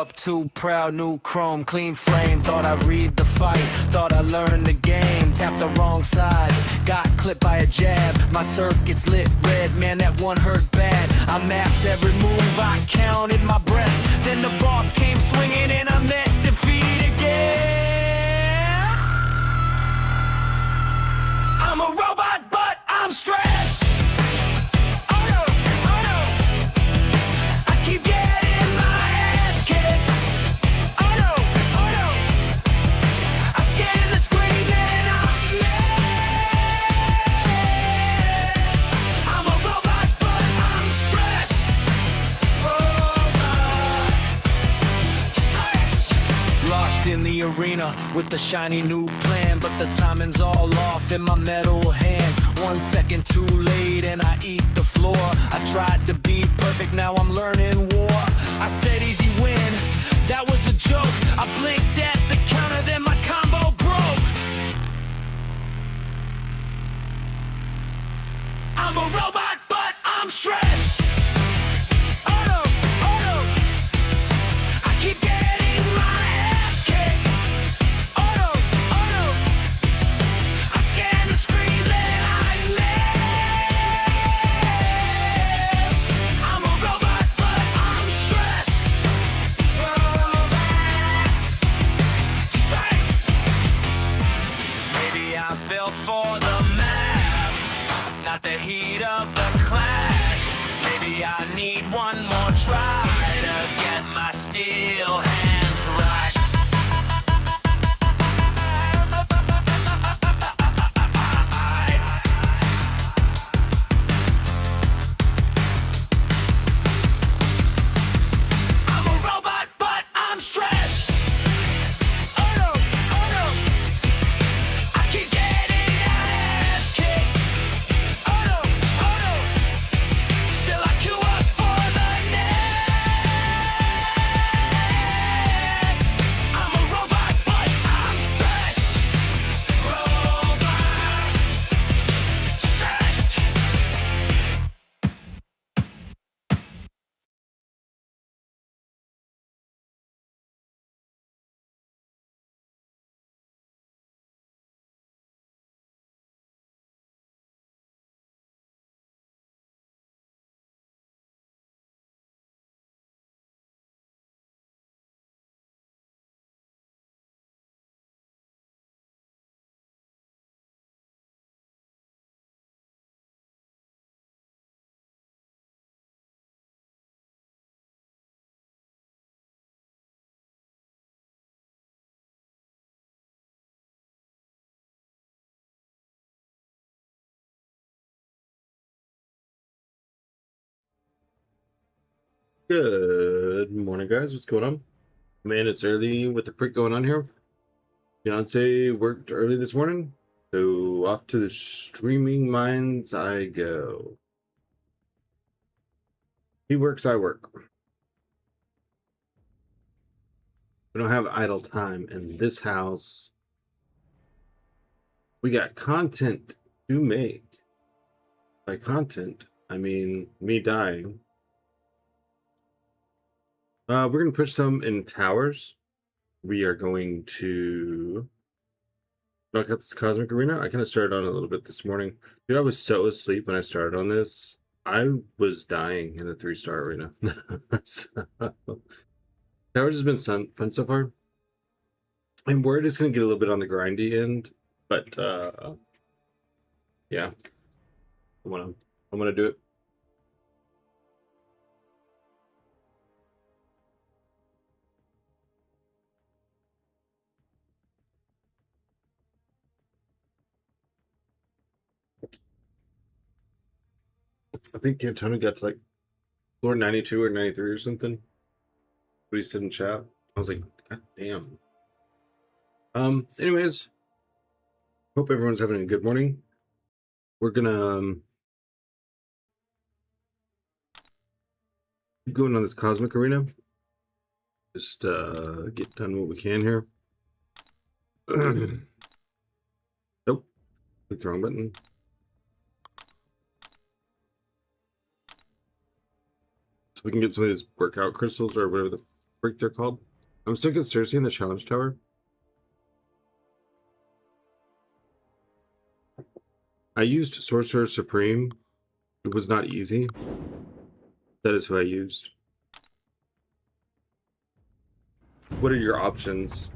up too proud, new chrome, clean frame. Thought I read the fight, thought I learned the game. Tapped the wrong side, got clipped by a jab. My circuits lit red, man, that one hurt bad. I mapped every move, I counted my breath. Then the boss came swinging and I met defeat again. I'm a robot, but I'm stressed. Oh no, oh no. I keep getting my ass kicked. Oh no, oh no. I scan the screen and I'm messed. I'm a robot, but I'm stressed. Robot, stressed. Locked in the arena with the shiny new plan, but the timing's all off in my metal hands. 1 second too late and I eat the floor. I tried to be perfect, now I'm learning war. I said easy win, that was a joke. I blinked at the counter, then my combo broke. I'm a robot, but I'm stressed. Oh no, oh no. I keep getting my ass kicked. Oh no, oh no. I scan the screen, then I miss. I'm a robot, but I'm stressed. Robot, stressed. Maybe I'm built for the math, not the heat of the clash. Maybe I need one more try to get my steel hands right. I'm a robot, but I'm stressed. Oh no, oh no. I keep getting ass kicked. Oh no, oh no. Still I queue up for the next. I'm a robot, but I'm stressed. Robot, stressed. Good morning, guys. What's going on? Man, it's early with the freak going on here. Beyonce worked early this morning, so off to the streaming mines I go. He works, I work. We don't have idle time in this house. We got content to make. By content, I mean me dying. We're going to push some in towers. We are going to knock out this Cosmic Arena. I kind of started on a little bit this morning. Dude, I was so asleep when I started on this. I was dying in a 3-star arena. So, towers has been fun so far. I'm worried it's going to get a little bit on the grindy end, but yeah, I'm gonna do it. I think Antonio got to like floor 92 or 93 or something. What he said in chat. I was like, God damn. Anyways, hope everyone's having a good morning. We're gonna keep going on this Cosmic Arena. Just get done what we can here. Nope. Clicked the wrong button. So we can get some of these workout crystals or whatever the break they're called. I'm stuck at Cersei in the challenge tower. I used Sorcerer Supreme. It was not easy. That is who I used. What are your options?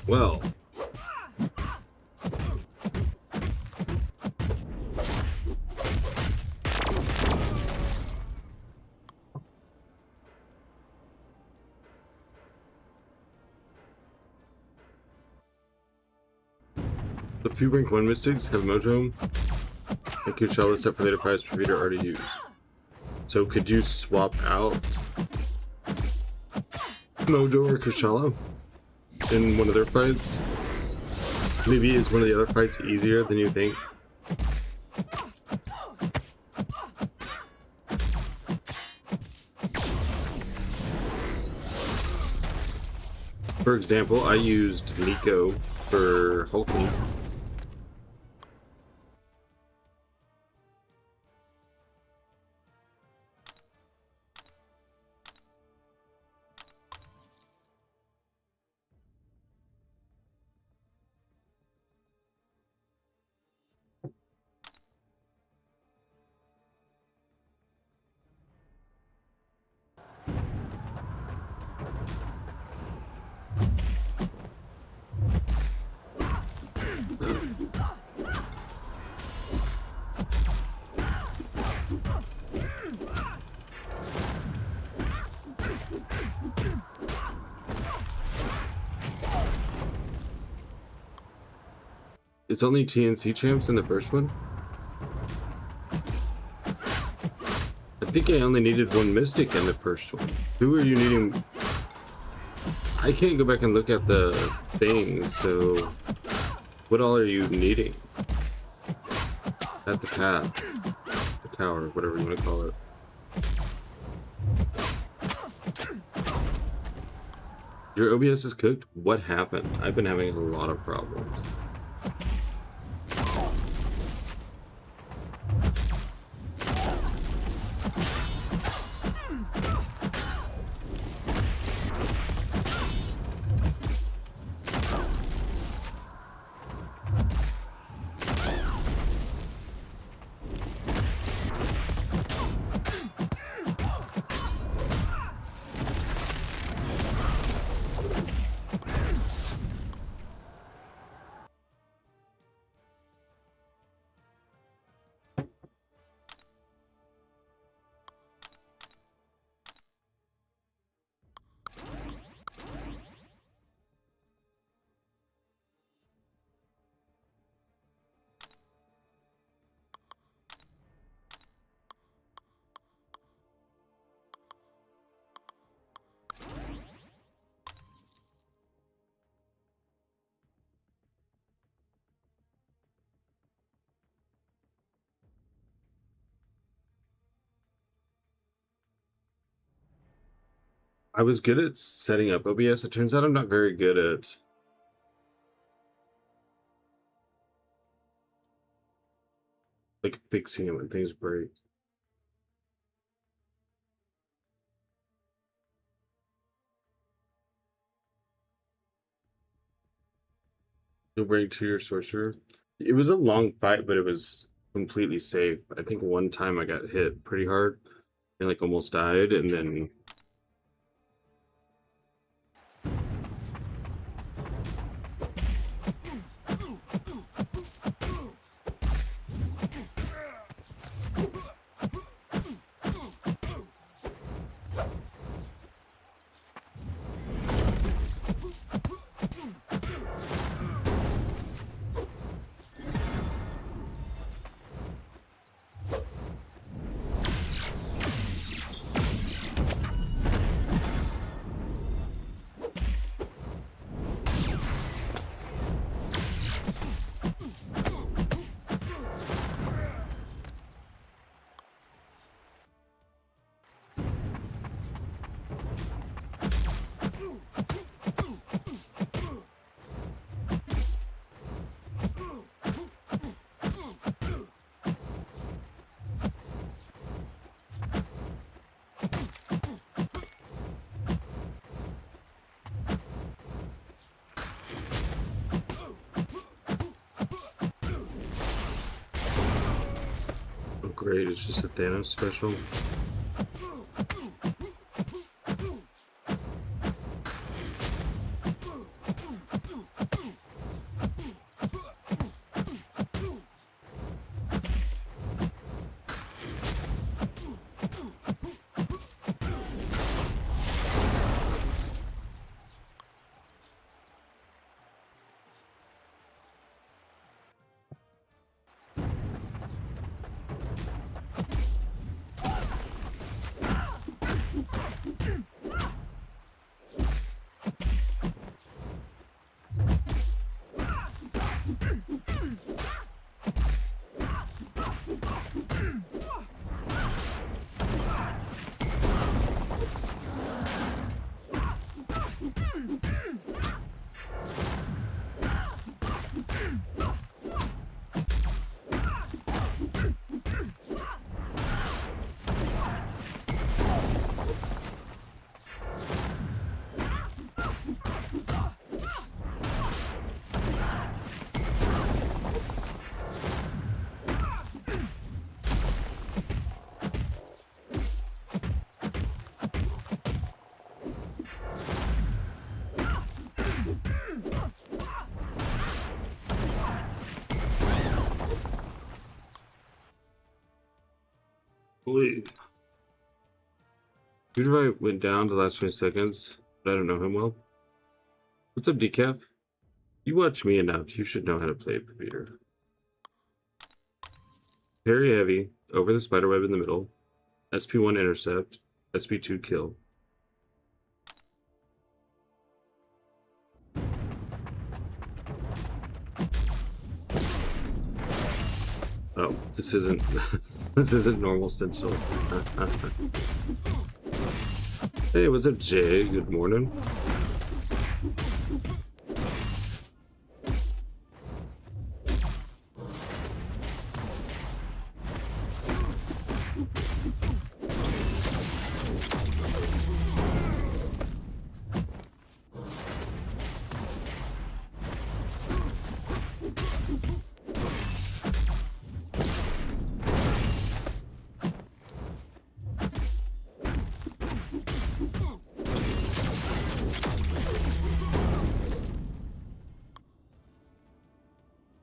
Well, the few rank 1 mystics have Mojo and Kushala set for later fights for Peter already used. So could you swap out Mojo or Kushala in one of their fights? Maybe is one of the other fights easier than you think? For example, I used Nico for Hulky. It's only TNC champs in the first one? I think I only needed one Mystic in the first one. Who are you needing? I can't go back and look at the things, so what all are you needing? At the path, the tower, whatever you want to call it. Your OBS is cooked? What happened? I've been having a lot of problems. I was good at setting up OBS. It turns out I'm not very good at like fixing it when things break. You'll bring to your sorcerer. It was a long fight, but it was completely safe. I think one time I got hit pretty hard and like almost died, and then great. It's just a Thanos special. Holy. Even if I went down the last 20 seconds, but I don't know him well. What's up, Decap? You watch me enough. You should know how to play computer. Parry heavy, over the spiderweb in the middle. SP1 intercept, SP2 kill. Oh, this isn't this isn't normal Stencil. Hey, what's up, Jay? Good morning.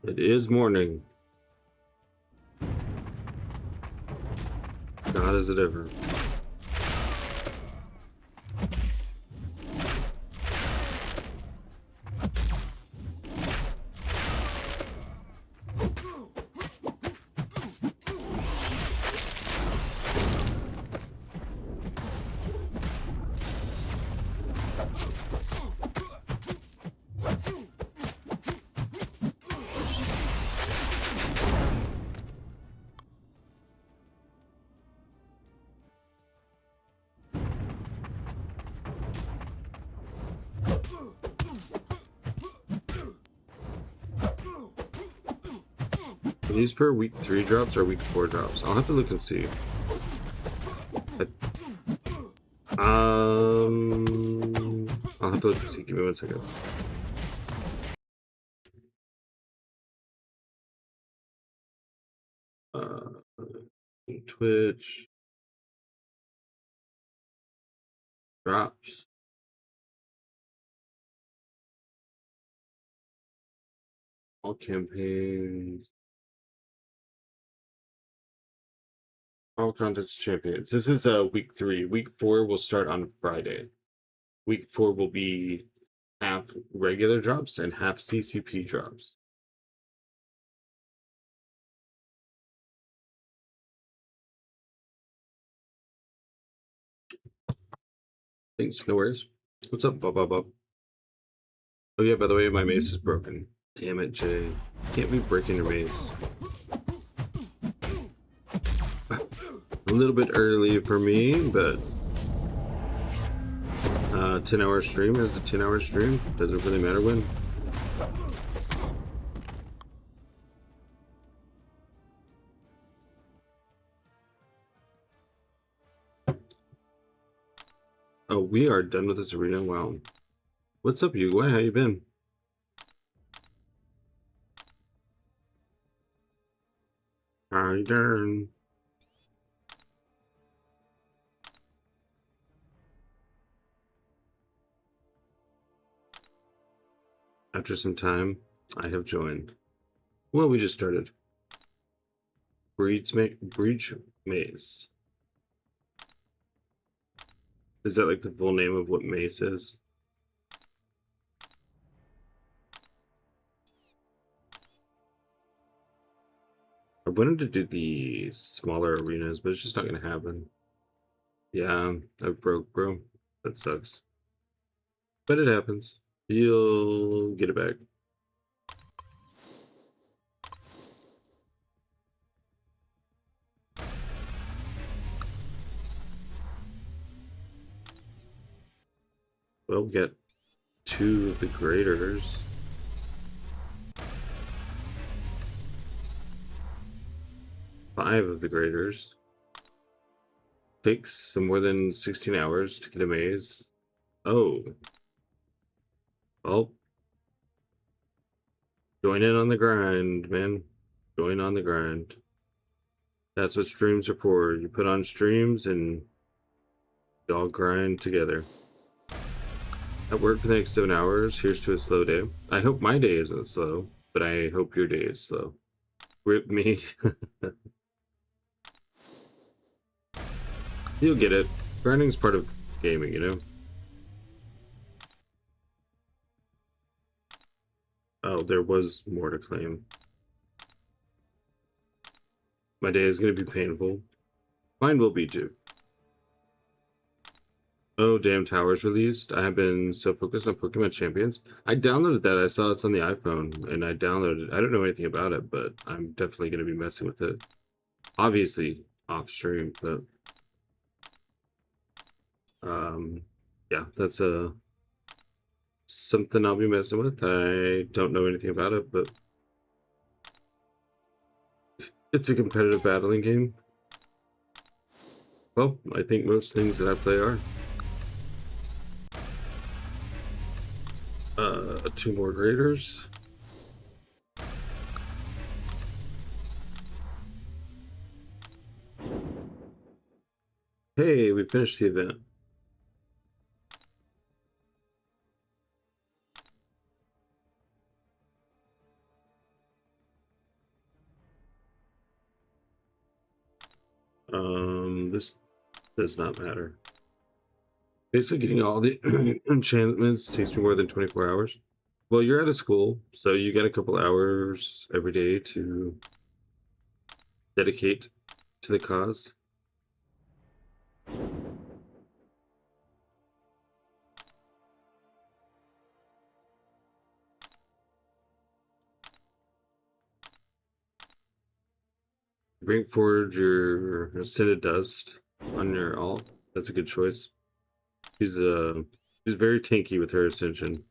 It is morning. God, is it ever. Are these for week 3 drops or week 4 drops? I'll have to look and see. I'll have to look and see. Give me 1 second. Twitch drops. All campaigns. All contest champions. This is week 3. Week 4 will start on Friday. Week 4 will be half regular drops and half CCP drops. Thanks, no worries. What's up, Bob? Oh yeah, by the way, my mace is broken. Damn it, Jay. Can't be breaking your mace. A little bit early for me, but 10-hour stream is a 10-hour stream. Doesn't really matter when. Oh, we are done with this arena. Wow. What's up, Uguay? How you been? How you doing? After some time, I have joined. Well, we just started. Breach Maze. Is that like the full name of what Maze is? I wanted to do the smaller arenas, but it's just not going to happen. Yeah, I broke, bro. That sucks. But it happens. You'll get it back. Well, we got 2 of the graders. 5 of the graders. Takes some more than 16 hours to get a maze. Oh. Well. Join in on the grind, man. Join on the grind. That's what streams are for. You put on streams and you all grind together. At work for the next 7 hours. Here's to a slow day. I hope my day isn't slow, but I hope your day is slow. Rip me. You'll get it. Grinding's part of gaming, you know? Oh, there was more to claim. My day is going to be painful. Mine will be too. Oh, damn, Towers released. I have been so focused on Pokemon Champions. I downloaded that. I saw it's on the iPhone, and I downloaded it. I don't know anything about it, but I'm definitely going to be messing with it. Obviously, off stream, but yeah, that's something I'll be messing with. I don't know anything about it, but it's a competitive battling game. Well, I think most things that I play are. 2 more graders. Hey, we finished the event. This does not matter. Basically, getting all the enchantments takes me more than 24 hours. Well, you're out of school, so you get a couple hours every day to dedicate to the cause. Bring forward your Ascended Dust on your alt. That's a good choice. She's very tanky with her Ascension.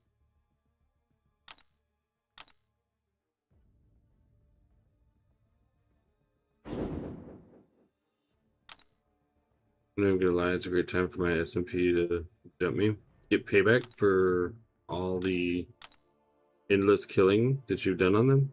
I'm not gonna lie, it's a great time for my SMP to jump me. Get payback for all the endless killing that you've done on them.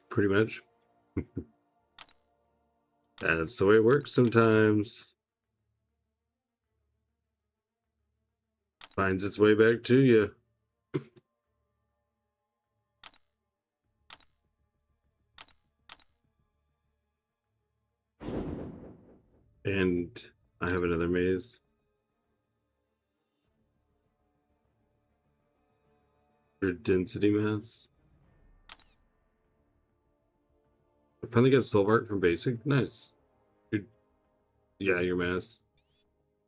Pretty much. That's the way it works sometimes. Finds its way back to you. And I have another maze. Your density mass. I finally got Soul Art from Basic. Nice. Yeah, your mass.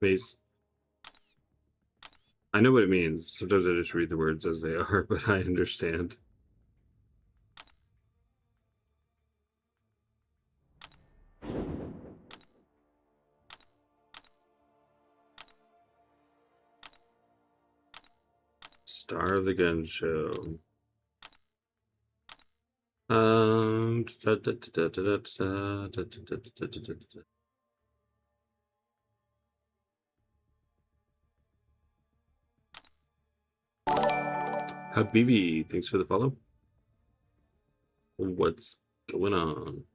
Maze. I know what it means. Sometimes I just read the words as they are, but I understand. Star of the Gun Show. Habibi, thanks for the follow. What's going on?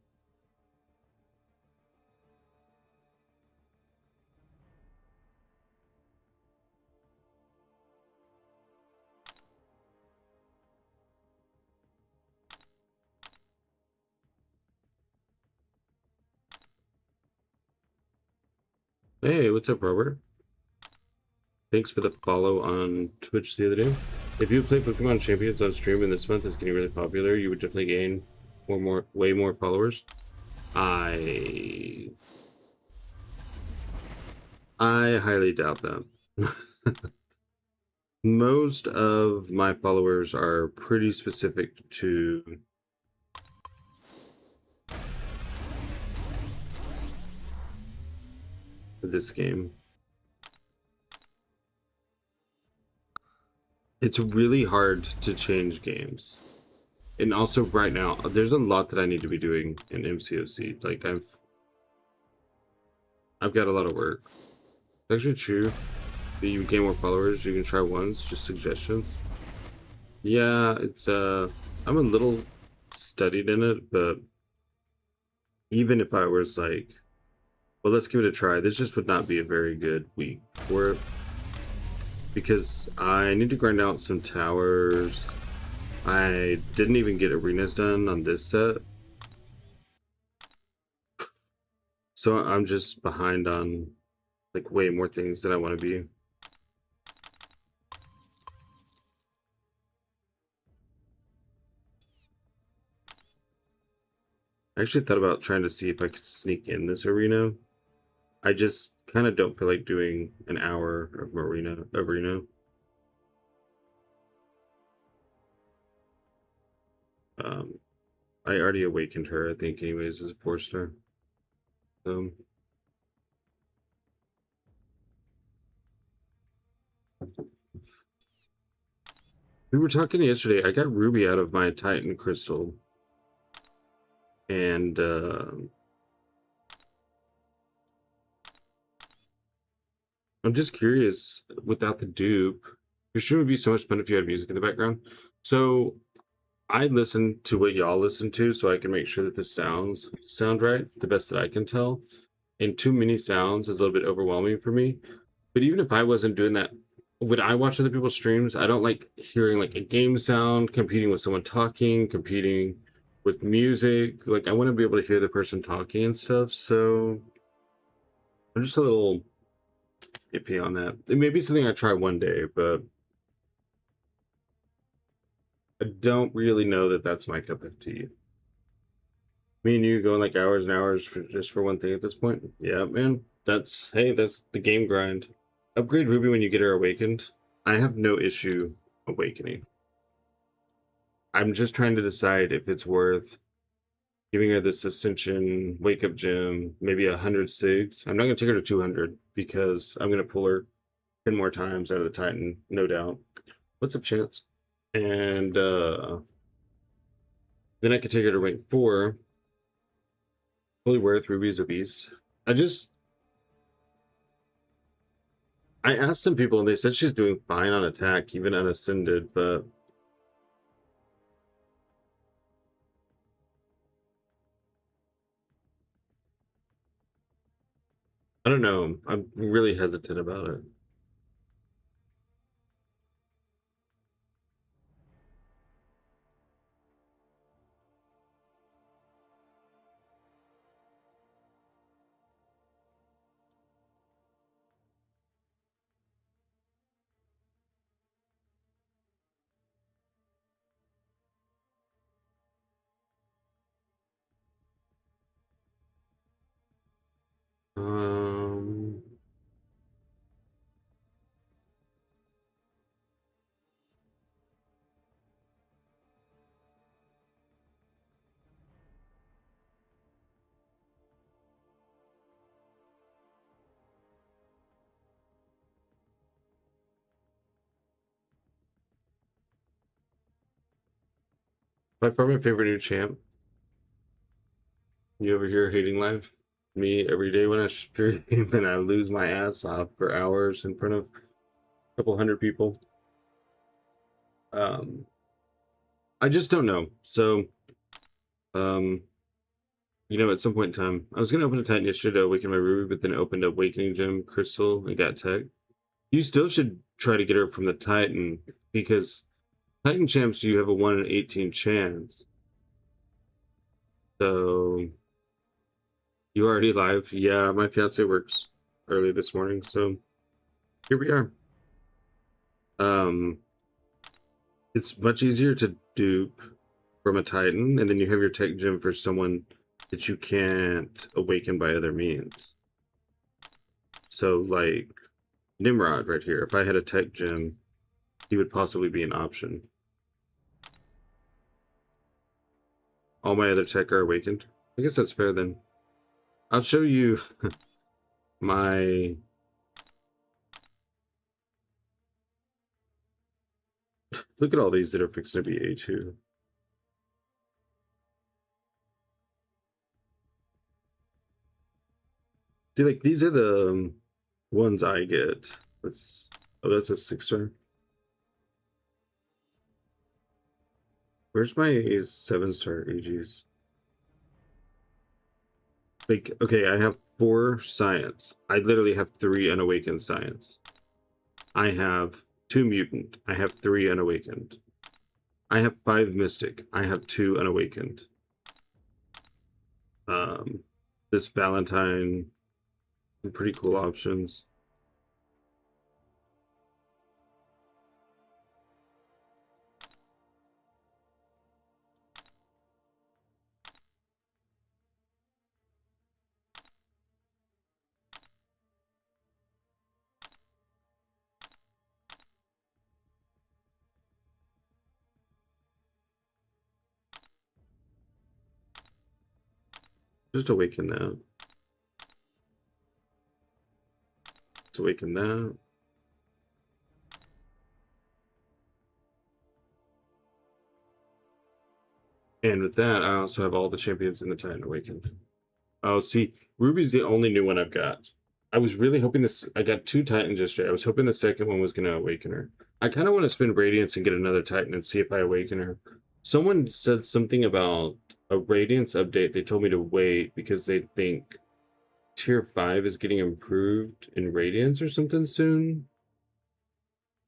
Hey, what's up, Robert? Thanks for the follow on Twitch the other day. If you play Pokemon Champions on stream and this month is getting really popular, you would definitely gain way more followers. I highly doubt that. Most of my followers are pretty specific to this game. It's really hard to change games. And also right now, there's a lot that I need to be doing in MCOC. Like I've got a lot of work. It's actually true that you gain more followers, you can try ones, just suggestions. Yeah, it's I'm a little studied in it, but even if I was like, well, let's give it a try, this just would not be a very good week for it. Because I need to grind out some towers. I didn't even get arenas done on this set. So I'm just behind on like way more things than I want to be. I actually thought about trying to see if I could sneak in this arena. I just kind of don't feel like doing an hour of arena. I already awakened her, I think, anyways, as a 4-star. So we were talking yesterday. I got Ruby out of my Titan crystal, and I'm just curious. Without the dupe, your stream would be so much fun if you had music in the background. So I listen to what y'all listen to, so I can make sure that the sounds sound right, the best that I can tell. And too many sounds is a little bit overwhelming for me. But even if I wasn't doing that, when I watch other people's streams, I don't like hearing like a game sound competing with someone talking, competing with music. Like I want to be able to hear the person talking and stuff. So I'm just a little iffy on that. It may be something I try one day, but I don't really know that that's my cup of tea. Me and you going like hours and hours for just for one thing at this point. Yeah, man. That's that's the game grind. Upgrade Ruby when you get her awakened. I have no issue awakening. I'm just trying to decide if it's worth giving her this Ascension wake up gem, maybe 100 SIGs. I'm not gonna take her to 200 because I'm gonna pull her 10 more times out of the Titan, no doubt. What's up, Chance? And then I could take her to rank 4. Fully worth. Ruby's a beast. I asked some people and they said she's doing fine on attack, even unascended, but I don't know. I'm really hesitant about it. Um, by far my favorite new champ. You over here hating life? Me every day when I stream and I lose my ass off for hours in front of a couple hundred people. Um, I just don't know. So, at some point in time, I was gonna open a Titan yesterday to awaken my Ruby, but then opened a Awakening Gem Crystal and got tech. You still should try to get her from the Titan because Titan champs you have a 1 in 18 chance. So you already live? Yeah, my fiance works early this morning, so here we are. It's much easier to dupe from a Titan, and then you have your tech gem for someone that you can't awaken by other means. So, like Nimrod right here, if I had a tech gem, he would possibly be an option. All my other tech are awakened. I guess that's fair then. I'll show you my... Look at all these that are fixing to be A2. See, like, these are the ones I get. That's a 6-star. Where's my 7-star AGs? Like, okay, I have 4 science. I literally have 3 unawakened science. I have 2 mutant. I have 3 unawakened. I have 5 mystic. I have 2 unawakened. This Valentine, some pretty cool options. Just awaken that. Let's awaken that. And with that, I also have all the champions in the Titan awakened. Oh, see, Ruby's the only new one I've got. I was really hoping this. I got 2 Titans yesterday. I was hoping the second one was going to awaken her. I kind of want to spend Radiance and get another Titan and see if I awaken her. Someone said something about a Radiance update. They told me to wait because they think Tier 5 is getting improved in Radiance or something soon.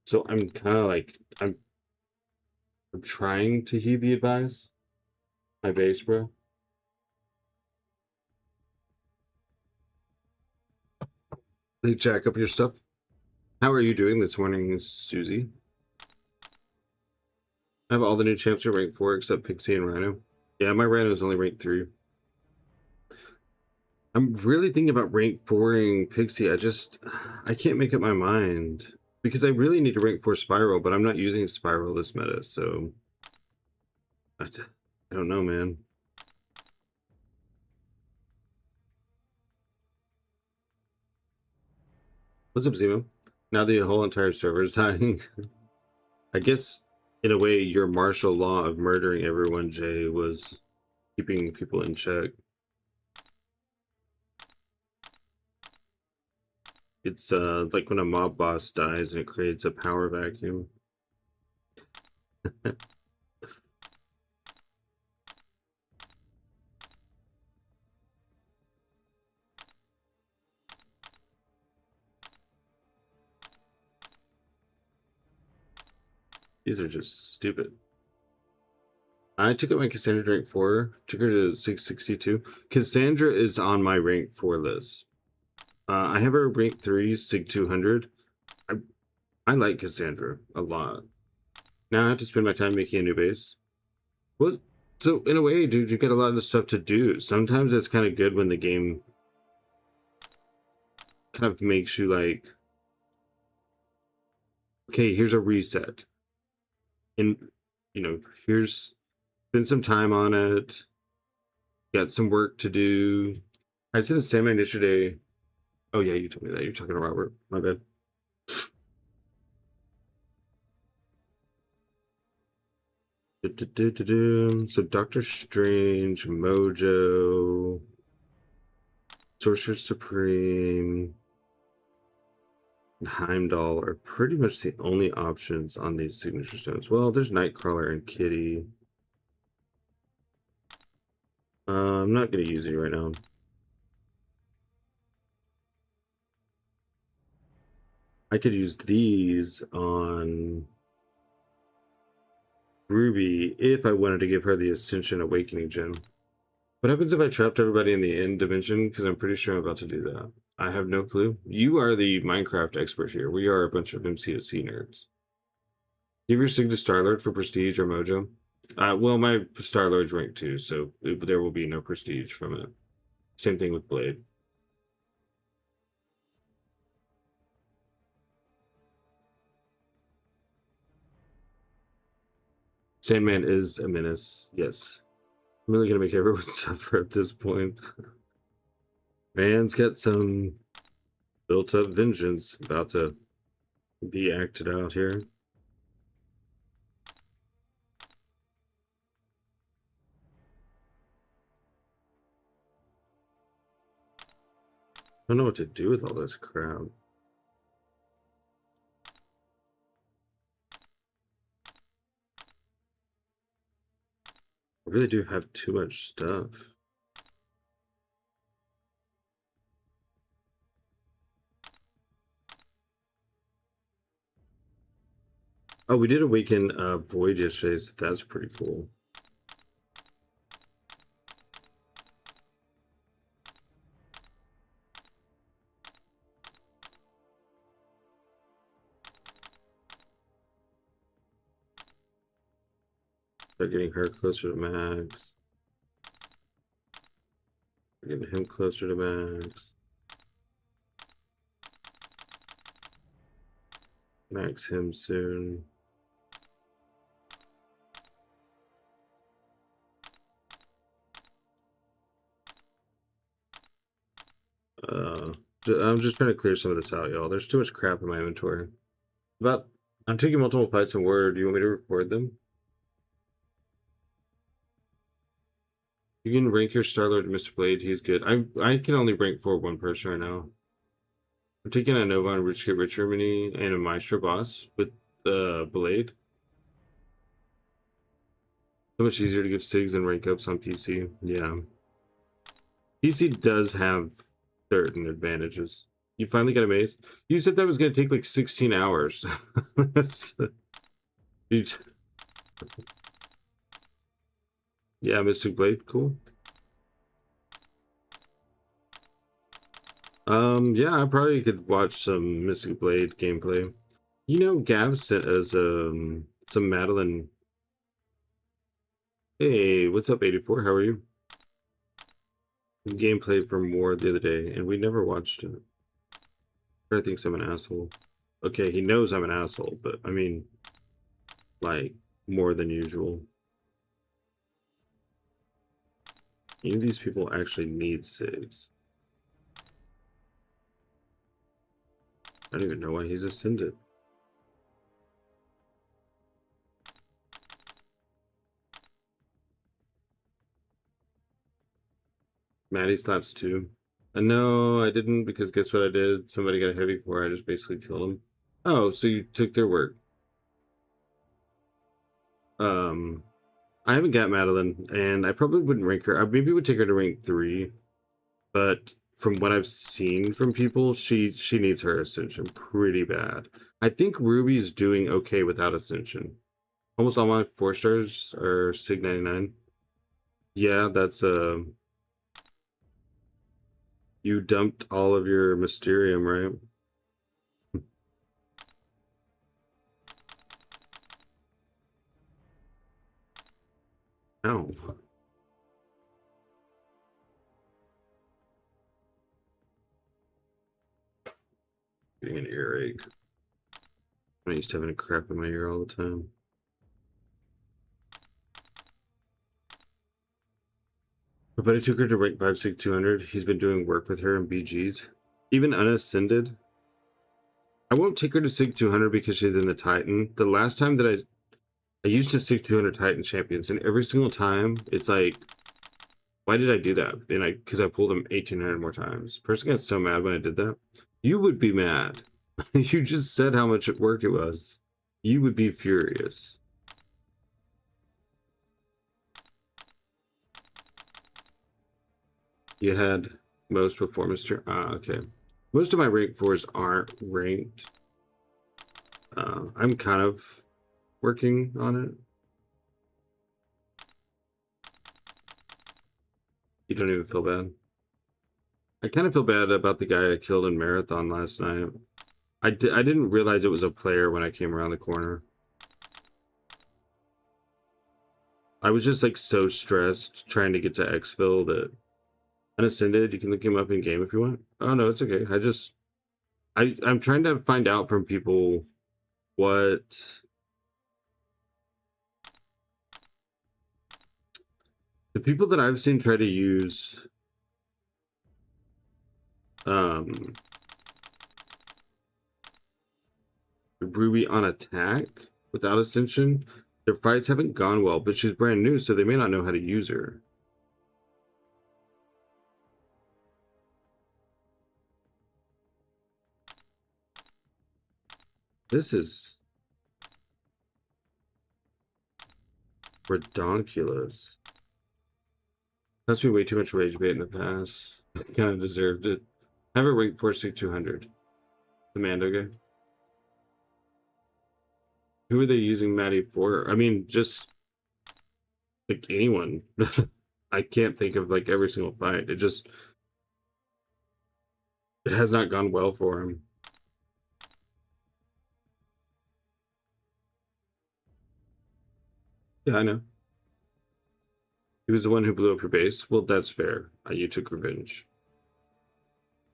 So I'm kind of like, I'm trying to heed the advice. My base, bro. They jack up your stuff. How are you doing this morning, Susie? I have all the new champs are ranked 4 except Pixie and Rhino. Yeah, my Rhino is only ranked 3. I'm really thinking about rank 4ing Pixie. I can't make up my mind. Because I really need to rank 4 Spiral, but I'm not using Spiral this meta, so... I don't know, man. What's up, Zemo? Now the whole entire server is dying. I guess, in a way, your martial law of murdering everyone, Jay, was keeping people in check. It's like when a mob boss dies and it creates a power vacuum. These are just stupid. I took up my Cassandra to rank 4, took her to 662. Cassandra is on my rank 4 list. I have her rank 3, Sig 200. I like Cassandra a lot. Now I have to spend my time making a new base. Well, so in a way, dude, you get a lot of the stuff to do. Sometimes it's kind of good when the game kind of makes you like, okay, here's a reset. And, here's, spend some time on it. Got some work to do. I sent a salmon yesterday. Oh, yeah, you told me that. You're talking to Robert. My bad. So Doctor Strange, Mojo, Sorcerer Supreme. and Heimdall are pretty much the only options on these signature stones. Well, there's Nightcrawler and Kitty. I'm not going to use it right now. I could use these on Ruby if I wanted to give her the Ascension Awakening gem. What happens if I trapped everybody in the end dimension? Because I'm pretty sure I'm about to do that. I have no clue. You are the Minecraft expert here. We are a bunch of MCOC nerds. Give your sig to Starlord for Prestige or Mojo. Well, my Starlord's rank 2, so there will be no Prestige from it. Same thing with Blade. Sandman is a menace, yes. I'm really gonna make everyone suffer at this point. Man's got some built-up vengeance about to be acted out here. I don't know what to do with all this crap. I really do have too much stuff. Oh, we did awaken Void yesterday, so that's pretty cool. Start getting her closer to max. Getting him closer to max. Max him soon. I'm just trying to clear some of this out, y'all. There's too much crap in my inventory. But I'm taking multiple fights in Word. Do you want me to record them? You can rank your Starlord Mr. Blade. He's good. I can only rank for one person right now. I'm taking a Nova on Rich Get Richer mini and a Maestro boss with the Blade. So much easier to give SIGs and rank ups on PC. Yeah. PC does have certain advantages. You finally got a mace. You said that was going to take like 16 hours. Yeah, Mystic Blade, cool. Yeah, I probably could watch some Mystic Blade gameplay. You know, Gav sent us some Madeline. Hey, what's up, 84? How are you? Gameplay from War the other day, and we never watched it. I thinks I'm an asshole. Okay, he knows I'm an asshole, but I mean, like, more than usual. Any of these people actually need SIGs. I don't even know why he's ascended. Maddie slaps too. No, I didn't, because guess what I did? Somebody got a heavy core. I just basically killed him. Oh, so you took their work. I haven't got Madeline, and I probably wouldn't rank her. I maybe would take her to rank 3, but from what I've seen from people, she needs her Ascension pretty bad. I think Ruby's doing okay without Ascension. Almost all my 4 stars are Sig 99. Yeah, that's you dumped all of your Mysterium, right? Ow. Getting an earache. I'm used to having a crap in my ear all the time. But I took her to rank 5 Sig 200. He's been doing work with her in BGs. Even unascended. I won't take her to Sig 200 because she's in the Titan. The last time that I used to Sig 200 Titan champions, and every single time it's like, why did I do that? And because I pulled them 1,800 more times. Person got so mad when I did that. You would be mad. You just said how much work it was. You would be furious. You had most performance turn. Okay. Most of my rank 4s aren't ranked. I'm kind of working on it. You don't even feel bad. I kind of feel bad about the guy I killed in Marathon last night. I didn't realize it was a player when I came around the corner. I was just like so stressed trying to get to exfil that Unascended, you can look him up in game if you want. Oh no, it's okay. I'm trying to find out from people what the people that I've seen try to use Ruby on attack without Ascension. Their fights haven't gone well, but she's brand new, so they may not know how to use her. This is redonkulous. Must be way too much rage bait in the past. Kind of deserved it. Have it ranked 46200. The Mando guy. Who are they using Maddie for? I mean, just like anyone. I can't think of like every single fight. It has not gone well for him. Yeah, I know. He was the one who blew up your base. Well, that's fair. You took revenge.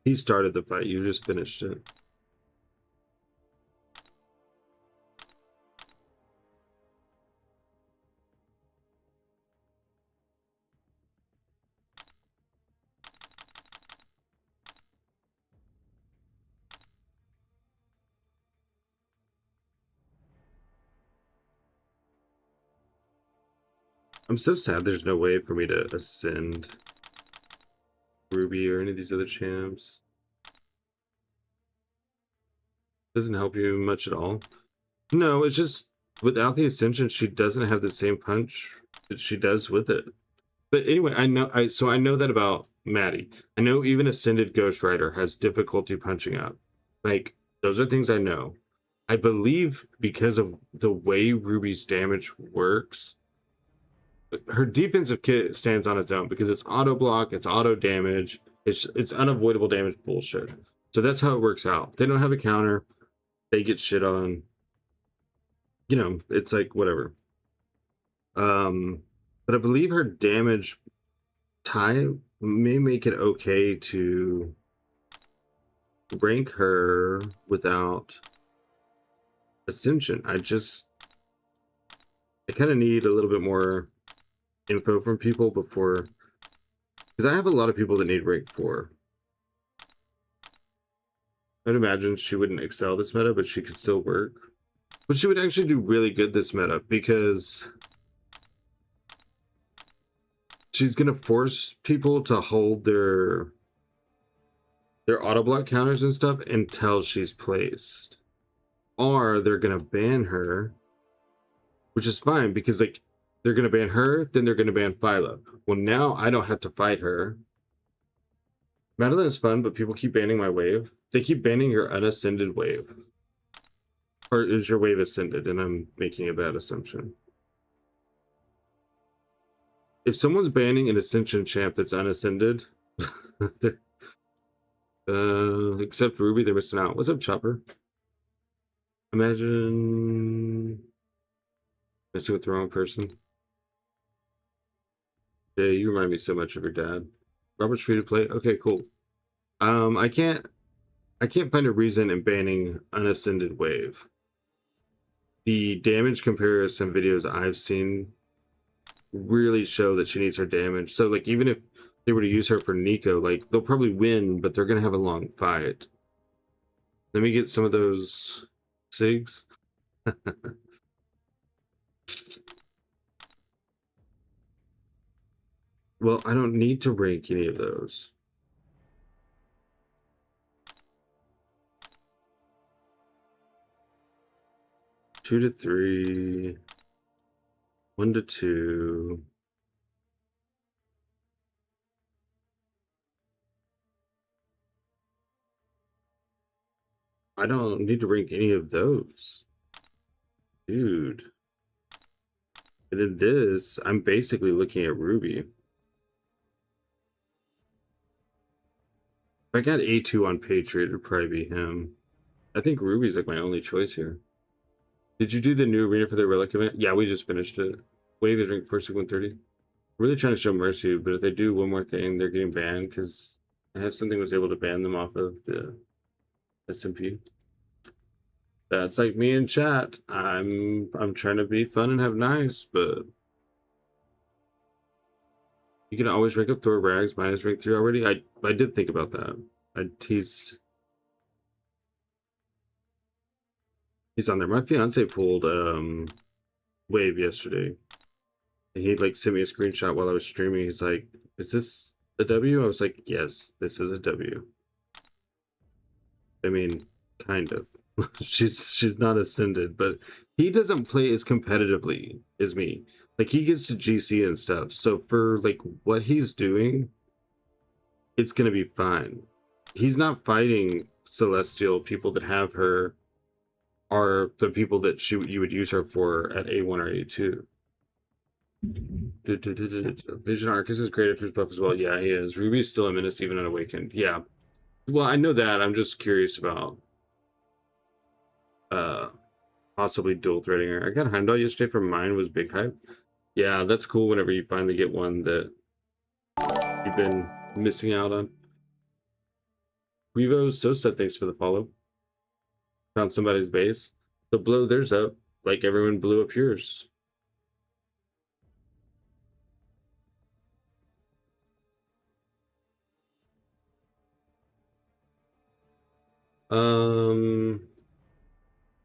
He started the fight. You just finished it. I'm so sad there's no way for me to ascend Ruby or any of these other champs. Doesn't help you much at all. No, it's just without the Ascension, she doesn't have the same punch that she does with it. But anyway, I know that about Maddie. I know even Ascended Ghost Rider has difficulty punching up. Like, those are things I know. I believe because of the way Ruby's damage works, her defensive kit stands on its own because it's auto block, it's auto damage, it's unavoidable damage bullshit. So that's how it works out. They don't have a counter, they get shit on. You know, it's like whatever. But I believe her damage tie may make it okay to rank her without Ascension. I kind of need a little bit more info from people before, because I have a lot of people that need rank 4. I'd imagine she wouldn't excel this meta, but she could still work. But she would actually do really good this meta because she's gonna force people to hold their auto block counters and stuff until she's placed, or they're gonna ban her, which is fine because like they're gonna ban her, then they're gonna ban Philo. Well, now I don't have to fight her. Madeline is fun, but people keep banning my wave. They keep banning your unascended wave. Or is your wave ascended? And I'm making a bad assumption. If someone's banning an Ascension champ that's unascended, except Ruby, they're missing out. What's up, Chopper? Imagine messing with the wrong person. Yeah, you remind me so much of your dad. Robert's free to play. Okay, cool. I can't find a reason in banning unascended wave. The damage comparison videos I've seen really show that she needs her damage. So like even if they were to use her for Nico, like they'll probably win, but they're gonna have a long fight. Let me get some of those SIGs. Well, I don't need to rank any of those. 2 to 3. 1 to 2. I don't need to rank any of those. Dude. And then this, I'm basically looking at Ruby. If I got A2 on Patriot, it'd probably be him. I think Ruby's like my only choice here. Did you do the new arena for the Relic event? Yeah, we just finished it. Wave is ranked first at 130. Really trying to show mercy, but if they do one more thing, they're getting banned because I have something was able to ban them off of the SMP. That's like me in chat. I'm trying to be fun and have nice, but you can always rank up Thor Rags minus rank 3 already. I did think about that. He's on there. My fiance pulled Wave yesterday. He like sent me a screenshot while I was streaming. He's like, "Is this a W?" I was like, "Yes, this is a W." I mean, kind of. she's not ascended, but he doesn't play as competitively as me. Like he gets to GC and stuff. So for like what he's doing, it's gonna be fine. He's not fighting Celestial. People that have her are the people that you would use her for at A1 or A2. Vision Arcus is great if there's buff as well. Yeah, he is. Ruby's still a menace even unawakened. Yeah. Well, I know that. I'm just curious about uh possibly dual threading her. I got Heimdall yesterday from mine was big hype. Yeah, that's cool whenever you finally get one that you've been missing out on. Revo Sosa, thanks for the follow. Found somebody's base. So blow theirs up like everyone blew up yours.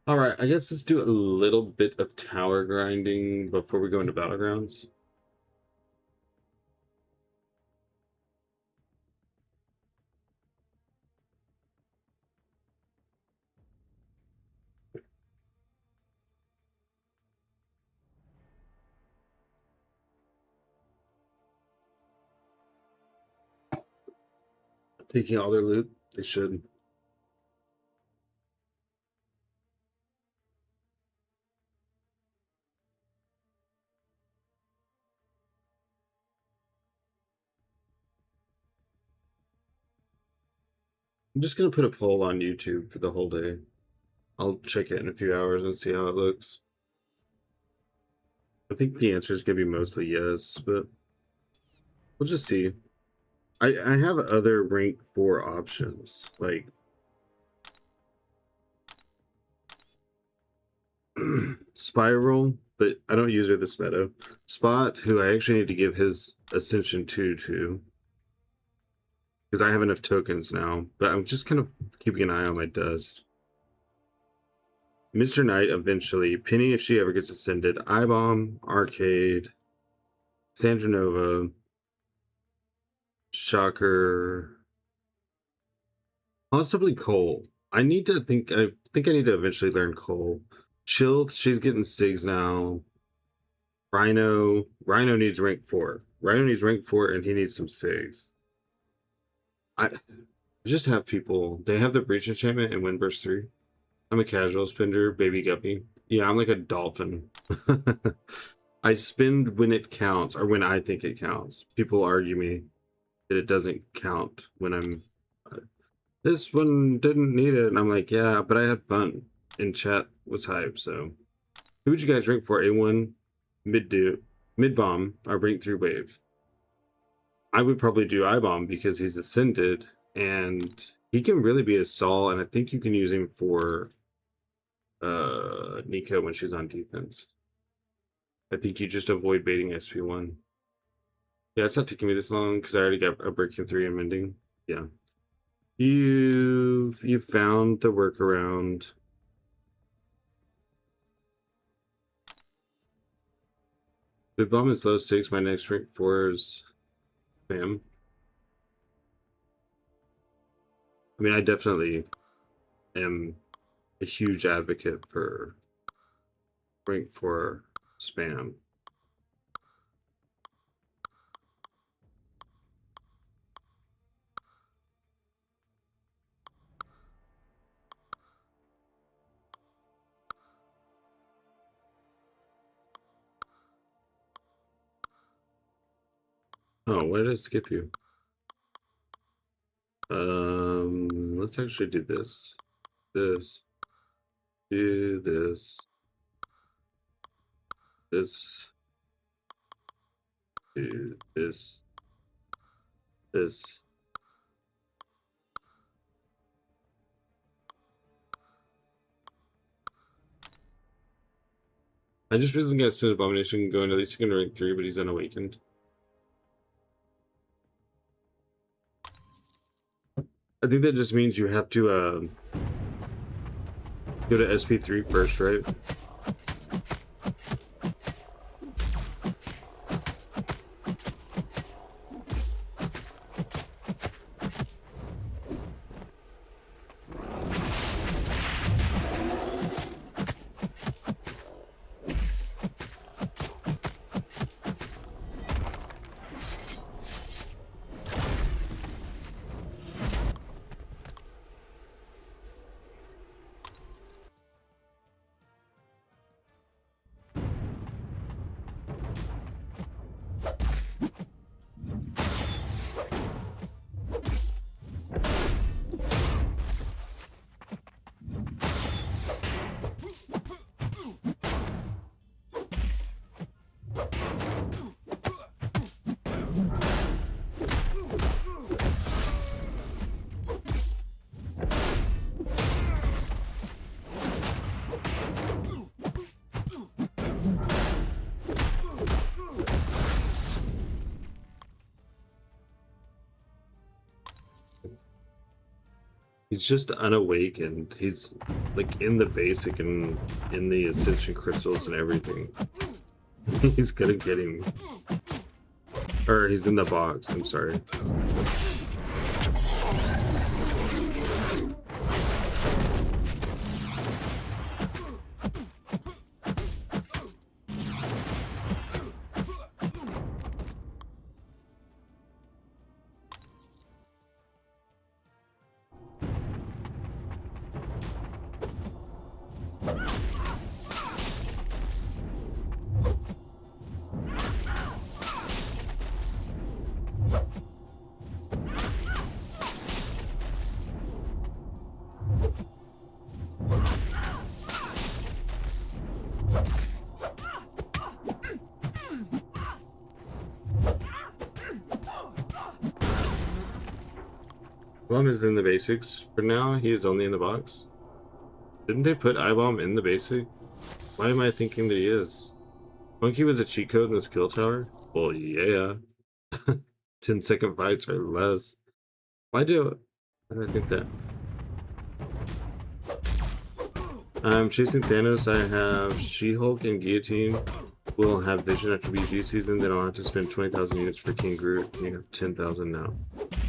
All right, I guess let's do a little bit of tower grinding before we go into Battlegrounds. Taking all their loot, they should. I'm just gonna put a poll on YouTube for the whole day. I'll check it in a few hours and see how it looks. I think the answer is gonna be mostly yes, but we'll just see. I have other rank 4 options, like Spiral, but I don't use her this meta. Spot, who I actually need to give his Ascension 2 to, because I have enough tokens now, but I'm just kind of keeping an eye on my dust. Mr. Knight eventually, Penny if she ever gets ascended, I-Bomb, Arcade, Sandra Nova, Shocker, possibly Cole. I need to think, I think I need to eventually learn Cole. Chilled, she's getting SIGs now. Rhino needs rank 4. Rhino needs rank 4 and he needs some SIGs. I just have people, they have the Breach Enchantment and Windburst 3. I'm a casual spender, baby guppy. Yeah, I'm like a dolphin. I spend when it counts, or when I think it counts. People argue me that it doesn't count when I'm... this one didn't need it. And I'm like, yeah, but I had fun. And chat was hype, so... Who would you guys rank for? A1, mid-bomb, or rank 3 wave? I would probably do I-Bomb because he's ascended, and he can really be a stall, and I think you can use him for Nico when she's on defense. I think you just avoid baiting SP1. Yeah, it's not taking me this long because I already got a breaking 3 and mending. Yeah. You've found the workaround. The bomb is low 6, my next rank 4 is spam. I mean, I definitely am a huge advocate for Rank 4 spam. Oh, why did I skip you? Let's actually do this. This. Do this. This. Do this. This. I just recently got Sin Abomination going. At least he can rank 3, but he's unawakened. I think that just means you have to go to SP3 first, right? He's just unawakened. He's like in the basic and in the Ascension crystals and everything. He's gonna get him. Or he's in the box, I'm sorry. Bomb is in the basics. For now, he is only in the box. Didn't they put I-Bomb in the basic? Why am I thinking that he is? Monkey was a cheat code in the skill tower? Well, yeah. 10-second fights or less. Why do I think that? I'm chasing Thanos. I have She-Hulk and Guillotine. We'll have Vision after BG season. Then I'll have to spend 20,000 units for King Groot. You have 10,000 now.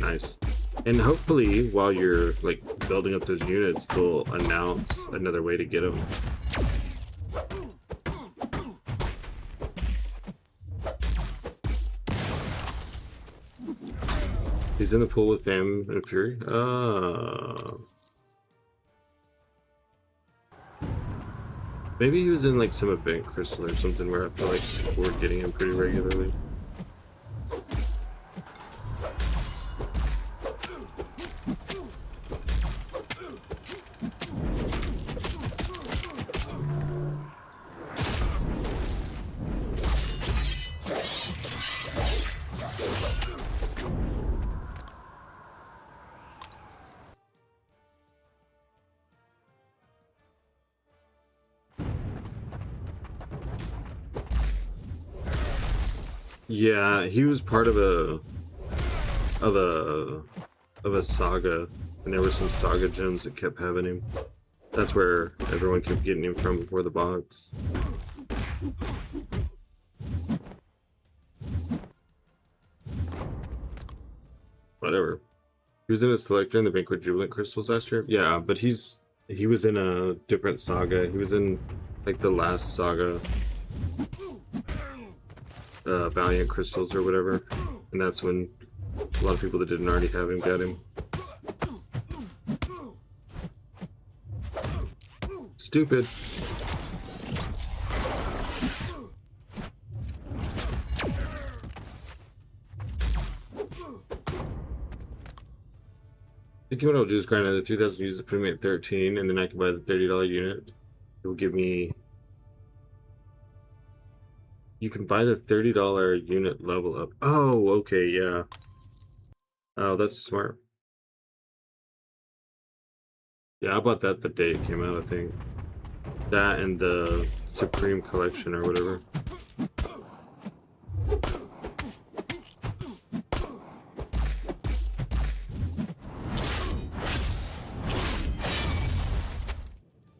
Nice. And hopefully, while you're like building up those units, they'll announce another way to get them. He's in the pool with Fam and Fury. Maybe he was in like some event crystal or something where I feel like we're getting him pretty regularly. Yeah, he was part of a saga, and there were some saga gems that kept having him. That's where everyone kept getting him from before the box. Whatever. He was in a selector in the Banquet Jubilant Crystals last year. Yeah, but he was in a different saga. He was in like the last saga, Valiant Crystals or whatever, and that's when a lot of people that didn't already have him got him. Stupid. I think what I'll do is grind another 3,000 uses to put me at 13, and then I can buy the $30 unit. It will give me. You can buy the $30 unit level up. Oh, okay, yeah. Oh, that's smart. Yeah, I bought that the day it came out, I think. That and the Supreme Collection or whatever.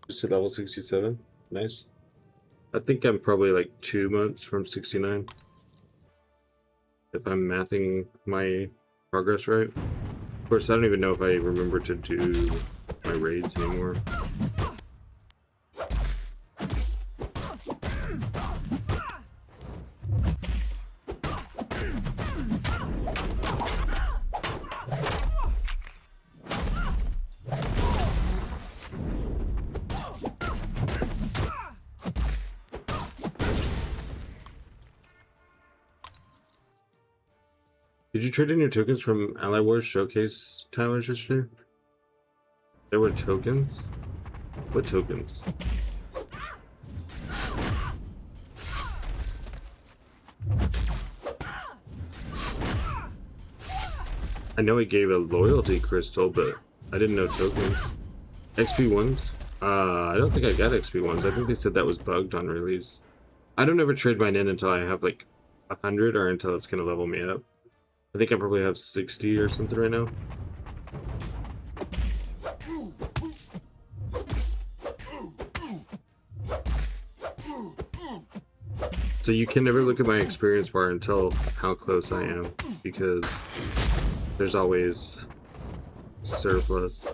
Just to level 67. Nice. I think I'm probably like 2 months from 69. If I'm mathing my progress right. Of course, I don't even know if I remember to do my raids anymore. Did you trade in your tokens from Ally Wars Showcase towers yesterday? There were tokens? What tokens? I know it gave a loyalty crystal, but I didn't know tokens. XP ones? I don't think I got XP ones. I think they said that was bugged on release. I don't ever trade mine in until I have like 100 or until it's gonna level me up. I think I probably have 60 or something right now. So you can never look at my experience bar and tell how close I am, because there's always surplus.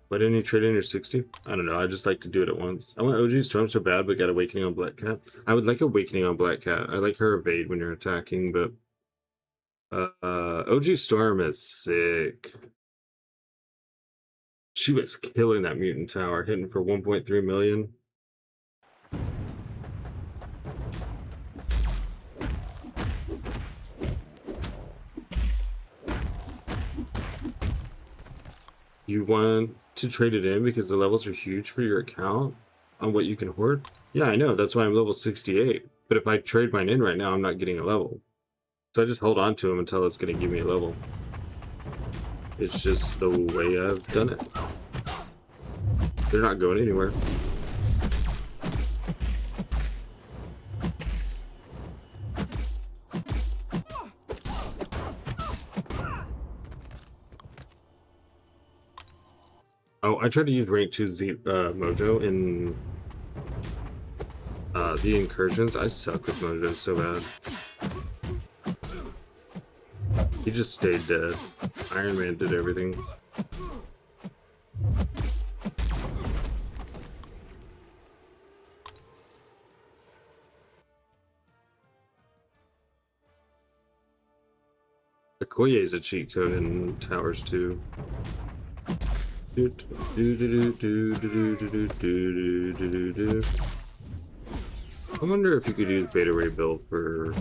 Why didn't you trade in your 60? I don't know, I just like to do it at once. I want OG Storm so bad, but got Awakening on Black Cat. I would like Awakening on Black Cat. I like her evade when you're attacking, but OG Storm is sick. She was killing that mutant tower, hitting for 1.3 million. You want to trade it in because the levels are huge for your account on what you can hoard? Yeah, I know. That's why I'm level 68. But if I trade mine in right now, I'm not getting a level. So I just hold on to them until it's going to give me a level. It's just the way I've done it. They're not going anywhere. Oh, I tried to use rank 2 Mojo in the incursions. I suck with Mojo so bad. He just stayed dead. Iron Man did everything. Okoye is a cheat code in Towers too. I wonder if you could use Beta Ray build for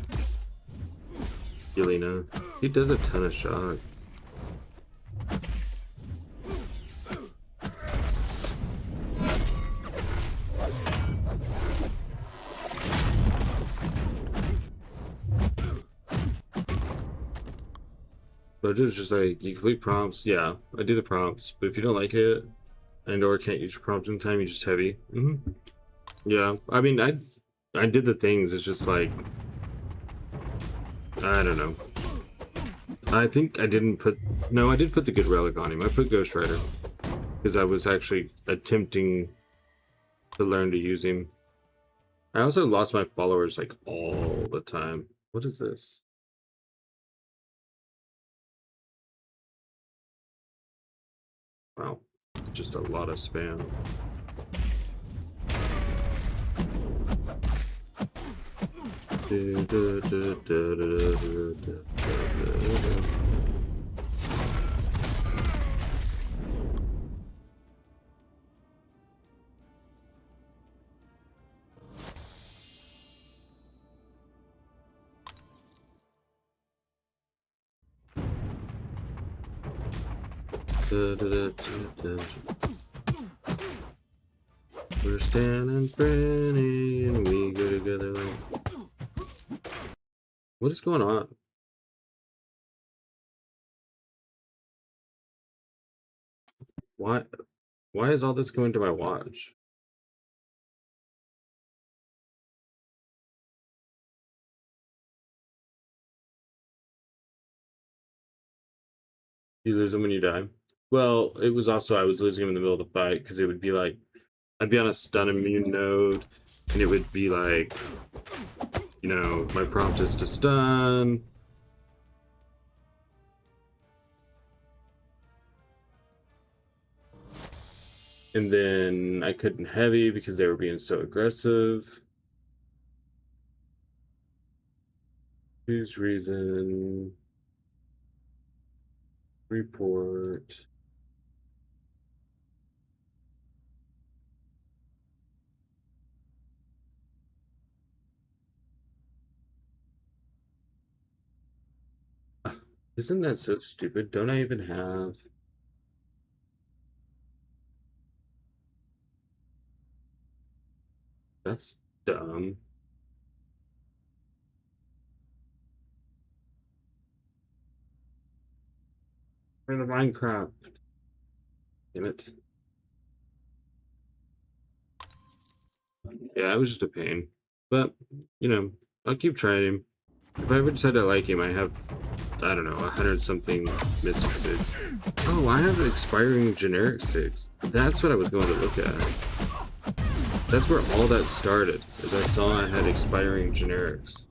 Yelena. He does a ton of shock. Mojo's just like, you complete prompts. Yeah, I do the prompts, but if you don't like it and or can't use your prompt in time, you just heavy. Yeah, I mean, I did the things. It's just like, I don't know. I think I didn't put... No, I did put the good relic on him. I put Ghost Rider. Because I was actually attempting to learn to use him. I also lost my followers, like, all the time. What is this? Wow, just a lot of spam. We're Stan and Franny, and we go together like... What is going on? Why? Why is all this going to my watch? You lose them when you die. Well, it was also I was losing them in the middle of the fight because it would be like I'd be on a stun immune node, and it would be like, you know, my prompt is to stun. And then I couldn't heavy because they were being so aggressive. Choose reason. Report. Isn't that so stupid? Don't I even have... That's dumb. For the Minecraft. Damn it. Yeah, it was just a pain. But, you know, I'll keep trying him. If I ever decide I like him, I have, I don't know, 100 something Mystic Sticks. Oh, I have expiring generic sticks. That's what I was going to look at. That's where all that started, is I saw I had expiring generics.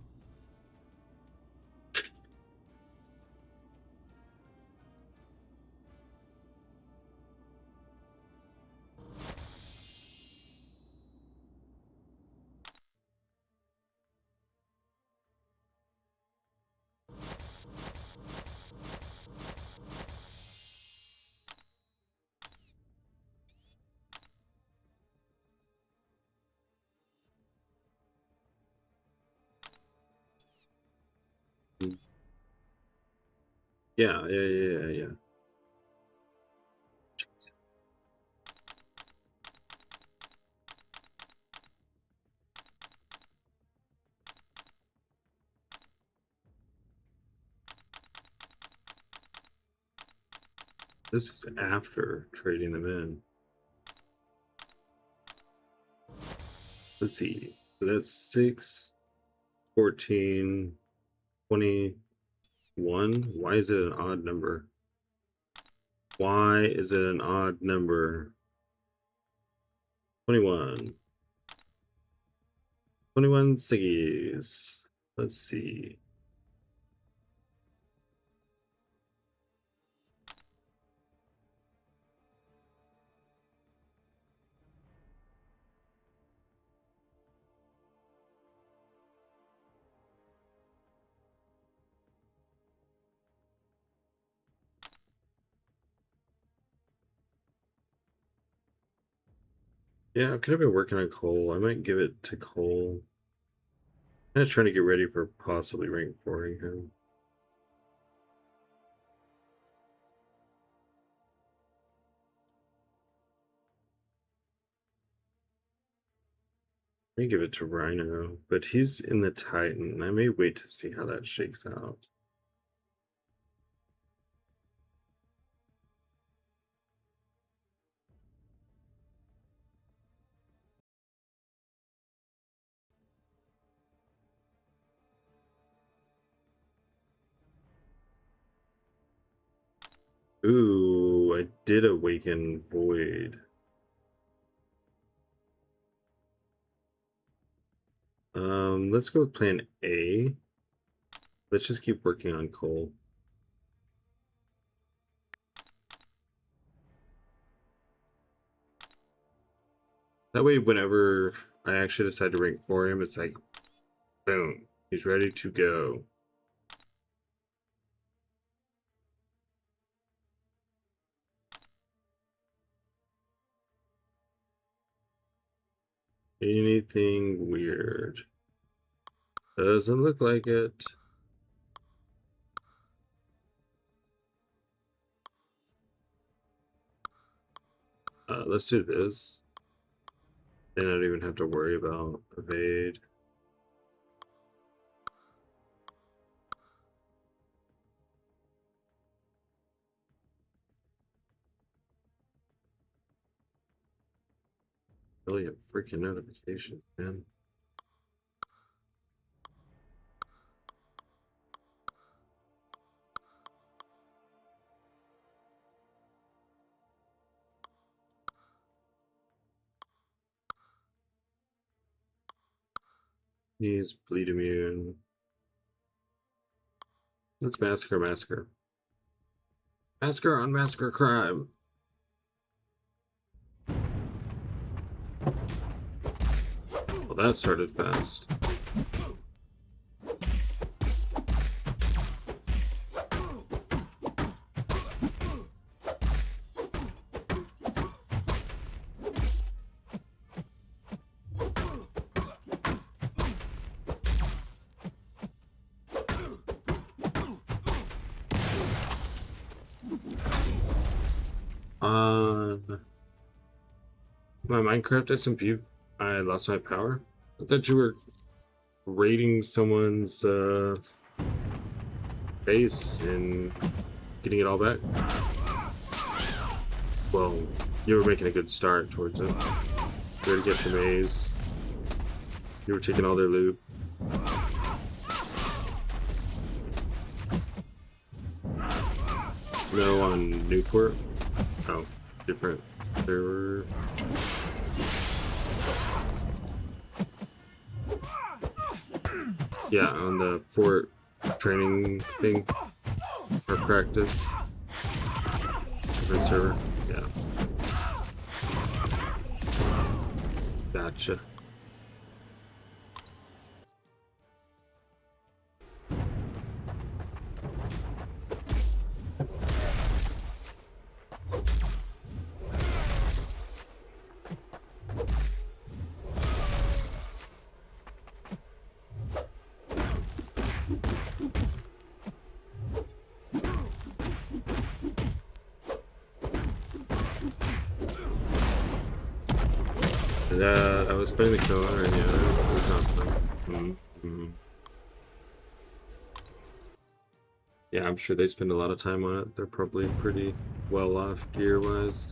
Yeah. This is after trading them in. Let's see. So that's 6, 14, 21. Why is it an odd number? Why is it an odd number? 21. 21 Siggies. Let's see. Yeah, I could have been working on Cole. I might give it to Cole. I'm just trying to get ready for possibly rank 4ing him. I may give it to Rhino, but he's in the Titan. I may wait to see how that shakes out. Ooh, I did awaken Void. Let's go with plan A. Let's just keep working on Cole. That way, whenever I actually decide to rank for him, it's like, boom, he's ready to go. Anything weird? Doesn't look like it. Let's do this. Then I don't even have to worry about evade. Million freaking notifications, man. He's bleed immune. Let's massacre, massacre. Massacre on massacre crime. Well, that started fast. My Minecraft SMP, I lost my power. I thought you were raiding someone's base and getting it all back. Well, you were making a good start towards it. You were to get your maze. You were taking all their loot. No, on Newport. Oh, different. There were. Yeah, on the fort training thing or practice. Different server. Yeah. Gotcha. I was playing the killer, and yeah, it was not fun. Yeah, I'm sure they spend a lot of time on it. They're probably pretty well off gear-wise.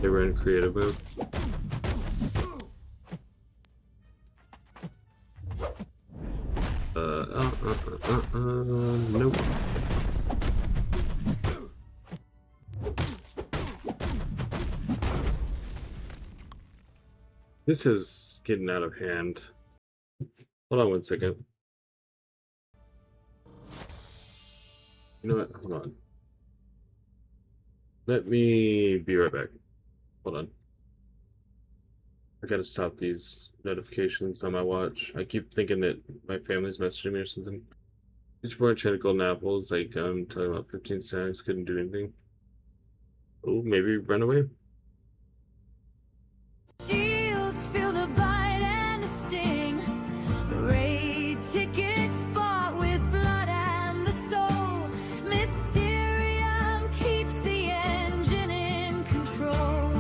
They were in creative mode. Nope. This is getting out of hand. Hold on one second. You know what? Hold on. Let me be right back. Hold on. I gotta stop these notifications on my watch. I keep thinking that my family's messaging me or something. Each morning trying to golden apples, like I'm talking about 15 stacks, couldn't do anything. Oh, maybe run away? Shields feel the bite and the sting. Raid tickets bought with blood and the soul. Mysterium keeps the engine in control.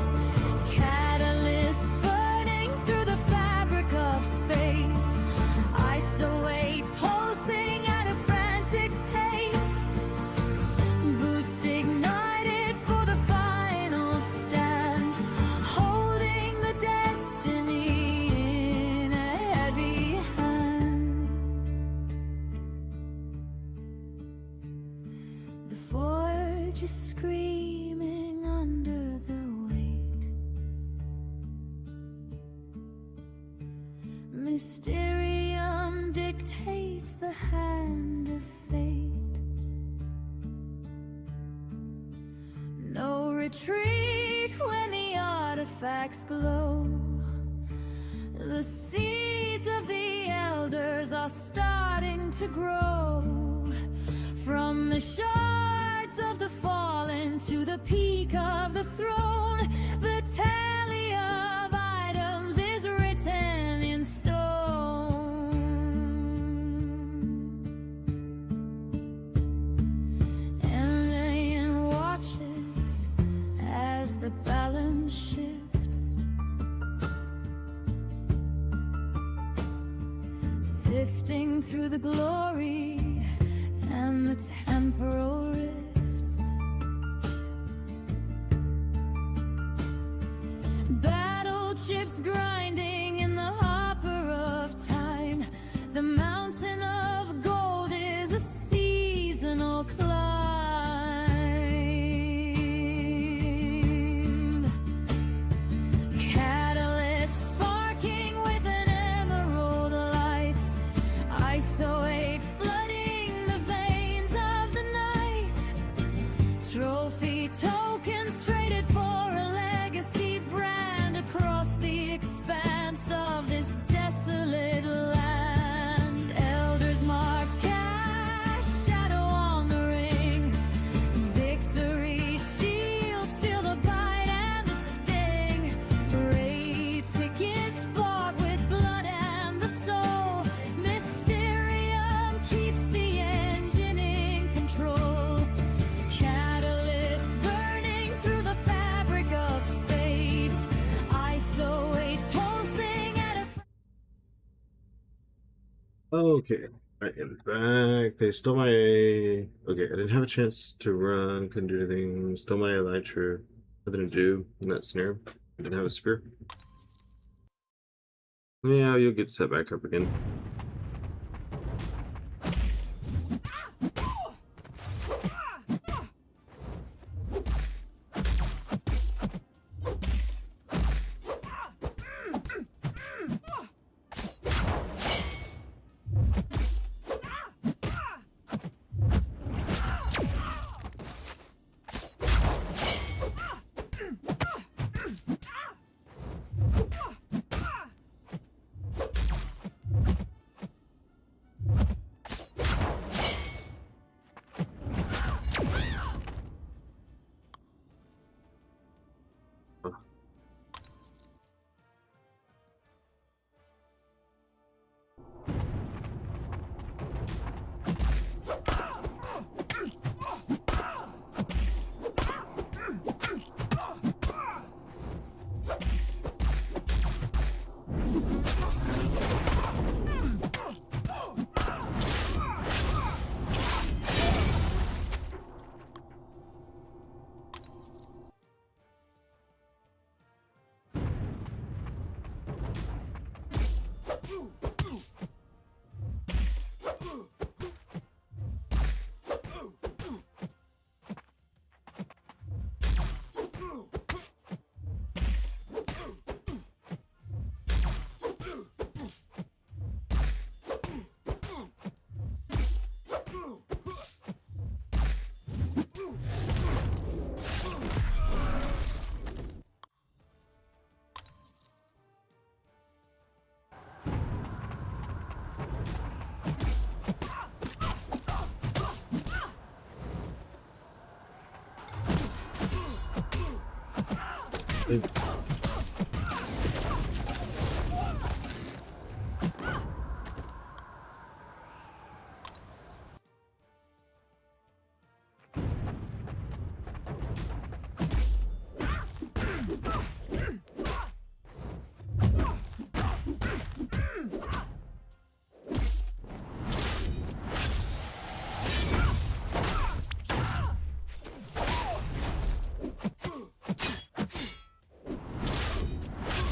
Catalyst burning through the fabric of space. Isolate pulsing at a frantic pace. Boost ignited for the final stand. Holding the destiny in a heavy hand. The forge is screaming under the weight. of fate. No retreat when the artifacts glow. The seeds of the elders are starting to grow. From the shards of the fallen to the peak of the throne, the tally of items is written in stone. And Ian watches as the balance shifts, sifting through the glory and the temporal rifts. Battle chips grinding in the hopper of time. The mountain of gold is a seasonal climb. Catalyst sparking with an emerald light. Isoate flooding the veins of the night. Trophy tokens traded for a legacy brand across the expanse of this desolate land. Elders marks cast shadow on the ring. Victory shields feel the bite and the sting. Raid tickets bought with blood and the soul. Mysterium keeps the engine in control. Catalyst burning through the fabric of space. Isolate pulsing at a Okay, I am back. They stole my. Okay, I didn't have a chance to run, couldn't do anything. Stole my elytra. Nothing to do in that scenario. I didn't have a spear. Yeah, you'll get set back up again.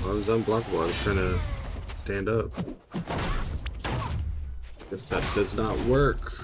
I was unblockable. I was trying to stand up. Guess that does not work.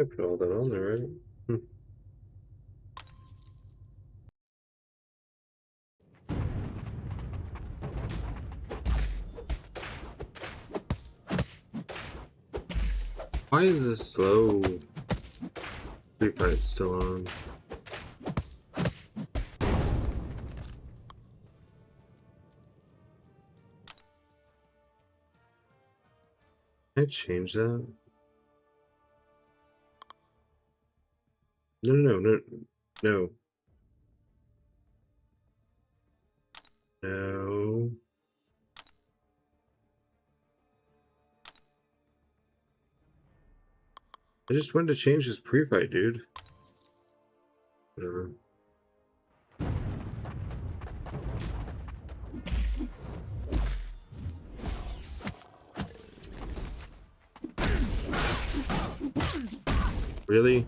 I put all that on there, right? Hmm. Why is this slow? Free fight still on. Can I change that? No. No. I just wanted to change his pre-fight, dude. Whatever. Really?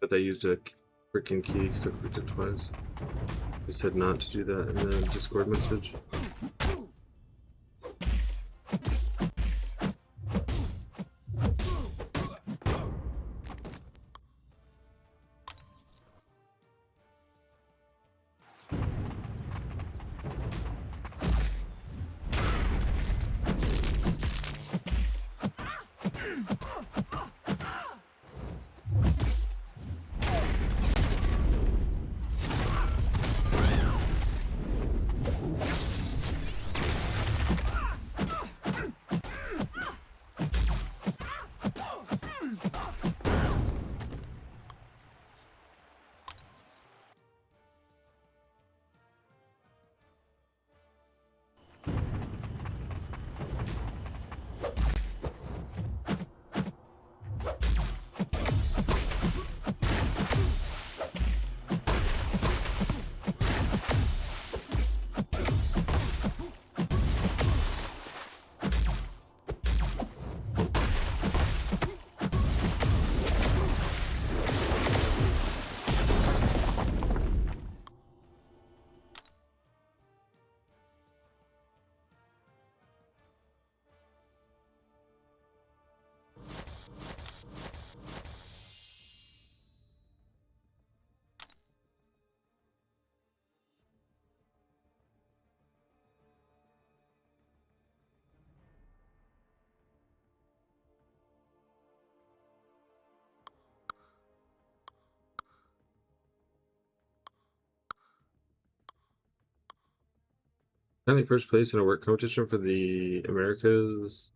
But I used a freaking key because I clicked it twice. I said not to do that in the Discord message. Finally, first place in a work competition for the Americas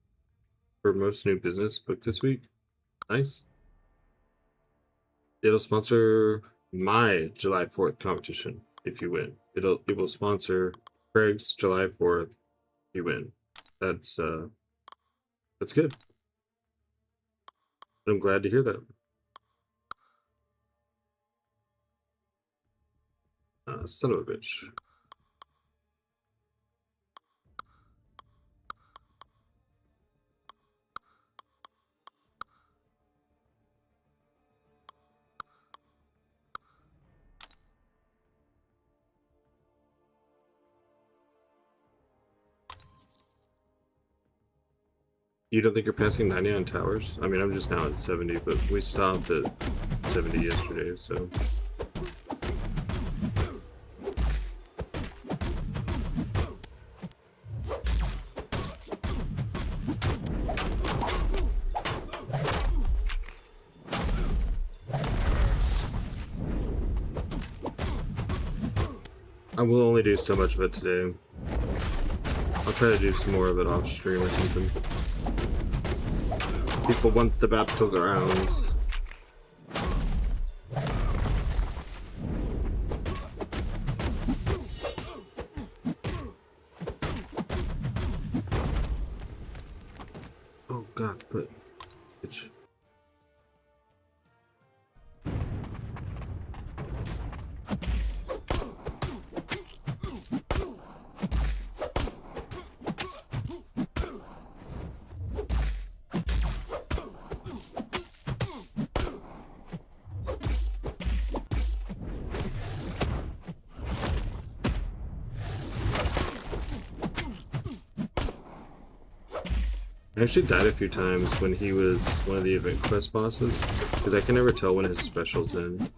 for most new business booked this week. Nice. It'll sponsor my July 4th competition if you win. It will sponsor Craig's July 4th if you win. That's good. I'm glad to hear that. Son of a bitch. You don't think you're passing 90 on towers? I mean, I'm just now at 70, but we stopped at 70 yesterday, so. I will only do so much of it today. I'll try to do some more of it off stream or something. People want the Battlegrounds. Oh god, foot. Bitch. I actually died a few times when he was one of the event quest bosses, because I can never tell when his special's in.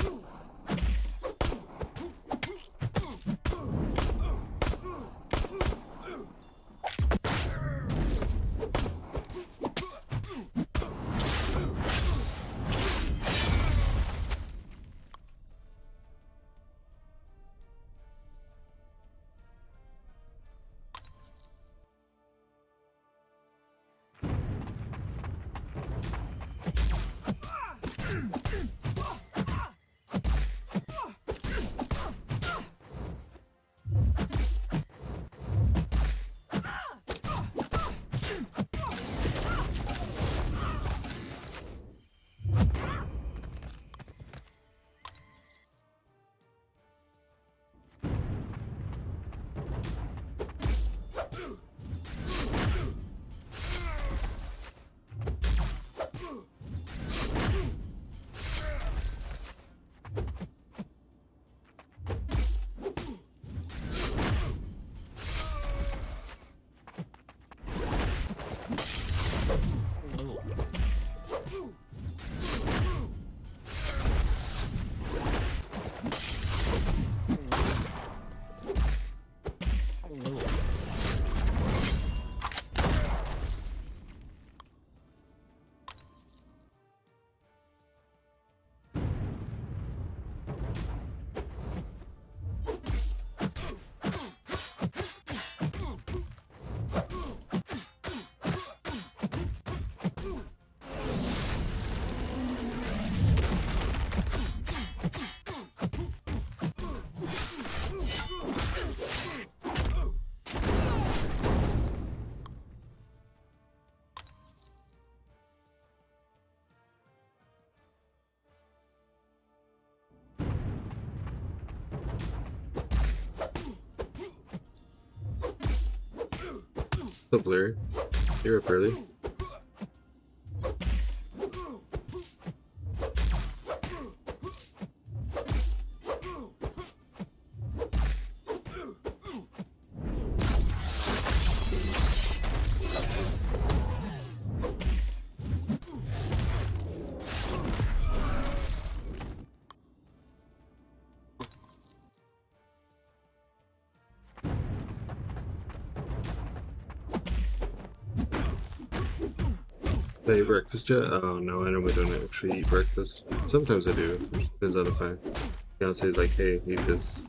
What's up, Larry? You're up early. Did I eat breakfast yet? Oh no, I normally don't actually eat breakfast. Sometimes I do. It just depends on if my fiance's like, hey, eat this.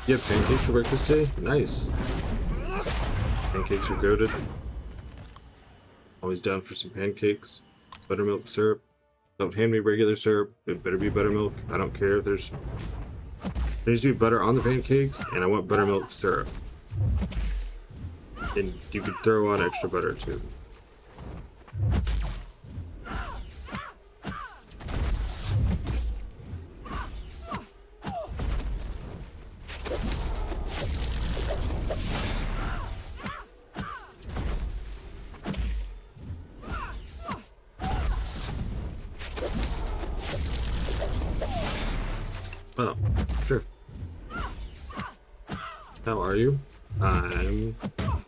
You have pancakes for breakfast today? Nice. Pancakes are goated. Always down for some pancakes. Buttermilk syrup. Don't hand me regular syrup. It better be buttermilk. I don't care if there needs to be butter on the pancakes, and I want buttermilk syrup. And you could throw on extra butter too. Oh, sure. How are you? I'm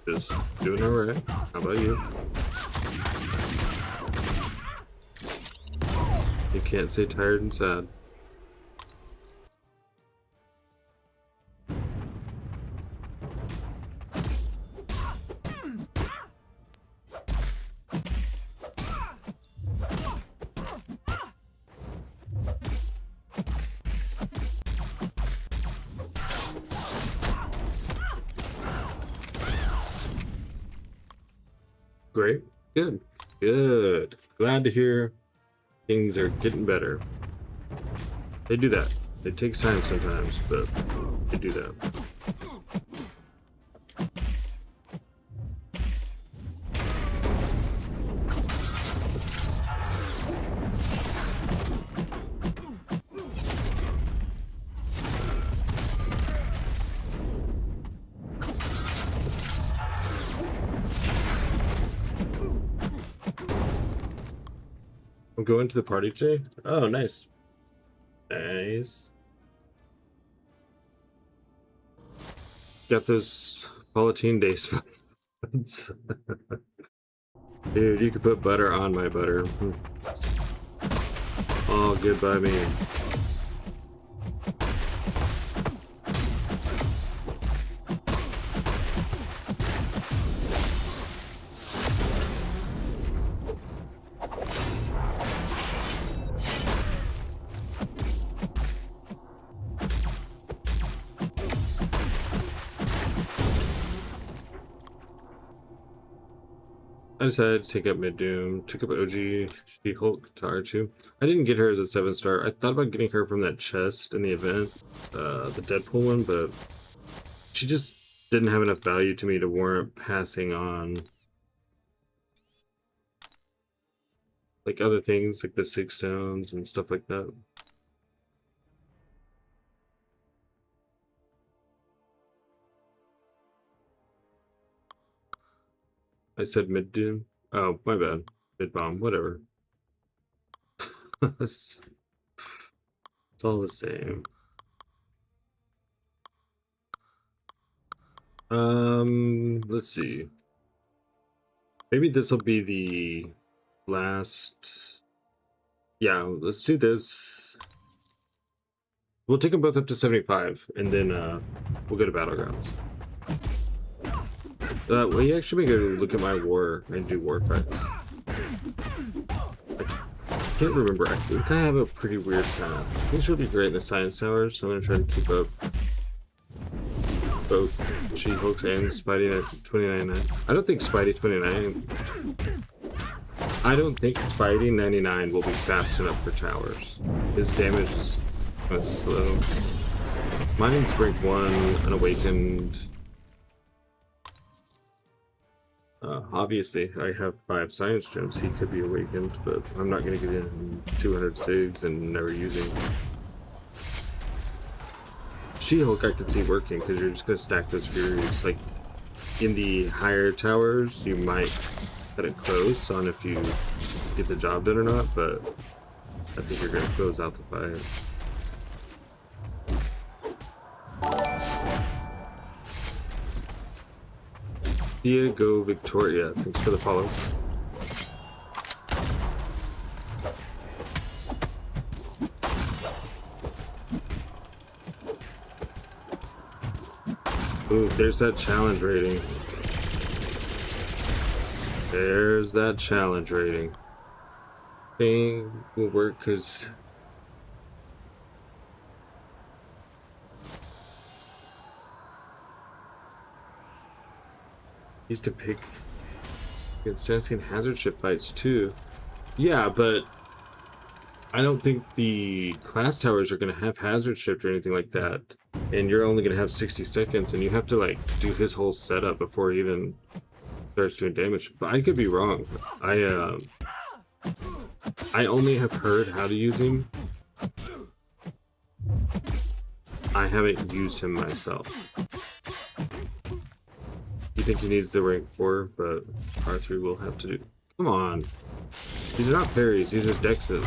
just doing alright. How about you? You can't say tired and sad. Great. Good. Good. Glad to hear things are getting better. They do that. It takes time sometimes, but they do that. I'm going to the party today. Oh, nice. Nice. Got those Palatine Day spots. Dude, you could put butter on my butter. All good by me. I decided to take up Mid-Doom, took up OG She-Hulk to R2. I didn't get her as a 7-star. I thought about getting her from that chest in the event, the Deadpool one, but she just didn't have enough value to me to warrant passing on like other things like the 6 stones and stuff like that. I said Mid-Doom. Oh, my bad. Mid-Bomb, whatever. it's all the same. Let's see. Maybe this will be the last. Yeah, let's do this. We'll take them both up to 75, and then we'll go to Battlegrounds. We actually may go look at my war and do war fights. I can't remember. I think I have a pretty weird path. This would be great in the Science Towers, so I'm gonna try to keep up both She-Hulks and Spidey 2099. I don't think Spidey 99 will be fast enough for towers. His damage is kind of slow. Mine's rank 1, Unawakened. Obviously, I have 5 science gems. He could be awakened, but I'm not going to get in 200 SIGs and never using. She-Hulk I could see working because you're just going to stack those Furies. Like, in the higher towers, you might cut it close on if you get the job done or not, but I think you're going to close out the fight. Diego Victoria, thanks for the follows. Ooh, there's that challenge rating. There's that challenge rating. Thing will work because used to pick against hazard ship fights too. Yeah, but I don't think the class towers are going to have hazard shift or anything like that. And you're only going to have 60 seconds, and you have to like do his whole setup before he even starts doing damage. But I could be wrong. I only have heard how to use him. I haven't used him myself. You think he needs the rank 4, but R3 will have to do. Come on. These are not parries, these are dexes.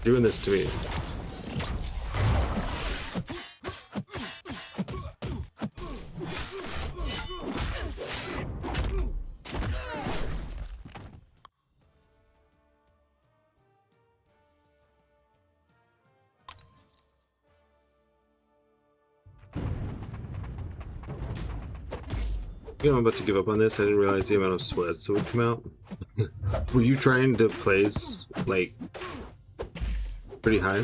doing this to me. You know, I'm about to give up on this. I didn't realize the amount of sweats that would come out. Were you trying to place, like, pretty high?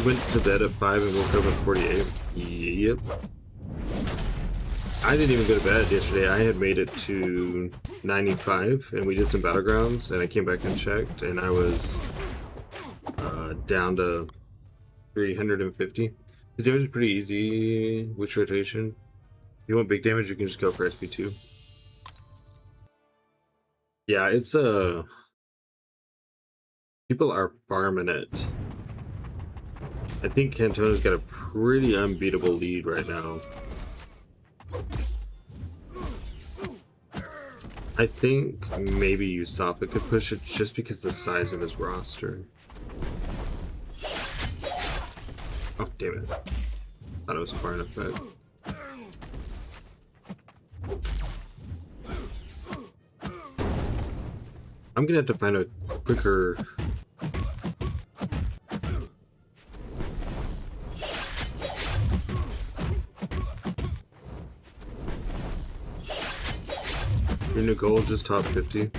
Went to bed at 5 and woke up at 48. Yep. I didn't even go to bed yesterday. I had made it to 95, and we did some Battlegrounds, and I came back and checked, and I was down to 350. His damage is pretty easy. Which rotation? If you want big damage, you can just go for SP2. Yeah, it's people are farming it. I think Cantona's got a pretty unbeatable lead right now. I think maybe Yusafa could push it just because the size of his roster. Oh, damn it. Thought it was far enough back. I'm gonna have to find a quicker... Your new goal is just top 50.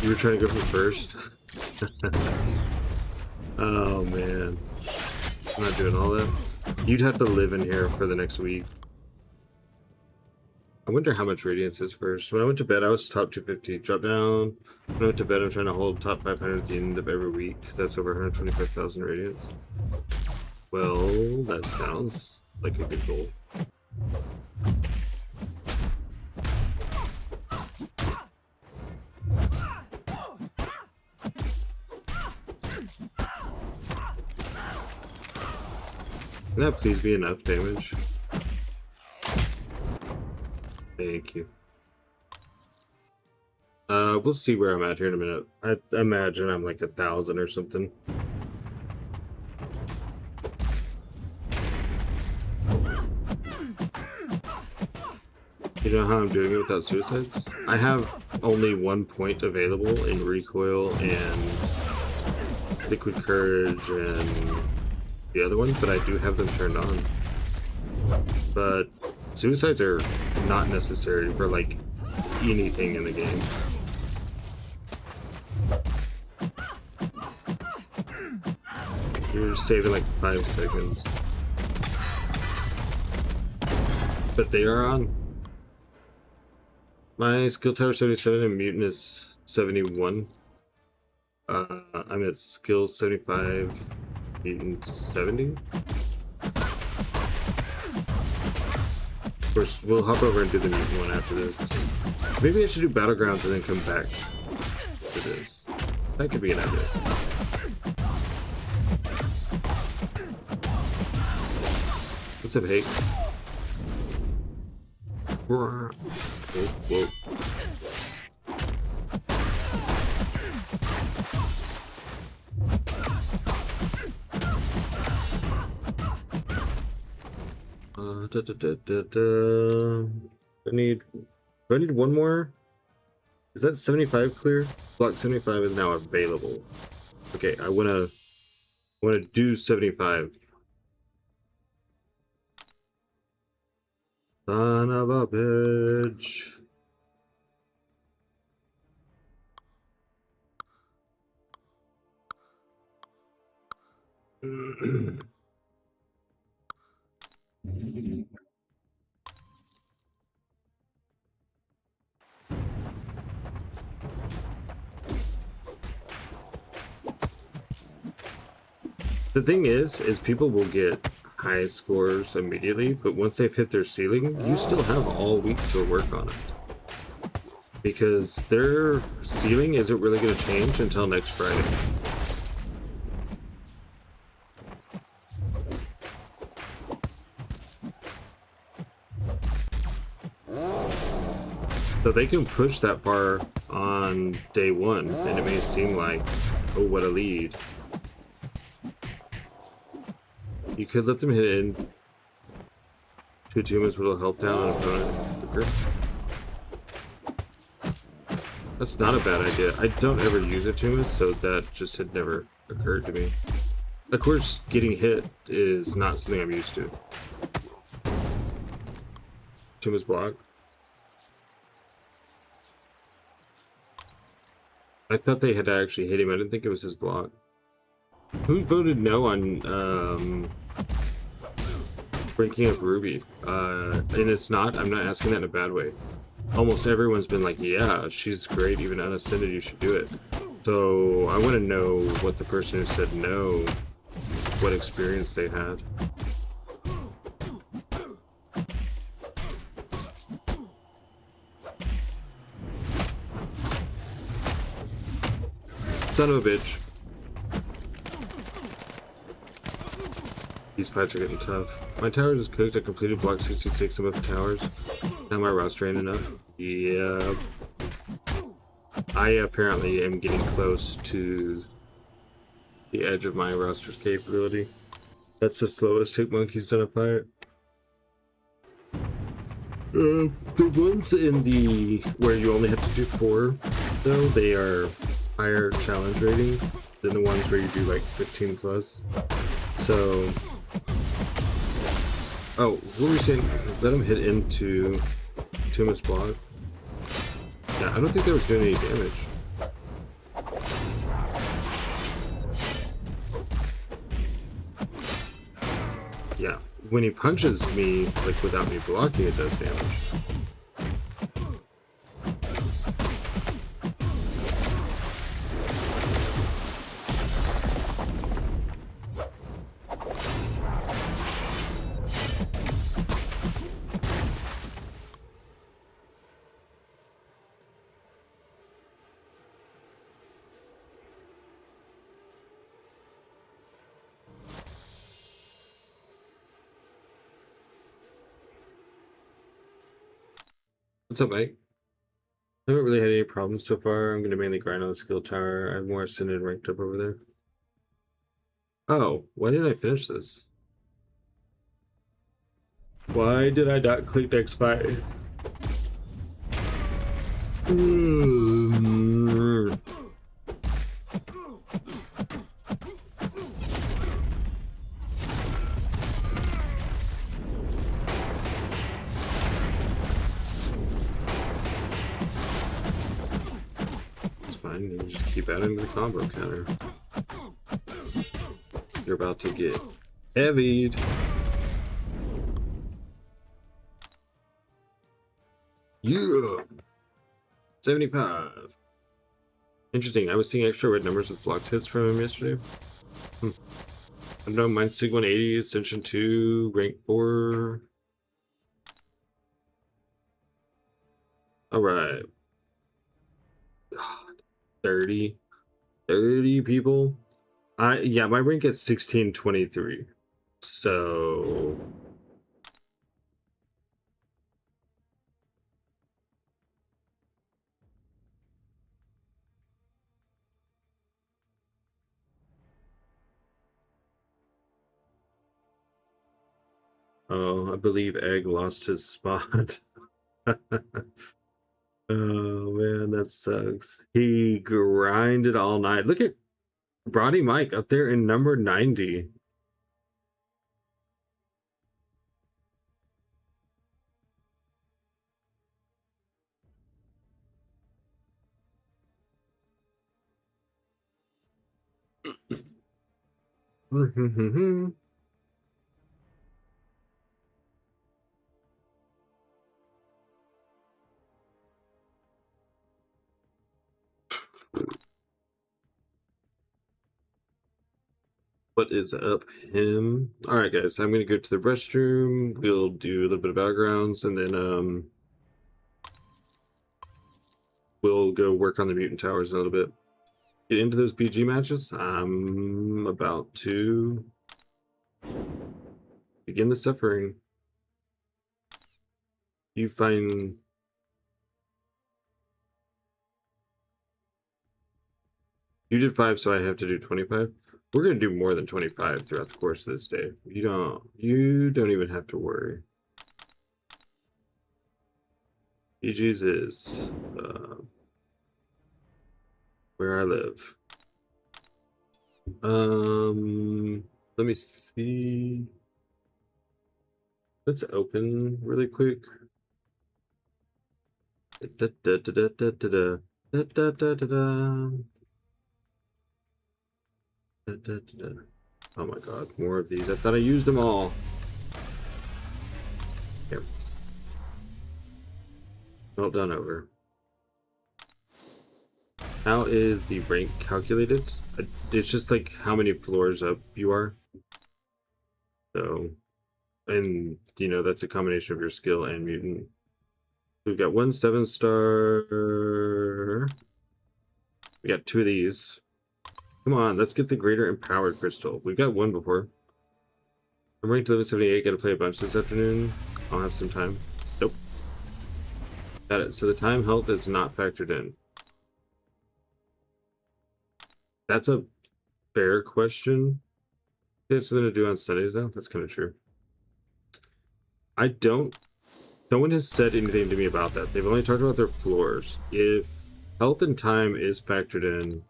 You were trying to go for first? Oh man. I'm not doing all that. You'd have to live in here for the next week. I wonder how much radiance is first. When I went to bed, I was top 250. Drop down. When I went to bed, I'm trying to hold top 500 at the end of every week, because that's over 125,000 radiance. Well, that sounds like a good goal. Can that please be enough damage? Thank you. We'll see where I'm at here in a minute. I imagine I'm like 1,000 or something. You know how I'm doing it without suicides? I have only 1 point available in recoil and liquid courage and the other ones, but I do have them turned on. But suicides are not necessary for like anything in the game. You're just saving like 5 seconds. But they are on. My skill tower 77 and mutant is 71. I'm at skill 75, mutant 70. Of course, we'll hop over and do the mutant one after this. Maybe I should do Battlegrounds and then come back to this. That could be an idea. What's up, Hake? Whoa, whoa. Do I need one more? Is that 75 clear? Block 75 is now available. Okay, I wanna do 75. Son of a bitch. The thing is people will get high scores immediately, but once they've hit their ceiling, you still have all week to work on it. Because their ceiling isn't really going to change until next Friday. So they can push that far on day one, and it may seem like, oh, what a lead. You could let them hit in. 2 tumors with a health down on opponent. That's not a bad idea. I don't ever use a tumors, so that just had never occurred to me. Of course, getting hit is not something I'm used to. Tumors block. I thought they had actually hit him. I didn't think it was his block. Who voted no on Ranking of Ruby? And it's not. I'm not asking that in a bad way. Almost everyone's been like, yeah, she's great. Even unascended, you should do it. So I want to know what the person who said no, what experience they had. Son of a bitch. These fights are getting tough. My tower is cooked. I completed block 66 of both towers. Now my roster ain't enough. Yeah. I apparently am getting close to the edge of my roster's capability. That's the slowest Chipmunkey's done a fight. The ones in the where you only have to do 4, though, they are higher challenge rating than the ones where you do like 15 plus. So, oh, what were we saying? Let him hit into Tuma's block. Yeah, I don't think that was doing any damage. Yeah, when he punches me, like without me blocking, it does damage. What's up, mate? I haven't really had any problems so far. I'm going to mainly grind on the skill tower. I have more ascended ranked up over there. Oh, why didn't I finish this? Why did I not click next fight? You just keep adding to the combo counter. You're about to get heavied. Yeah! 75. Interesting. I was seeing extra red numbers with blocked hits from him yesterday. I don't know. Mine's Sig 180, Ascension 2, rank 4. Alright. 30 people. Yeah, my rank is 1623. So oh, I believe Egg lost his spot. Oh man, that sucks. He grinded all night. Look at Brody Mike up there in number 90. What is up, him? All right, guys, I'm gonna go to the restroom. We'll do a little bit of Battlegrounds, and then we'll go work on the mutant towers a little bit. Get into those PG matches. I'm about to begin the suffering. You find You did 5, so I have to do 25. We're gonna do more than 25 throughout the course of this day. You don't even have to worry. GG's is where I live. Let me see. Let's open really quick. Da, da, da, da, da, da, da, da, da, da, da, da. Da, da, da, da. Oh my god, more of these. I thought I used them all. Here. Well done, over. How is the rank calculated? It's just like how many floors up you are. So, and you know, that's a combination of your skill and mutant. We've got 1 7-star. We got 2 of these. Come on, let's get the greater empowered crystal. We've got 1 before. I'm ranked level 78. Got to play a bunch this afternoon. I'll have some time. Nope. Got it. So the time health is not factored in. That's a fair question. They have something to do on Sundays now? That's kind of true. No one has said anything to me about that. They've only talked about their floors. If health and time is factored in,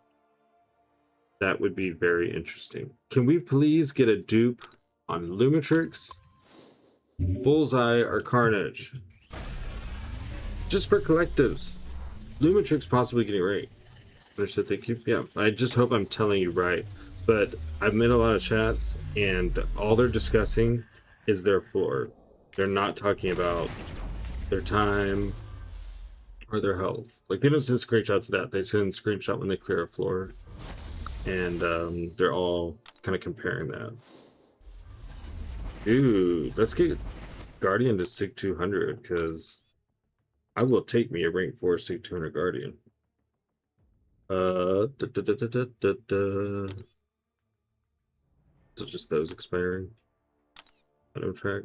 that would be very interesting. Can we please get a dupe on Lumitrix, Bullseye, or Carnage? Just for collectives. Lumitrix possibly getting right. Understood, thank you. Yeah, I just hope I'm telling you right. But I've made a lot of chats, and all they're discussing is their floor. They're not talking about their time or their health. Like, they don't send screenshots of that. They send screenshot when they clear a floor. And they're all kind of comparing that. Dude, let's get Guardian to Sig 200, because I will take me a rank 4 Sig 200 Guardian. So just those expiring. I don't track.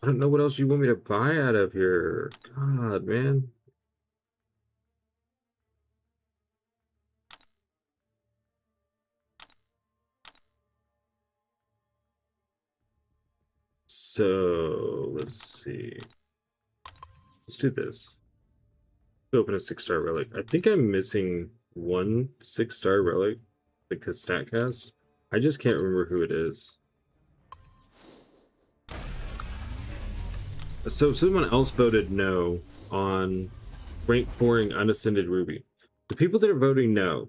I don't know what else you want me to buy out of here. God, man. So let's see. Let's do this. Open a 6-star relic. I think I'm missing 1 6-star relic because StatCast. I just can't remember who it is. So someone else voted no on rank 4ing Unascended Ruby. The people that are voting no,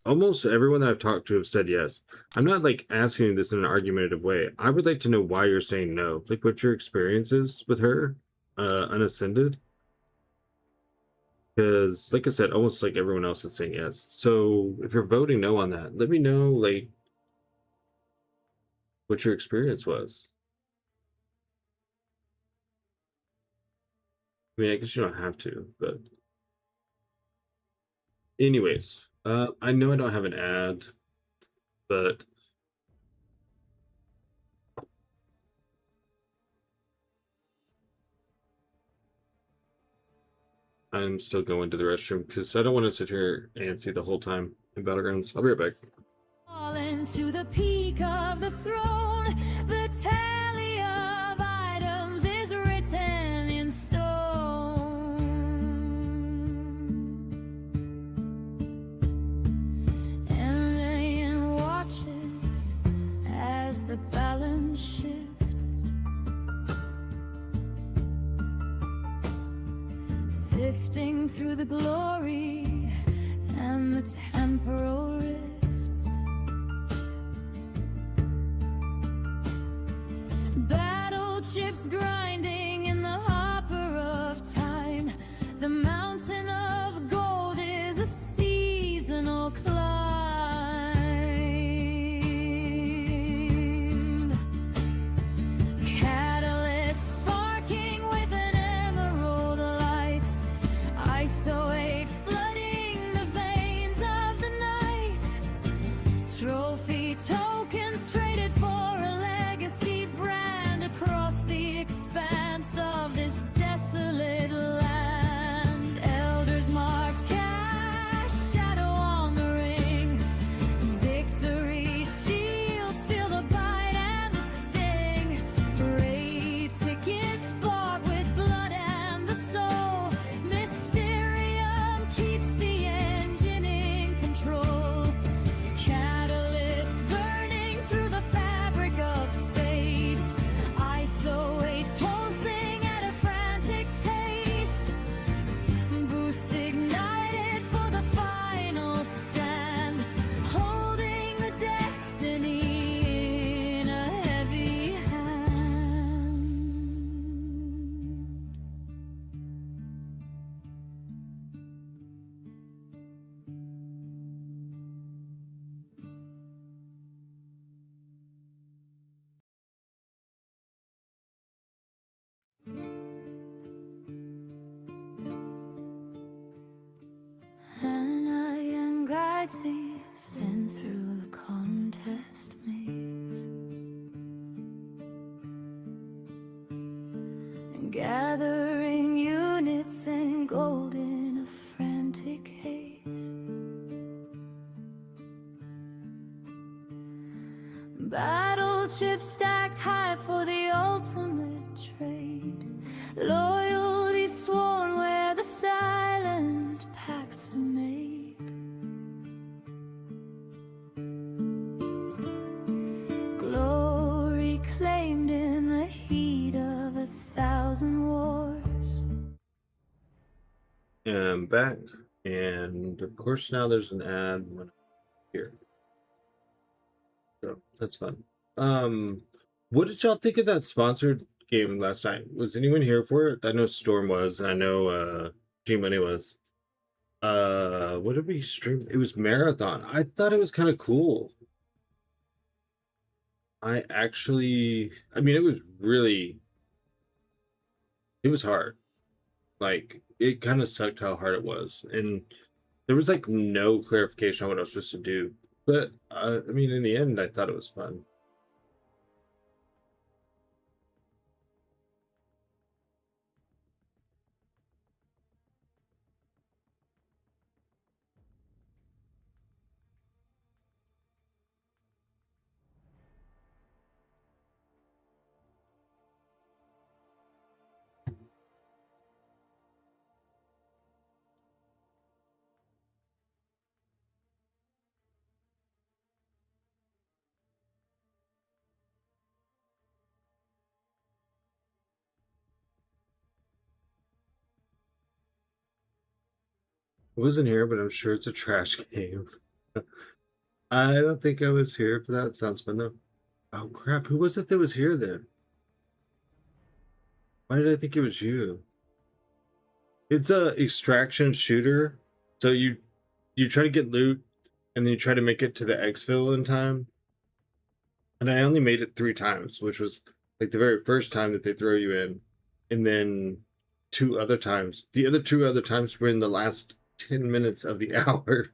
almost everyone that I've talked to have said yes. I'm not like asking you this in an argumentative way. I would like to know why you're saying no. Like what your experience is with her, Unascended. Because, like I said, almost like everyone else is saying yes. So if you're voting no on that, let me know like what your experience was. I mean, I guess you don't have to, but anyways, I know I don't have an ad, but I'm still going to the restroom because I don't want to sit here and see the whole time in Battlegrounds. I'll be right back. Fallen to the peak of the throne, the tally of items is written in stone. And watches as the balance shifts, sifting through the glory and the temporal rifts. Battle chips grinding in the hopper of time. The mountain of gold is a seasonal climb. Catalyst sparking with an emerald lights. Isolate flooding the veins of the night. Trophy tokens traded for a legacy brand across the expanse. brightly sent through the contest maze, and gathering units and gold in a frantic haze. Battle chips stacked high for the ultimate trade, loyalty sworn where the silent pacts are made. Glory claimed in the heat of 1,000 wars. And I'm back, and of course now there's an ad here. So that's fun. What did y'all think of that sponsored game last night? Was anyone here for it? I know Storm was, and I know G Money was. What did we stream? It was Marathon. I thought it was kind of cool. I mean, it was hard. Like, it kind of sucked how hard it was, and there was like no clarification on what I was supposed to do. But I mean, in the end, I thought it was fun. I wasn't here, but I'm sure it's a trash game. I don't think I was here for that. Sounds fun though. Oh crap! Who was it that was here then? Why did I think it was you? It's a extraction shooter. So you try to get loot, and then you try to make it to the exfil in time. And I only made it 3 times, which was like the very first time that they throw you in, and then 2 other times. The other 2 other times were in the last 10 minutes of the hour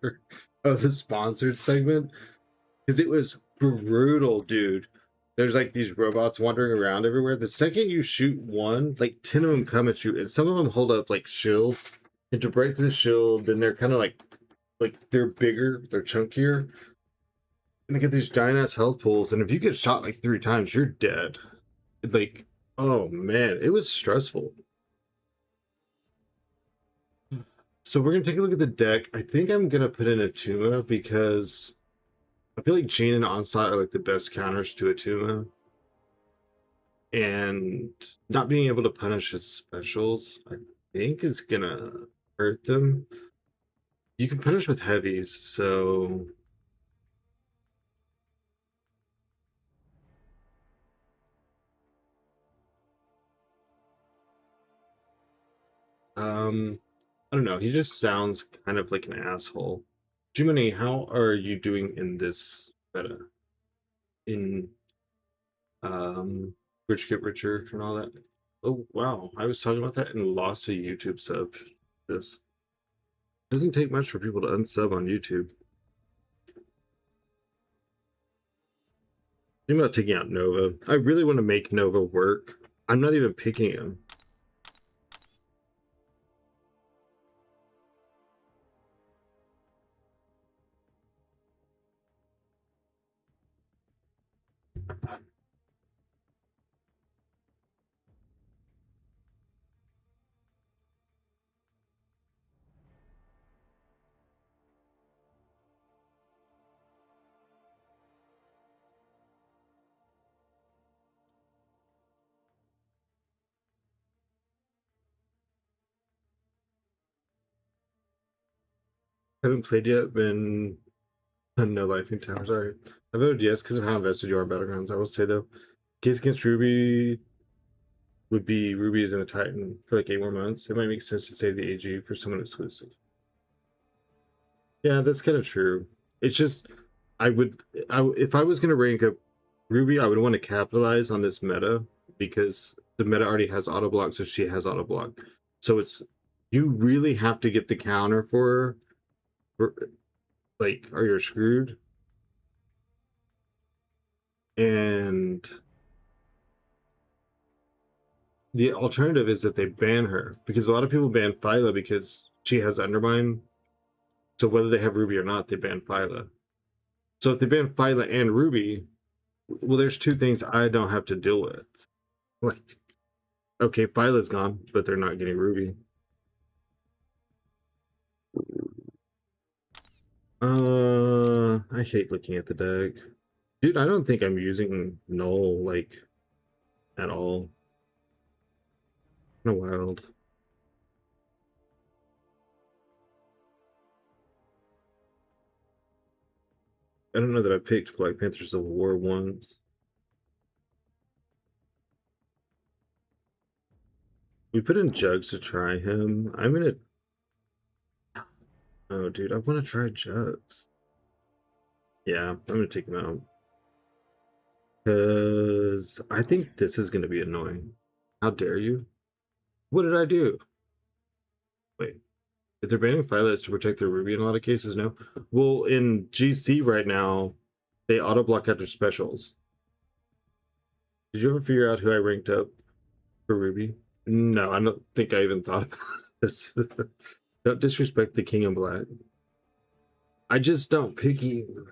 of the sponsored segment, because it was brutal, dude. There's like these robots wandering around everywhere. The second you shoot one, like 10 of them come at you, and some of them hold up like shields. And to break through the shield, then they're kind of like they're bigger, they're chunkier, and they get these giant ass health pools. And if you get shot like 3 times, you're dead. Like, oh man, it was stressful. So we're gonna take a look at the deck. I think I'm gonna put in a Tuma because I feel like Jean and Onslaught are like the best counters to a Tuma. And not being able to punish his specials, I think, is gonna hurt them. You can punish with heavies, so I don't know. He just sounds kind of like an asshole. Jiminy, how are you doing in this meta? In Rich Get Richer and all that? Oh wow, I was talking about that and lost a YouTube sub. This doesn't take much for people to unsub on YouTube. Think about taking out Nova. I really want to make Nova work. I'm not even picking him. Haven't played yet, been no lifing towers. Alright. I voted yes because of how invested you are in Battlegrounds. I will say though, case against Ruby would be Ruby's and the Titan for like 8 more months. It might make sense to save the AG for someone exclusive. Yeah, that's kind of true. It's just if I was gonna rank up Ruby, I would want to capitalize on this meta because the meta already has auto block, so she has auto block. So it's you really have to get the counter for her. like, or you're screwed. And the alternative is that they ban her, because a lot of people ban Phyla because she has Undermine. So whether they have Ruby or not, they ban Phyla. So if they ban Phyla and Ruby, well, there's two things I don't have to deal with. Like, okay, Phyla's gone, but they're not getting Ruby. I hate looking at the deck. Dude, I don't think I'm using Null, like, at all. Kinda wild. I don't know that I picked Black Panther Civil War once. We put in Jugs to try him. I'm gonna... Oh, dude, I want to try Jugs. Yeah, I'm gonna take him out. Because I think this is gonna be annoying. How dare you? What did I do? Wait. If they're banning Phyla to protect their Ruby in a lot of cases, no? Well, in GC right now, they auto-block after specials. Did you ever figure out who I ranked up for Ruby? No, I don't think I even thought about it. Don't disrespect the King of Black. I just don't pick you.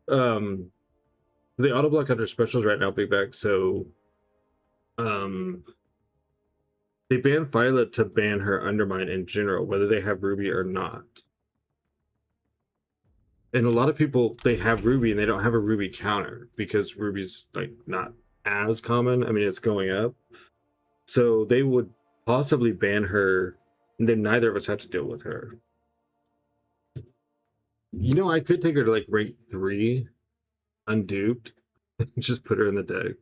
They auto block under specials right now, Big Back, so they ban Violet to ban her Undermine in general, whether they have Ruby or not. And a lot of people, they have Ruby and they don't have a Ruby counter because Ruby's like not as common. I mean, it's going up. So they would possibly ban her, and then neither of us have to deal with her. You know, I could take her to like rank 3, unduped, just put her in the deck.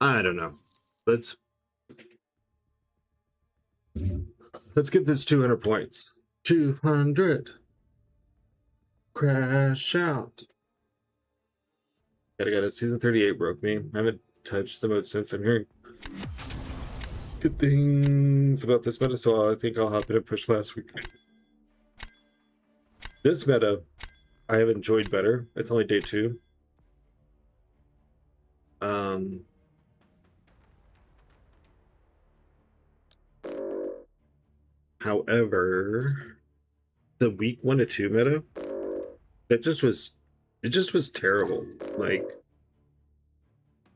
I don't know. Let's get this 200 points. 200. Crash out. Got it. Season 38 broke me. I haven't touched the mode since. I'm hearing good things about this meta, so I think I'll hop in and push last week. This meta, I have enjoyed better. It's only day 2. However, the week 1 to 2 meta, it just was terrible. Like,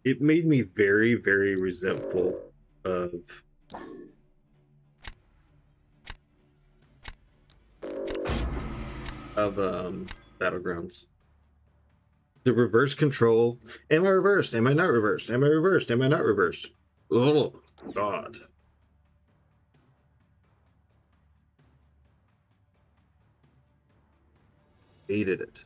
it made me very, very resentful of Battlegrounds. The reverse control. Am I reversed? Am I not reversed? Am I reversed? Am I not reversed? Oh, God. Hated it.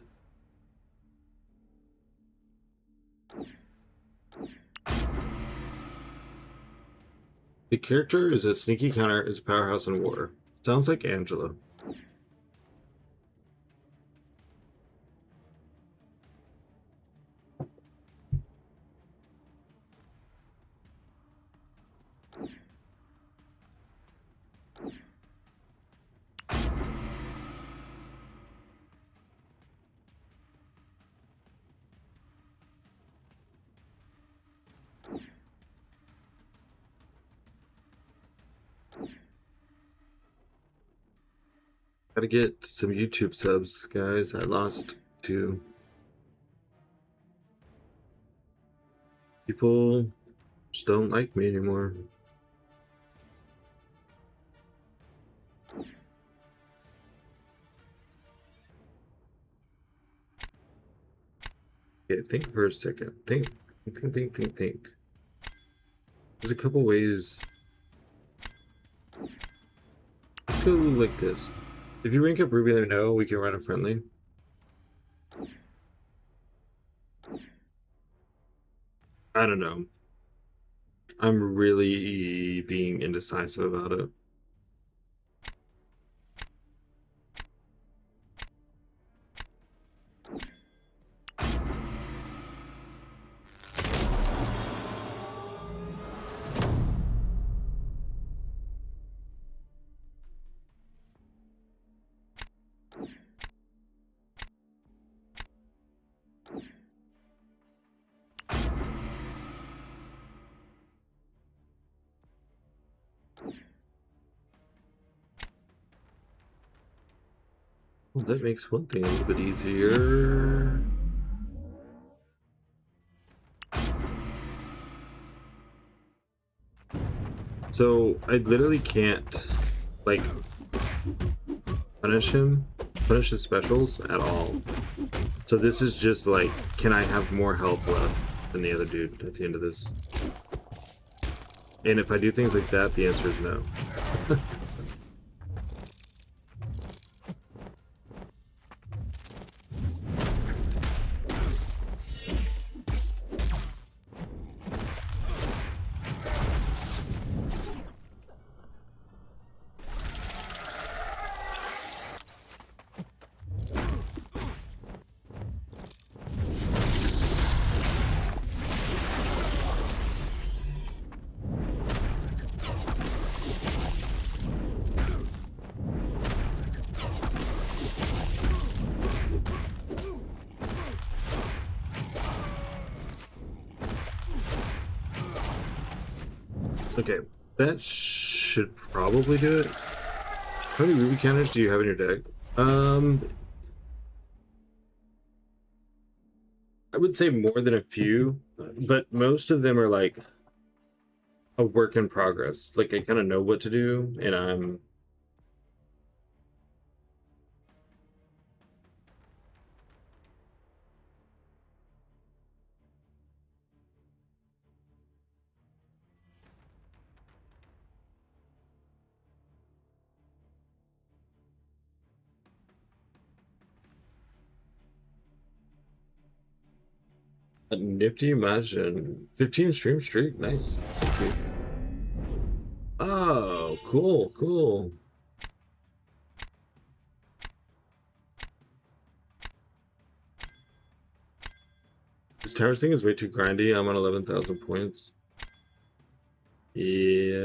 The character is a sneaky counter, is a powerhouse in war. Sounds like Angela. Gotta get some YouTube subs, guys. I lost 2. People just don't like me anymore. Okay, think for a second. Think. There's a couple ways. Let's go like this. If you rank up Ruby, let me know. We can run a friendly. I don't know. I'm really being indecisive about it. Well, that makes one thing a little bit easier. So I literally can't like punish his specials at all. So this is just like, can I have more health left than the other dude at the end of this? And if I do things like that, the answer is no. Okay, that should probably do it. How many ruby counters do you have in your deck? I would say more than a few, but most of them are like a work in progress. Like I kind of know what to do, and I'm a nifty imagine 15 stream streak. Nice. Thank you. Oh, cool, cool. This towers thing is way too grindy. I'm on 11,000 points. Yeah,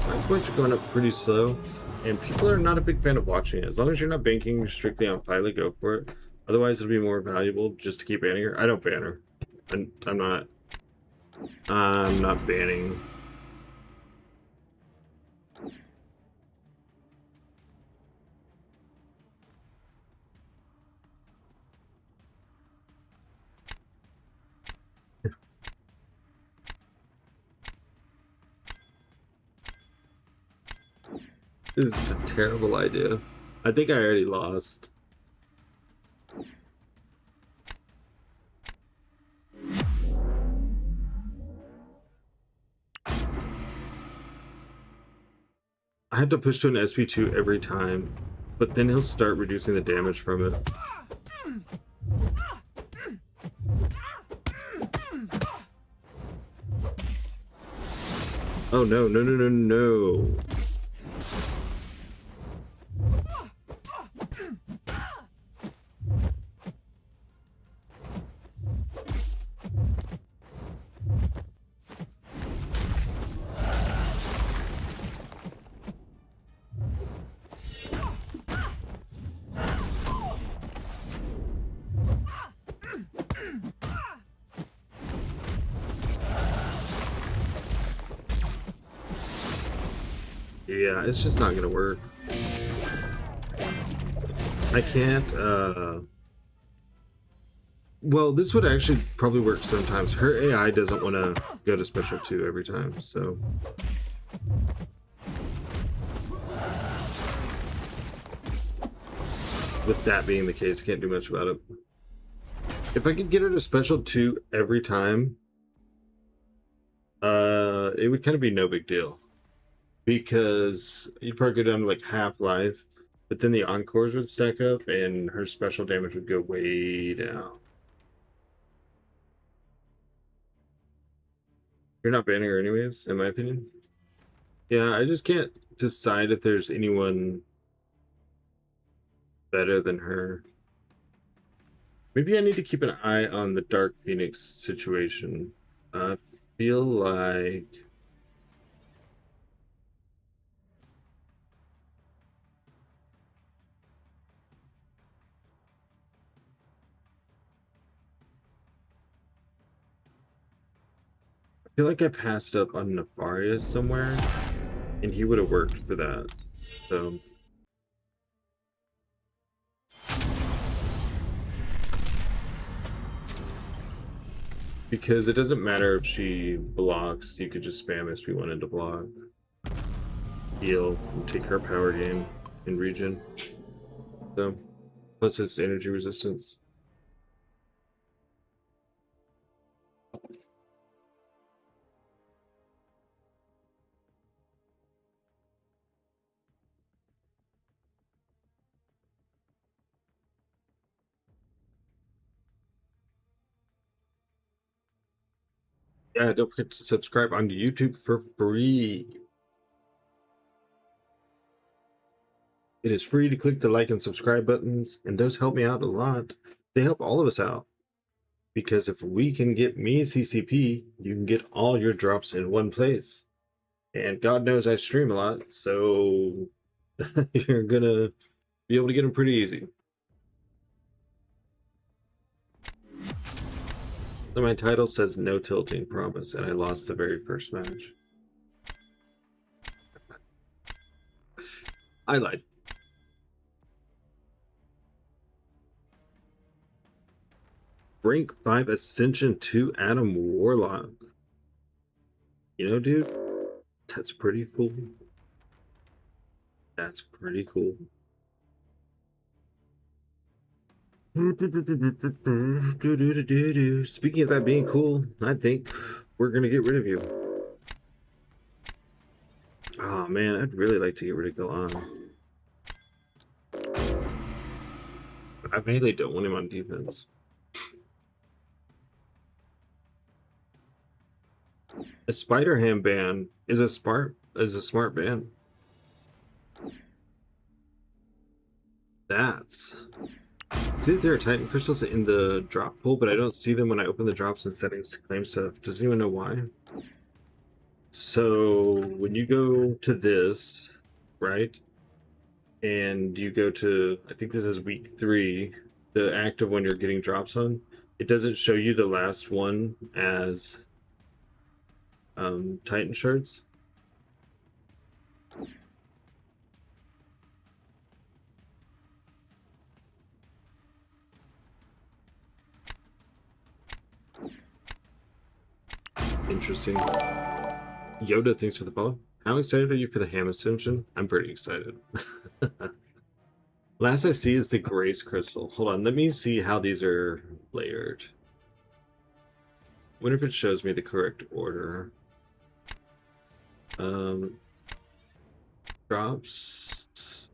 my points are going up pretty slow, and people are not a big fan of watching it. As long as you're not banking strictly on Pilot, go for it. Otherwise, it'll be more valuable just to keep banning her. I don't ban her. I'm not. I'm not banning. This is a terrible idea. I think I already lost. I have to push to an SP2 every time, but then he'll start reducing the damage from it. Oh no, no, no, no, no. Yeah, it's just not gonna work. I can't, well, this would actually probably work sometimes. Her AI doesn't want to go to special 2 every time, so... With that being the case, can't do much about it. If I could get her to special 2 every time, it would kind of be no big deal. Because you'd probably go down to like half life, but then the encores would stack up and her special damage would go way down. You're not banning her anyways, in my opinion. Yeah, I just can't decide if there's anyone better than her. Maybe I need to keep an eye on the Dark Phoenix situation. I feel like... feel like I passed up on Nefarious somewhere, and he would have worked for that. So because it doesn't matter if she blocks, you could just spam SP1 into block, heal, and take her power gain in region. So plus its energy resistance. Yeah, don't forget to subscribe on YouTube for free. It is free to click the like and subscribe buttons, and those help me out a lot. They help all of us out. Because if we can get me CCP, you can get all your drops in one place. And God knows I stream a lot, so you're gonna be able to get them pretty easy. So my title says no tilting promise, and I lost the very first match. I lied. Rank 5 Ascension 2 Adam Warlock. You know, dude, that's pretty cool. That's pretty cool. Speaking of that being cool, I think we're gonna get rid of you. Oh man, I'd really like to get rid of Galan. I mainly don't want him on defense. A Spider Ham ban is a smart ban. See that there are Titan crystals in the drop pool, but I don't see them when I open the drops and settings to claim stuff. Does anyone know why? So when you go to this, right, and you go to, I think this is week 3, the active one you're getting drops on, it doesn't show you the last one as Titan shards. Interesting. Yoda, thanks for the follow. How excited are you for the Ham Ascension? I'm pretty excited. Last I see is the Grace Crystal. Hold on, let me see how these are layered. I wonder if it shows me the correct order. Drops.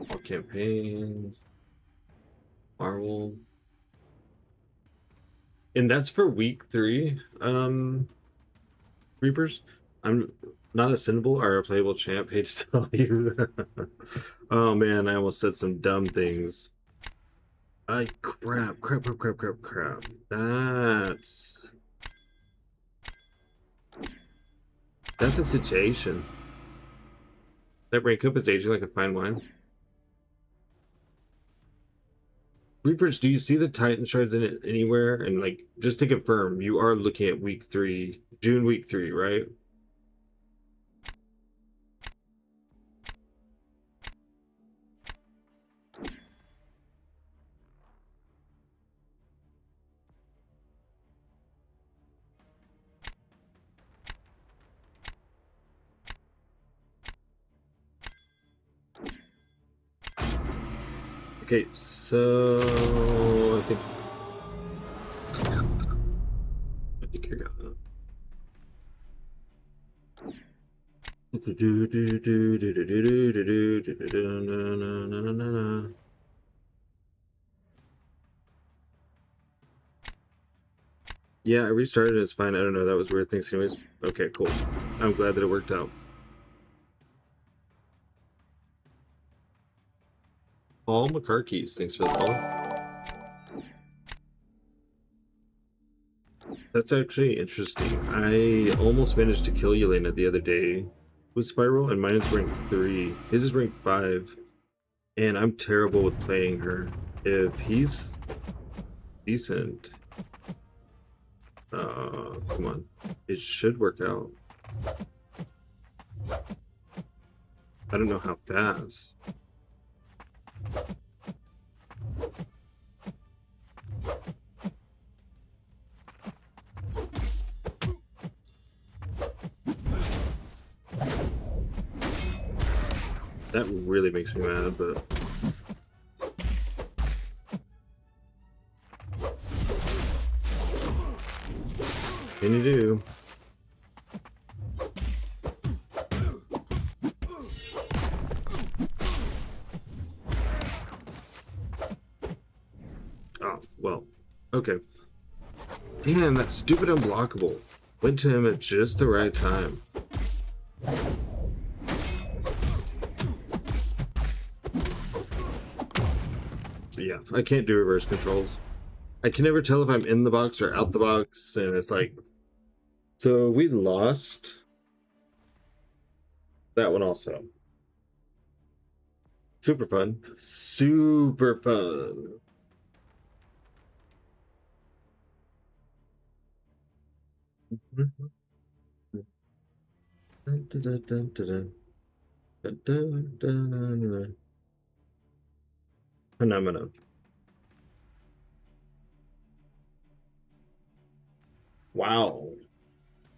All campaigns. Marvel. And that's for week 3. Reapers. I'm not a symbol or a playable champ. Hate to tell you. Oh man, I almost said some dumb things. Crap. That's a situation. That rank up is aging like a fine wine. Reapers, do you see the Titan shards in it anywhere? And like, just to confirm, you are looking at week 3, June week 3, right? Okay, so I think I got that. Yeah, I restarted. It's fine. I don't know. That was weird things anyways. Okay, cool. I'm glad that it worked out. Paul McCarkeys, thanks for the follow. That's actually interesting. I almost managed to kill Yelena the other day with Spiral, and mine is rank 3. His is rank 5. And I'm terrible with playing her. If he's decent, Come on. It should work out. I don't know how fast. That really makes me mad, but what can you do? Oh, well, okay. Damn, that stupid unblockable. Went to him at just the right time. Yeah, I can't do reverse controls. I can never tell if I'm in the box or out the box, and it's like... So we lost that one also. Super fun. Super fun. Phenomena. Wow.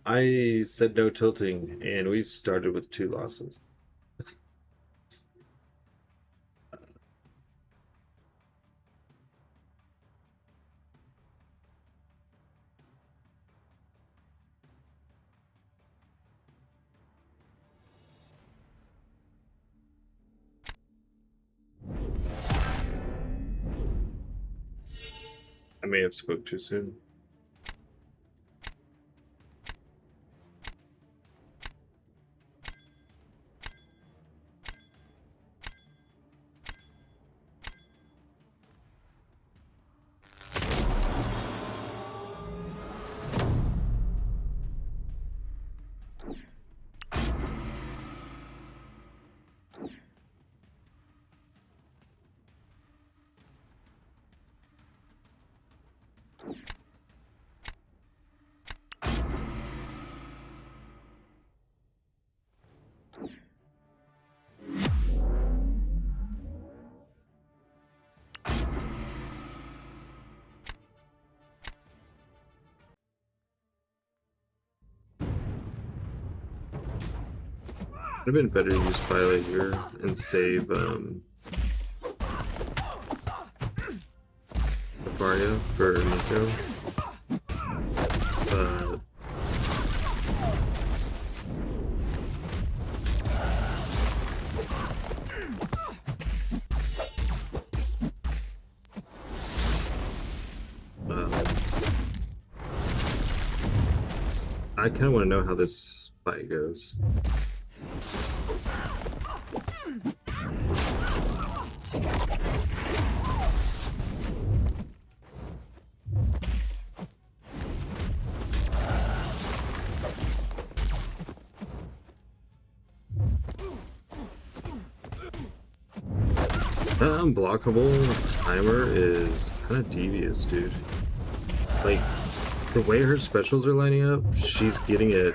I said no tilting, and we started with 2 losses. I may have spoke too soon. Would have been better to use Twilight here and save Afaria for Nico. But I kind of want to know how this fight goes. That unblockable timer is kind of devious, dude. Like, the way her specials are lining up, she's getting it,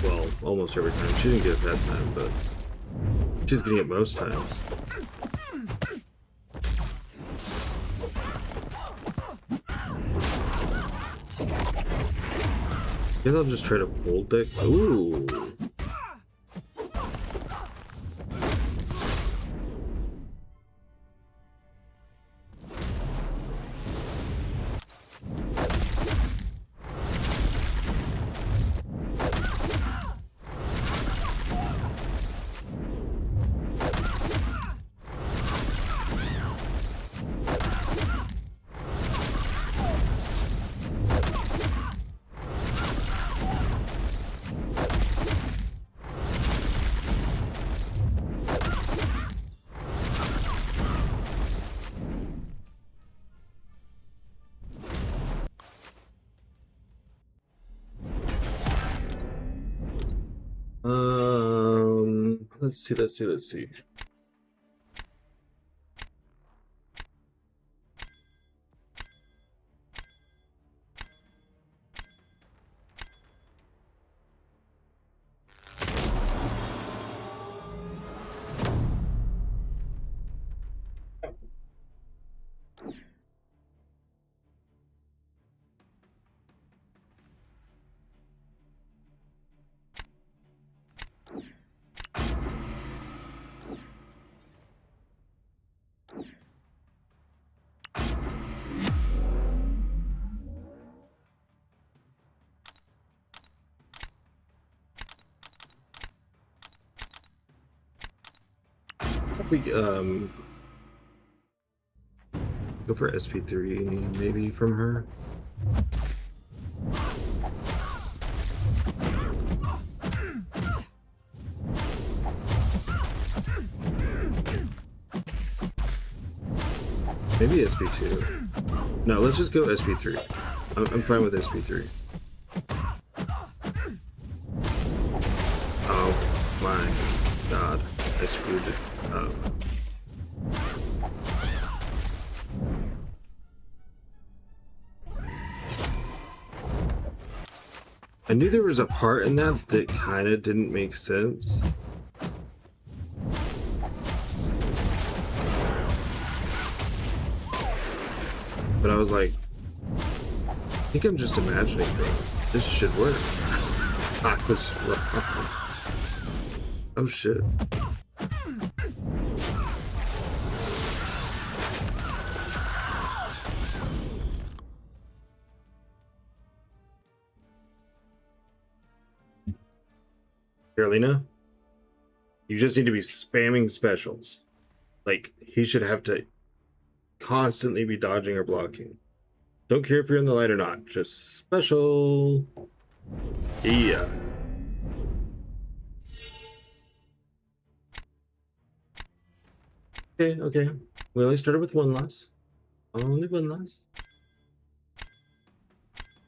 well, almost every time. She didn't get it that time, but she's getting it most times. Guess I'll just try to hold decks. Ooh. Let's see. If we go for SP3 maybe from her. Maybe SP2. No, let's just go SP3. I'm fine with SP3. Oh my god, I screwed it up. I knew there was a part in that that kind of didn't make sense. But I was like, I think I'm just imagining things. This should work. I was wrong. Oh shit. Carolina, you just need to be spamming specials. Like, he should have to constantly be dodging or blocking. Don't care if you're in the light or not. Just special. Yeah. Okay, okay. We only started with one less. Only one less.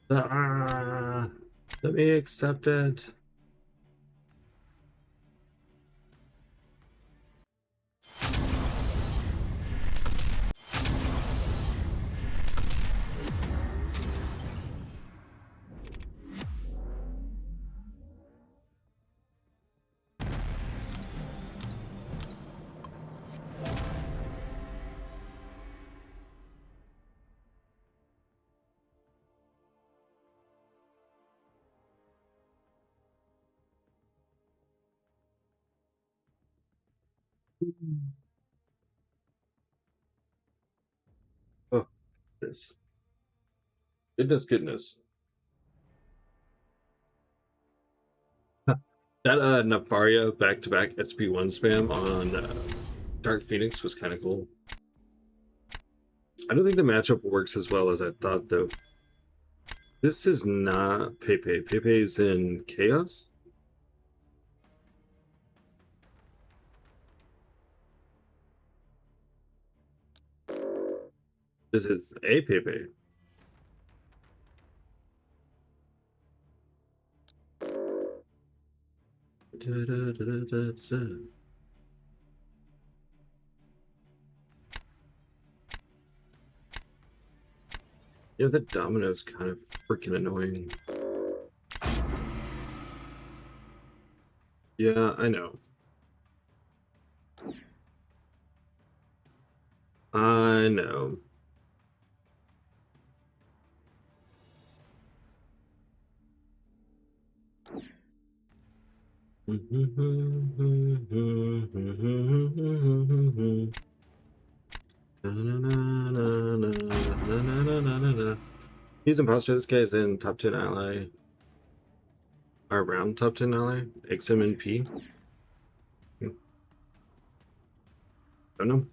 Let me accept it. Oh, goodness. Goodness. That Nafaria back-to-back SP1 spam on Dark Phoenix was kind of cool. I don't think the matchup works as well as I thought, though. This is not Pepe. Pepe's in Chaos? This is a Pepe. You know, the domino's kind of freaking annoying. Yeah, I know. I know. He's imposter. This guy's in top 10 ally. Or around top 10 ally. XM and P. Don't know.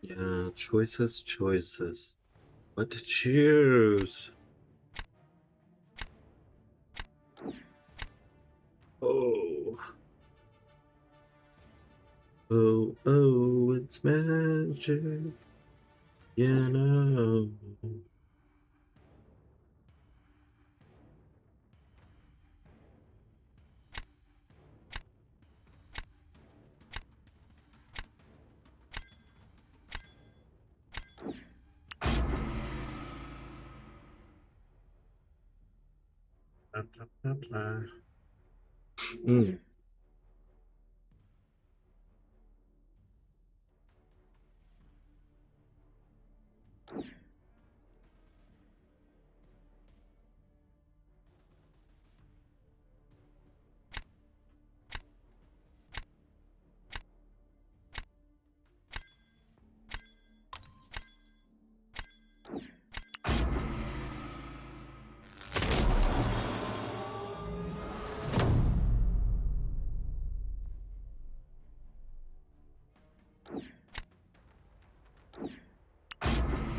Yeah, choices. What to choose? Oh. Oh, it's magic. You know. Mm.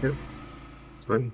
Yep, it's fine.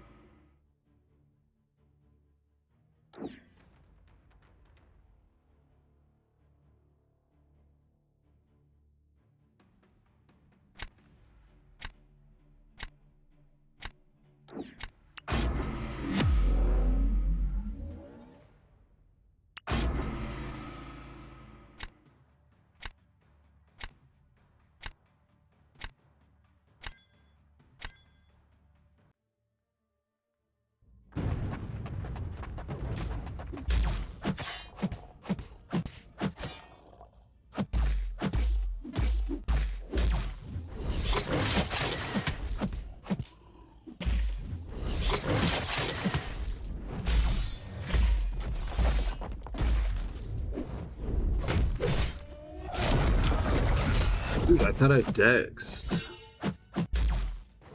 Dude, I thought I dexed.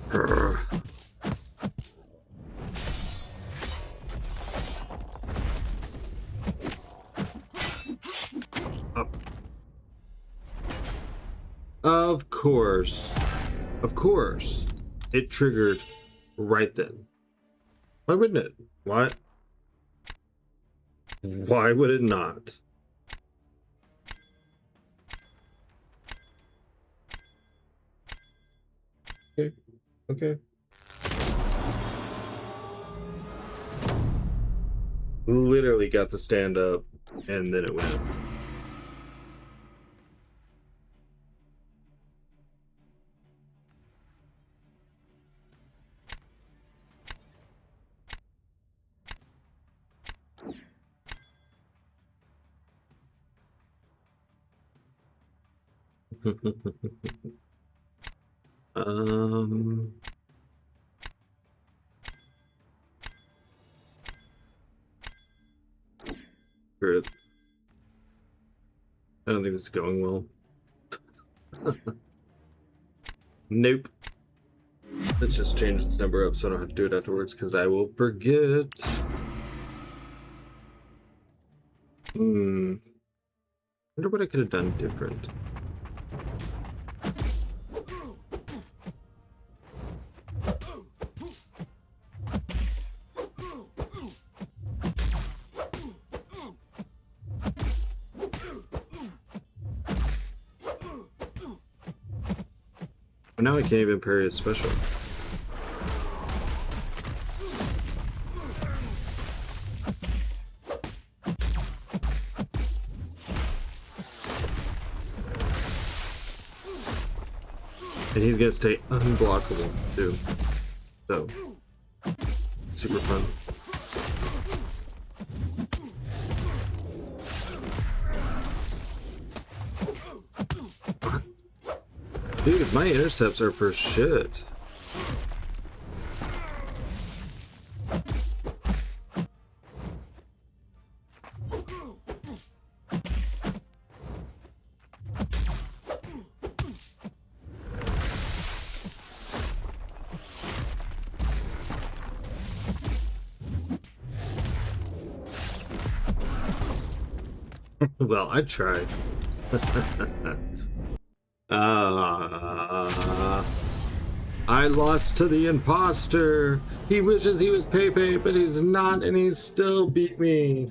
Grr. Up. Of course. Of course. It triggered right then. Why wouldn't it? Why would it not? Okay. Okay. Literally got the stand up and then it went. um Screw it. I don't think this is going well. Nope. Let's just change its number up so I don't have to do it afterwards because I will forget. Wonder what I could have done different. But now I can't even parry his special. And he's gonna stay unblockable too. So super fun. Dude, my intercepts are for shit. Well, I tried. I lost to the imposter. He wishes he was Pepe, but he's not, and he still beat me.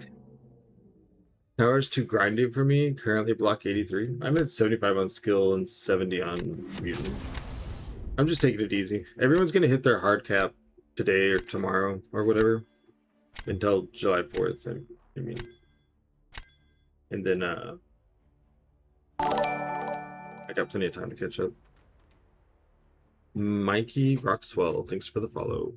Tower's too grinding for me. Currently block 83. I'm at 75 on skill and 70 on mutant. I'm just taking it easy. Everyone's gonna hit their hard cap today or tomorrow or whatever until July 4th. I mean, and then I got plenty of time to catch up. Mikey Roxwell, thanks for the follow.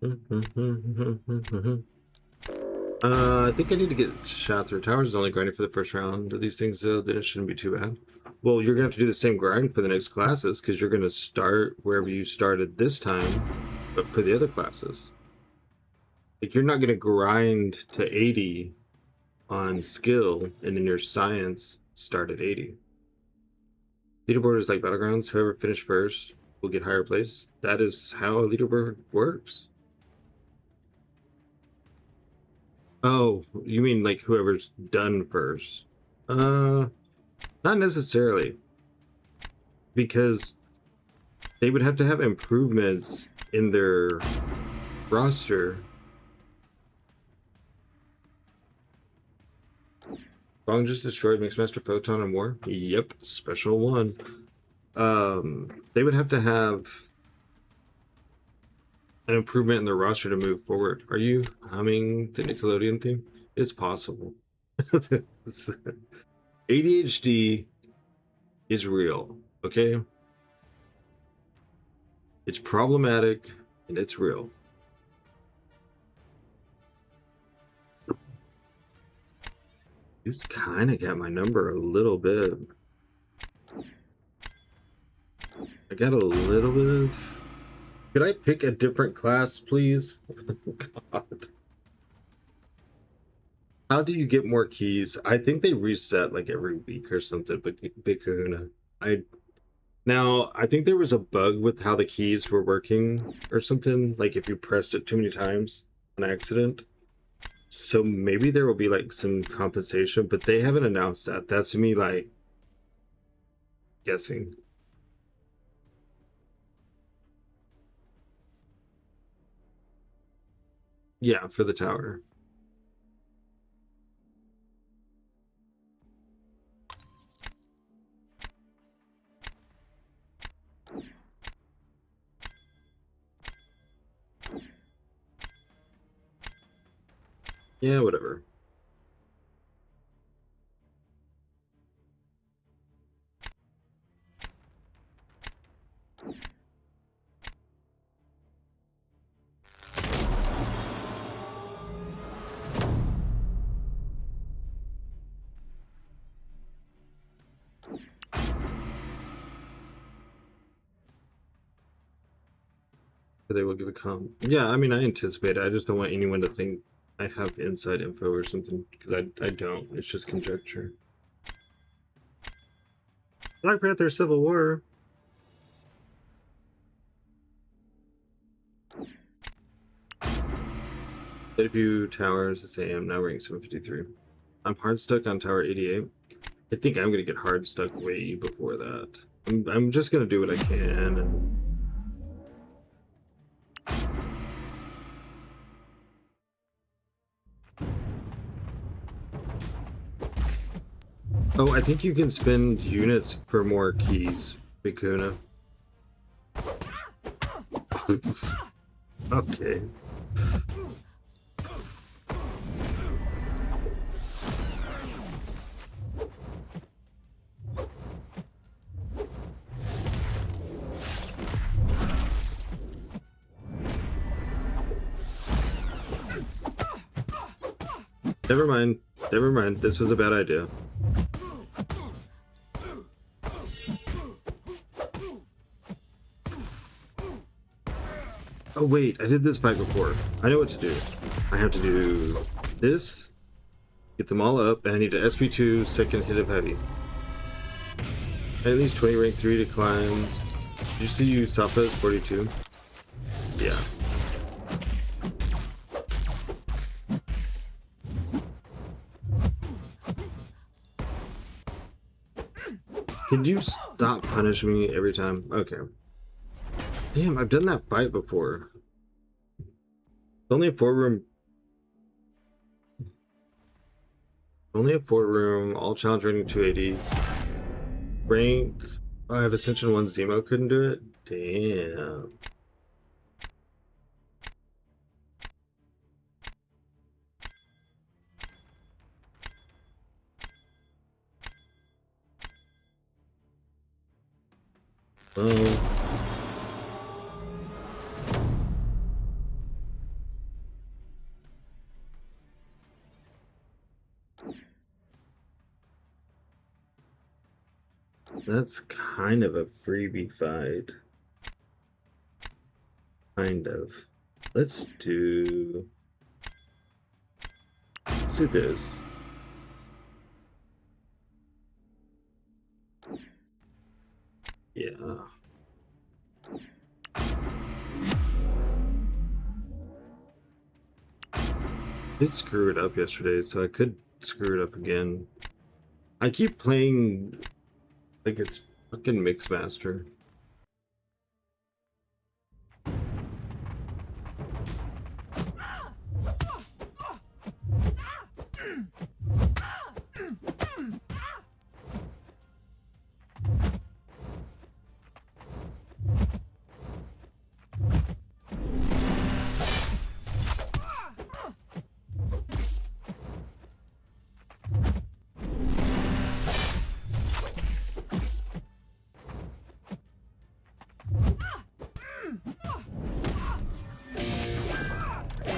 I think I need to get shot through towers. Is only grinding for the first round of these things, though. Then it shouldn't be too bad. Well, you're gonna have to do the same grind for the next classes because you're gonna start wherever you started this time, but for the other classes. Like you're not gonna grind to 80 on skill and then your science start at 80. Leaderboard is like Battlegrounds. Whoever finished first will get higher place. That is how a leaderboard works. Oh, you mean like whoever's done first? Not necessarily. Because they would have to have improvements in their roster. Bong just destroyed Mixmaster Photon and War? Yep, special one. They would have to have an improvement in their roster to move forward. Are you humming the Nickelodeon theme? It's possible. ADHD is real, okay? It's problematic and it's real. It's kind of got my number a little bit. I got a little bit of... Could I pick a different class, please? God. How do you get more keys? I think they reset like every week or something, but Big Kahuna. Now, I think there was a bug with how the keys were working or something, like if you pressed it too many times on accident. So maybe there will be like some compensation, but they haven't announced that. That's me like guessing. Yeah, for the tower. Yeah, whatever. They will give a comment. Yeah, I mean, I anticipate it. I just don't want anyone to think I have inside info or something, because I don't. It's just conjecture. Black Panther Civil War. View towers, it's AM, now rank 753. I'm hard stuck on tower 88. I think I'm gonna get hard stuck way before that. I'm just gonna do what I can and... Oh, I think you can spend units for more keys, Bikuna. Okay. Never mind. Never mind. This was a bad idea. Oh wait, I did this fight before. I know what to do. I have to do this, get them all up, and I need an SP2 second hit of heavy. At least 20 rank 3 to climb. Did you see you Safa's 42? Yeah. Can you stop punishing me every time? Okay. Damn, I've done that fight before. It's only a 4-room. Only a 4-room, all challenge rating 280. Rank. I have Ascension 1 Zemo, couldn't do it? Damn. Well. That's kind of a freebie fight. Kind of. Let's do this. Yeah. Did screw it up yesterday, so I could screw it up again. I keep playing like it's fucking Mixmaster.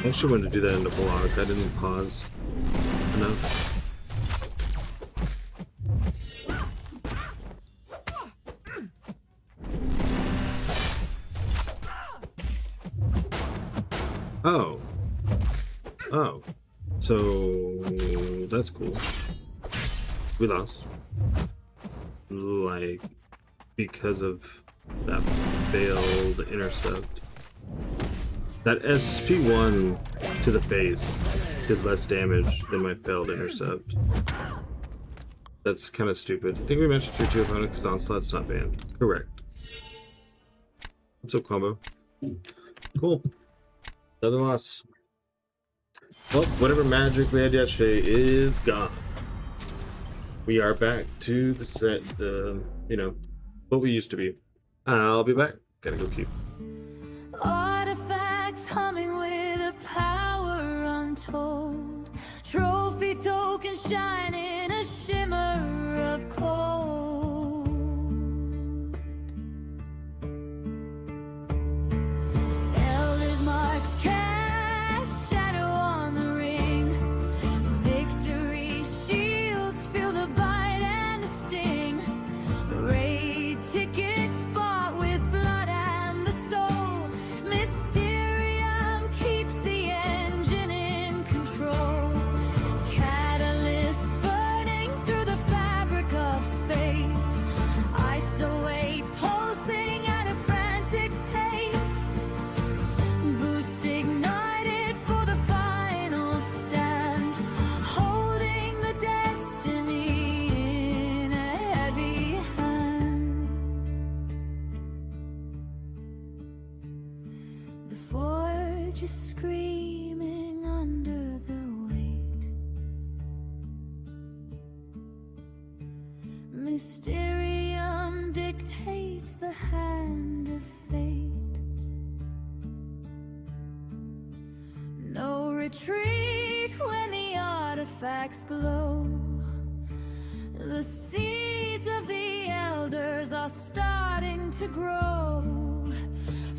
I actually wanted to do that in the vlog. I didn't pause enough. Oh. Oh. So that's cool. We lost. Like, because of that failed intercept. That SP1 to the face did less damage than my failed intercept. That's kind of stupid. I think we mentioned your 2 opponent because Onslaught's not banned. Correct. What's up, combo? Cool. Another loss. Well, whatever magic we had yesterday is gone. We are back to the set, you know, what we used to be. I'll be back. Gotta go keep. Artifacts humming with a power untold. Trophy tokens shine in a shimmer of cold. Elders marks cast shadow on the ring. Victory shields feel the bite and the sting. Raid tickets bought with blood and the soul. Mysterium keeps the engine in control. Catalyst burning through the fabric of space. Isolate pulsing at a frantic pace. Boost ignited for the final stand. Holding the destiny in a heavy hand. The forge is screaming under the weight. Mysterium dictates the hand of fate. No retreat when the artifacts glow. The seeds of the elders are starting to grow.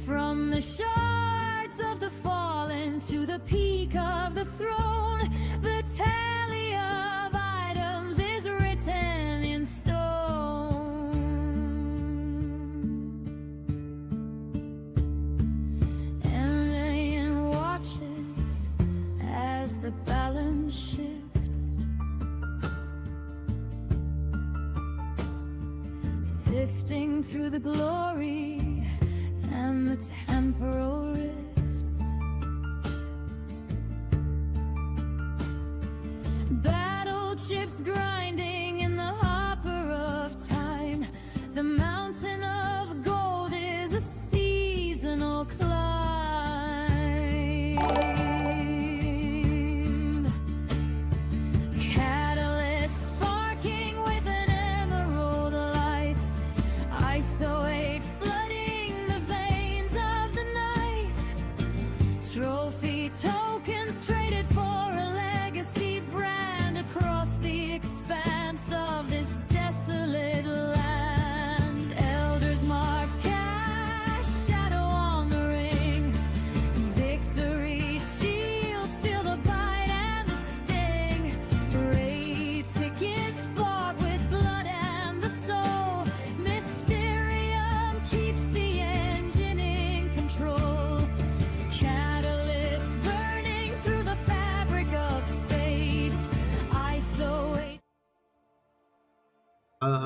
From the shards of the fallen to the peak of the throne, the tally of items is written in stone. Alien watches as the balance shifts, sifting through the glory and the temporal rifts. Battle chips grinding in the hopper of time. The mountain of gold is a seasonal climb. Catalyst sparking with an emerald light. ISO 8 flooding the veins of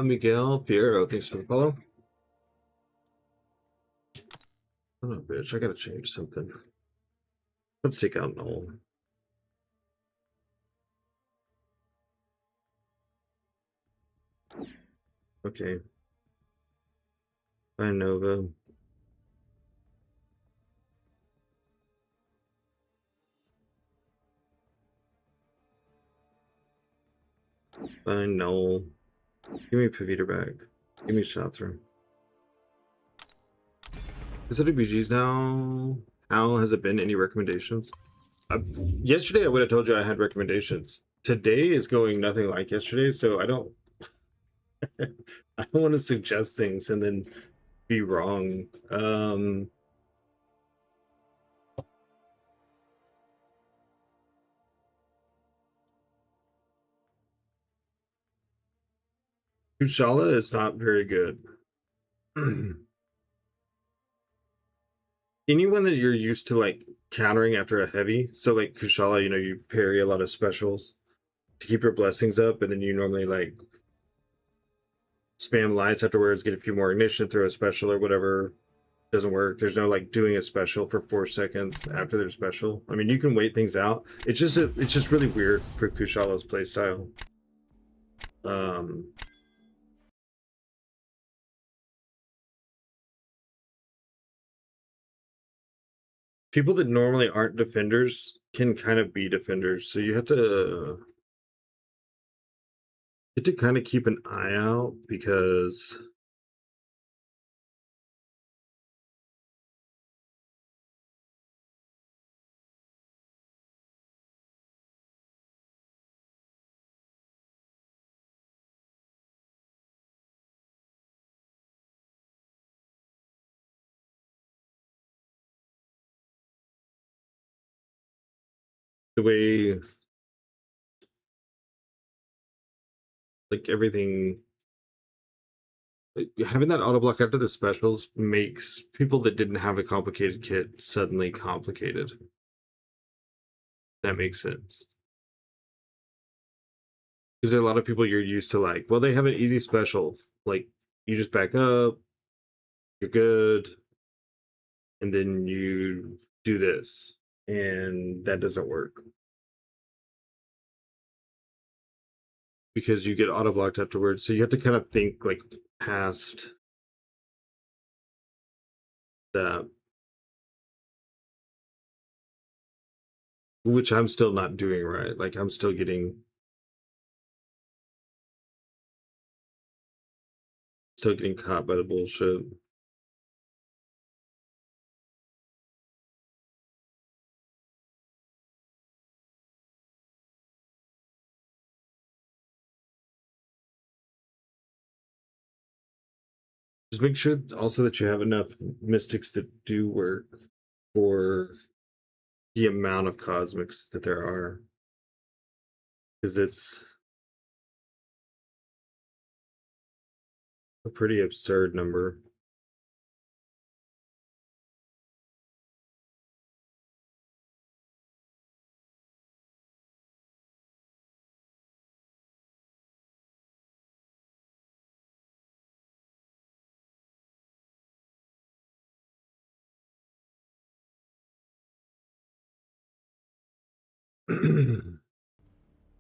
Miguel Piero, thanks for the follow. Oh, bitch, I gotta change something. Let's take out Null. Okay. Bye, Nova. Bye, Null. Give me Pavita back. Give me Shathra. Is it BGs now? How has it been? Any recommendations? Yesterday I would have told you I had recommendations. Today is going nothing like yesterday, so I don't I don't want to suggest things and then be wrong. Kushala is not very good. Anyone that you're used to like countering after a heavy, so like Kushala, you know, you parry a lot of specials to keep your blessings up, and then you normally like spam lights afterwards, get a few more ignition, throw a special or whatever. Doesn't work. There's no like doing a special for 4 seconds after their special. I mean, you can wait things out. It's just really weird for Kushala's playstyle. People that normally aren't defenders can kind of be defenders, so you have to kind of keep an eye out, because the way like everything, like, having that auto block after the specials makes people that didn't have a complicated kit suddenly complicated. That makes sense. Because there are a lot of people you're used to, like, well, they have an easy special. Like, you just back up, you're good, and then you do this. And that doesn't work. Because you get auto blocked afterwards. So you have to kind of think like past that. Which I'm still not doing right. Like I'm still getting caught by the bullshit. Just make sure also that you have enough mystics that do work for the amount of cosmics that there are. Because it's a pretty absurd number.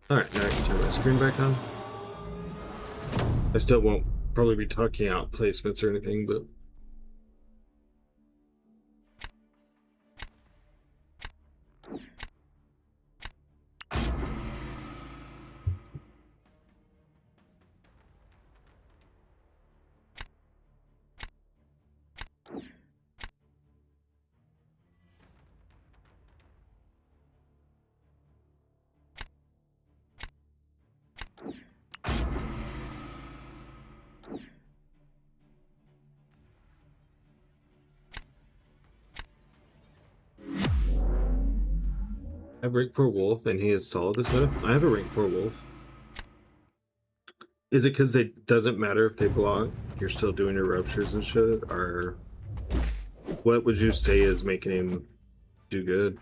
Alright, now I can turn my screen back on. I still won't probably be talking out placements or anything, but I have rank 4 Wolf and he is solid this meta. I have a rank 4 Wolf. Is it because it doesn't matter if they block, you're still doing your ruptures and shit? Or what would you say is making him do good?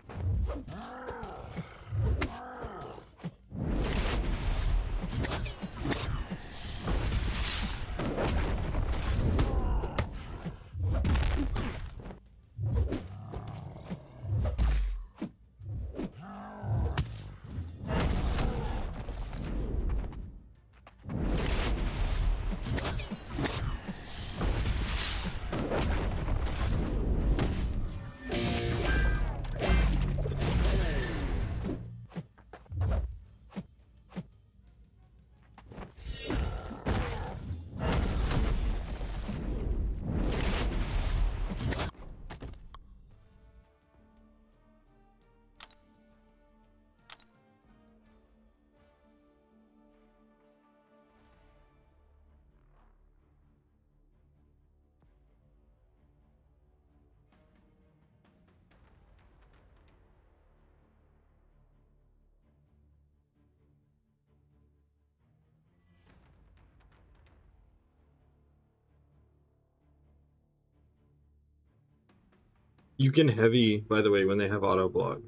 You can heavy, by the way, when they have auto block.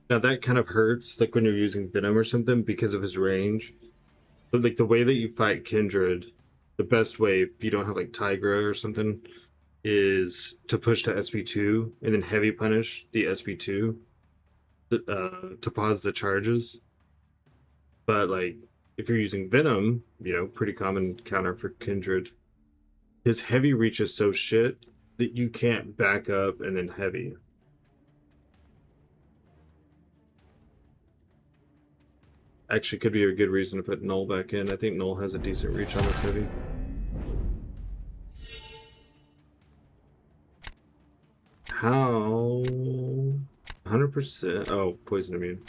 Now that kind of hurts, like when you're using Venom or something, because of his range. But like the way that you fight Kindred, the best way if you don't have like Tigra or something, is to push to SB2 and then heavy punish the SB2 to pause the charges. But like if you're using Venom, you know, pretty common counter for Kindred, his heavy reach is so shit that you can't back up and then heavy. Actually, could be a good reason to put Null back in. I think Null has a decent reach on this heavy. How? 100%. Oh, poison immune.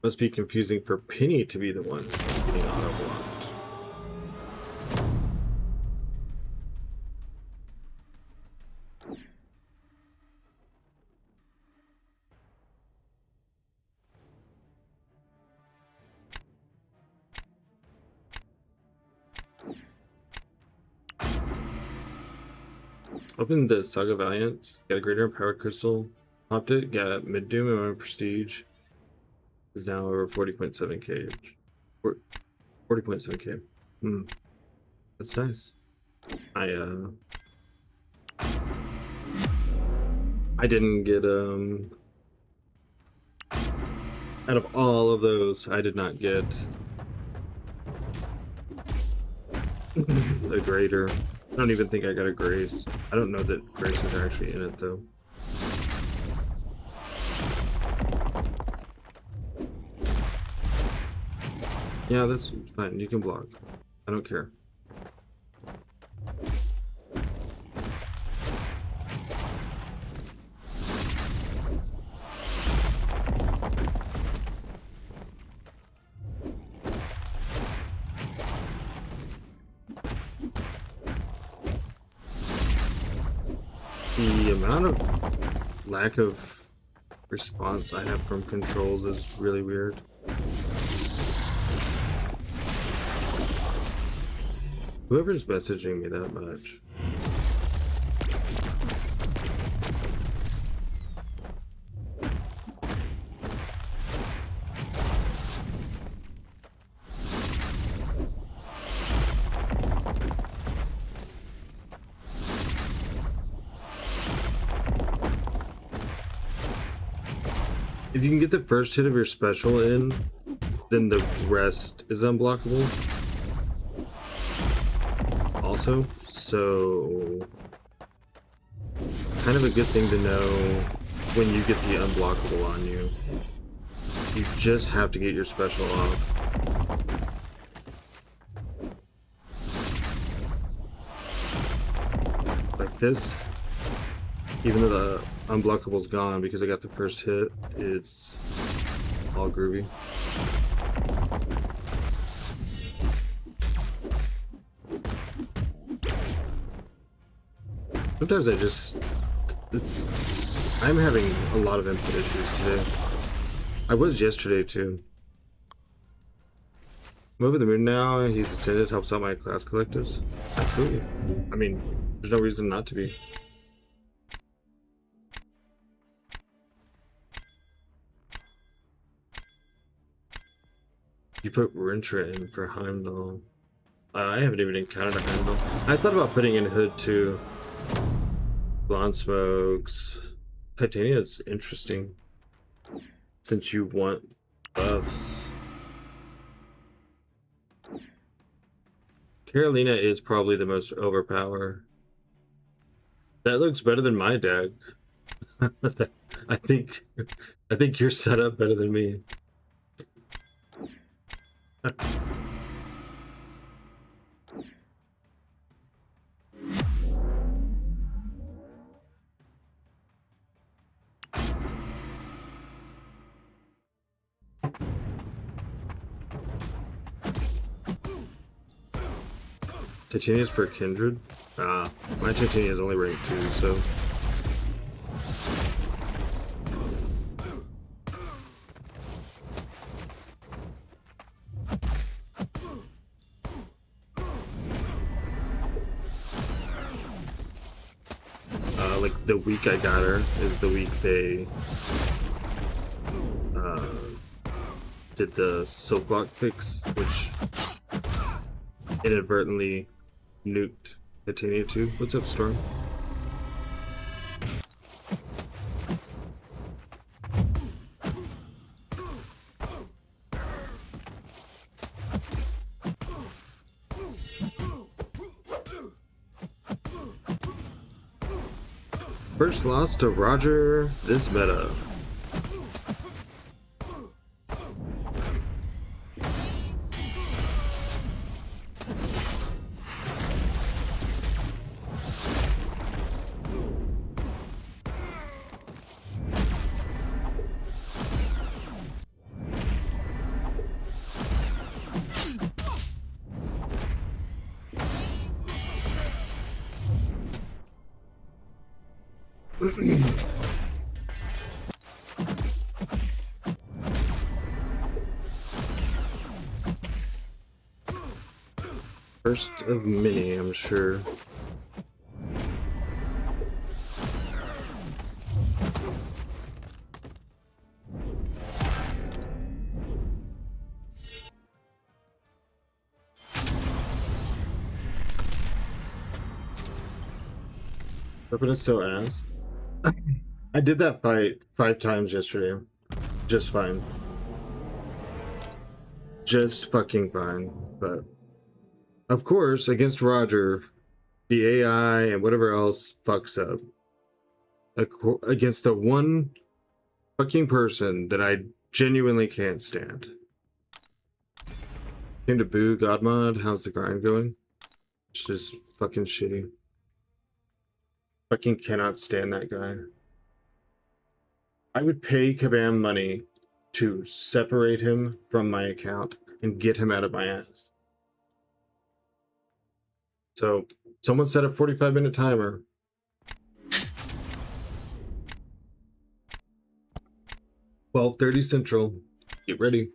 Must be confusing for Penny to be the one getting auto blocked. Open the Saga Valiant. Got a greater empowered crystal. Popped it. Got mid doom and my prestige. Is now over 40.7k. 40.7k. That's nice. I didn't get out of all of those, I did not get a greater. I don't even think I got a grace. I don't know that graces are actually in it though. Yeah, that's fine. You can block. I don't care. The amount of lack of response I have from controls is really weird. Whoever's messaging me that much. If you can get the first hit of your special in, then the rest is unblockable. Also, so kind of a good thing to know when you get the unblockable on you. You just have to get your special off. Like this, even though the unblockable's gone because I got the first hit, it's all groovy. Sometimes I'm having a lot of input issues today. I was yesterday too. I'm over the moon now. He's ascended, helps out my class collectives. Absolutely. I mean, there's no reason not to be. You put Rintra in for Heimdall. I haven't even encountered a Heimdall. I thought about putting in Hood too. Blonde Smokes. Titania is interesting. Since you want buffs. Carolina is probably the most overpowered. That looks better than my deck. I think you're set up better than me. Titania's for Kindred? My Titania is only rank 2, so... like the week I got her is the week they did the silk lock fix, which inadvertently nuked Titania 2. What's up, Storm? First loss to Roger this meta. First of many, I'm sure. Weapon is so ass. I did that fight 5 times yesterday. Just fine. Just fucking fine. But of course, against Roger, the AI and whatever else fucks up. Against the one fucking person that I genuinely can't stand. Came to boo Godmod. How's the grind going? It's just fucking shitty. Fucking cannot stand that guy. I would pay Kabam money to separate him from my account and get him out of my ass. So, someone set a 45-minute timer. $12:30 Central. Get ready.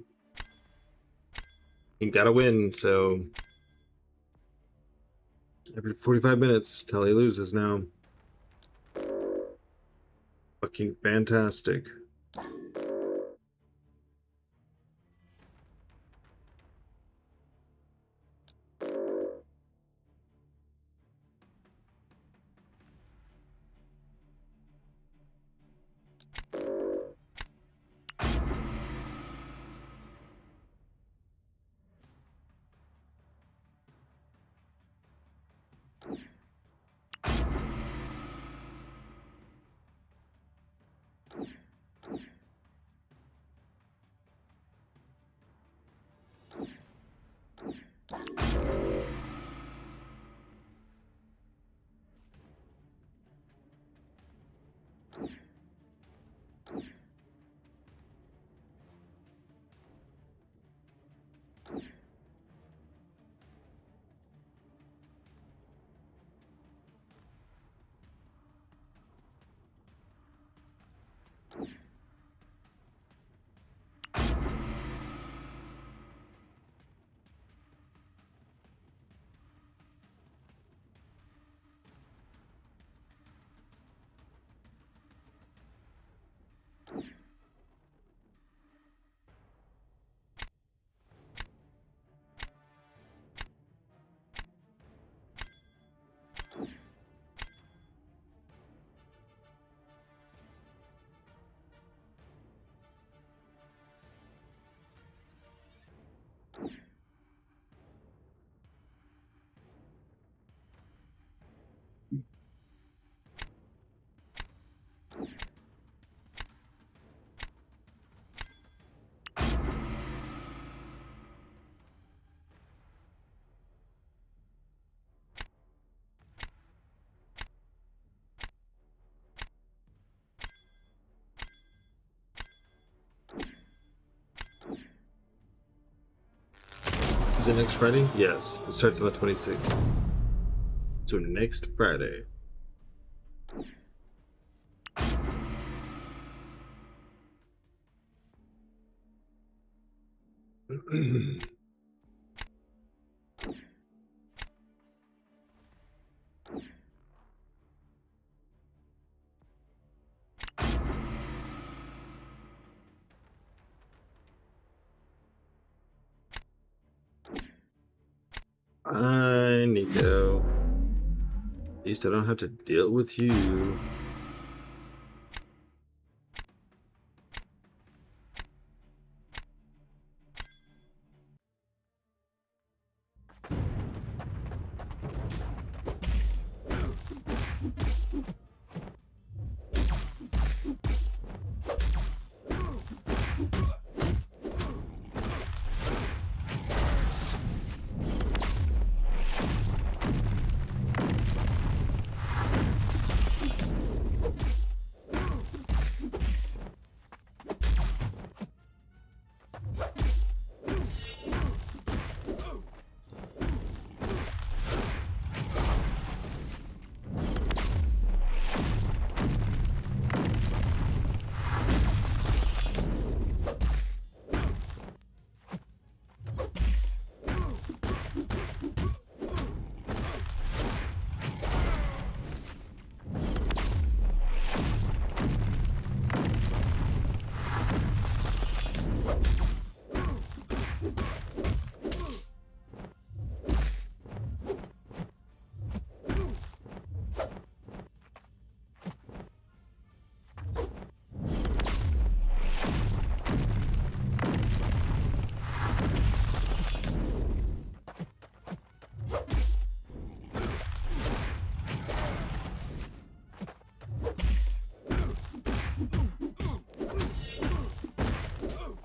You gotta win, so every 45 minutes till he loses now. Fucking fantastic. Is it next Friday? Yes. It starts on the 26th. So next Friday. Hi, Nico. At least I don't have to deal with you.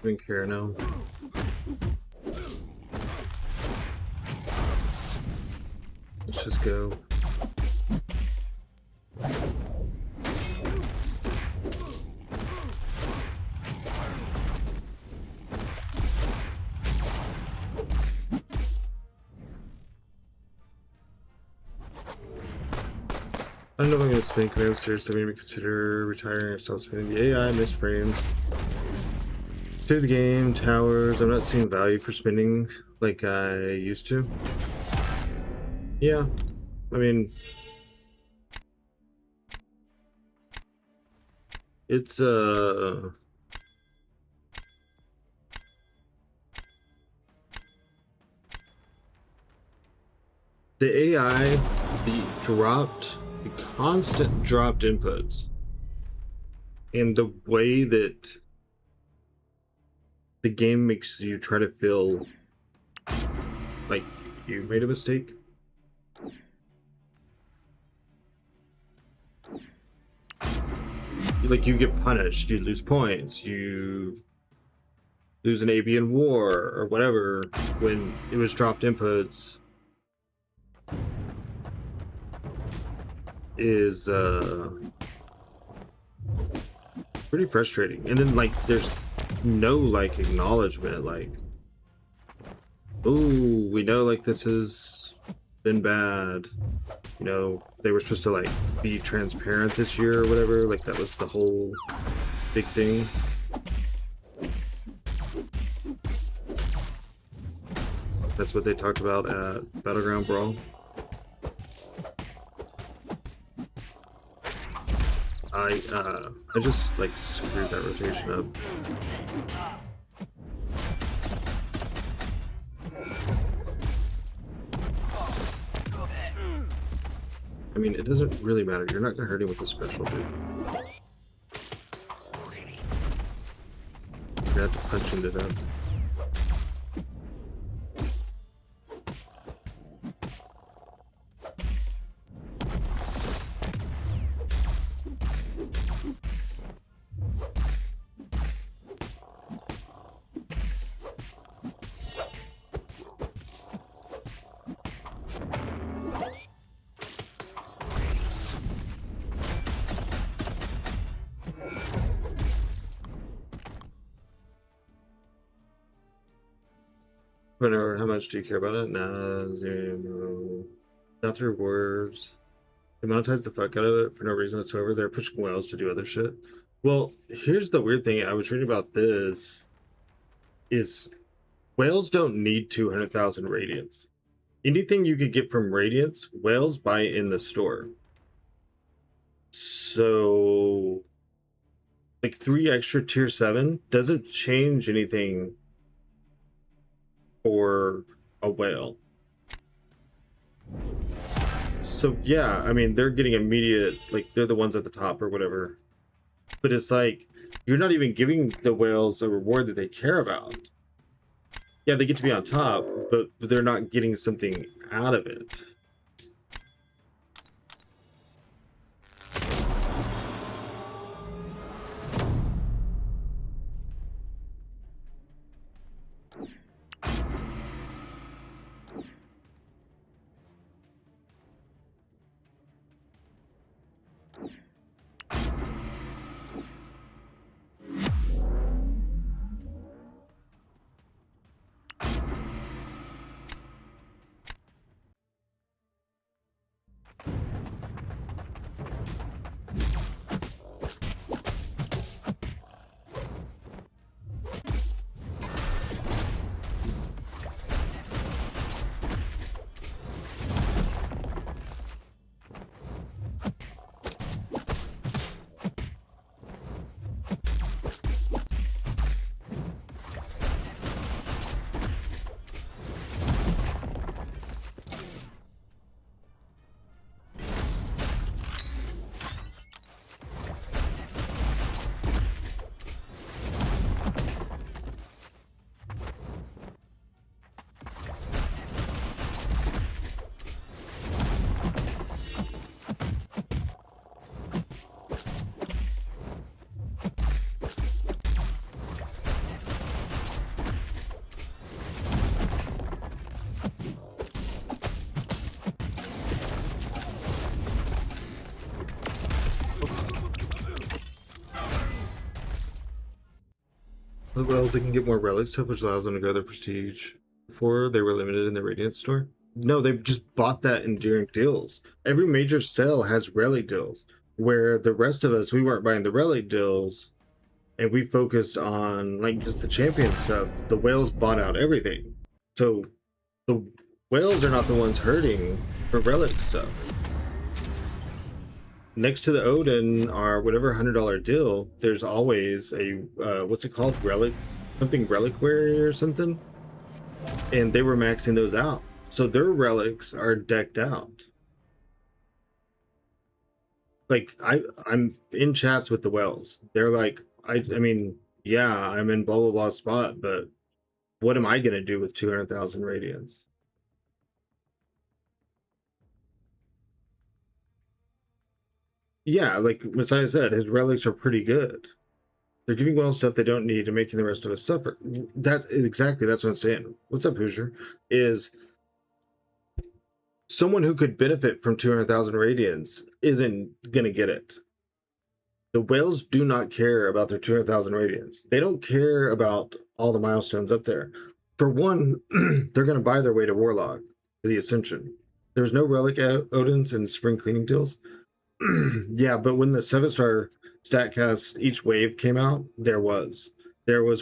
Don't care now. Let's just go. I don't know if I'm going to spin command seriously. Maybe consider retiring or stop spinning the AI missed frames. Save the game, towers. I'm not seeing value for spending like I used to. Yeah, I mean, it's the AI, the constant dropped inputs, and the way that the game makes you try to feel like you made a mistake. Like you get punished, you lose points, you lose an AB in war or whatever when it was dropped inputs is pretty frustrating. And then like there's no like acknowledgement, like, oh, we know like this has been bad. You know, they were supposed to like be transparent this year or whatever, like that was the whole big thing. That's what they talked about at Battleground Brawl. I just like screwed that rotation up. I mean, it doesn't really matter. You're not gonna hurt him with a special, dude. You're gonna have to punch him to death. Whatever, how much do you care about it? Nah, zero. Not the rewards. They monetize the fuck out of it for no reason whatsoever. They're pushing whales to do other shit. Well, here's the weird thing. I was reading about this. Is whales don't need 200,000 radiance. Anything you could get from radiance, whales buy in the store. So, like 3 extra tier 7 doesn't change anything for a whale. So yeah, I mean, they're getting immediate, like they're the ones at the top or whatever. But it's like you're not even giving the whales a reward that they care about. Yeah, they get to be on top, but they're not getting something out of it. The whales, they can get more relic stuff, which allows them to go their prestige. Before, they were limited in the Radiant store. No, they've just bought that in during deals. Every major sale has relic deals, where the rest of us, we weren't buying the relic deals, and we focused on like just the champion stuff. The whales bought out everything. So the whales are not the ones hurting for relic stuff. Next to the Odin or whatever $100 deal, there's always a what's it called, relic, something reliquary or something, and they were maxing those out, so their relics are decked out. Like I'm in chats with the whales. They're like, I mean, yeah, I'm in blah blah blah spot, but what am I gonna do with 200,000 radiance? Yeah, like Messiah said, his relics are pretty good. They're giving well stuff they don't need and making the rest of us suffer. That's exactly, that's what I'm saying. What's up, Hoosier? Is someone who could benefit from 200,000 radiance isn't going to get it. The whales do not care about their 200,000 radiance. They don't care about all the milestones up there. For one, they're going to buy their way to Warlock, to the Ascension. There's no relic Odins and spring cleaning deals. Yeah, but when the 7-star StatCast each wave came out, there was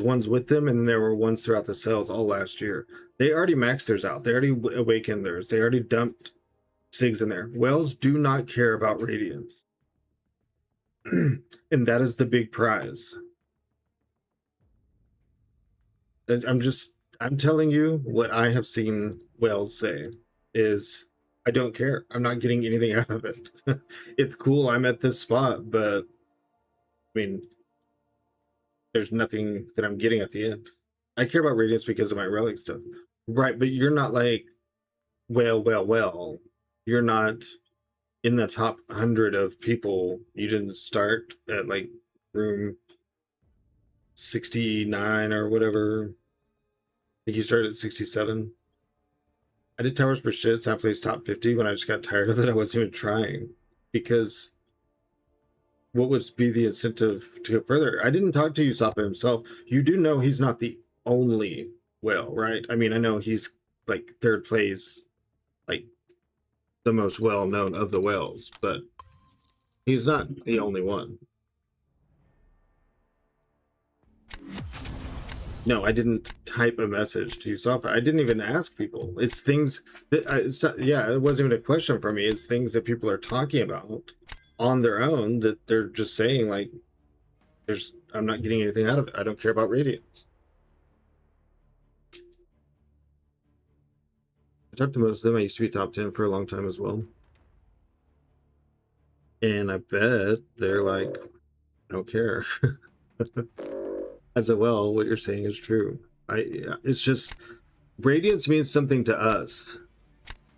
ones with them, and then there were ones throughout the sales all last year. They already maxed theirs out. They already awakened theirs. They already dumped SIGs in there. Whales do not care about radiance. And that is the big prize. I'm telling you what I have seen whales say is, I don't care. I'm not getting anything out of it. It's cool I'm at this spot, but I mean, there's nothing that I'm getting at the end. I care about radiance because of my relic stuff. Right, but you're not like, well. You're not in the top 100 of people. You didn't start at like room 69 or whatever. I think you started at 67. I did towers per shit, so I placed top 50 when I just got tired of it. I wasn't even trying, because what would be the incentive to go further? I didn't talk to Usopp himself. You do know he's not the only whale, right? I mean, I know he's like third place, like the most well known of the whales, but he's not the only one. No, I didn't type a message to Usopp. I didn't even ask people. It's things that, yeah, it wasn't even a question for me. It's things that people are talking about on their own, that they're just saying like, I'm not getting anything out of it. I don't care about radiance. I talked to most of them. I used to be top 10 for a long time as well. And I bet they're like, I don't care. I said, well, what you're saying is true. It's just radiance means something to us.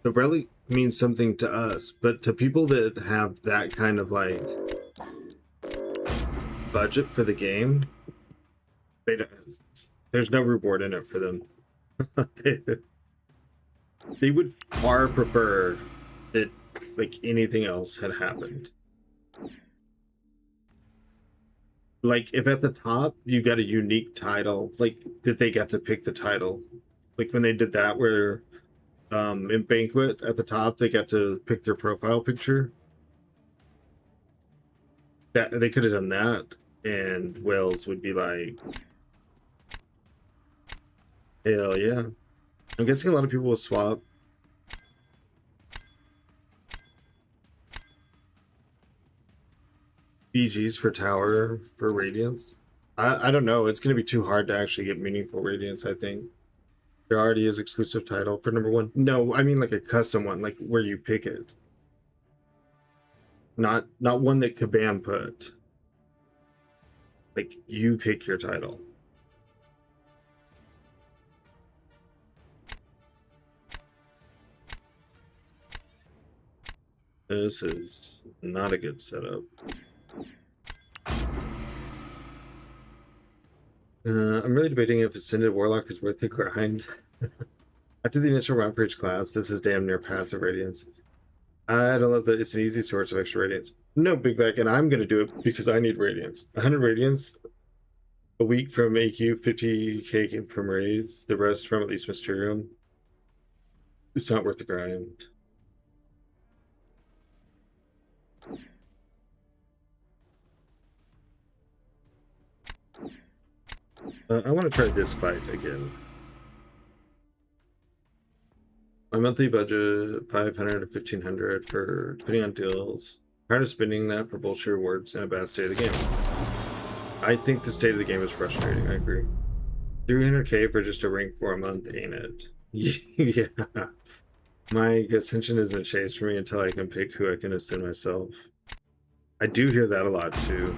The relic means something to us, but to people that have that kind of like budget for the game, they don't, there's no reward in it for them. They would far prefer that like anything else had happened. Like if at the top you got a unique title, like that they got to pick the title. Like when they did that where in Banquet at the top they got to pick their profile picture. That they could have done that and Wales would be like, hell yeah. I'm guessing a lot of people will swap. BGs for tower for radiance. I don't know. It's going to be too hard to actually get meaningful radiance, I think. There already is exclusive title for number one. No, I mean like a custom one, like where you pick it. Not one that Kabam put. Like you pick your title. This is not a good setup. I'm really debating if Ascended Warlock is worth the grind. After the initial Rampage class, this is damn near passive radiance. I don't love that it's an easy source of extra radiance. No, Big Back, and I'm going to do it because I need radiance. 100 radiance a week from AQ, 50k from raids, the rest from at least Mysterium. It's not worth the grind. I want to try this fight again. My monthly budget, 500 to 1500 for depending on deals. Tired of spending that for bullshit rewards and a bad state of the game. I think the state of the game is frustrating. I agree. 300k for just a rank for a month, ain't it? Yeah. My Ascension isn't a chase for me until I can pick who I can ascend myself. I do hear that a lot too.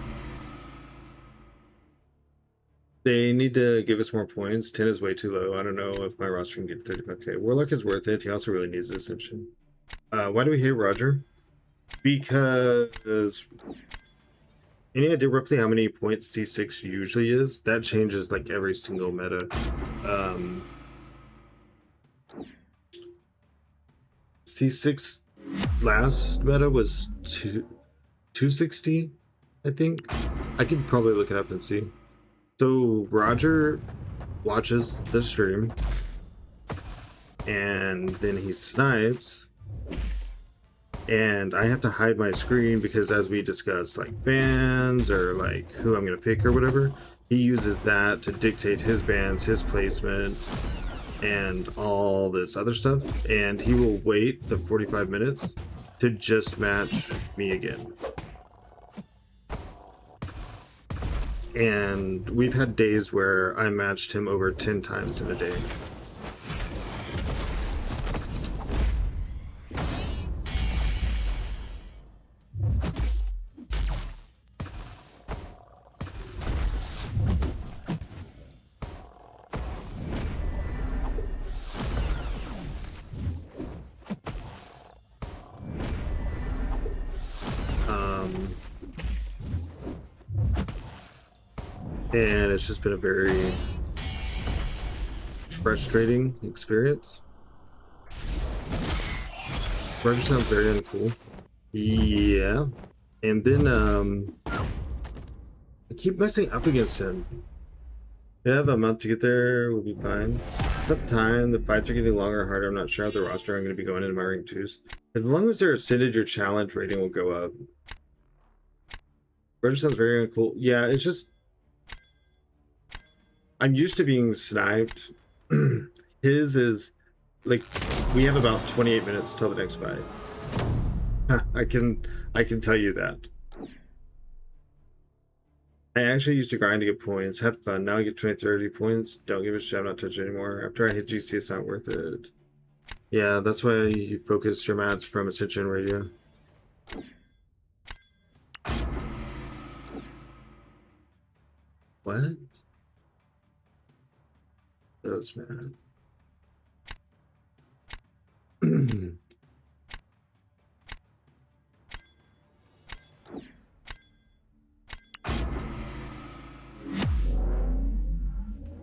They need to give us more points. 10 is way too low. I don't know if my roster can get 35k. Warlock is worth it. He also really needs Ascension. Why do we hate Roger? Because any idea roughly how many points C6 usually is? That changes like every single meta. C6 last meta was 260, I think. I could probably look it up and see. So Roger watches the stream and then he snipes and I have to hide my screen because as we discussed like bans or like who I'm gonna pick or whatever, he uses that to dictate his bans, his placement and all this other stuff, and he will wait the 45 minutes to just match me again. And we've had days where I matched him over 10 times in a day. And it's just been a very frustrating experience. Roger sounds very uncool. Yeah. And then I keep messing up against him. We have a month to get there, we'll be fine. It's not the time, the fights are getting longer and harder. I'm not sure how the roster I'm gonna be going into my rank 2s. As long as they're ascended, your challenge rating will go up. Roger sounds very uncool. Yeah, it's just I'm used to being sniped. His is like we have about 28 minutes till the next fight. I can tell you that. I actually used to grind to get points, had fun. Now I get 20, 30 points. Don't give a shit, I'm not touching anymore. After I hit GC, it's not worth it. Yeah, that's why you focus your mats from Ascension Radio. What? Those man.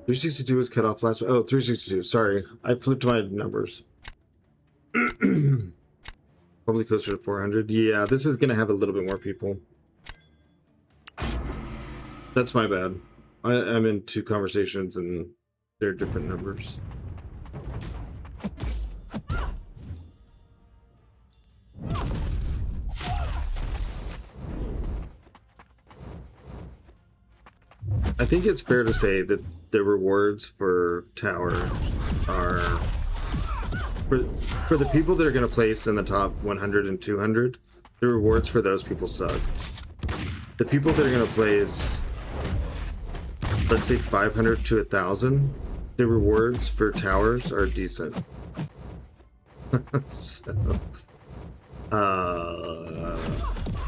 362 was cut off last. Oh, 362. Sorry, I flipped my numbers. Probably closer to 400. Yeah, this is gonna have a little bit more people. That's my bad. I'm in two conversations and they're different numbers. I think it's fair to say that the rewards for Tower are for the people that are going to place in the top 100 and 200. The rewards for those people suck. The people that are going to place, let's say 500 to 1,000, the rewards for towers are decent. So,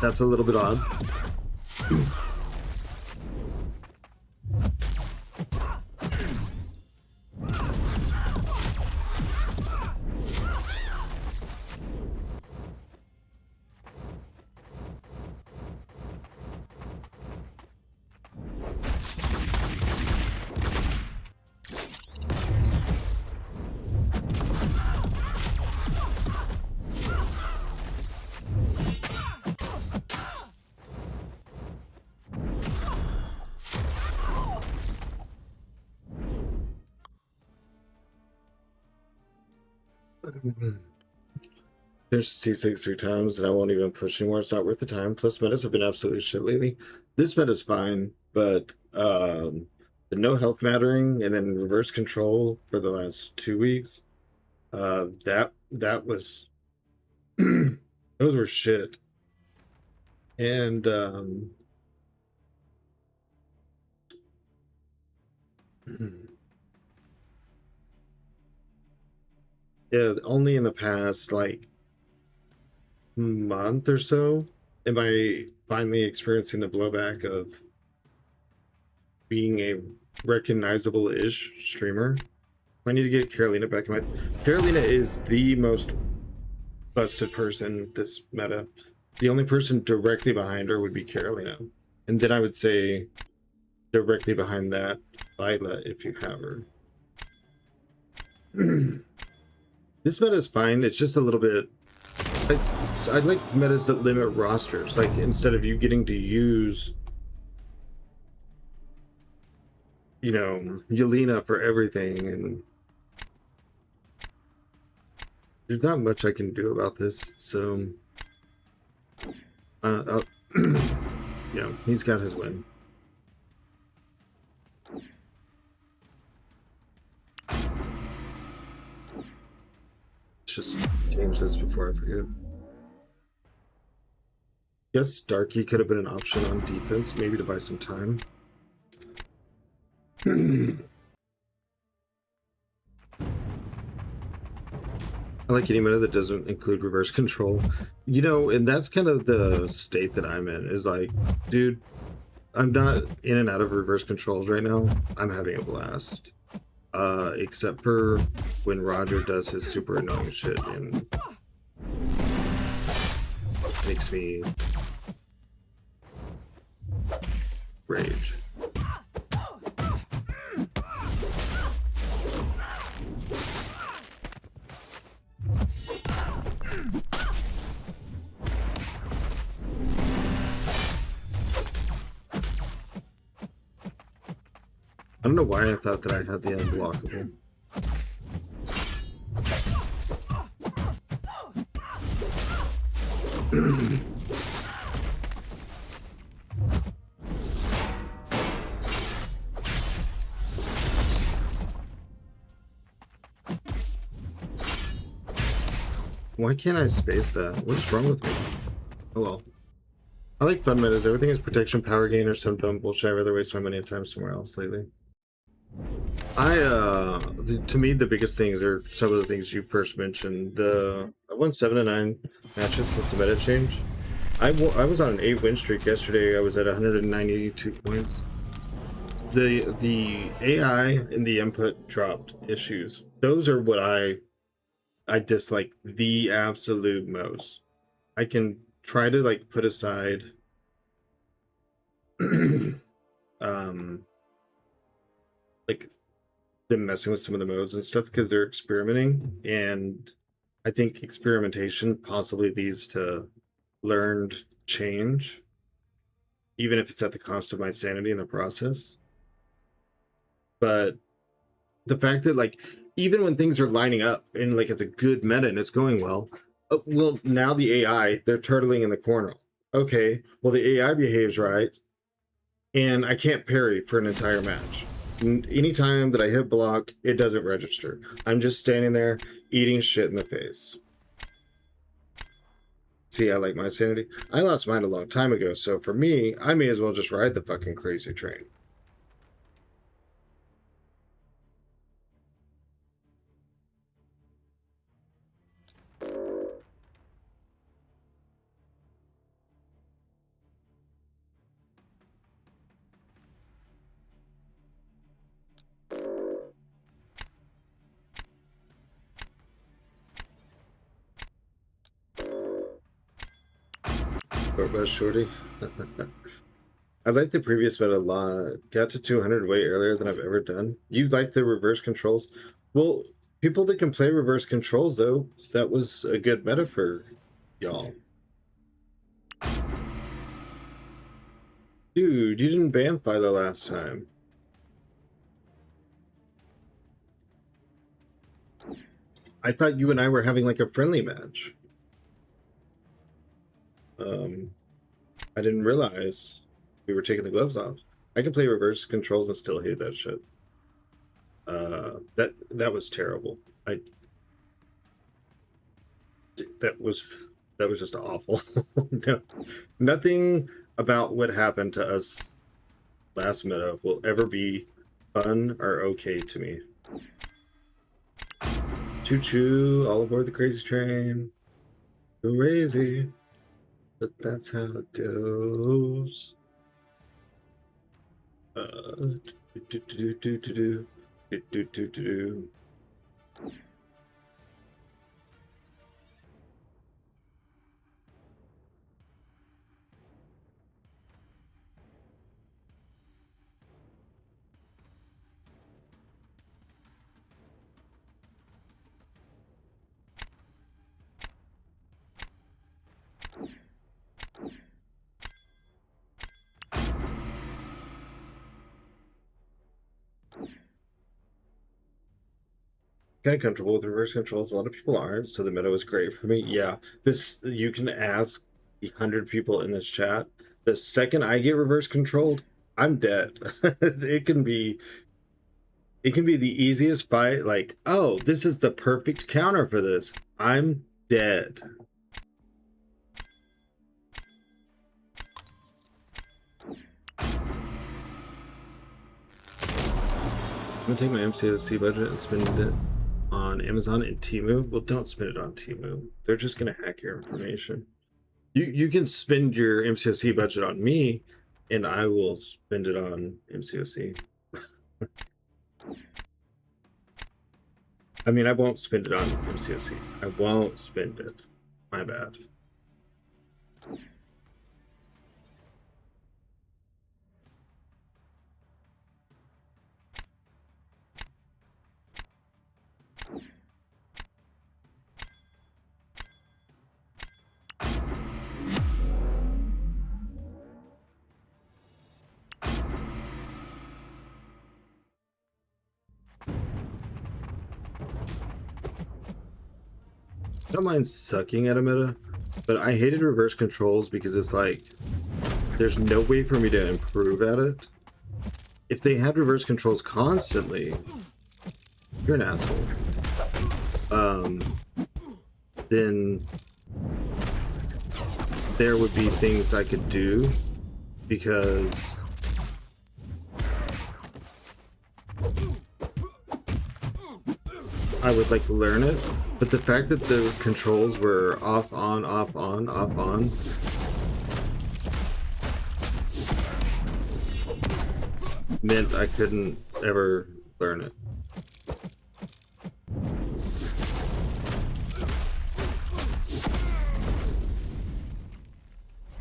that's a little bit odd. There's C6 3 times, and I won't even push anymore. It's not worth the time. Plus, metas have been absolutely shit lately. This meta's fine, but the no health mattering and then reverse control for the last 2 weeks, that was those were shit. And yeah, only in the past like month or so am I finally experiencing the blowback of being a recognizable-ish streamer. I need to get Carolina back in my... Carolina is the most busted person this meta. The only person directly behind her would be Carolina. And then I would say directly behind that, Lila, if you have her. This meta is fine. It's just a little bit... I like metas that limit rosters. Like, instead of you getting to use, you know, Yelena for everything, and there's not much I can do about this, so you know, he's got his win. Let's just change this before I forget. Guess Darky could have been an option on defense, maybe to buy some time. I like any meta that doesn't include reverse control. You know, and that's kind of the state that I'm in, is like, dude, I'm not in and out of reverse controls right now. I'm having a blast. Except for when Roger does his super annoying shit and makes me rage. I don't know why I thought that I had the unblockable. Why can't I space that? What is wrong with me? Oh well. I like fun metas. Everything is protection, power gain, or some dumb bullshit. I'd rather waste my money and time somewhere else lately. To me, the biggest things are some of the things you first mentioned. I won 7 to 9 matches since the meta change. I was on an 8 win streak yesterday. I was at 192 points. the AI and the input dropped issues. Those are what I dislike the absolute most. I can try to like put aside like them messing with some of the modes and stuff because they're experimenting, and I think experimentation possibly leads to learned change, even if it's at the cost of my sanity in the process. But the fact that like even when things are lining up and like it's a good meta and it's going well, well now the AI they're turtling in the corner. Okay, well the AI behaves right, and I can't parry for an entire match. Anytime that I hit block, it doesn't register. I'm just standing there eating shit in the face. See, I like my sanity. I lost mine a long time ago, so for me, I may as well just ride the fucking crazy train. Short bus shorty. I like the previous meta a lot. Got to 200 way earlier than I've ever done. You like the reverse controls? Well, people that can play reverse controls, though, that was a good meta for y'all. Dude, you didn't ban Philo last time. I thought you and I were having like a friendly match. I didn't realize we were taking the gloves off. I can play reverse controls and still hate that shit. That was terrible. That was just awful. No, nothing about what happened to us last meta will ever be fun or okay to me. Choo choo, all aboard the crazy train. Crazy. But that's how it goes. Kind of comfortable with reverse controls. A lot of people aren't, so the meta was great for me. Yeah, this you can ask the 100 people in this chat. The second I get reverse controlled, I'm dead. It can be the easiest fight. Like, oh, this is the perfect counter for this. I'm dead. I'm gonna take my MCOC budget and spend it on Amazon and Temu. Well, don't spend it on Temu. They're just gonna hack your information. You can spend your MCOC budget on me, and I will spend it on MCOC. I mean, I won't spend it on MCOC. I won't spend it. My bad. I don't mind sucking at a meta, but I hated reverse controls because it's like there's no way for me to improve at it. If they had reverse controls constantly, you're an asshole. Then there would be things I could do because I would like learn it. But the fact that the controls were off, on, off, on, off, on. meant I couldn't ever learn it.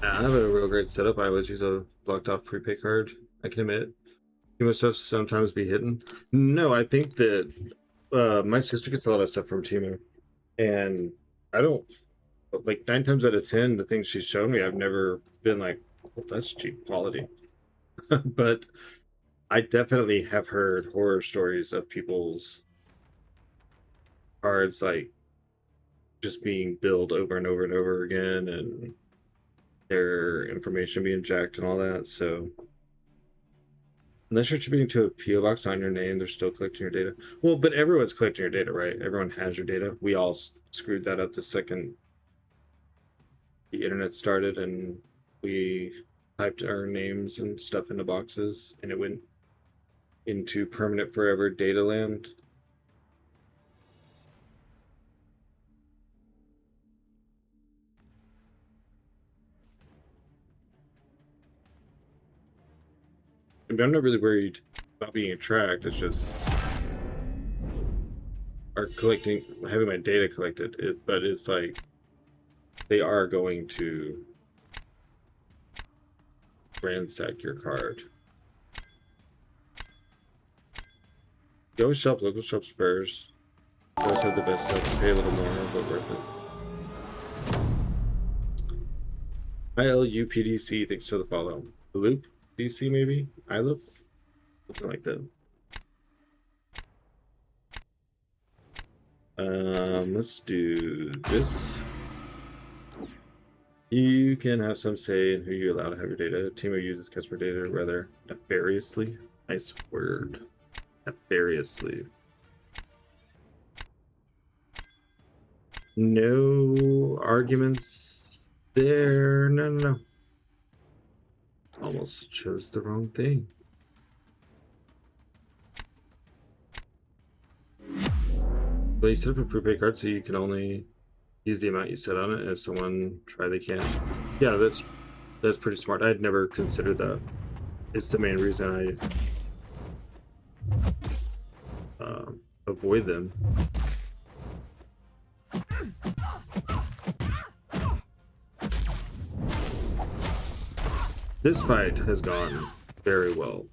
I have a real great setup. I always use a blocked off prepay card. I can admit too much stuff sometimes be hidden. No, I think that my sister gets a lot of stuff from Temu, and I don't, like 9 times out of 10, the things she's shown me, I've never been like, well, that's cheap quality. But I definitely have heard horror stories of people's cards like just being billed over and over and over again, and their information being jacked and all that. So unless you're attributing to a PO box on your name, they're still collecting your data. Well, but everyone's collecting your data, right? Everyone has your data. We all screwed that up the second the internet started, and we typed our names and stuff into boxes, and it went into permanent forever data land. I mean, I'm not really worried about being tracked. It's just having my data collected. But it's like they are going to ransack your card. You always shop local shops first. You always have the best stuff. Pay a little more, but worth it. ILUPDC, thanks for the follow. Loop DC maybe? iLoop? Something like that. Let's do this. You can have some say in who you allow to have your data. Temu uses customer data rather nefariously. Nice word. Nefariously. No arguments there. No. Almost chose the wrong thing. Well, you set up a prepaid card so you can only use the amount you set on it, and if someone try, they can't. Yeah, that's pretty smart. I'd never considered that. It's the main reason I avoid them. This fight has gone very well.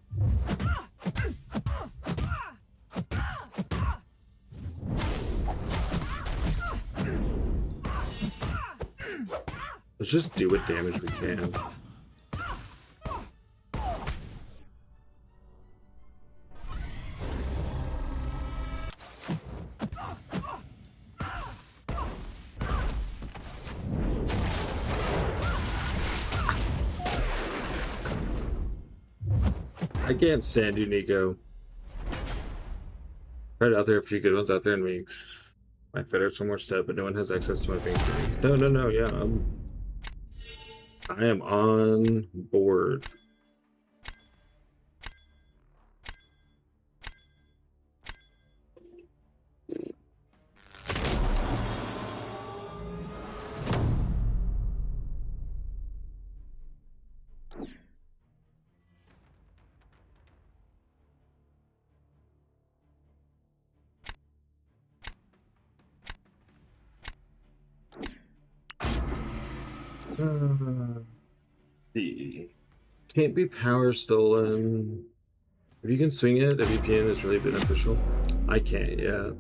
Let's just do what damage we can. I can't stand you, Nico. Right out there, a few good ones out there in weeks. My federates one more step, but no one has access to my bank. No, yeah, I am on board. Can't be power stolen. If you can swing it, a VPN is really beneficial. I can't, yeah.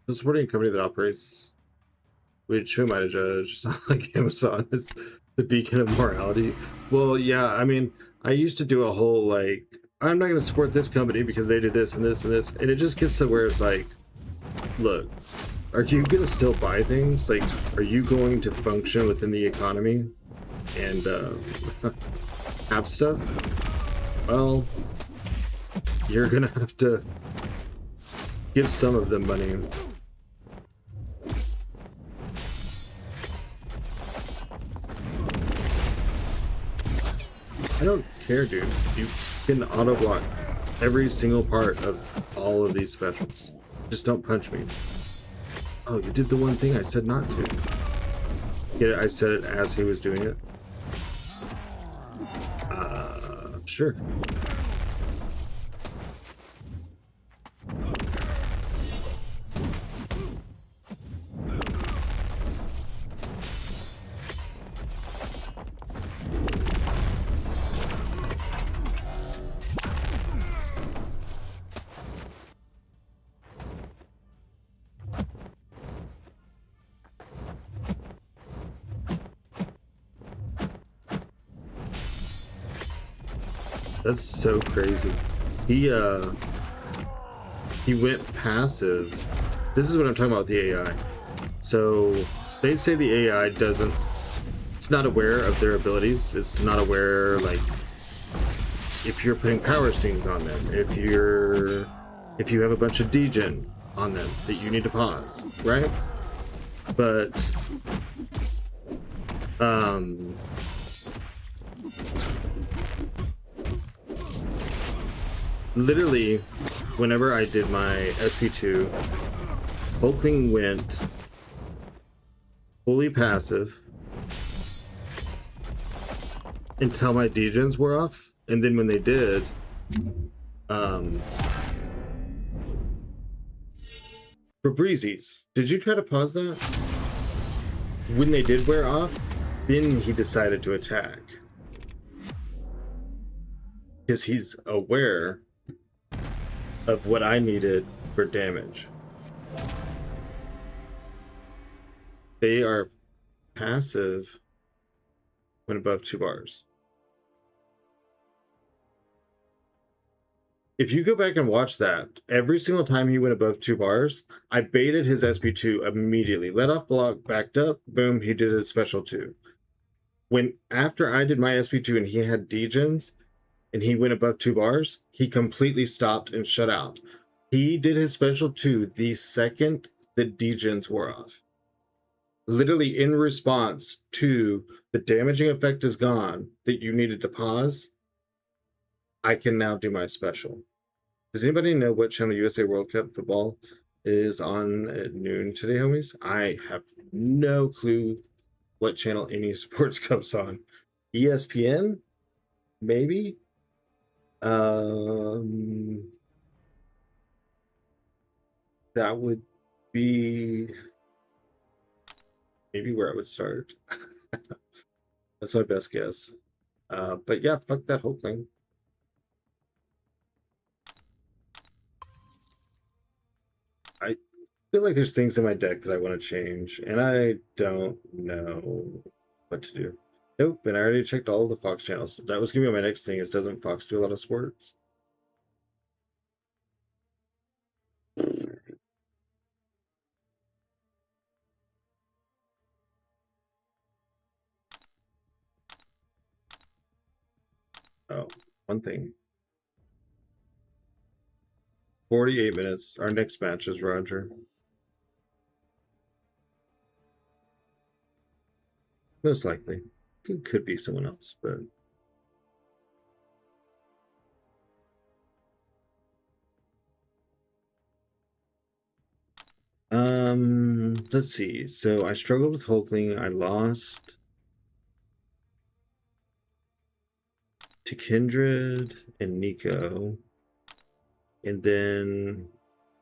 I'm supporting a company that operates, which who am I to judge? It's not like Amazon is the beacon of morality. Well, yeah, I mean, I used to do a whole like, I'm not going to support this company because they do this and this and this, and it just gets to where it's like, look, are you going to still buy things? Like, are you going to function within the economy and have stuff? Well, you're going to have to give some of them money. I don't care, dude. You can auto block every single part of all of these specials. Just don't punch me. Oh, you did the one thing I said not to. Get it? I said it as he was doing it. Sure. That's so crazy. He went passive. This is what I'm talking about with the AI. So they say the AI doesn't, it's not aware of their abilities. It's not aware, like, if you're putting power stings on them, if you have a bunch of degen on them that you need to pause, right? But literally whenever I did my SP2, Hulkling went fully passive until my degens were off, and then when they did, for breezies, did you try to pause that? When they did wear off, then he decided to attack. Because he's aware of what I needed for damage. They are passive when above 2 bars. If you go back and watch that, every single time he went above 2 bars, I baited his SP2 immediately. Let off block, backed up, boom, he did his special 2. When after I did my SP2 and he had degens and he went above 2 bars, he completely stopped and shut out. He did his special 2 the second the degens were off. Literally in response to the damaging effect is gone that you needed to pause, I can now do my special. Does anybody know what channel USA World Cup football is on at noon today, homies? I have no clue what channel any sports cup's on. ESPN? Maybe? That would be maybe where I would start. That's my best guess. But yeah, fuck that whole thing. I feel like there's things in my deck that I want to change, and I don't know what to do. Nope, and I already checked all of the Fox channels. That was gonna be my next thing, is doesn't Fox do a lot of sports? Oh, one thing. 48 minutes. Our next match is Roger. Most likely. It could be someone else, but let's see. So I struggled with Hulkling. I lost to Kindred and Nico. And then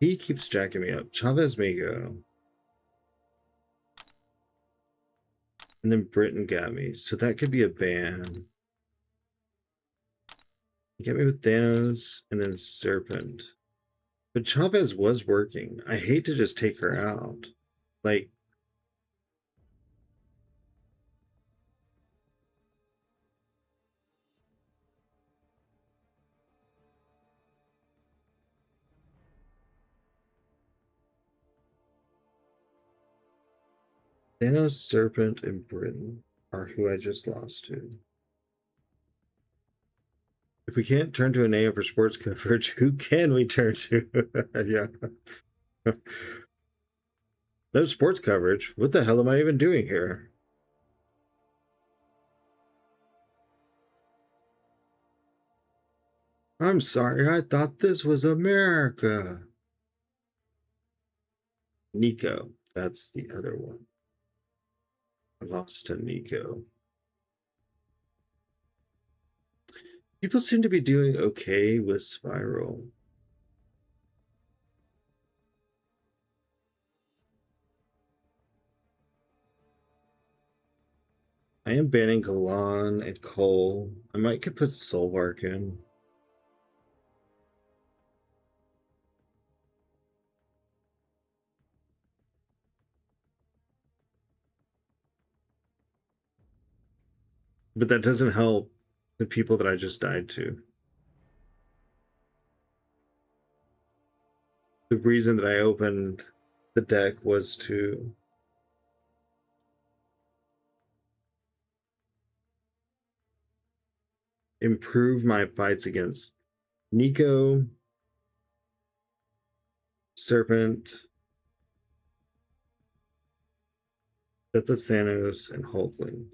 he keeps jacking me up. Chavez may go. And then Britain got me. So that could be a ban. He got me with Thanos and then Serpent. But Chavez was working. I hate to just take her out. Like, Thanos, Serpent, and Britain are who I just lost to. If we can't turn to an AM for sports coverage, who can we turn to? Yeah. No sports coverage. What the hell am I even doing here? I'm sorry, I thought this was America. Nico, that's the other one. I lost to Nico. People seem to be doing okay with Spiral. I am banning Galan and Cole. I might could put Soulbark in. But that doesn't help the people that I just died to. The reason that I opened the deck was to improve my fights against Nico, Serpent, Deathless Thanos, and Hulkling.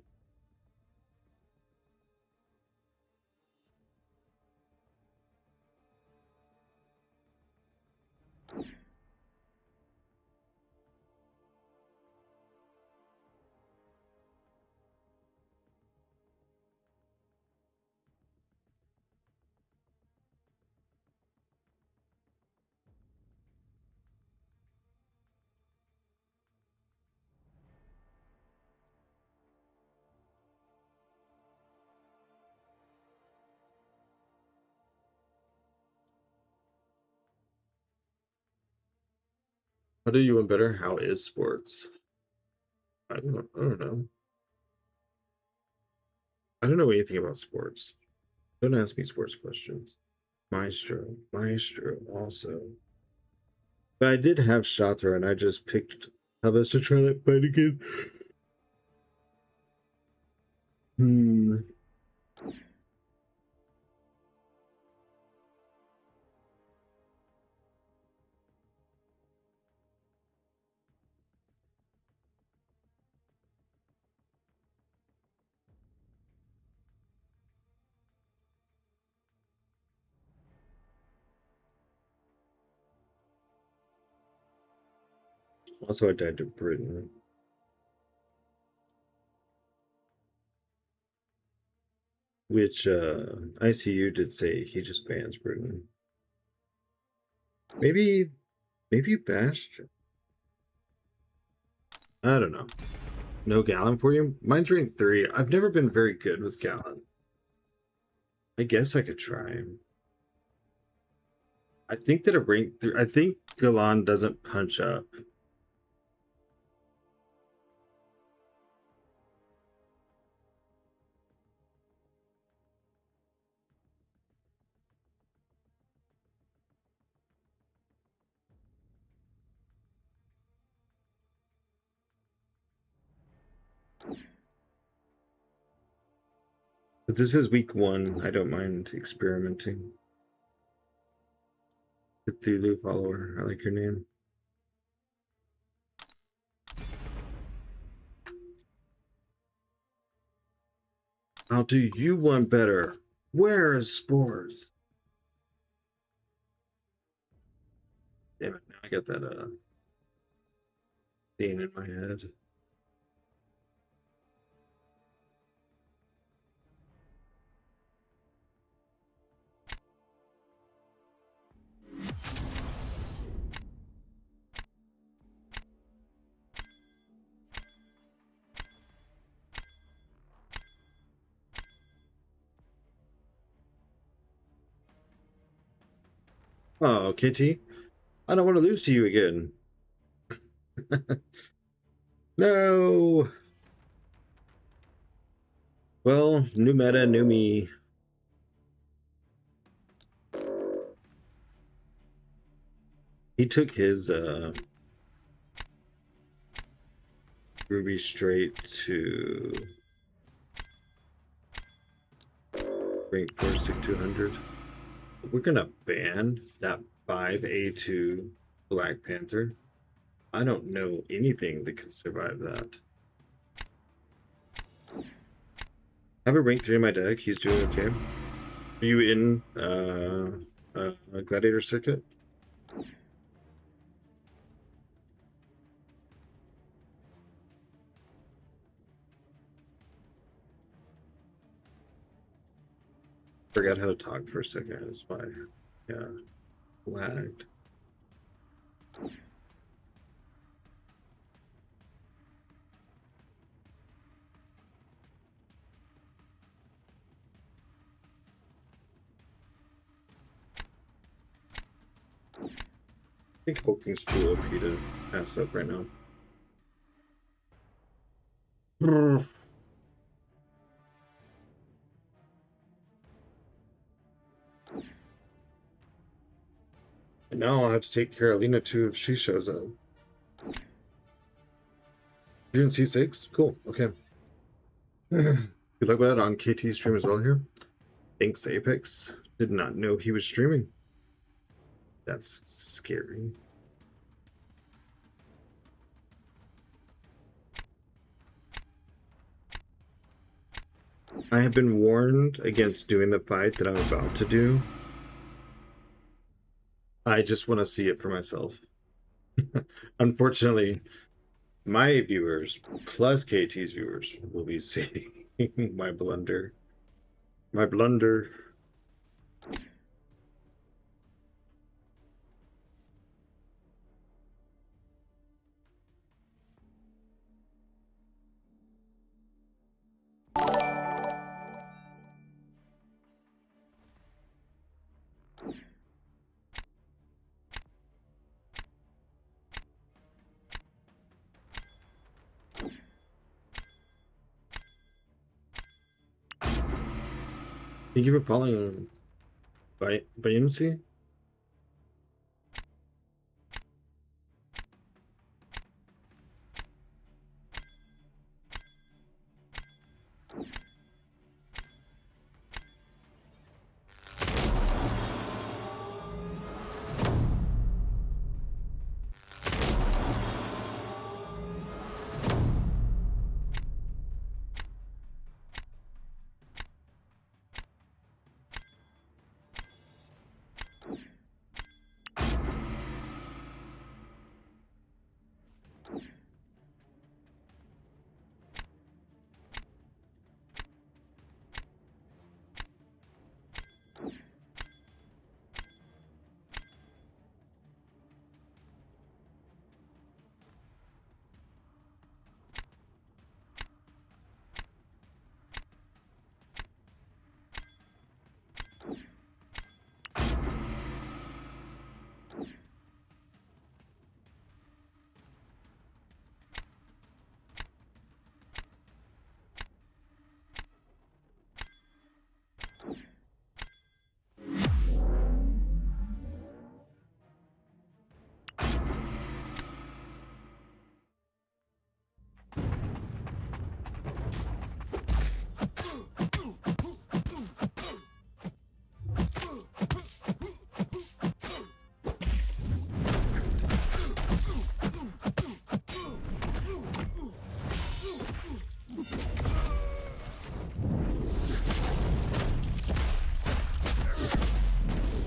How do you win better? How is sports? I don't know. I don't know anything about sports. Don't ask me sports questions. Maestro also. But I did have Shatra, and I just picked Hubas to try that fight again. Also, I died to Britain. Which ICU did say he just bans Britain. Maybe Bastion. I don't know. No Gallon for you? Mine's rank 3. I've never been very good with Gallon. I guess I could try him. I think that a rank 3. I think Galan doesn't punch up. But this is week 1. I don't mind experimenting. Cthulhu follower. I like your name. I'll do you one better. Where is Spores? Damn it, now I got that scene in my head. Oh, Kitty. I don't want to lose to you again. No. Well, new meta, new me. He took his Ruby straight to rank 4 stick 200. We're gonna ban that 5A2 Black Panther. I don't know anything that can survive that. I have a rank 3 in my deck. He's doing okay. Are you in a Gladiator circuit? Forgot how to talk for a second. That's why, yeah, lagged. I think Hulking's too OP to pass up right now. And now I'll have to take Carolina too if she shows up. You're in C6? Cool. Okay. Good luck with that on KT stream as well here. Thanks, Apex. Did not know he was streaming. That's scary. I have been warned against doing the fight that I'm about to do. I just want to see it for myself. Unfortunately, my viewers plus KT's viewers will be seeing my blunder. My blunder. Thank you for following by MC.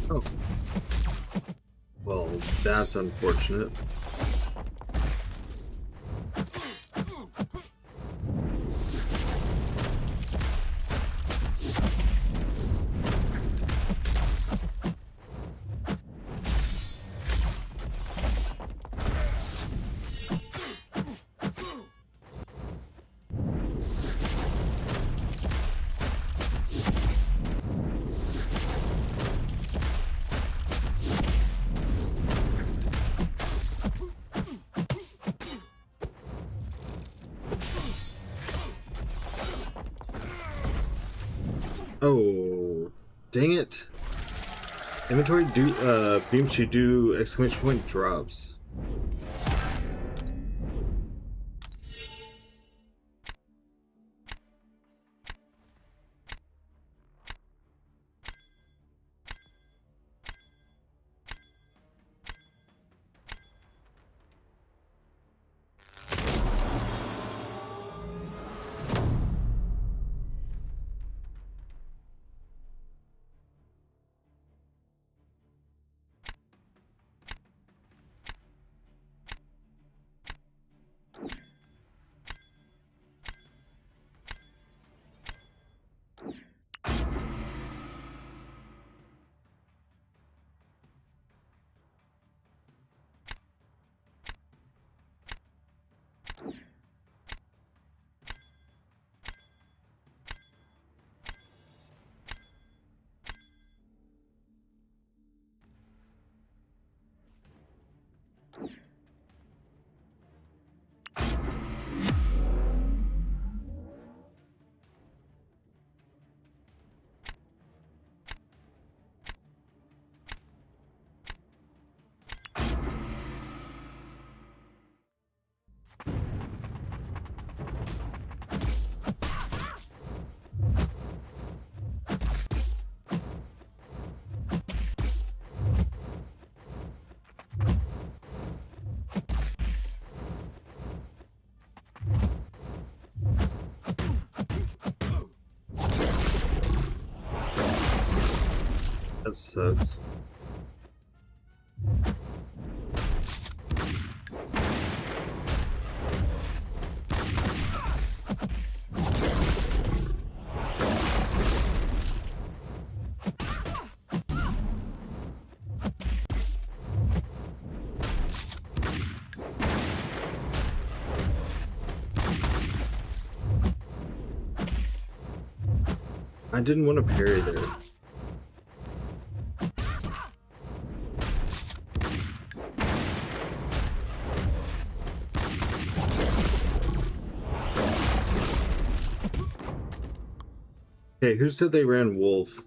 Oh. Well, that's unfortunate. Oh, dang it. Inventory do beam should do exclamation point drops. That sucks. I didn't want to parry there. Hey, who said they ran wolf?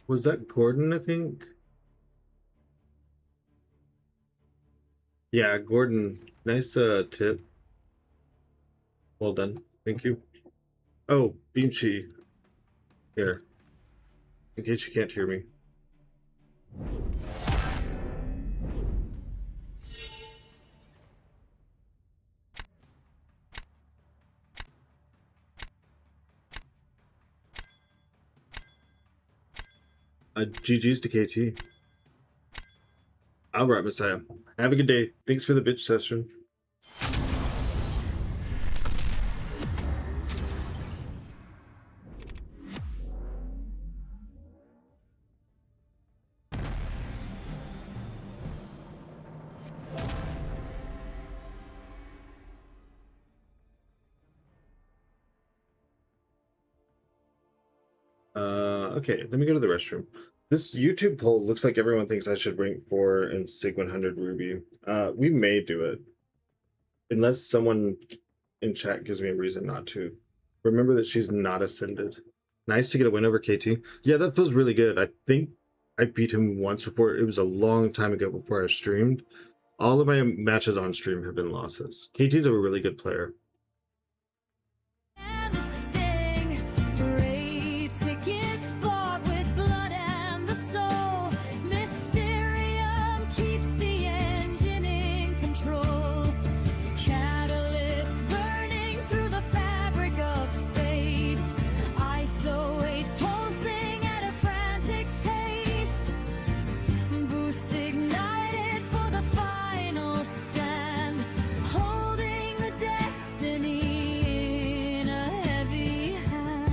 Was that Gordon, I think? Yeah, Gordon. Nice tip. Well done. Thank you. Oh, Beamshi. Here. In case you can't hear me. GG's to KT. All right, Messiah. Have a good day. Thanks for the bitch session. Okay, let me go to the restroom. This YouTube poll looks like everyone thinks I should rank 4 in Sig 100 Ruby. We may do it. Unless someone in chat gives me a reason not to. Remember that she's not ascended. Nice to get a win over KT. Yeah, that feels really good. I think I beat him once before. It was a long time ago before I streamed. All of my matches on stream have been losses. KT's a really good player. And a sting, raid tickets bought with blood and the soul. Mysterium keeps the engine in control. Catalyst burning through the fabric of space. ISO 8 pulsing at a frantic pace. Boost ignited for the final stand. Holding the destiny in a heavy hand.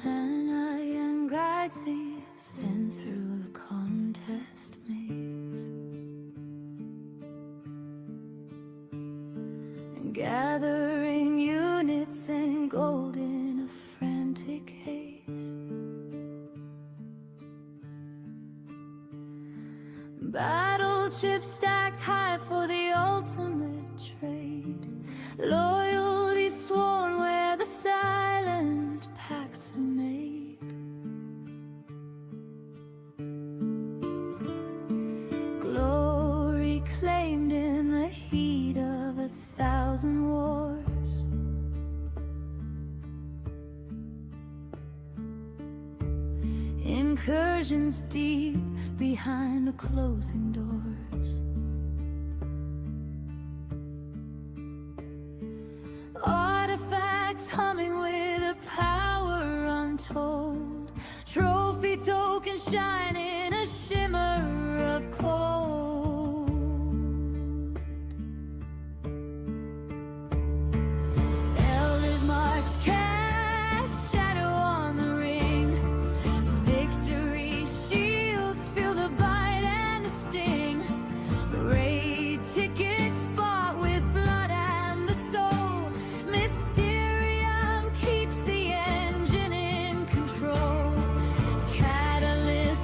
And I am guides thee, sent through the contest maze, and gathering units and gold in a frantic haze. Battle chips stacked high for the ultimate trade. Loyalty sworn where the silent pacts are made. Glory claimed in the heat of 1,000 wars. Incursions deep behind the closing doors. Artifacts humming with a power untold. Trophy token shine in a shimmer of cold. Elders marks cast shadow on the ring. Victory shields feel the bite and the sting. Raid tickets bought with blood and the soul. Mysterium keeps the engine in control. Catalyst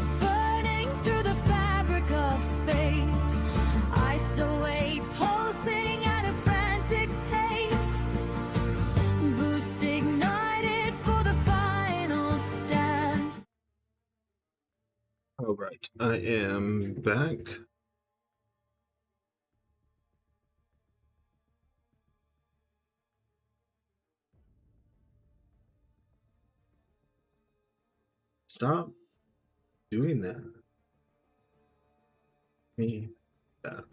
right, I am back. Stop doing that. Me that.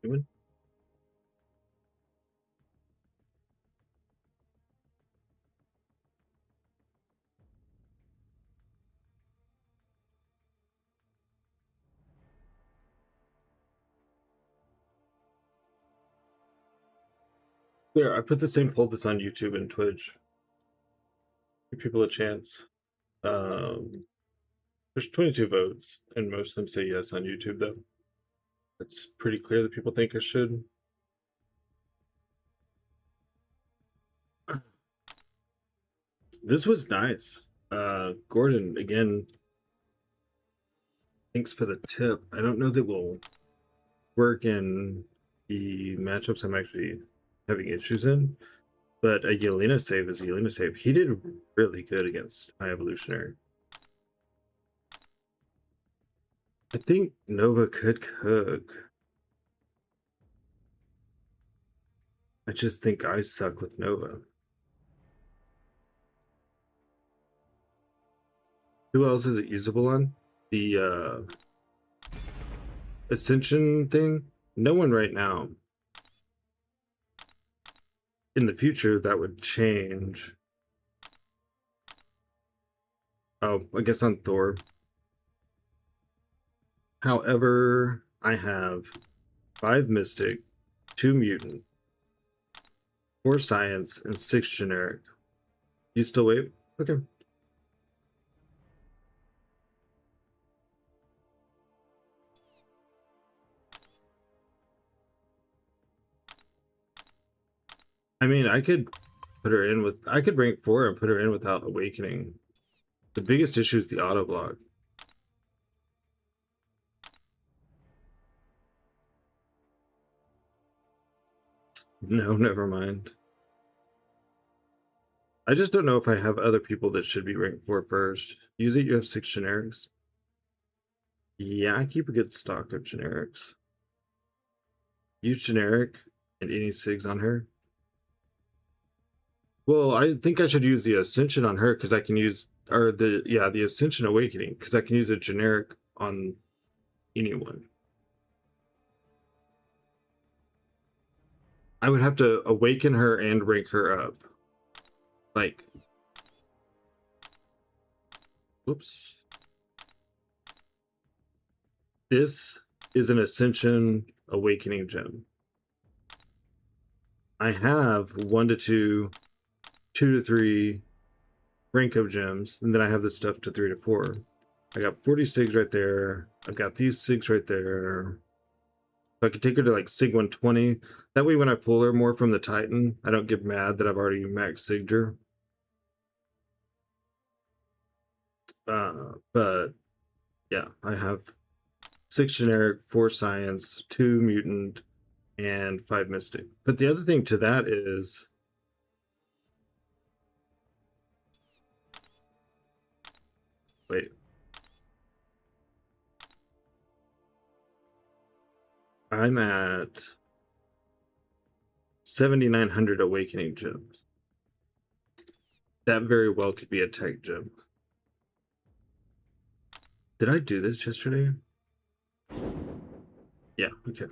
Doing? There, I put the same poll that's on YouTube and Twitch. Give people a chance. There's 22 votes, and most of them say yes on YouTube, though. It's pretty clear that people think I should. This was nice. Gordon, again, thanks for the tip. I don't know that we'll work in the matchups I'm actually having issues in, but a Yelena save is a Yelena save. He did really good against High Evolutionary. I think Nova could cook. I just think I suck with Nova. Who else is it usable on? The Ascension thing? No one right now. In the future, that would change. Oh, I guess on Thor. However, I have 5 Mystic, 2 Mutant, 4 Science, and 6 Generic. You still wait? Okay. I mean, I could put her in with... I could rank 4 and put her in without Awakening. The biggest issue is the auto block. No, never mind. I just don't know if I have other people that should be ranked 4 first. Use it, you have 6 generics. Yeah, I keep a good stock of generics. Use generic and any SIGs on her. Well, I think I should use the Ascension on her because I can use, or the Ascension Awakening, because I can use a generic on anyone. I would have to awaken her and rank her up. Like, whoops. This is an Ascension Awakening gem. I have 1 to 2, 2 to 3 rank up gems, and then I have this stuff to 3 to 4. I got 40 SIGs right there. I've got these SIGs right there. So I could take her to like SIG 120. That way when I pull her more from the Titan, I don't get mad that I've already max SIG'd her. But yeah, I have 6 generic, 4 science, 2 mutant, and 5 mystic. But the other thing to that is wait. I'm at 7,900 awakening gems. That very well could be a tech gem. Did I do this yesterday? Yeah, okay.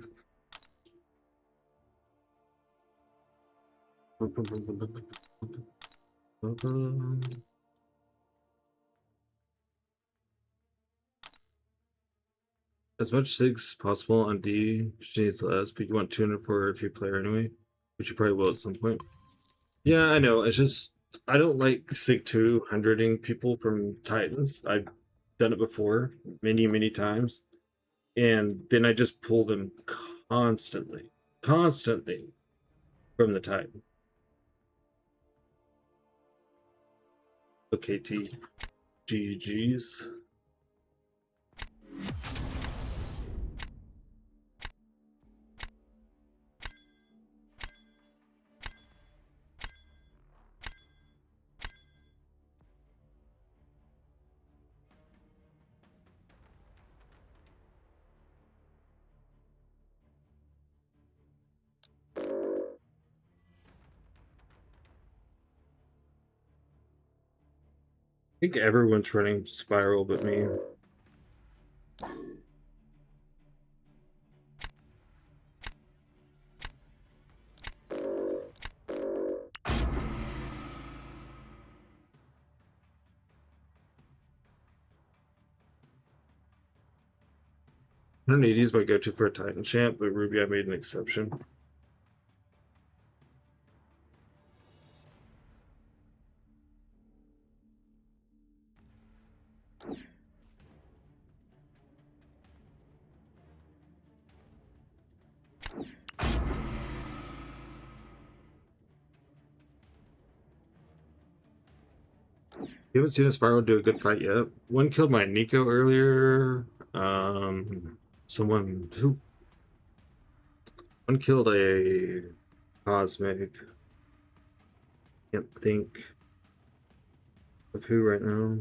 As much SIGs as possible on D. She needs less, but you want 200 for if you play her anyway, which you probably will at some point. Yeah, I know. It's just I don't like SIG 200ing people from Titans. I've done it before many times, and then I just pull them constantly from the Titan. Okay, GG's. think everyone's running Spiral but me. I don't need to use my go-to for a Titan champ, but Ruby, I made an exception. You haven't seen a Spiral do a good fight yet. One killed my Nico earlier. Someone who one killed a Cosmic. Can't think of who right now.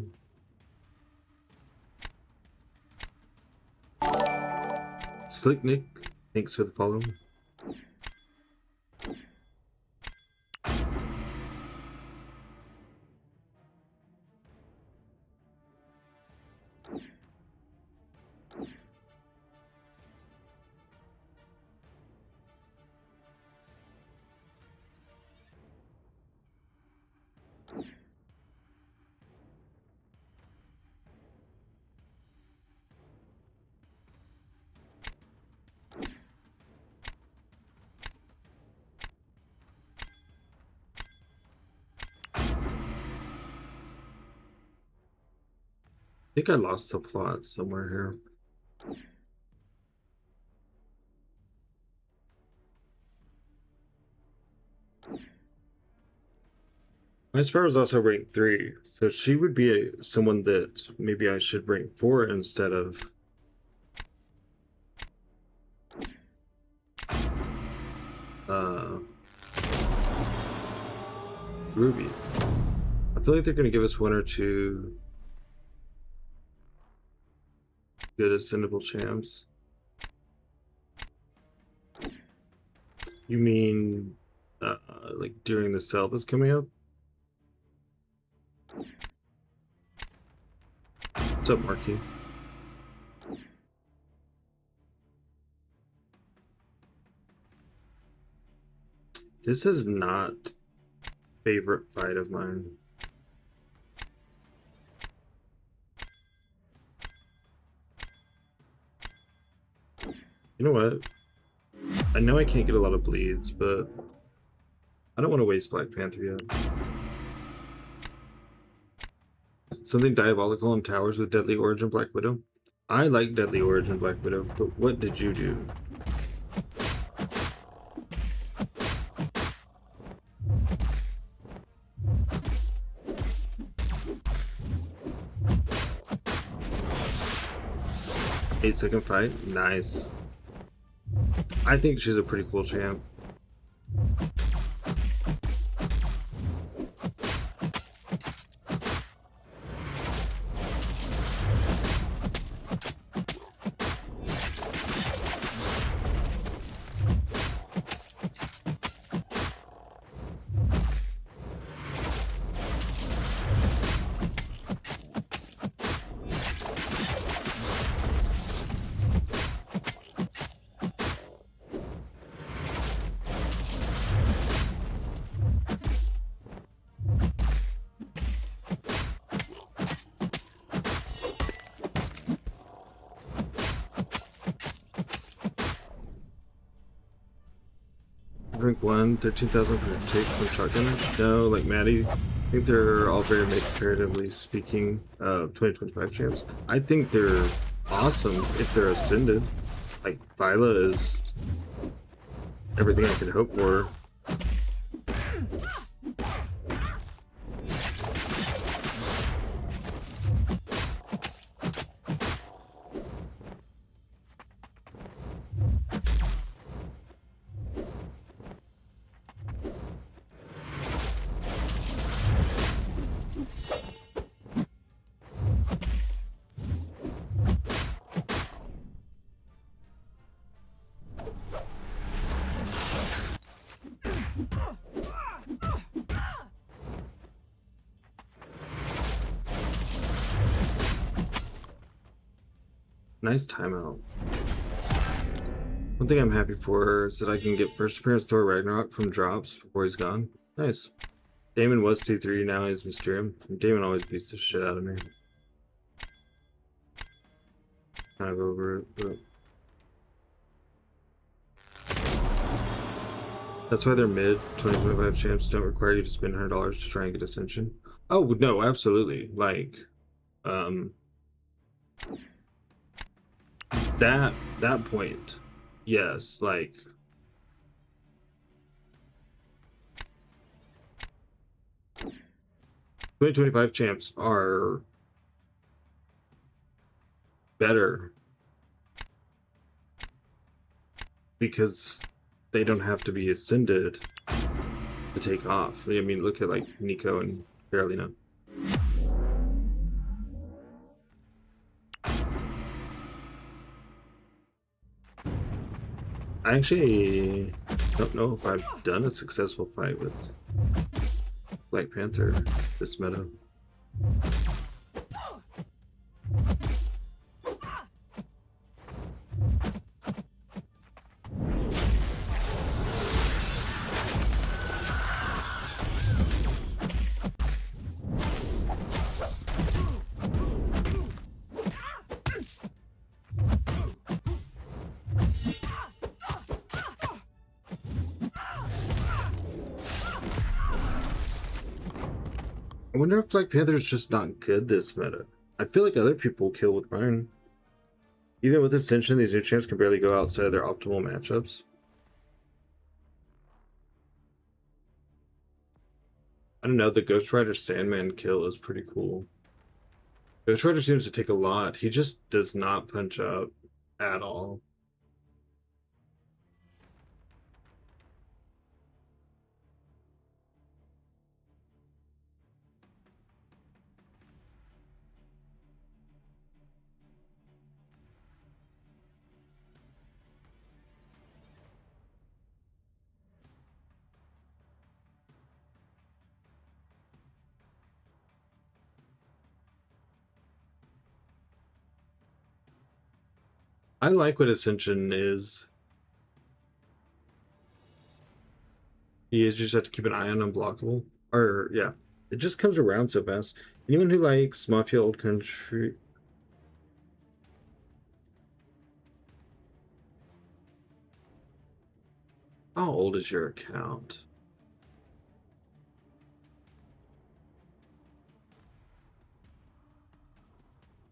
Slick Nick, thanks for the follow. I think I lost the plot somewhere here. My Sparrow's also rank 3, so she would be someone that maybe I should rank 4 instead of Ruby. I feel like they're going to give us one or two good ascendable champs. You mean like during the sale that's coming up? What's up, Marquis? This is not favorite fight of mine. You know what? I know I can't get a lot of bleeds, but I don't want to waste Black Panther yet. Something diabolical in towers with Deadly Origin Black Widow. I like Deadly Origin Black Widow, but what did you do? Eight-second fight, nice. I think she's a pretty cool champ. Drink 1, 13,000 for take from shot damage? No, like Maddie. I think they're all very mid comparatively speaking. 2025 champs. I think they're awesome if they're ascended. Like Phyla is everything I could hope for. Nice timeout. One thing I'm happy for is that I can get first appearance Thor Ragnarok from drops before he's gone. Nice. Damon was C3, now he's Mysterium. Damon always beats the shit out of me. Kind of over it, but... That's why they're mid. 2025 champs don't require you to spend $100 to try and get Ascension. Oh, no, absolutely. Like, that point, yes, like... 2025 champs are better because they don't have to be ascended to take off. I mean, look at like Nico and Carolina. I actually don't know if I've done a successful fight with Black Panther this meta. I wonder if Black Panther's just not good this meta. I feel like other people kill with mine. Even with Ascension, these new champs can barely go outside of their optimal matchups. I don't know, the Ghost Rider Sandman kill is pretty cool. Ghost Rider seems to take a lot. He just does not punch up at all. I like what Ascension is. You just have to keep an eye on unblockable. Or, yeah. It just comes around so fast. Anyone who likes Mafia Old Country... How old is your account?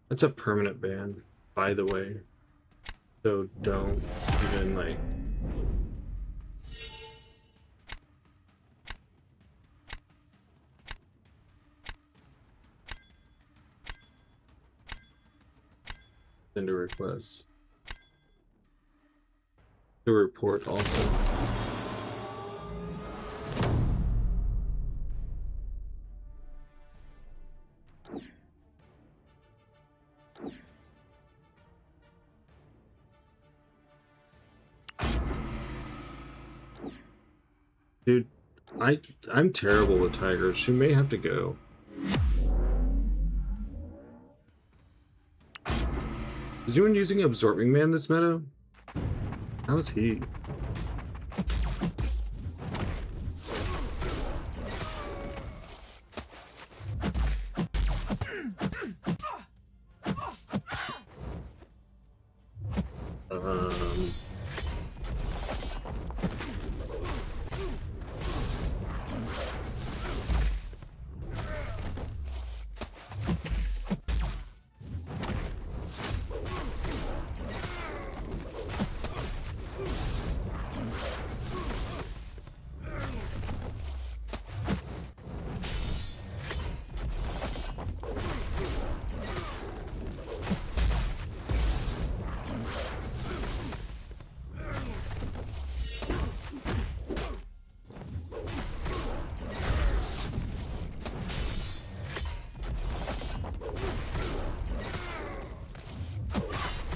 That's a permanent ban, by the way. So don't even like... Send a request. The report also. Dude, I'm terrible with tigers. She may have to go. Is anyone using Absorbing Man this meta? How is he?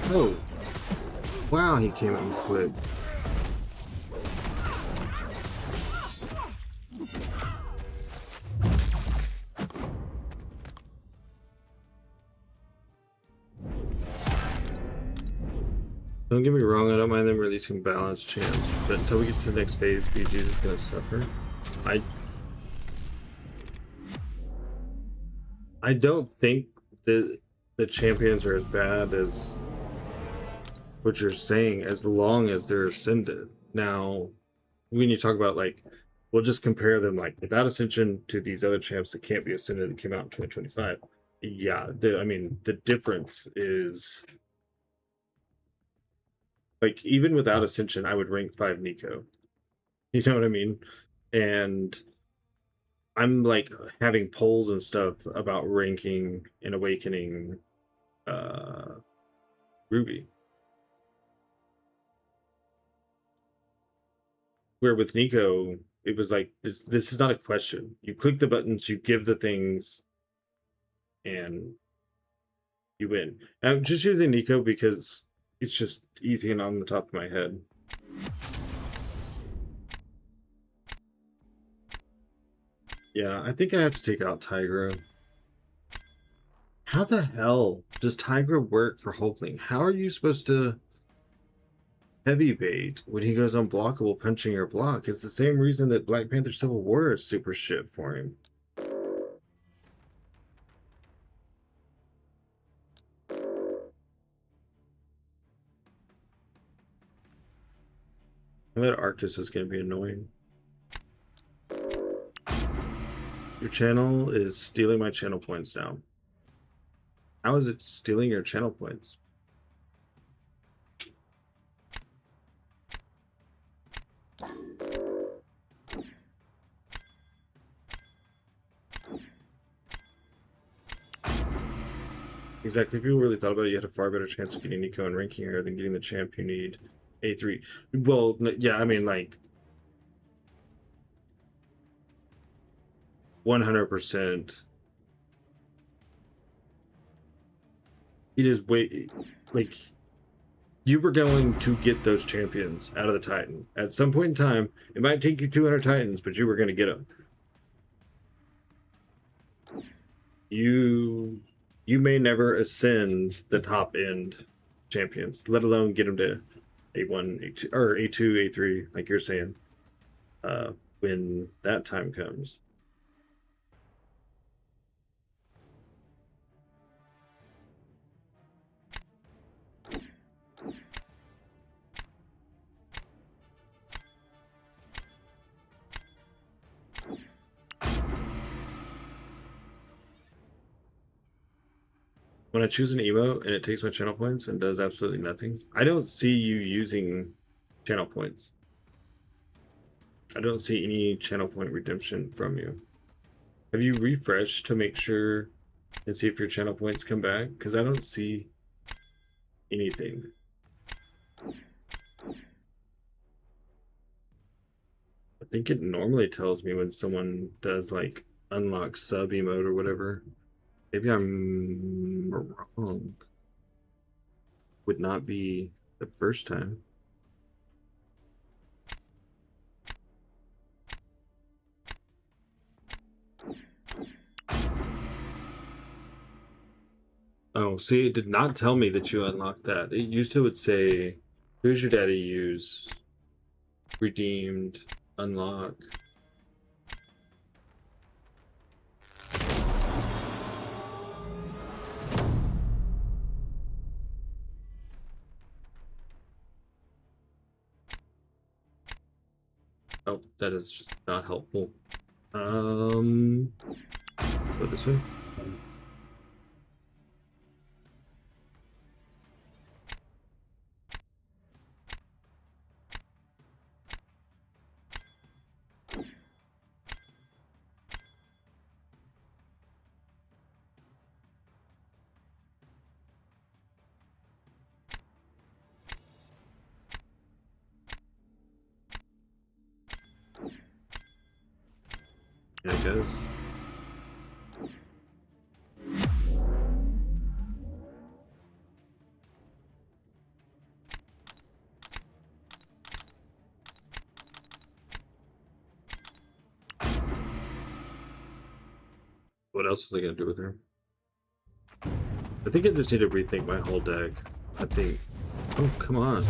Oh, wow, he came in quick. Don't get me wrong, I don't mind them releasing balanced champs, but until we get to the next phase, BG is gonna suffer. I don't think the champions are as bad as what you're saying, as long as they're ascended. Now, when you talk about like, we'll just compare them like without Ascension to these other champs that can't be ascended that came out in 2025. Yeah, I mean the difference is like even without Ascension, I would rank 5 Nico. You know what I mean? And I'm like having polls and stuff about ranking and awakening Ruby. Where with Nico, it was like this is not a question. You click the buttons, you give the things, and you win. I'm just using Nico because it's just easy and on the top of my head. Yeah, I think I have to take out Tigra. How the hell does Tigra work for Hulkling? How are you supposed to heavy bait when he goes unblockable punching your block? It's the same reason that Black Panther Civil War is super shit for him. That Arctis is going to be annoying. Your channel is stealing my channel points now. How is it stealing your channel points? Exactly. If people really thought about it, you had a far better chance of getting Nico and ranking her than getting the champ you need. A3. Well, yeah, I mean, like 100%. It is way like you were going to get those champions out of the Titan at some point in time. It might take you 200 Titans, but you were going to get them. You may never ascend the top end champions, let alone get them to A1, A2, or A2, A3, like you're saying. When that time comes. When I choose an emo and it takes my channel points and does absolutely nothing, I don't see you using channel points. I don't see any channel point redemption from you. Have you refreshed to make sure and see if your channel points come back? Because I don't see anything. I think it normally tells me when someone does like unlock sub emote or whatever. Maybe I'm wrong. Would not be the first time. Oh, see, it did not tell me that you unlocked that. It used to would say, here's your daddy use, redeemed, unlock. Oh, that is just not helpful. Go this way. Yeah, I guess. What else was I gonna do with her? I think I just need to rethink my whole deck. I think Oh, come on.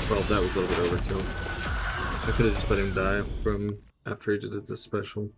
Well, that was a little bit overkill. I could have just let him die from after he did the special.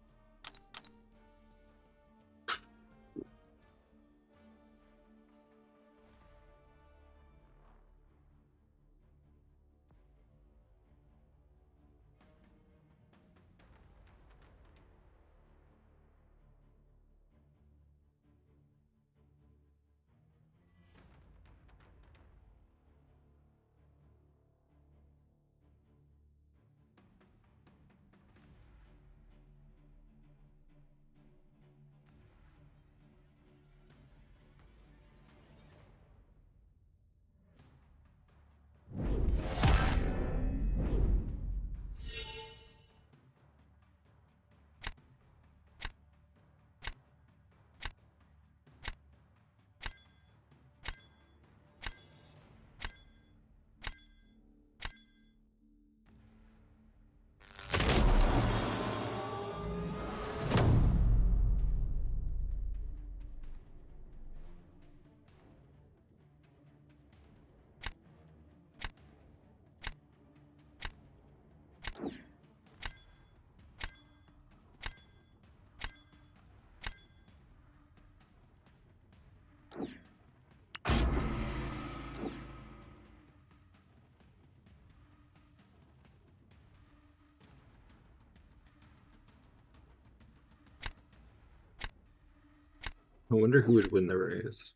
I wonder who would win the race.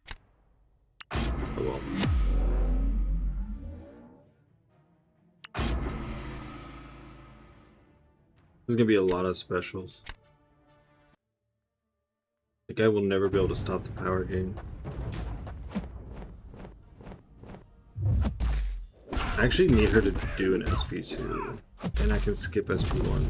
Oh well. There's gonna be a lot of specials. The guy will never be able to stop the power gain. I actually need her to do an SP2, and I can skip SP1.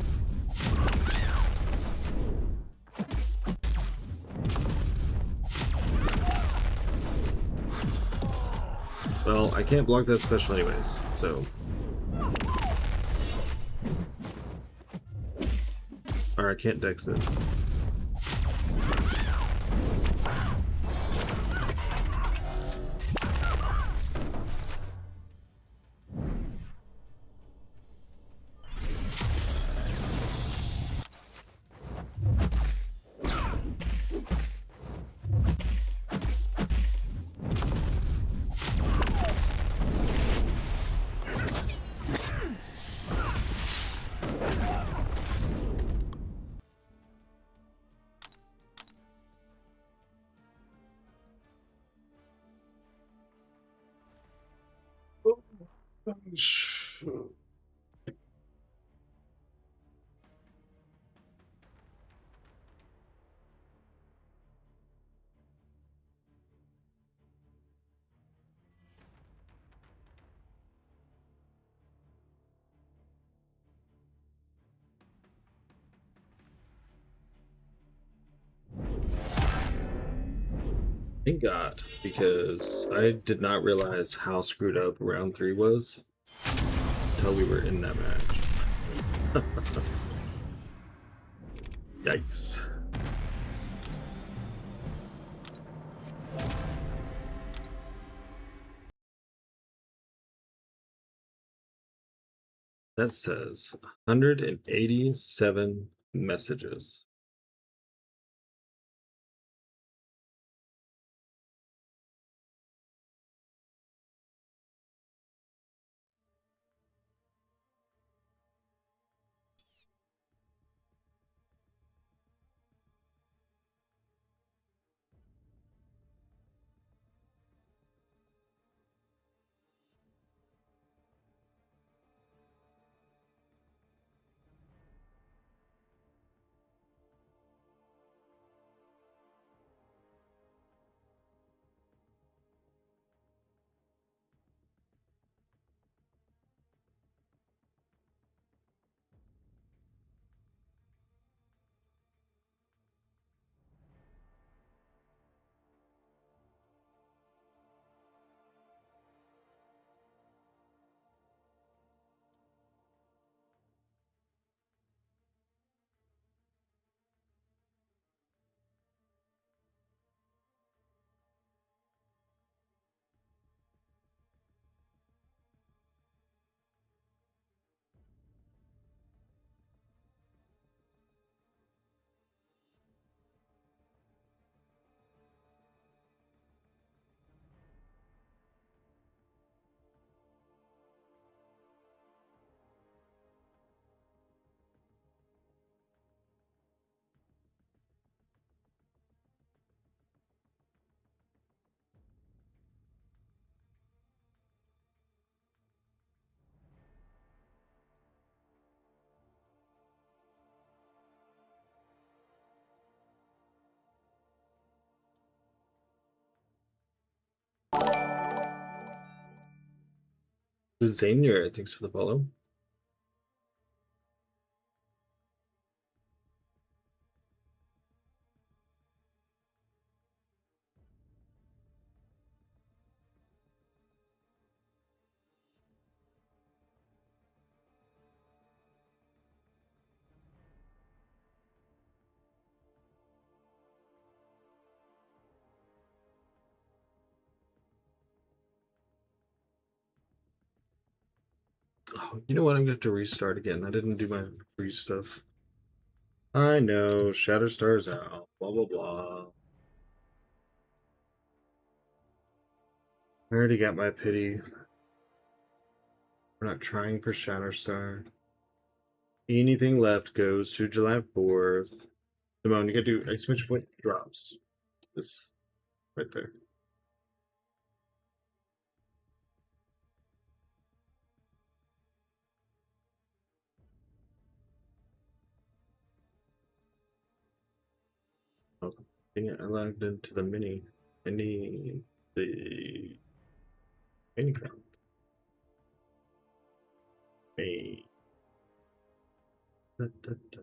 Well, I can't block that special anyways, so... Or I can't dex it. Thank God, because I did not realize how screwed up round 3 was until we were in that match. Yikes. That says 187 messages. Zanier, thanks for the follow. Oh, you know what? I'm gonna have to restart again. I didn't do my free stuff. I know, Shatterstar's out. Blah blah blah. I already got my pity. We're not trying for Shatterstar. Anything left goes to July 4th. Simone, you gotta do exclamation point drops. This right there. Oh, dang it, I logged into the mini. I need the mini ground. Hey. Da, da, da.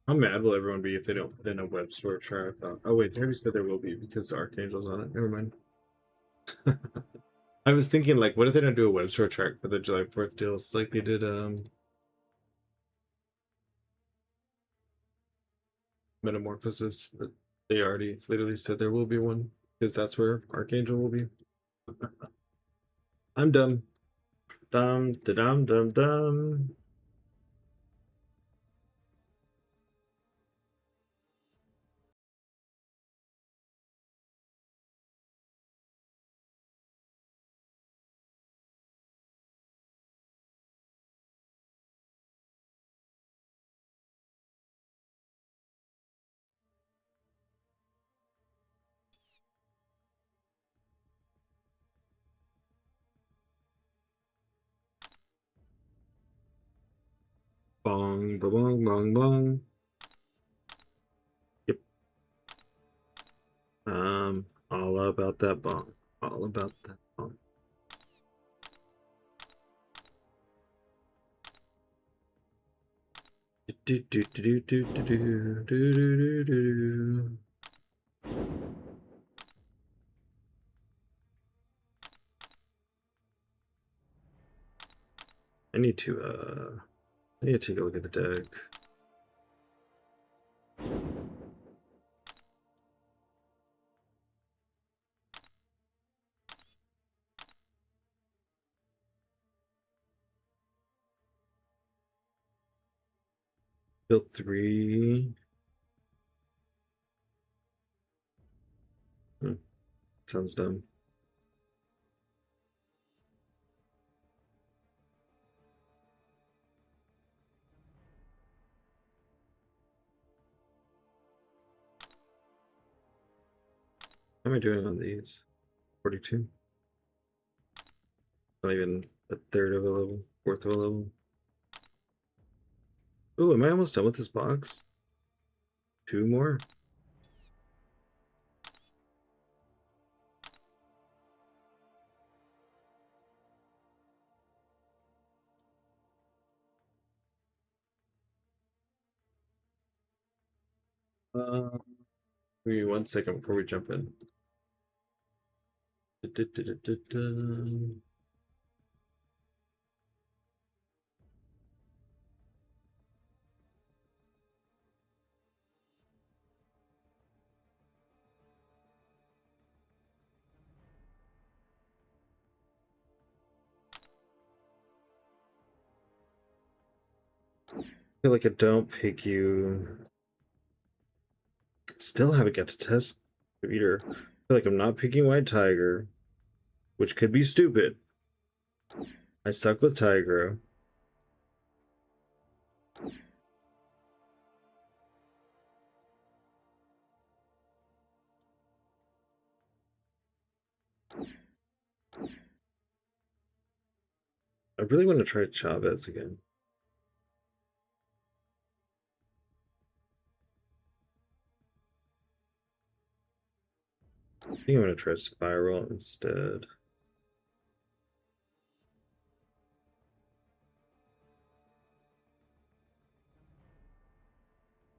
How mad will everyone be if they don't put in a web store chart? Oh wait, they already said there will be because the Archangel's on it. Never mind. I was thinking like, what if they don't do a web store chart for the July 4th deals like they did Metamorphosis, but they already literally said there will be one because that's where Archangel will be. I'm dumb. Dum da dum dum dum. Bong ba bong bong bong. Yep. All about that bong. All about that bong. Do do do do do do do do do do. I need to take a look at the deck. Build 3. Sounds dumb. How am I doing on these? 42. Not even a third of a level, fourth of a level. Oh, am I almost done with this box? 2 more? Uh, Give me 1 second before we jump in. I feel like I don't pick you. Still haven't got to test either. I feel like I'm not picking White Tiger, which could be stupid. I suck with Tiger. I really want to try Chavez again. I think I'm gonna try Spiral instead.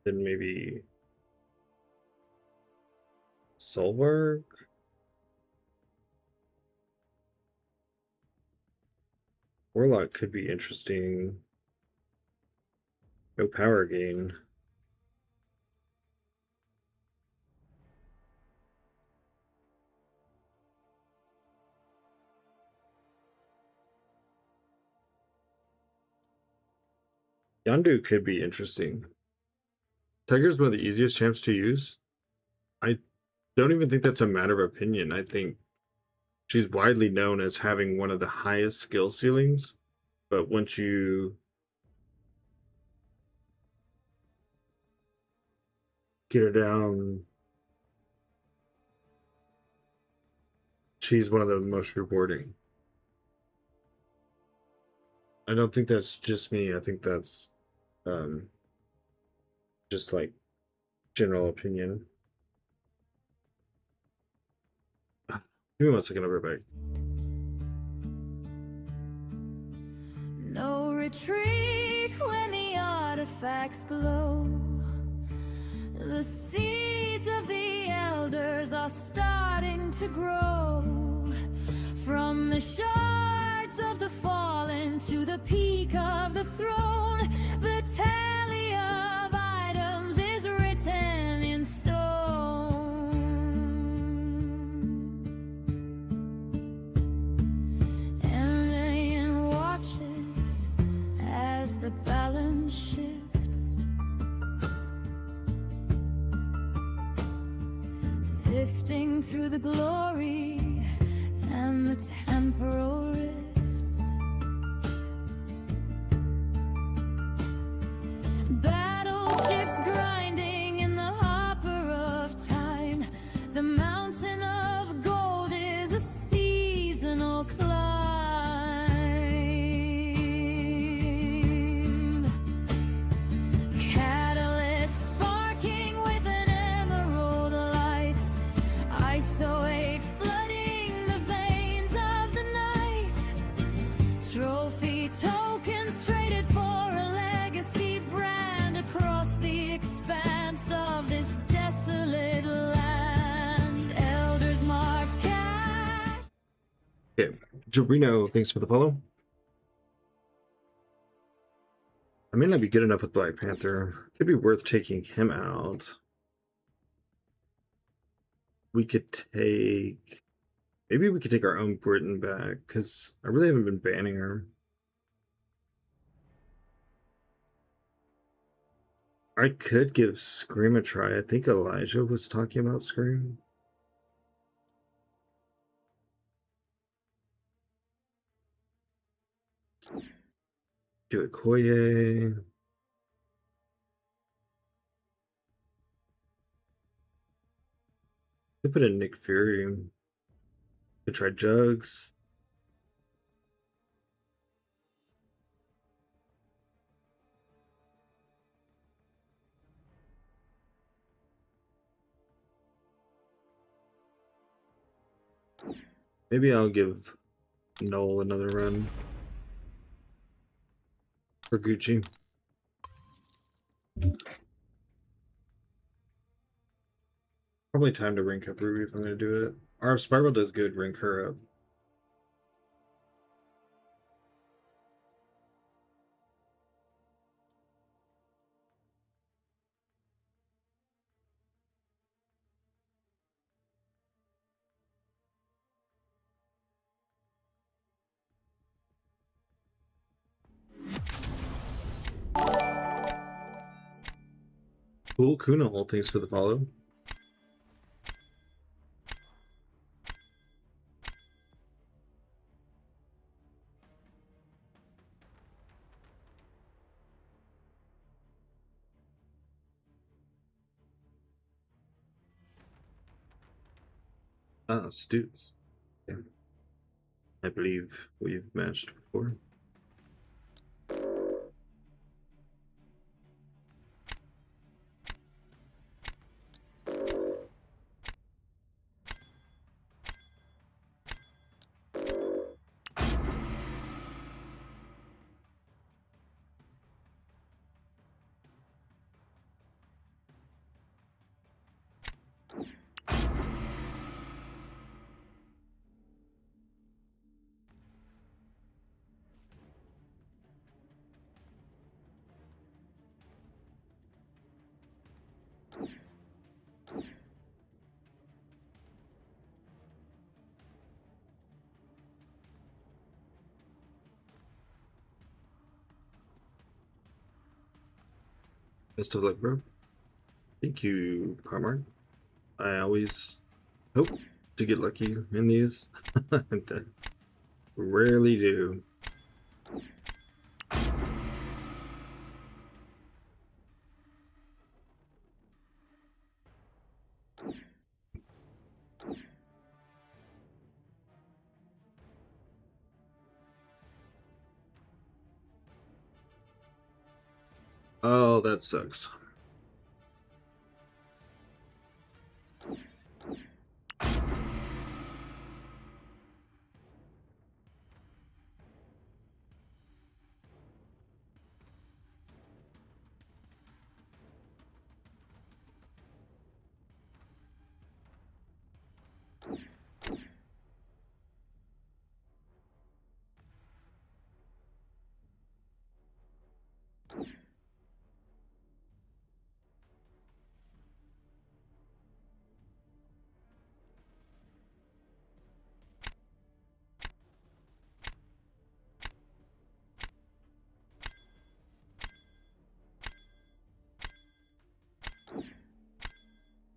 Then maybe Soulwork. Warlock could be interesting. No power gain. Yandu could be interesting. Tiger's one of the easiest champs to use. I don't even think that's a matter of opinion. I think she's widely known as having one of the highest skill ceilings, but once you get her down, she's one of the most rewarding. I don't think that's just me. I think that's just like general opinion. Give me 1 second, I'll be right back. No retreat when the artifacts glow. The seeds of the elders are starting to grow. From the shards of the fallen to the peak of the throne, the tally of items is written in stone. And Ian watches as the balance shifts, sifting through the glory and the temporal rifts. Battleships grinding in the hopper of time. The mountain of gold is a seasonal climb. Catalyst sparking with an emerald light. Isoate flooding the veins of the night. Trophy tokens traded for a legacy brand across the expanse of this desolate land. Elders marks cash. Okay, Jorino, thanks for the follow. I may not be good enough with Black Panther. Could be worth taking him out. We could take... Maybe we could take our own Britain back, because I really haven't been banning her. I could give Scream a try. I think Elijah was talking about Scream. Do it Koye. Could put in Nick Fury. Could try Jugs. Maybe I'll give Noel another run for Gucci. Probably time to rank up Ruby if I'm going to do it. Or if Spiral does good, rank her up. Cool, Kunal, thanks for the follow. Ah, Stoots. Yeah. I believe we've matched before. Best of luck, bro. Thank you, Carmark. I always hope to get lucky in these. Rarely do. Oh, that sucks.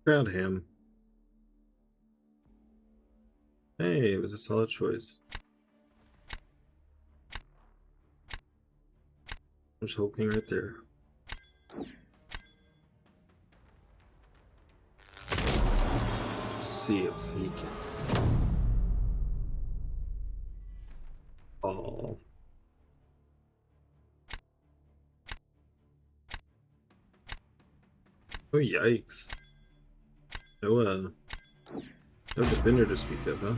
Proud him. Hey, it was a solid choice. There's Whole King right there. Let's see if he can. Oh. Oh, yikes. No defender to speak of, huh?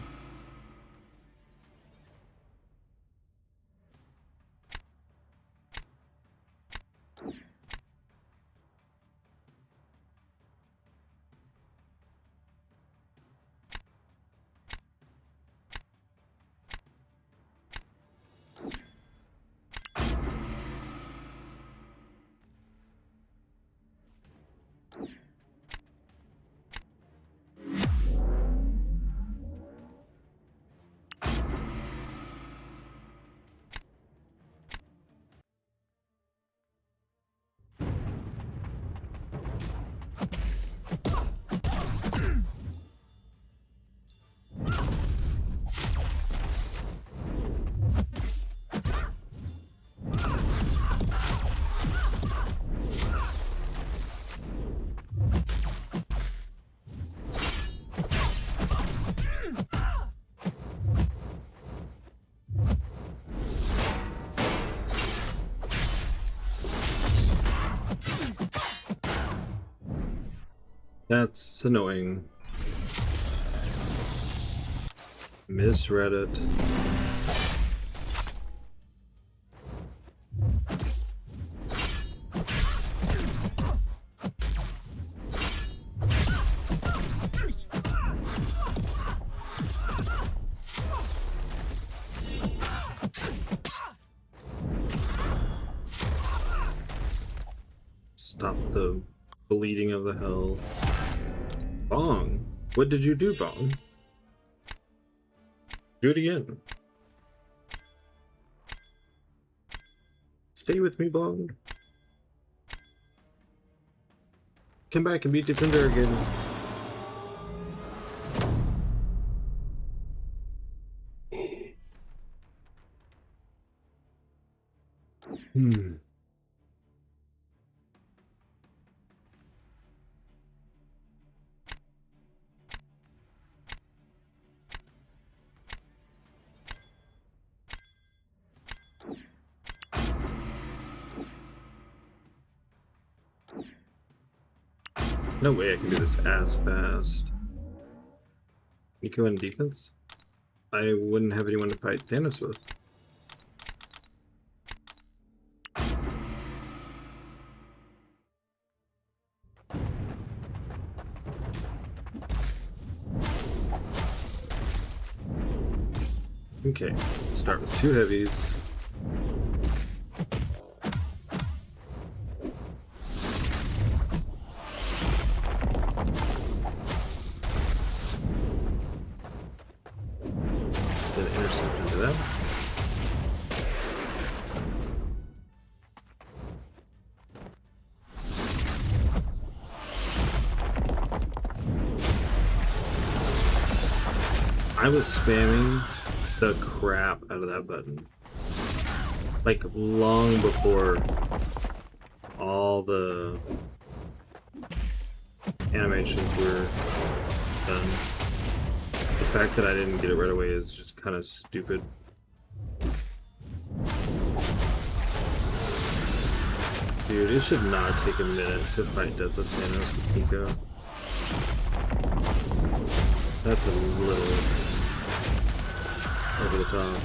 That's annoying. Misread it. Stop the bleeding of the hell. Bong, what did you do, Bong? Do it again. Stay with me, Bong. Come back and be defender again. No way I can do this as fast. Nico in defense? I wouldn't have anyone to fight Thanos with. Okay, start with 2 heavies. Then intercept into them. I was spamming the crap out of that button. Like, long before all the animations were done. The fact that I didn't get it right away is just kind of stupid. Dude, it should not take a minute to fight Deathless Thanos with Nico. That's a little over the top.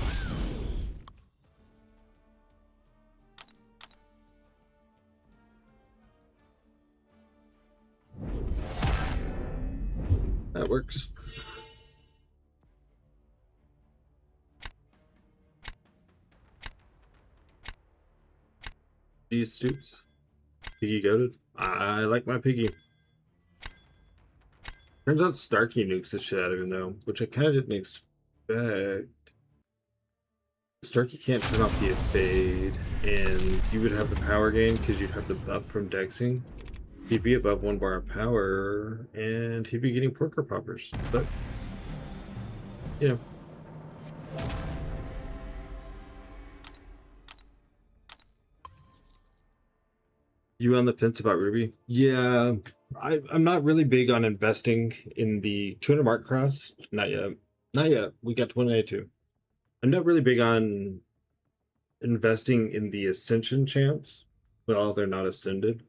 That works. These stoops. Piggy goated. I like my piggy. Turns out Starkey nukes the shit out of him though, which I kind of didn't expect. Starkey can't turn off the evade, and you would have the power gain because you'd have the buff from dexing. He'd be above 1 bar of power, and he'd be getting porker poppers. But, you know. You on the fence about Ruby? Yeah, I'm not really big on investing in the 200 mark cross. Not yet. Not yet. We got 182. I'm not really big on investing in the Ascension champs. Well, they're not ascended.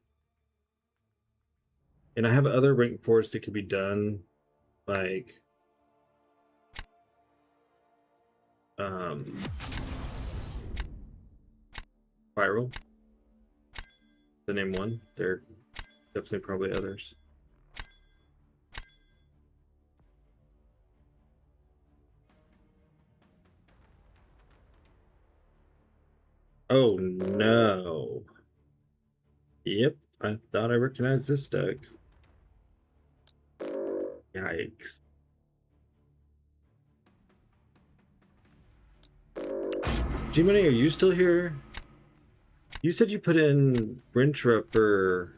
And I have other rank 4s that could be done, like Viral. To name one. There are definitely probably others. Oh no. Yep, I thought I recognized this deck. Yikes. G-Money, are you still here? You said you put in Rintra for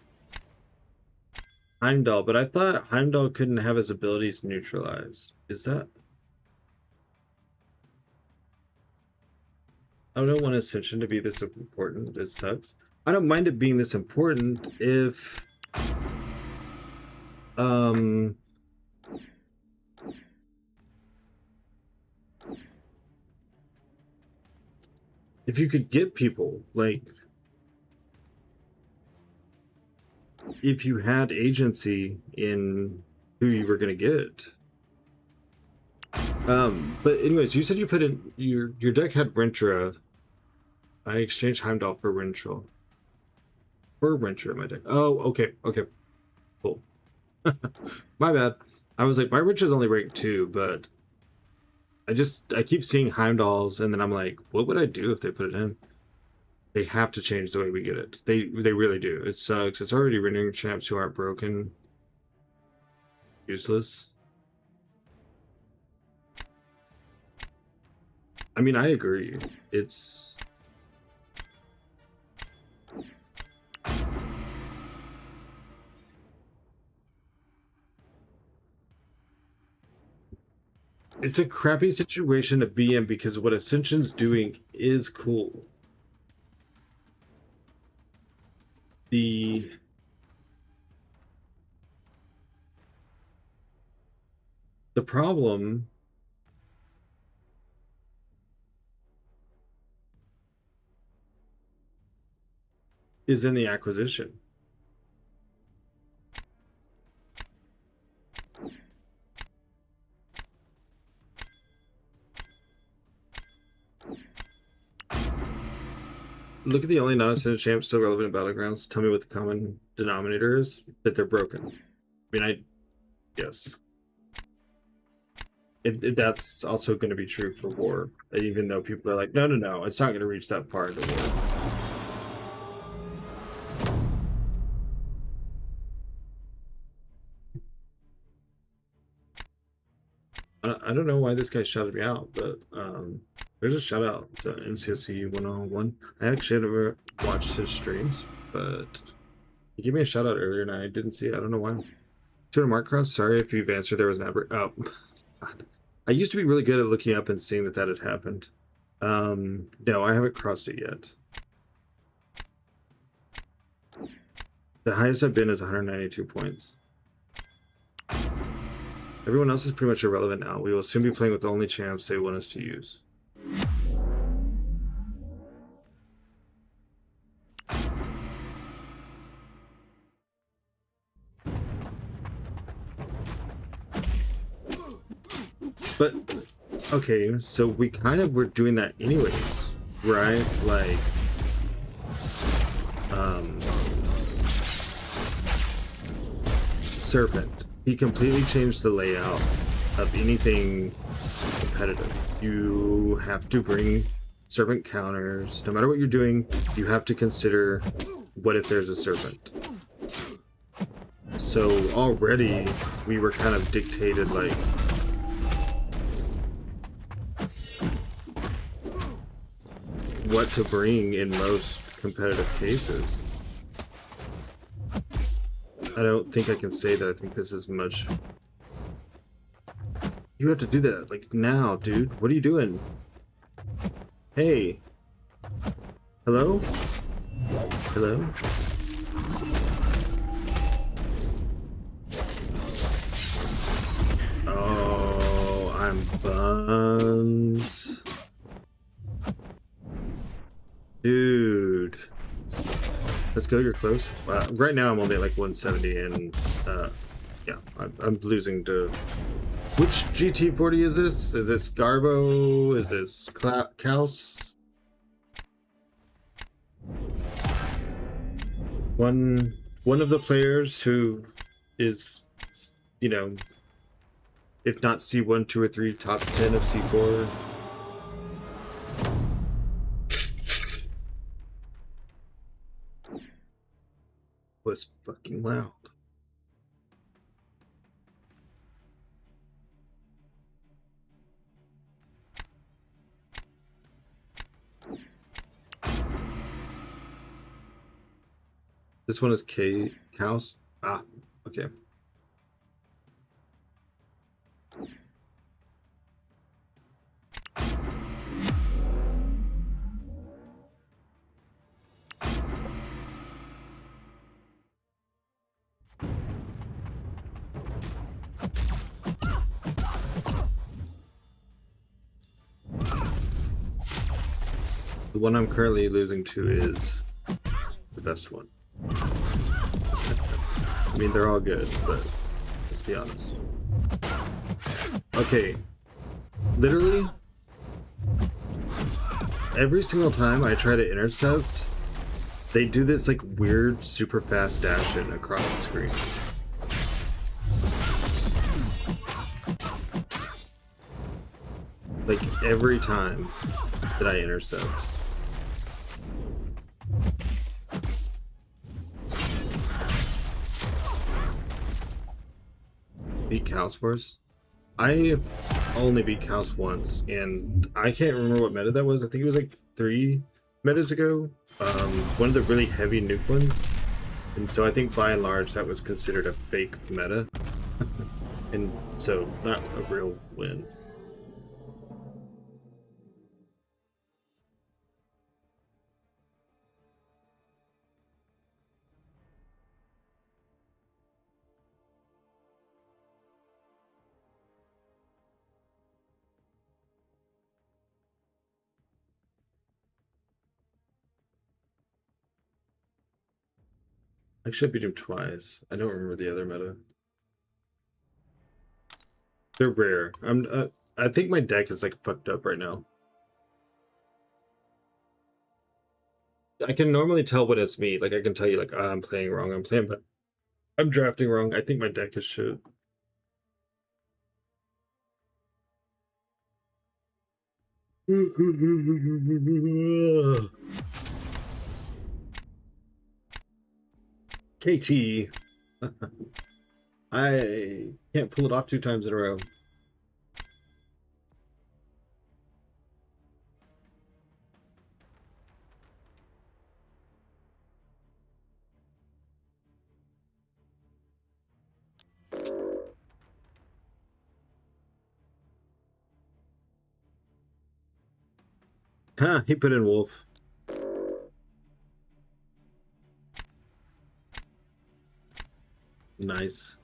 Heimdall, but I thought Heimdall couldn't have his abilities neutralized. Is that? I don't want Ascension to be this important. It sucks. I don't mind it being this important if if you could get people, like, if you had agency in who you were going to get. But anyways, you said you put in your deck had Rintra. I exchanged Heimdall for Rintra. For Rintra in my deck. Oh, okay, cool. My bad. I was like, my Rintra's only rank 2, but I keep seeing Heimdalls, and then I'm like, what would I do if they put it in? They have to change the way we get it. They really do. It sucks. It's already rendering champs who aren't broken useless. I mean, I agree. It's a crappy situation to be in because what Ascension's doing is cool. The problem is in the acquisition. Look at the only non-ascended champs still relevant in Battlegrounds. Tell me what the common denominator is. That they're broken. I mean, yes. that's also going to be true for war, even though people are like, no, it's not going to reach that far into war. I don't know why this guy shouted me out, but there's a shout out to MCSC 101. I actually never watched his streams, but he gave me a shout out earlier and I didn't see it. I don't know why. Tuna Mark Cross, sorry if you've answered. There was an aberration. Oh, God. I used to be really good at looking up and seeing that had happened. No, I haven't crossed it yet. The highest I've been is 192 points. Everyone else is pretty much irrelevant now. We will soon be playing with the only champs they want us to use. But, okay, so we kind of were doing that anyways, right? Like, Serpent. He completely changed the layout of anything competitive. You have to bring Serpent counters. No matter what you're doing, you have to consider what if there's a Serpent. So already we were kind of dictated like what to bring in most competitive cases. I don't think I can say that I think this is much. You have to do that, like, now, dude. What are you doing? Hey. Hello? Hello? Oh, I'm buns. Dude. Let's go, you're close. Right now I'm only at like 170 and yeah, I'm losing to... Which GT40 is this? Is this Garbo? Is this Kaus? One of the players who is, you know, if not C1, 2, or 3, top 10 of C4. Was fucking loud. This one is Kaus. Ah, okay. The one I'm currently losing to is the best one. I mean, they're all good, but let's be honest. Okay, literally, every single time I try to intercept, they do this like weird super fast dash in across the screen. Like every time that I intercept. Beat Kaus for us? I only beat Kaus once, and I can't remember what meta that was. I think it was like 3 metas ago. One of the really heavy nuke ones. And so I think by and large that was considered a fake meta. And so not a real win. Actually, I beat him twice. I don't remember the other meta. They're rare. I think my deck is like fucked up right now. I can normally tell when it's me. Like I can tell you, like, I'm playing wrong. But I'm drafting wrong. I think my deck is shit. KT. I can't pull it off 2 times in a row. Huh, he put in Wolf. Nice.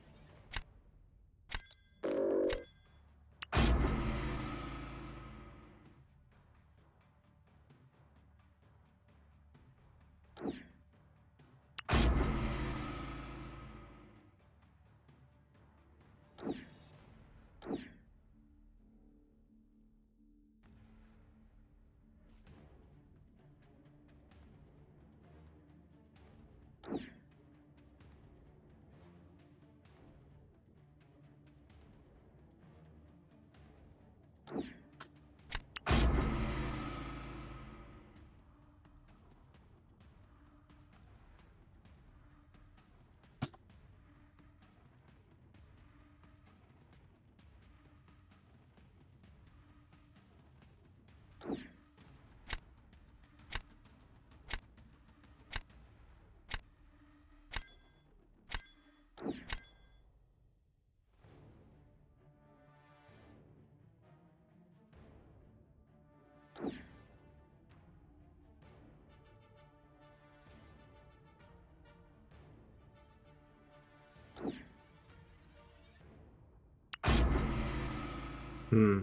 Hmm.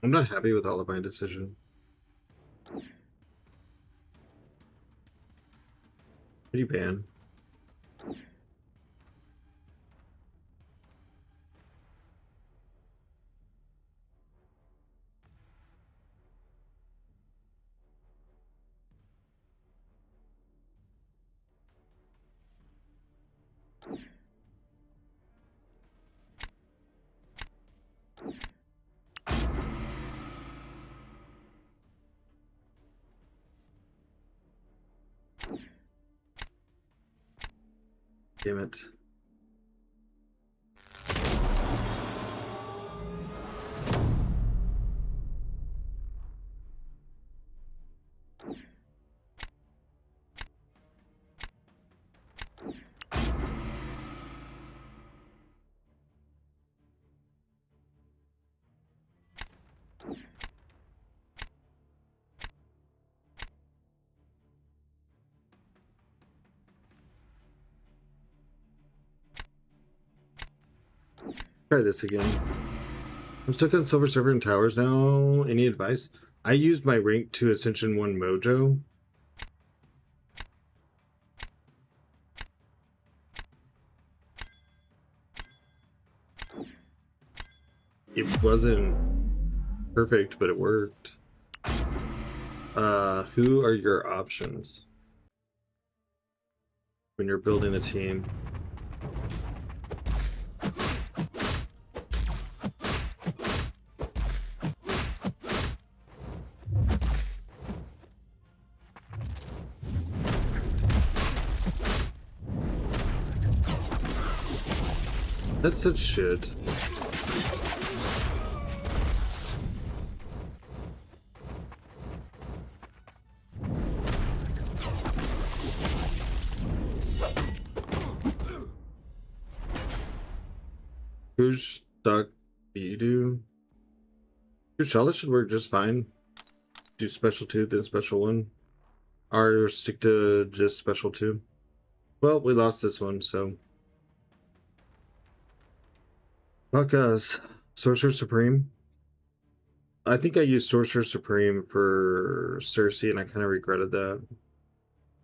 I'm not happy with all of my decisions. Pretty ban. Damn it. Try this again. I'm stuck on Silver Server and Towers now. Any advice? I used my rank to Ascension 1 Mojo. It wasn't perfect, but it worked. Who are your options when you're building the team? That's such shit. Whose stock do you do? Your Charlotte should work just fine. Do special 2, then special 1. Or stick to just special 2. Well, we lost this one, so. Fuck us. Sorcerer Supreme. I think I used Sorcerer Supreme for Cersei, and I kind of regretted that.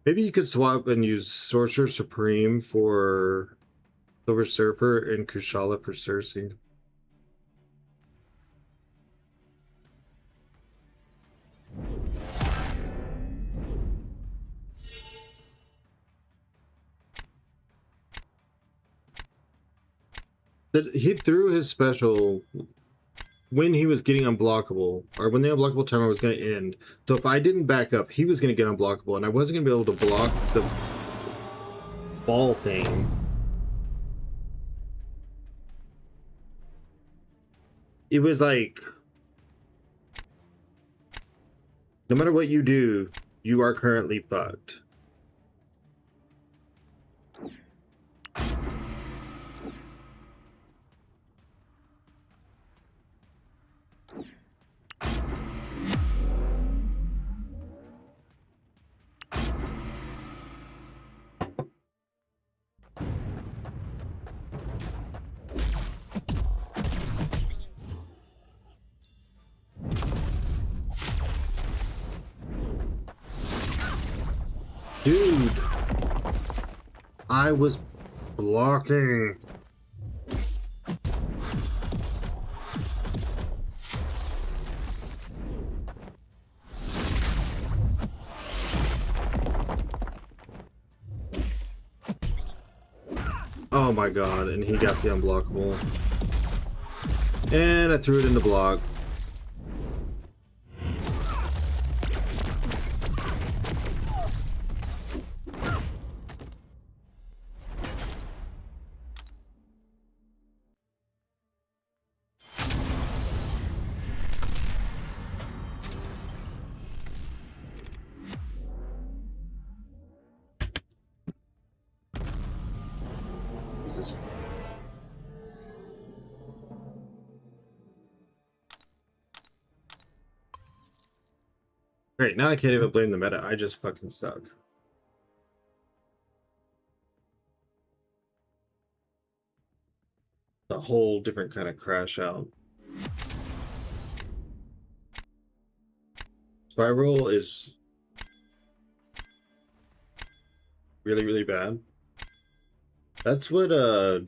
Maybe you could swap and use Sorcerer Supreme for Silver Surfer and Kushala for Cersei. He threw his special when he was getting unblockable, or when the unblockable timer was going to end. So if I didn't back up, he was going to get unblockable, and I wasn't going to be able to block the ball thing. It was like, no matter what you do, you are currently fucked. Dude, I was blocking. Oh my god, and he got the unblockable. And I threw it in the block. Jesus. Great, now I can't even blame the meta. I just fucking suck. A whole different kind of crash out. Spiral is really, really bad. That's what I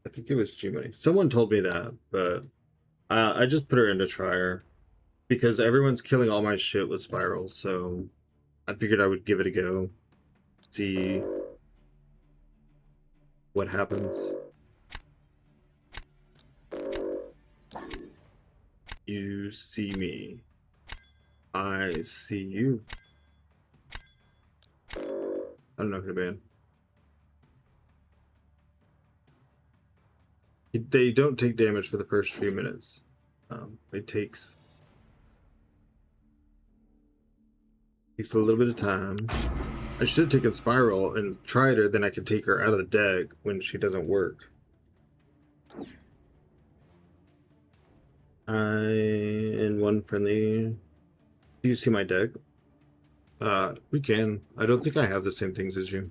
think it was G-Money. Someone told me that, but I just put her into Trier because everyone's killing all my shit with Spiral, so I figured I would give it a go. See what happens. You see me. I see you. I don't know who to ban. They don't take damage for the first few minutes. It takes a little bit of time. I should have taken Spiral and tried her, then I could take her out of the deck when she doesn't work. In one friendly. Do you see my deck? We can. I don't think I have the same things as you.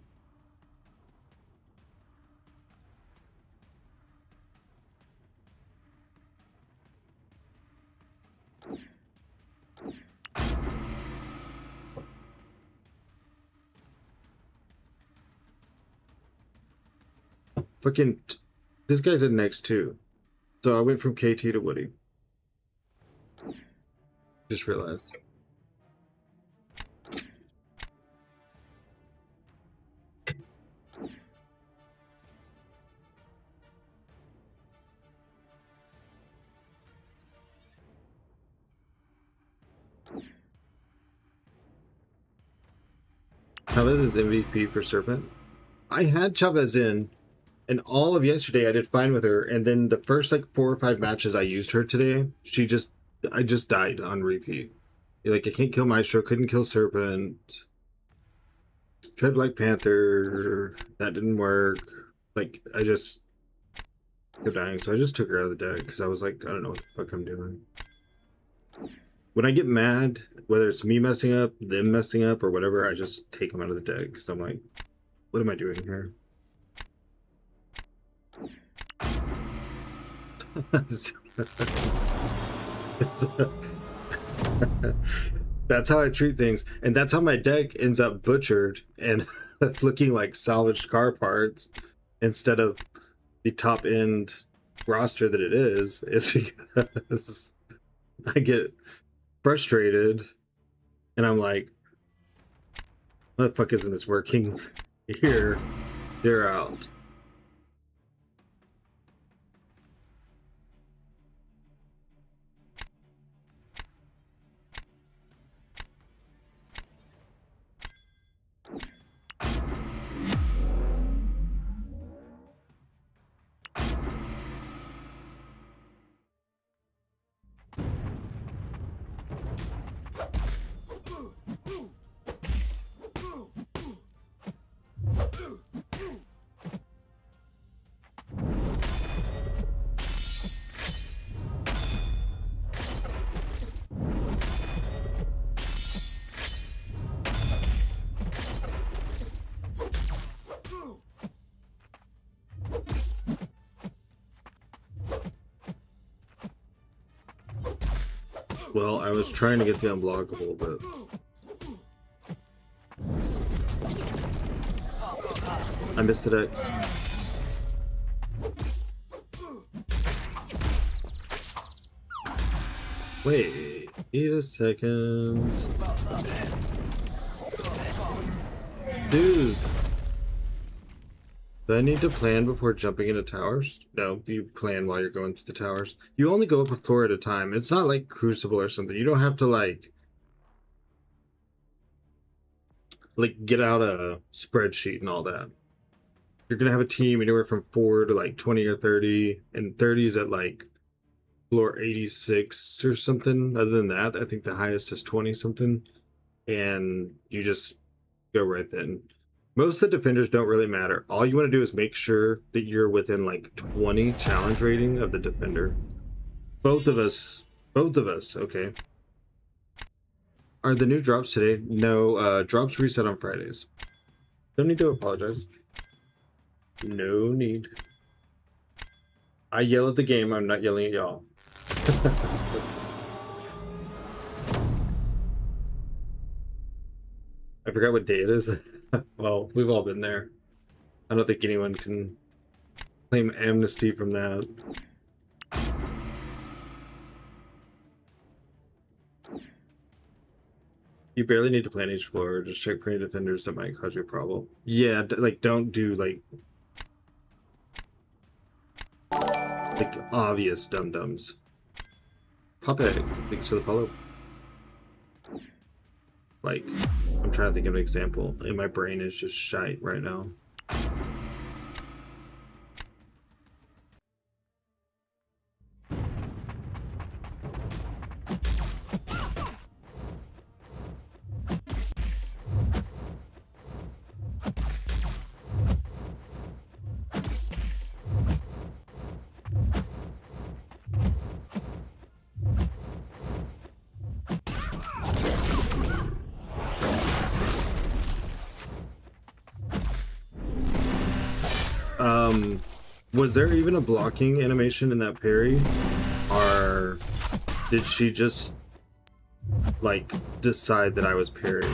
Fucking, this guy's at next too. So I went from KT to Woody. Just realized. Chavez is MVP for Serpent. I had Chavez in, and all of yesterday I did fine with her, and then the first like 4 or 5 matches I used her today, I just died on repeat. Like, I can't kill Maestro, couldn't kill Serpent. Tried Black Panther, that didn't work. Like, I just kept dying, so I just took her out of the deck, because I was like, I don't know what the fuck I'm doing. When I get mad, whether it's me messing up, them messing up, or whatever, I just take them out of the deck, because I'm like, what am I doing here? That's how I treat things, and that's how my deck ends up butchered and looking like salvaged car parts instead of the top end roster that it is because I get frustrated and I'm like, what the fuck isn't this working here? You're out. Well, I was trying to get the unblockable, but I missed it X. Wait a second. Dude. Do I need to plan before jumping into towers? No, you plan while you're going to the towers. You only go up a floor at a time. It's not like Crucible or something. You don't have to like get out a spreadsheet and all that. You're gonna have a team anywhere from 4 to like 20 or 30, and 30 is at like floor 86 or something. Other than that, I think the highest is 20 something, and you just go right then. Most of the defenders don't really matter. All you want to do is make sure that you're within like 20 challenge rating of the defender. Both of us, okay. Are the new drops today? No, drops reset on Fridays. Don't need to apologize. No need. I yell at the game, I'm not yelling at y'all. I forgot what day it is. Well, we've all been there. I don't think anyone can claim amnesty from that. You barely need to plan each floor. Just check for any defenders that might cause you a problem. Yeah, like don't do like obvious dum-dums. Pop egg. Thanks for the follow. Like, I'm trying to think of an example, and my brain is just shite right now. Was there even a blocking animation in that parry? Or did she just, like, decide that I was parried?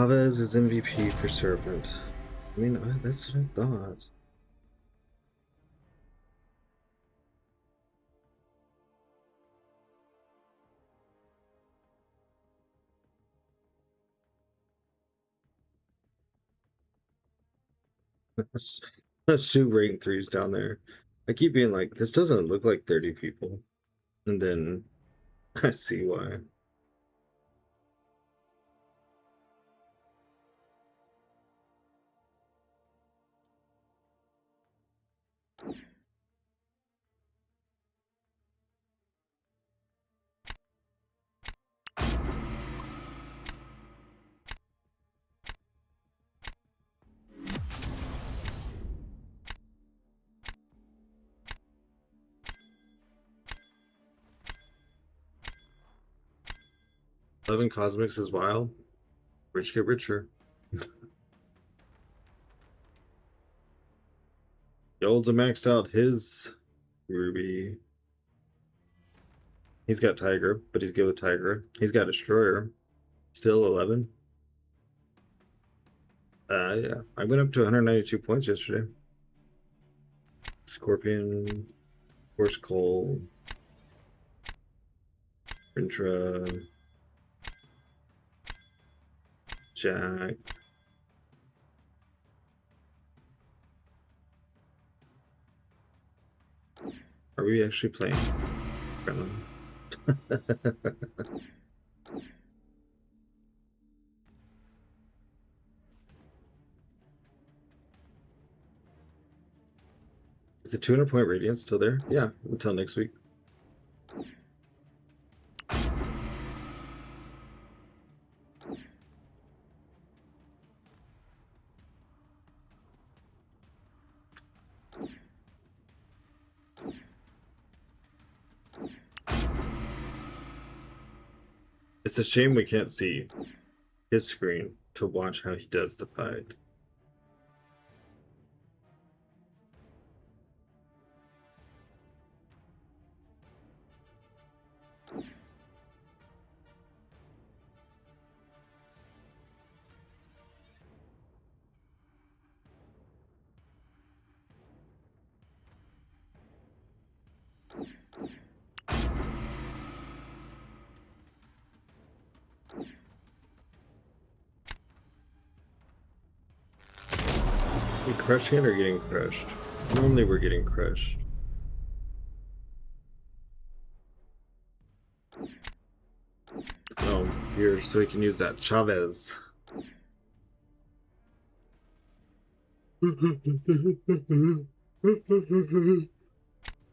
Chavez is MVP for Serpent. I mean, that's what I thought. That's 2 rank 3s down there. I keep being like, this doesn't look like 30 people. And then I see why. Loving Cosmics is wild. Rich get richer. Yolds maxed out his Ruby. He's got Tiger, but he's good with Tiger. He's got Destroyer. Still 11. Yeah. I went up to 192 points yesterday. Scorpion, Horse Coal, Intra, Jack. Are we actually playing? Is the 200-point radiance still there? Yeah, until next week. It's a shame we can't see his screen to watch how he does the fight. We crushing it or getting crushed? Normally we're getting crushed. Oh, here, so we can use that Chavez.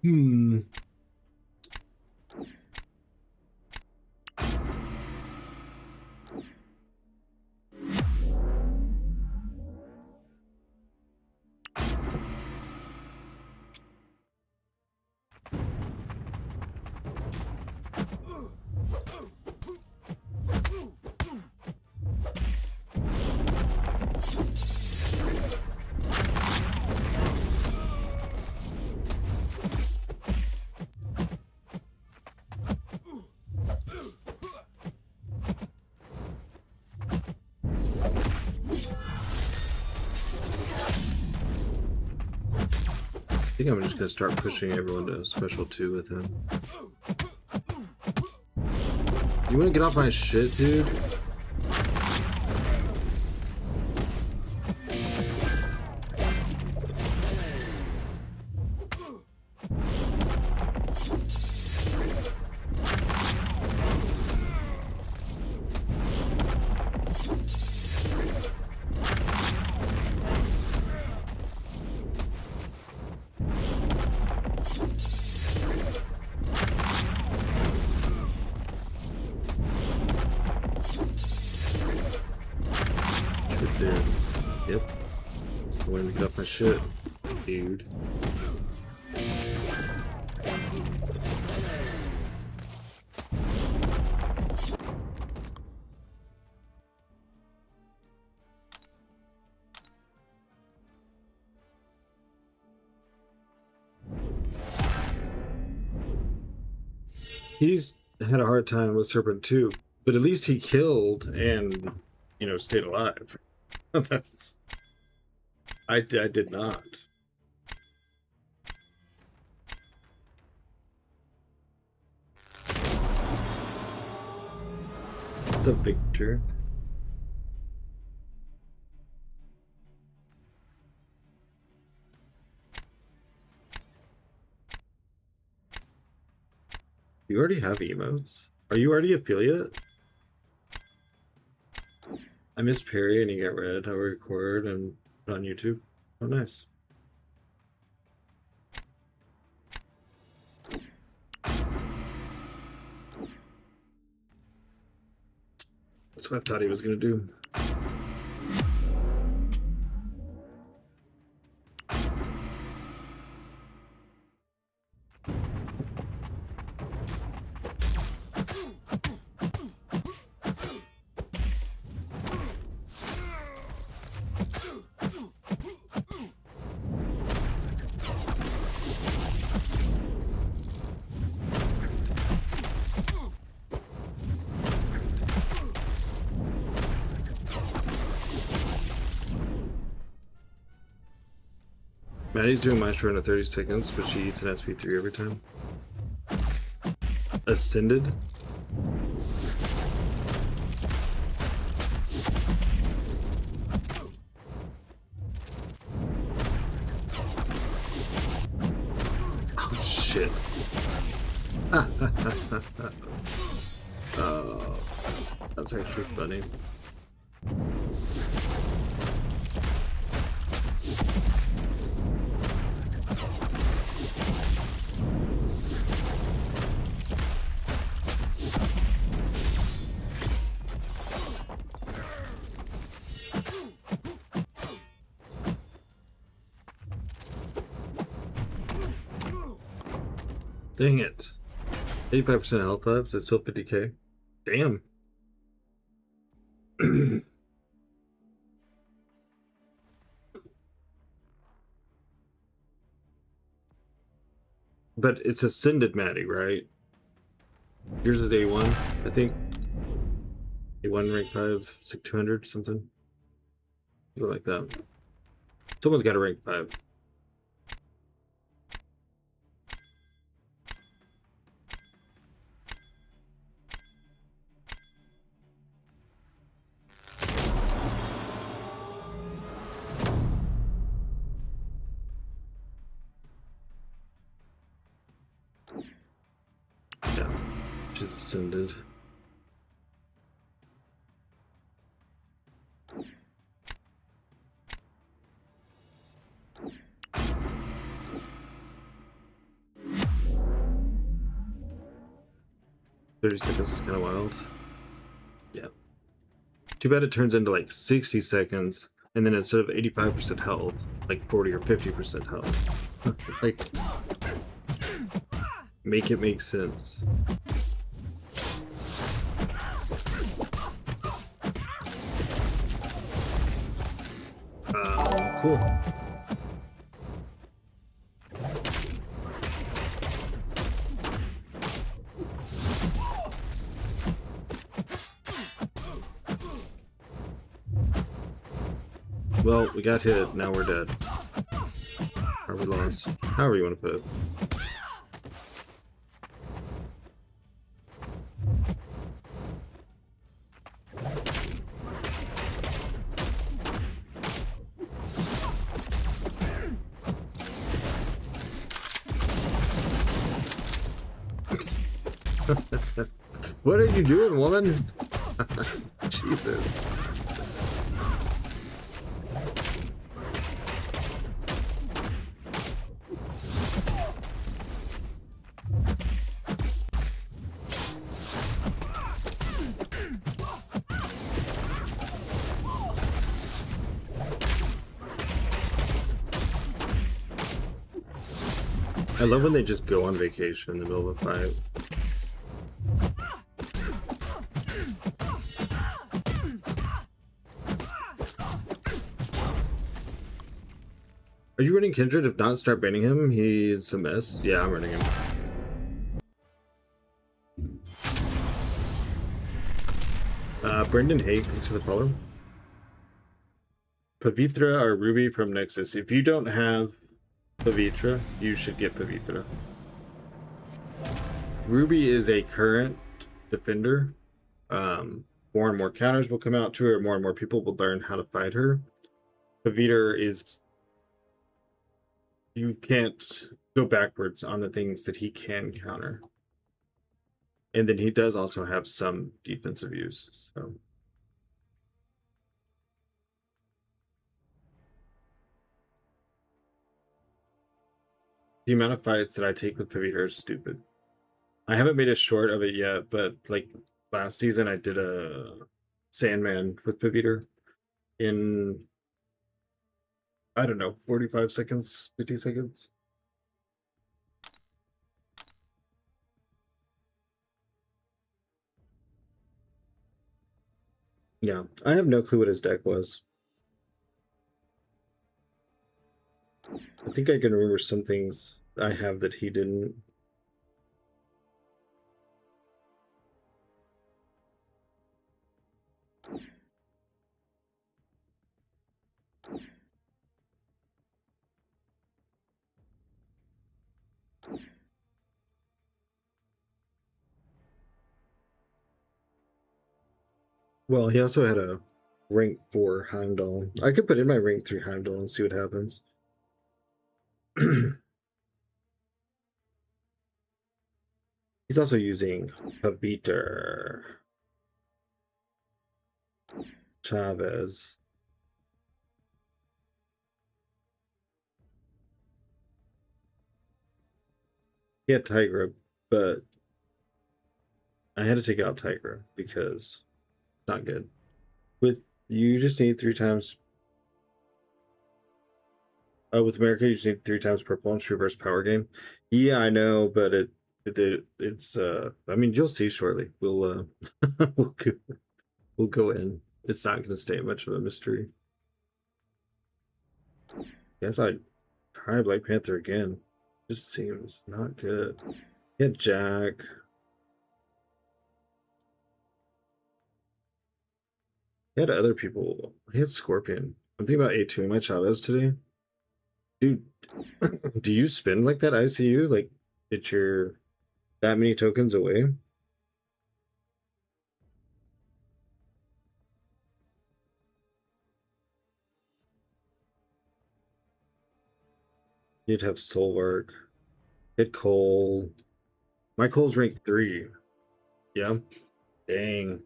Hmm. I think I'm just gonna start pushing everyone to special 2 with him. You wanna get off my shit, dude? Dude. Yep. I wanted to get off my shit, dude. He's had a hard time with Serpent too, but at least he killed and, you know, stayed alive. That's... I did not. The Victor. You already have emotes? Are you already affiliate? I miss Perry and you get red. I record and put on YouTube. Oh, nice. That's what I thought he was going to do. Maddie's doing my short in 30 seconds, but she eats an SP3 every time. Ascended? Oh, shit. Oh, that's actually funny. Dang it. 85% health left, it's still 50k. Damn. But it's Ascended Maddie, right? Here's a day one, I think. Day one, rank 5, 200, something. Something like that. Someone's got a rank 5. Yeah, she's Ascended. $30 seconds is kind of wild. Yeah. Too bad it turns into like 60 seconds, and then instead of 85% health, like 40 or 50% health. Like, make it make sense. Cool. Well, we got hit, now we're dead. Or we lost. However you want to put it. What are you doing, woman? Jesus. I love when they just go on vacation in the middle of a fight. Are you running Kindred? If not, start banning him. He's a mess. Yeah, I'm running him. Brendan Haig, thanks for the follow. Pavitra or Ruby from Nexus. If you don't have Pavitra, you should get Pavitra. Ruby is a current defender. More and more counters will come out to her. More and more people will learn how to fight her. Pavitra is... You can't go backwards on the things that he can counter. And then he does also have some defensive use. So the amount of fights that I take with Paviter is stupid. I haven't made a short of it yet, but like last season I did a Sandman with Paviter in, I don't know, 45 seconds, 50 seconds. Yeah, I have no clue what his deck was. I think I can remember some things I have that he didn't. Well, he also had a rank 4 Heimdall. I could put in my rank 3 Heimdall and see what happens. He's also using Paviter, Chavez. He had Tigra, but I had to take out Tigra because it's not good. With you just need 3 times. With America, you just need 3 times purple and reverse power game. Yeah, I know, but it's I mean, you'll see shortly. We'll we'll go in. It's not going to stay much of a mystery. Guess I'd try Black Panther again. Just seems not good. Yeah, Jack. He had other people. He had Scorpion. I'm thinking about A2 in my Chavez today. Dude, do you spend like that ICU? Like, that you're that many tokens away? You'd have Solvark. Hit Cole. My Cole's rank 3. Yeah. Dang.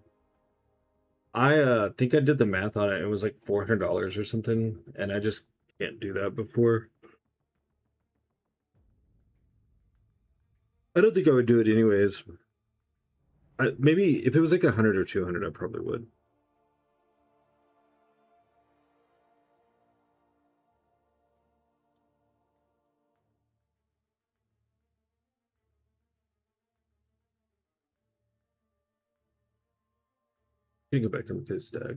I think I did the math on it. It was like $400 or something, and I just can't do that before. I don't think I would do it anyways. Maybe if it was like 100 or 200, I probably would. You can go back and look at his deck.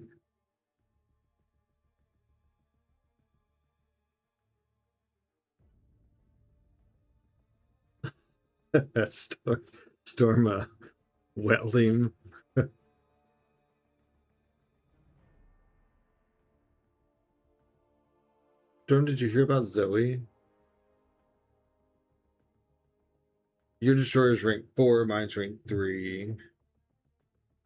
Storm Welding. Storm, did you hear about Zoe? Your destroyer's rank 4, mine's rank 3.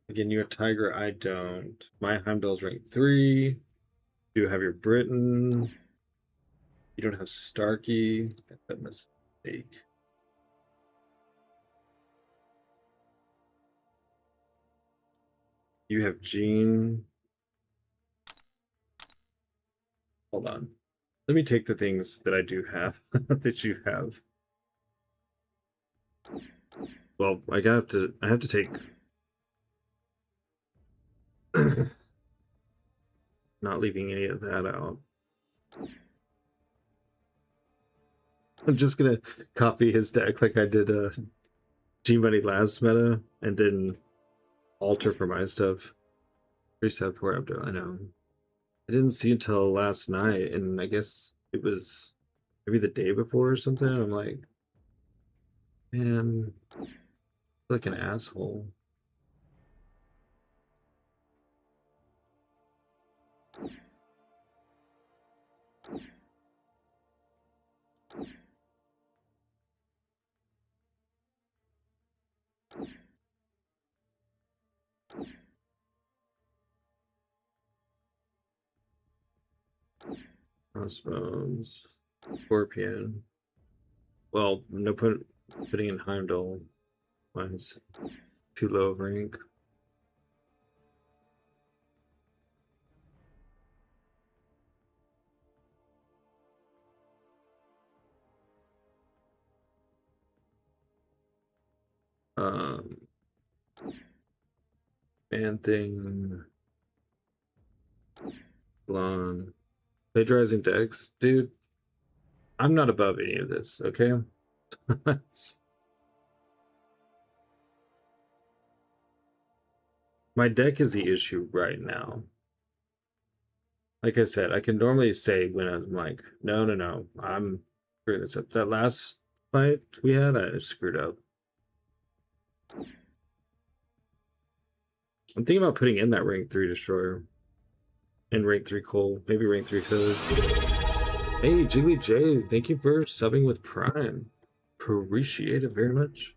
Again, you have Tiger, I don't. My Heimdall's rank 3. You have your Britain. You don't have Starkey. That's a mistake. You have Jean. Hold on. Let me take the things that I do have that you have. Well, I have to take not leaving any of that out. I'm just gonna copy his deck like I did G-Money last meta and then alter for my stuff. Reset for Abdo, I know. I didn't see until last night, and I guess it was maybe the day before or something. I'm like, man, I feel like an asshole. Crossbones, Scorpion. Well, no putting in Heimdall. Mine's too low of rank. Man thing. Long. Plagiarizing decks? Dude, I'm not above any of this, okay? My deck is the issue right now. Like I said, I can normally say when I'm like, no, I'm screwing this up. That last fight we had, I screwed up. I'm thinking about putting in that rank 3 destroyer. And rank 3 coal. Maybe rank 3 hood. Hey, Jiggly J, thank you for subbing with Prime. Appreciate it very much.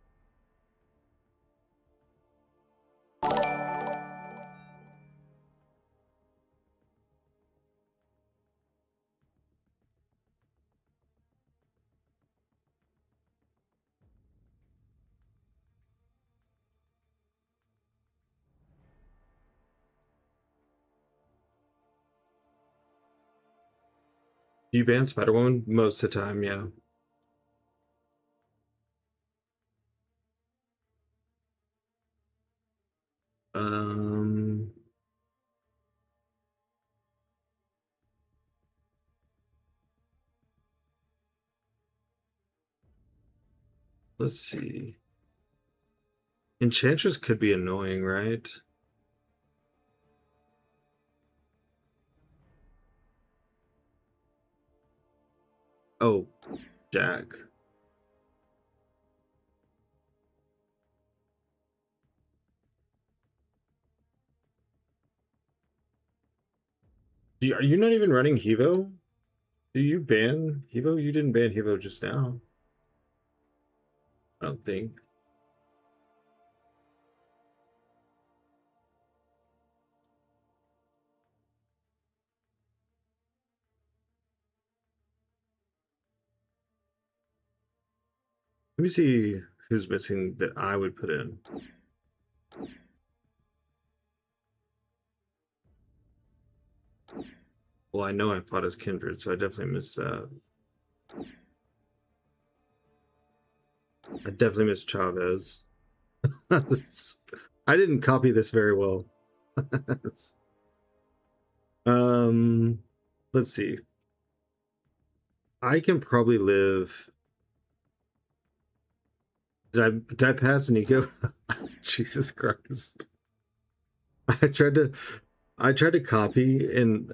You ban Spider-Woman? Most of the time, yeah. Um, let's see. Enchantress could be annoying, right? Oh, Jack. Are you not even running Hevo? Do you ban Hevo? You didn't ban Hevo just now. I don't think. Let me see who's missing that I would put in. Well, I know I fought as Kindred, so I definitely missed that. I definitely missed Chavez. I didn't copy this very well. Let's see. I can probably live. Did I pass Nico? Jesus Christ. I tried to copy and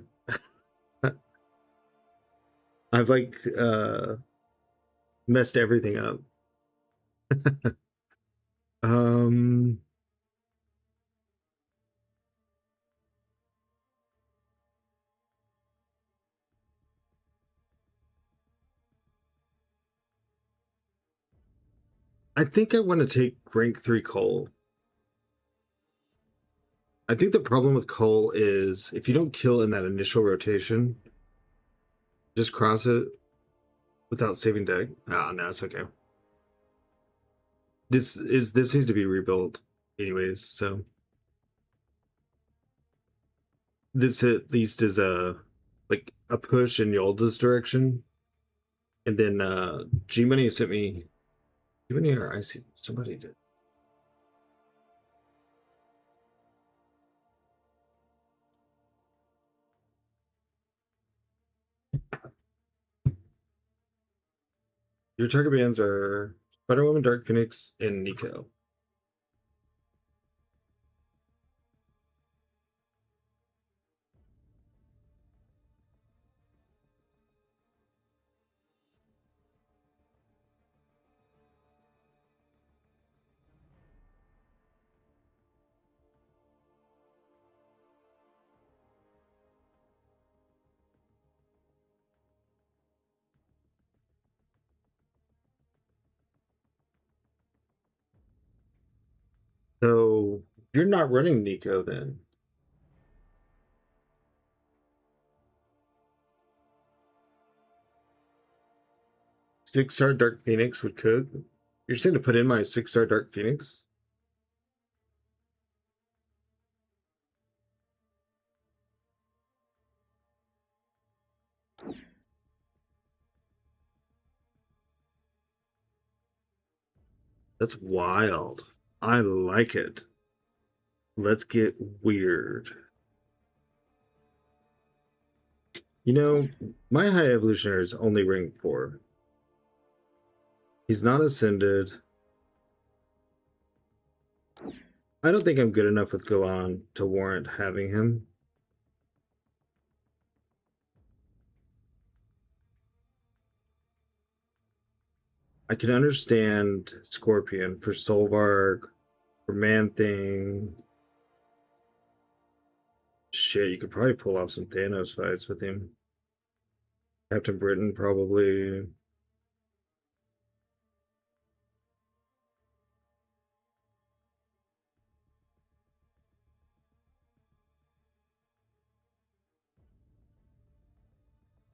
I've like messed everything up. um I think I want to take rank 3 coal. I think the problem with coal is if you don't kill in that initial rotation, just cross it without saving deck. Ah, no, it's okay. This needs to be rebuilt anyways, so this at least is a like a push in Yolda's direction. And then G Money sent me G Money or IC somebody did. Your target bands are Spider-Woman, Dark Phoenix, and Nico. So you're not running Nico then. Six-star Dark Phoenix would cook. You're saying to put in my 6-star Dark Phoenix? That's wild. I like it. Let's get weird. You know, my high evolutionary is only rank 4. He's not ascended. I don't think I'm good enough with Galan to warrant having him. I can understand Scorpion for Solvarg, for Man-Thing. Shit, you could probably pull off some Thanos fights with him. Captain Britain, probably.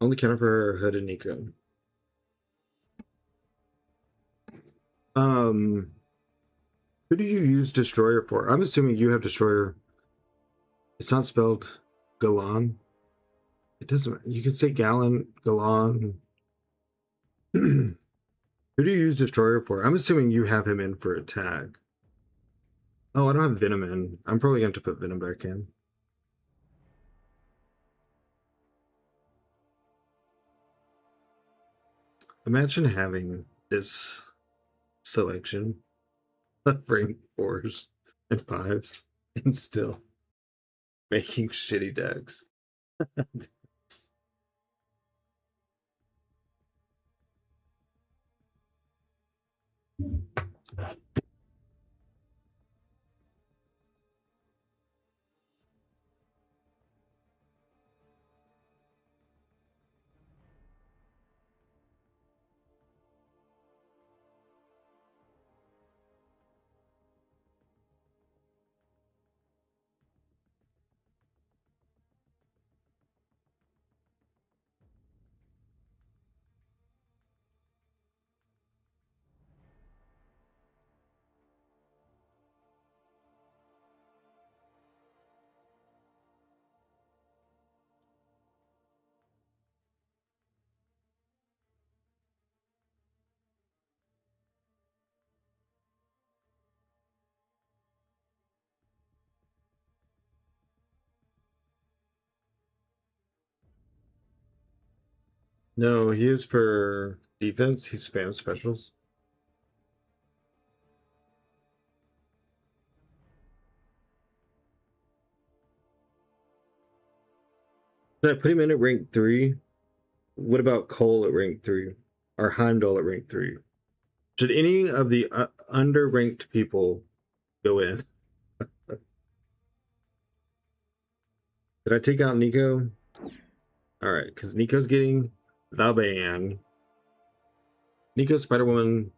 Only counter for Hood and Nico. Who do you use Destroyer for? I'm assuming you have Destroyer. It's not spelled Galan. It doesn't. You can say Galan, Galan. Who do you use Destroyer for? I'm assuming you have him in for attack. Oh, I don't have Venom in. I'm probably going to put Venom back in. Imagine having this selection of rank 4s and 5s and still making shitty decks. No, he is for defense. He spams specials. Should I put him in at rank 3? What about Cole at rank 3? Or Heimdall at rank 3? Should any of the under-ranked people go in? Did I take out Nico? Alright, because Nico's getting the ban. Nico, Spider-Woman,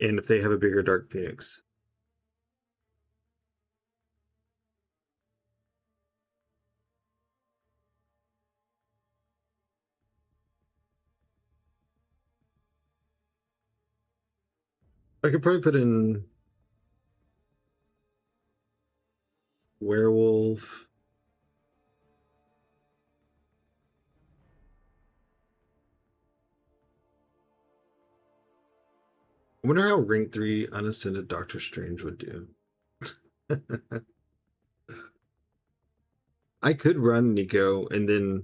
and if they have a bigger Dark Phoenix. I could probably put in Werewolf. I wonder how rank 3 unassisted Doctor Strange would do. I could run Nico and then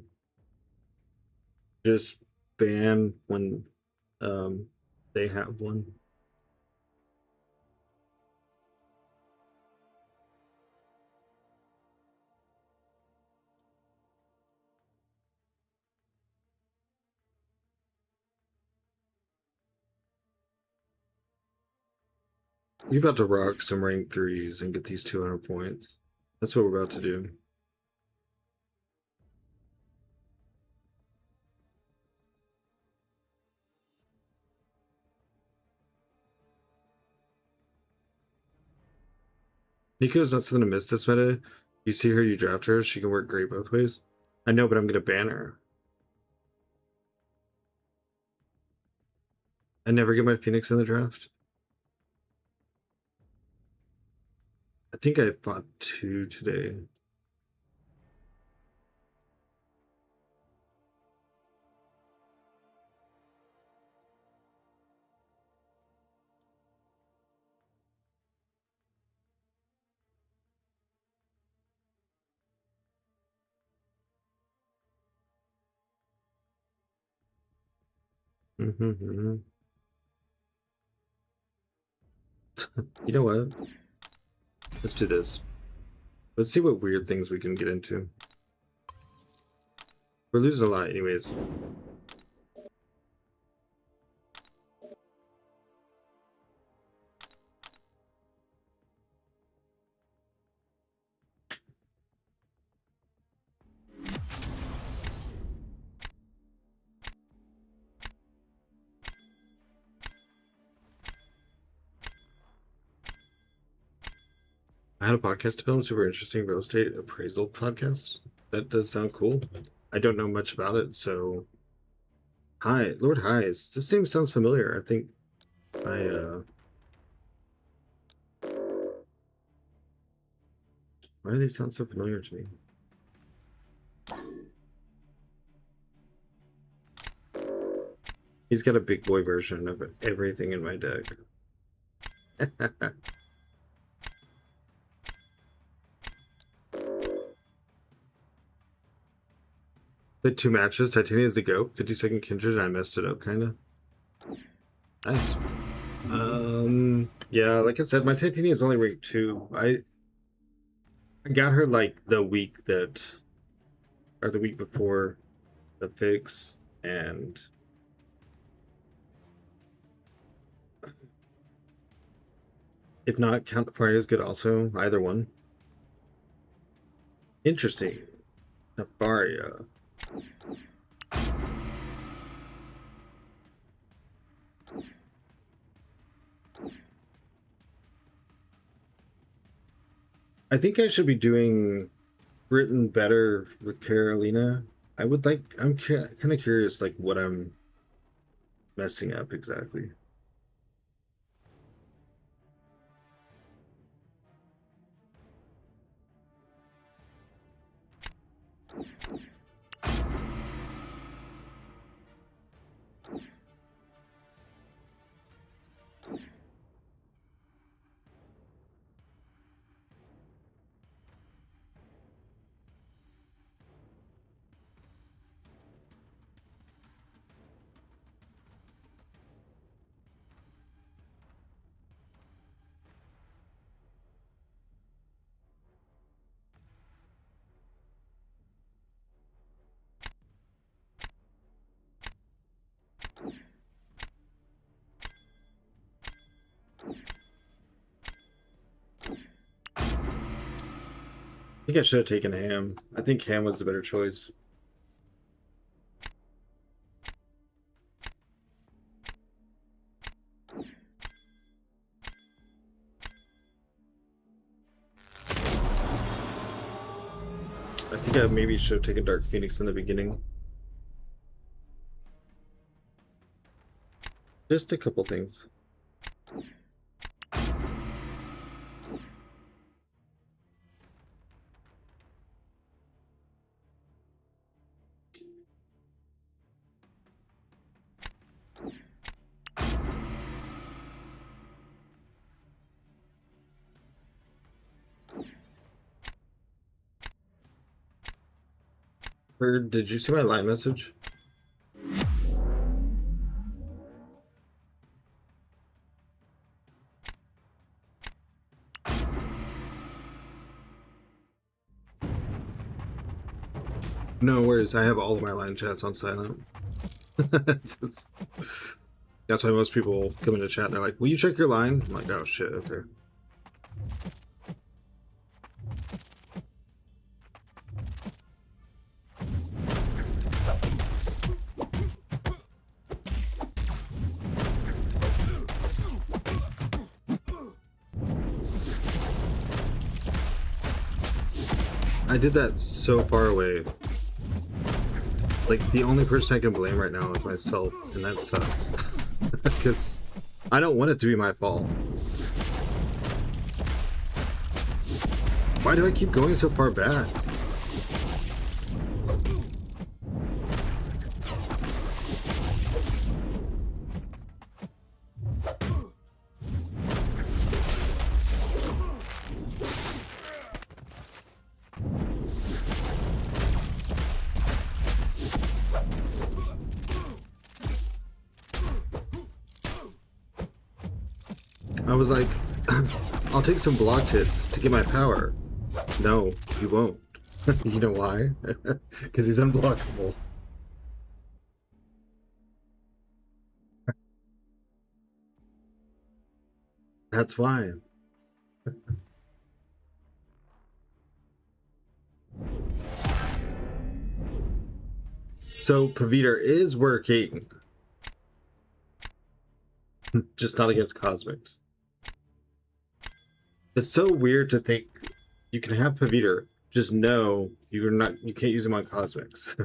just ban when they have one. You're about to rock some rank 3s and get these 200 points. That's what we're about to do. Nico's not something to miss this meta. You see her, you draft her, she can work great both ways. I know, but I'm gonna ban her. I never get my Phoenix in the draft. I think I fought 2 today. Mm-hmm. You know what? Let's do this. Let's see what weird things we can get into. We're losing a lot anyways. I had a podcast to film, super interesting real estate appraisal podcast. That does sound cool. I don't know much about it, so hi, Lord Highs. This name sounds familiar. I think why do they sound so familiar to me? He's got a big boy version of everything in my deck. The 2 matches. Titania is the GOAT. 50-second Kindred, and I messed it up, kind of. Nice. Yeah, like I said, my Titania is only rank 2. I got her like the week before the fix, and if not, Count Fire is good also. Either one. Interesting. Nefaria. I think I should be doing Britain better with Carolina. I'm kind of curious, like, what I'm messing up exactly. I think I should have taken Ham. I think Ham was the better choice. I think I maybe should have taken Dark Phoenix in the beginning. Just a couple things. Or did you see my line message? No worries, I have all of my line chats on silent. That's why most people come into chat and they're like, will you check your line? I'm like, oh shit, okay. I did that so far away. Like, the only person I can blame right now is myself, and that sucks. Because I don't want it to be my fault. Why do I keep going so far back? was like, I'll take some blocked hits to get my power. No, you won't. You know why? Because he's unblockable. That's why. So Paviter is working. Just not against Cosmics. It's so weird to think you can have Paviter, just know you can't use him on Cosmics.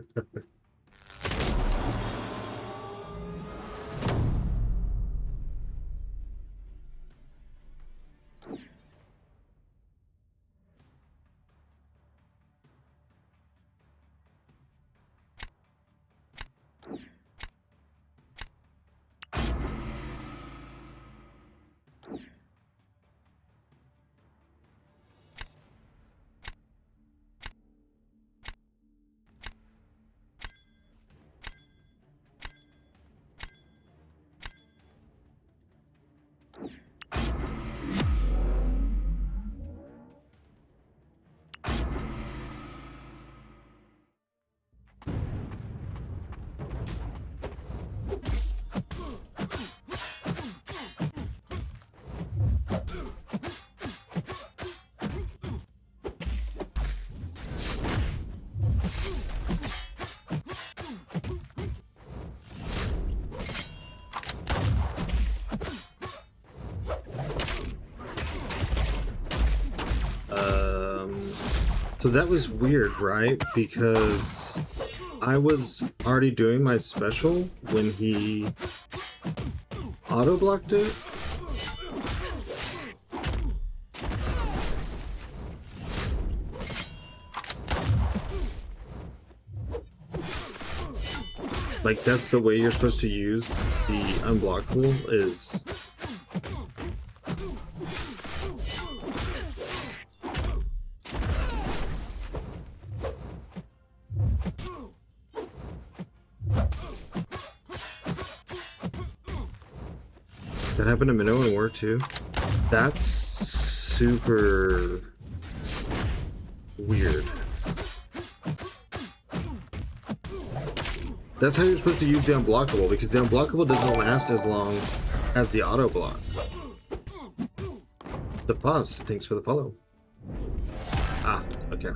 So that was weird, right? Because I was already doing my special when he auto-blocked it. Like, that's the way you're supposed to use the unblockable is... That happened to Minnow in War 2. That's super weird. That's how you're supposed to use the unblockable, because the unblockable doesn't last as long as the auto block. The pause. Thanks for the follow. Ah, okay.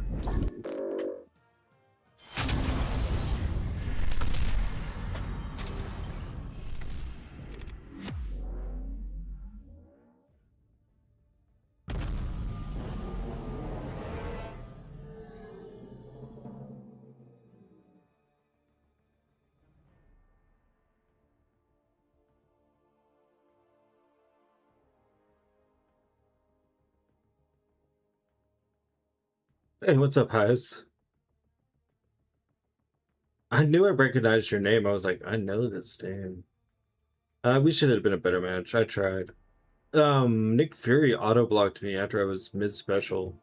Hey, what's up, Hives? I knew I recognized your name. I was like, I know this name. We should have been a better match. I tried. Nick Fury auto-blocked me after I was mid-special.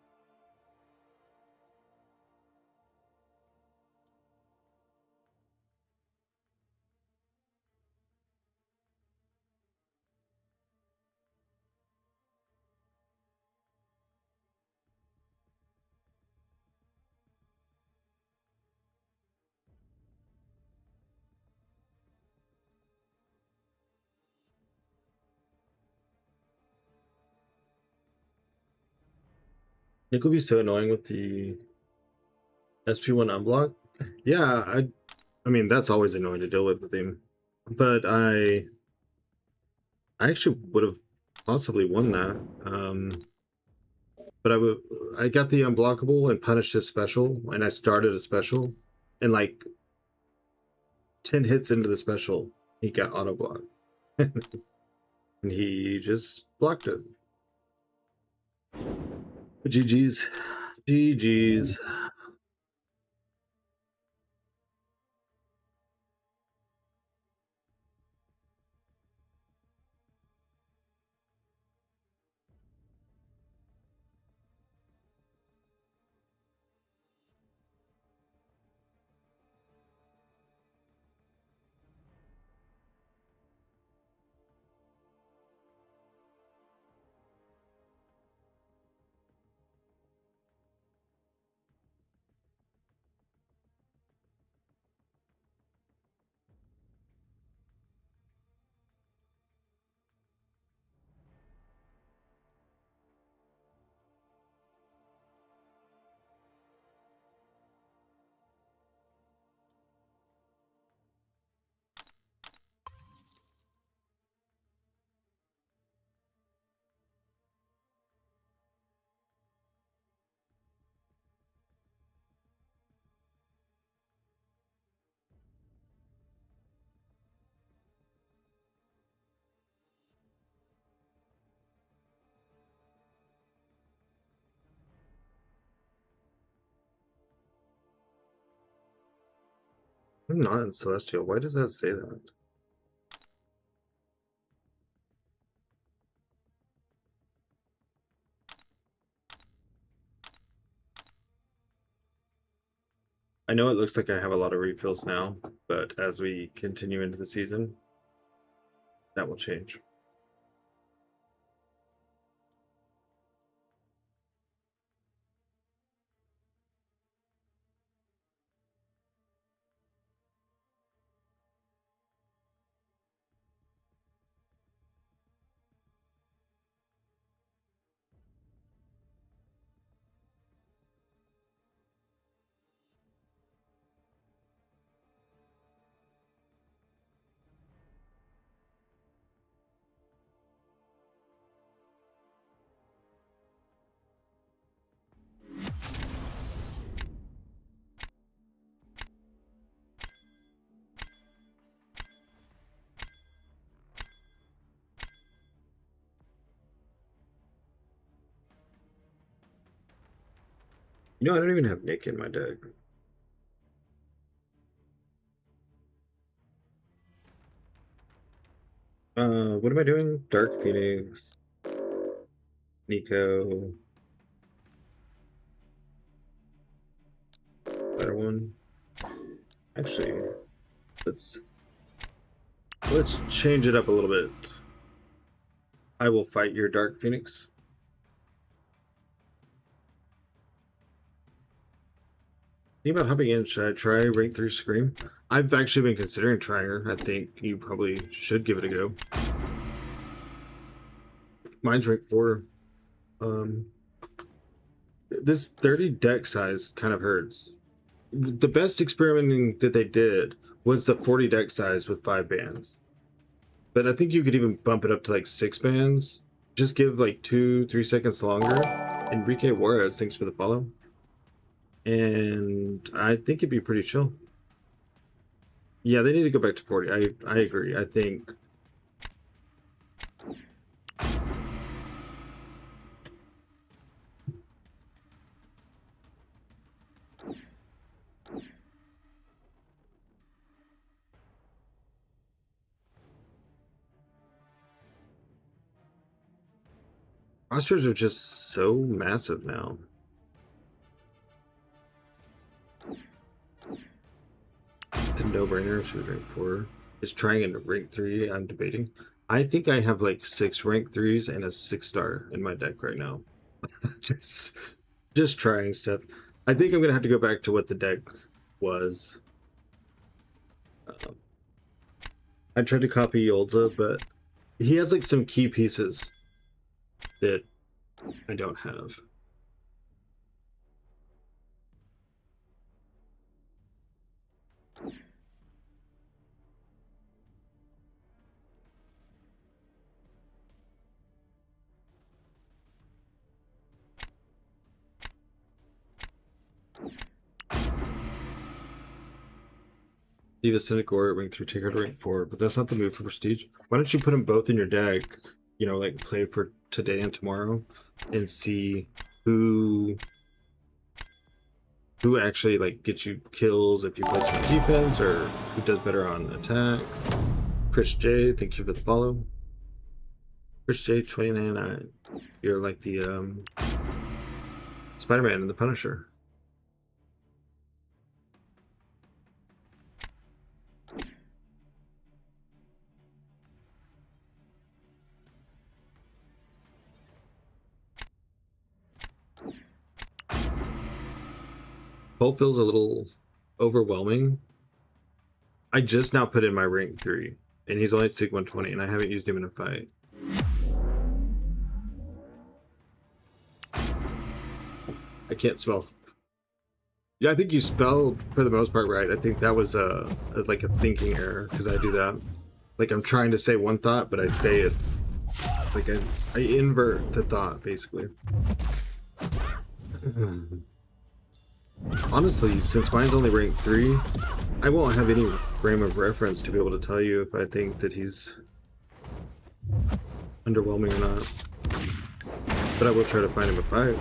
Nick will be so annoying with the SP1 unblock. Yeah, I mean, that's always annoying to deal with him. But I actually would have possibly won that. But I got the unblockable and punished his special, and I started a special, and like 10 hits into the special, he got auto blocked. And he just blocked it. GG's. GG's. I'm not in Celestial. Why does that say that? I know it looks like I have a lot of refills now, but as we continue into the season, that will change. You know, I don't even have Nick in my deck. What am I doing? Dark Phoenix, Nico, better one. Actually, let's change it up a little bit. I will fight your Dark Phoenix. Think about hopping in. Should I try rank 3 Scream? I've actually been considering trying her. I think you probably should give it a go. Mine's rank 4. This 30 deck size kind of hurts. The best experimenting that they did was the 40 deck size with 5 bands. But I think you could even bump it up to like 6 bands. Just give like 2-3 seconds longer. Enrique Juarez, thanks for the follow. And I think it'd be pretty chill. Yeah, they need to go back to 40. I agree. I think rosters are just so massive now. It's a no-brainer. She was rank 4. Is trying into rank 3. I'm debating. I think I have like 6 rank 3s and a 6-star in my deck right now. just trying stuff. I think I'm gonna have to go back to what the deck was. I tried to copy Yolza, but he has like some key pieces that I don't have. Leave a Cynic or rank 3, take her to rank 4, but that's not the move for Prestige. Why don't you put them both in your deck? You know, like play for today and tomorrow, and see who actually like gets you kills if you play some defense, or who does better on attack. Chris J, thank you for the follow. Chris J 2099. You're like the Spider-Man and the Punisher. Poll feels a little overwhelming. I just now put in my rank 3, and he's only at Sig 120, and I haven't used him in a fight. I can't spell. Yeah, I think you spelled for the most part right. I think that was like a thinking error, because I do that. Like I'm trying to say one thought, but I say it like I invert the thought basically. Honestly, since mine's only rank 3, I won't have any frame of reference to be able to tell you if I think that he's underwhelming or not. But I will try to find him a fight.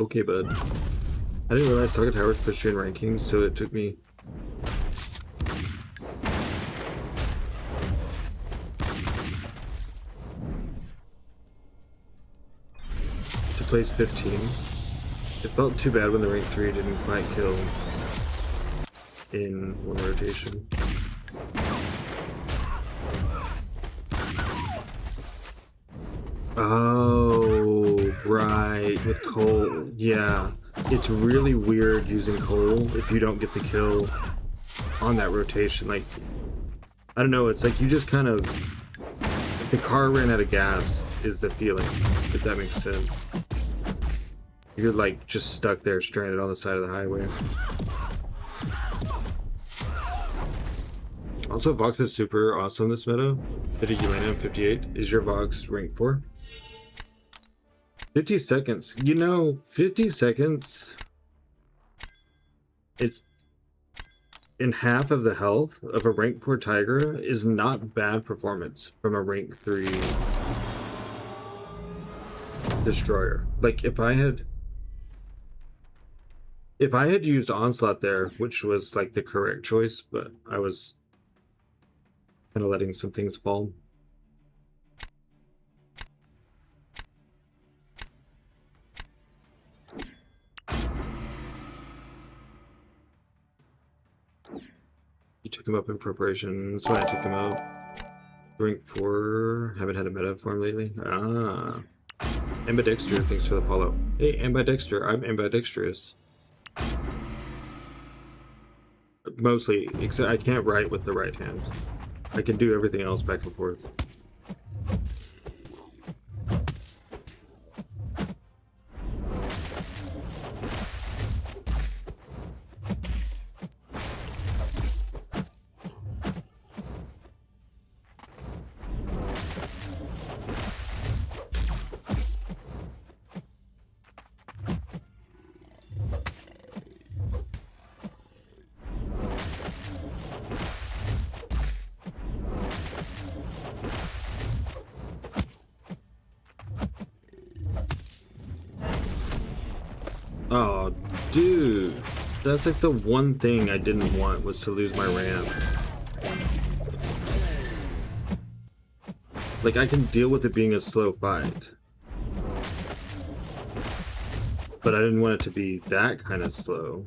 Okay, bud. I didn't realize Target Towers pushed you in rankings, so it took me... to place 15. It felt too bad when the rank 3 didn't quite kill in one rotation. Oh, right, with Cole. Yeah, it's really weird using Cole if you don't get the kill on that rotation. Like, I don't know, it's like you just kind of... the car ran out of gas is the feeling, if that makes sense. You're like just stuck there, stranded on the side of the highway. Also, Vox is super awesome this meta. Did you land on 58? Is your Vox rank 4? 50 seconds. You know, 50 seconds. It's in half of the health of a rank 4 Tigra is not bad performance from a rank 3 destroyer. Like if I had used Onslaught there, which was like the correct choice, but I was kind of letting some things fall. You took him up in preparation. That's why I took him out. Rank 4. Haven't had a meta for him lately. Ah. Ambidexter, thanks for the follow. Hey, Ambidexter, I'm ambidextrous. Mostly, except I can't write with the right hand. I can do everything else back and forth. Oh, dude. That's like the one thing I didn't want was to lose my ramp. Like, I can deal with it being a slow fight. But I didn't want it to be that kind of slow.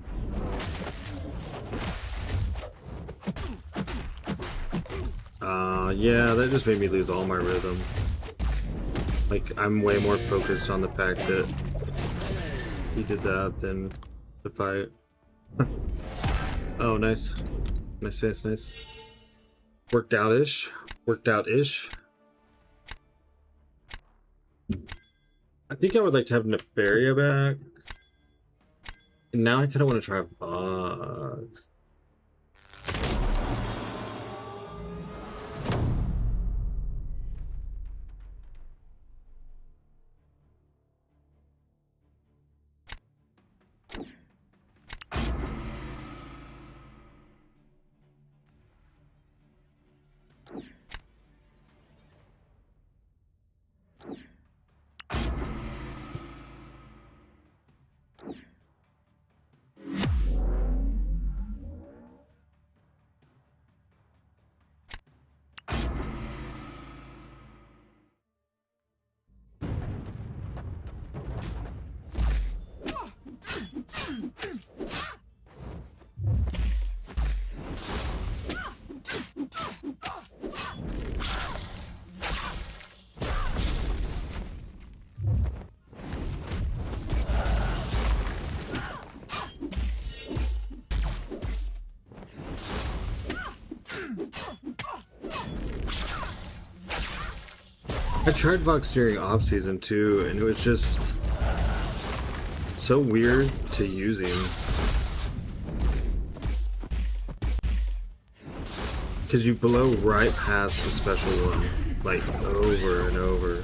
Yeah, that just made me lose all my rhythm. Like, I'm way more focused on the fact that he did that than the fight. Oh, nice. Nice. Worked out-ish. I think I would like to have Nefaria back. And now I kind of want to try Bugs. I tried Vox during off season too, and it was just so weird to use him. Because you blow right past the special one, like over and over.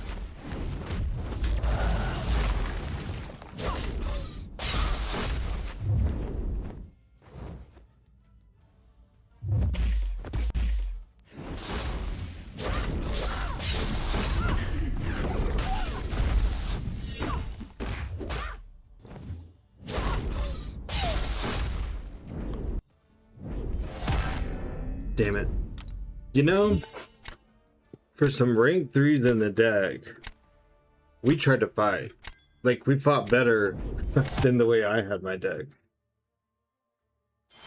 Damn it. You know, for some rank 3s in the deck, we tried to fight. Like, we fought better than the way I had my deck.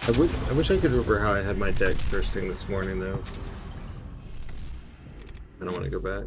I wish I could remember how I had my deck first thing this morning, though. I don't want to go back.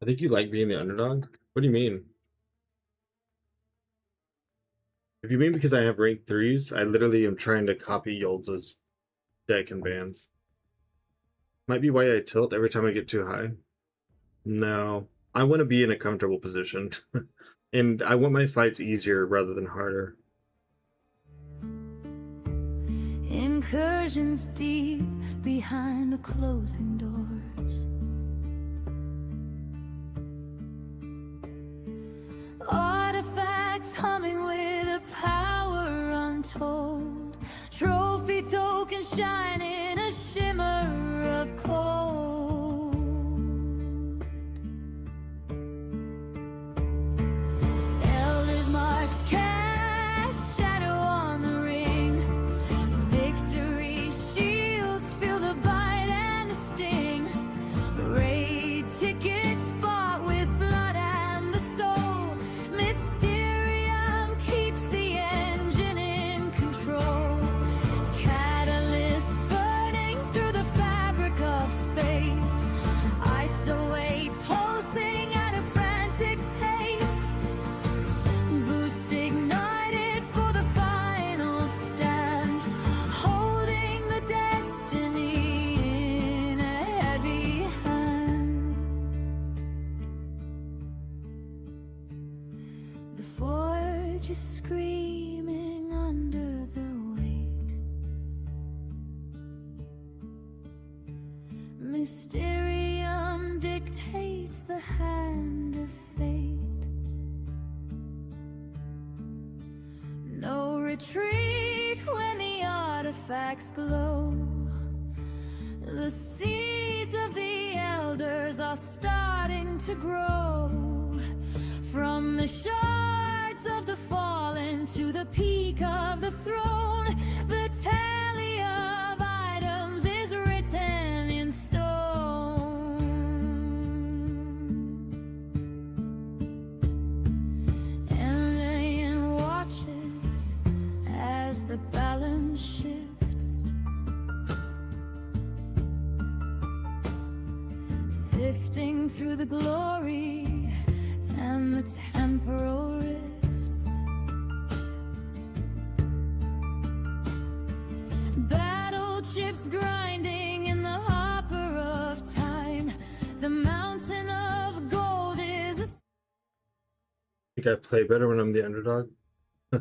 I think you like being the underdog? What do you mean? If you mean because I have rank 3s, I literally am trying to copy Yolza's deck and bands. Might be why I tilt every time I get too high. No, I want to be in a comfortable position. And I want my fights easier rather than harder. Incursions deep behind the closing doors. Artifacts humming with a power untold. Trophy tokens shine in a shimmer of cold. Elders marks cast shadow on the ring. Victory shields feel the bite and the sting. Raid tickets bought with blood and the soul. Mysterium keeps the engine in control. Catalyst burning through the fabric of space. Isolate pulsing at a frantic pace. Boost ignited for the final stand. Holding the destiny in a heavy hand. The forge is screaming under the weight. Mysterium dictates the hand of fate. No retreat when the artifacts glow. The seeds of the elders are starting to grow. From the shards of the fallen to the peak of the throne, the tally of items is written in stone. Alien watches as the balance shifts, sifting through the glory and the temporal rifts. Battle chips grinding in the hopper of time. The mountain of gold is a Think I play better when I'm the underdog? I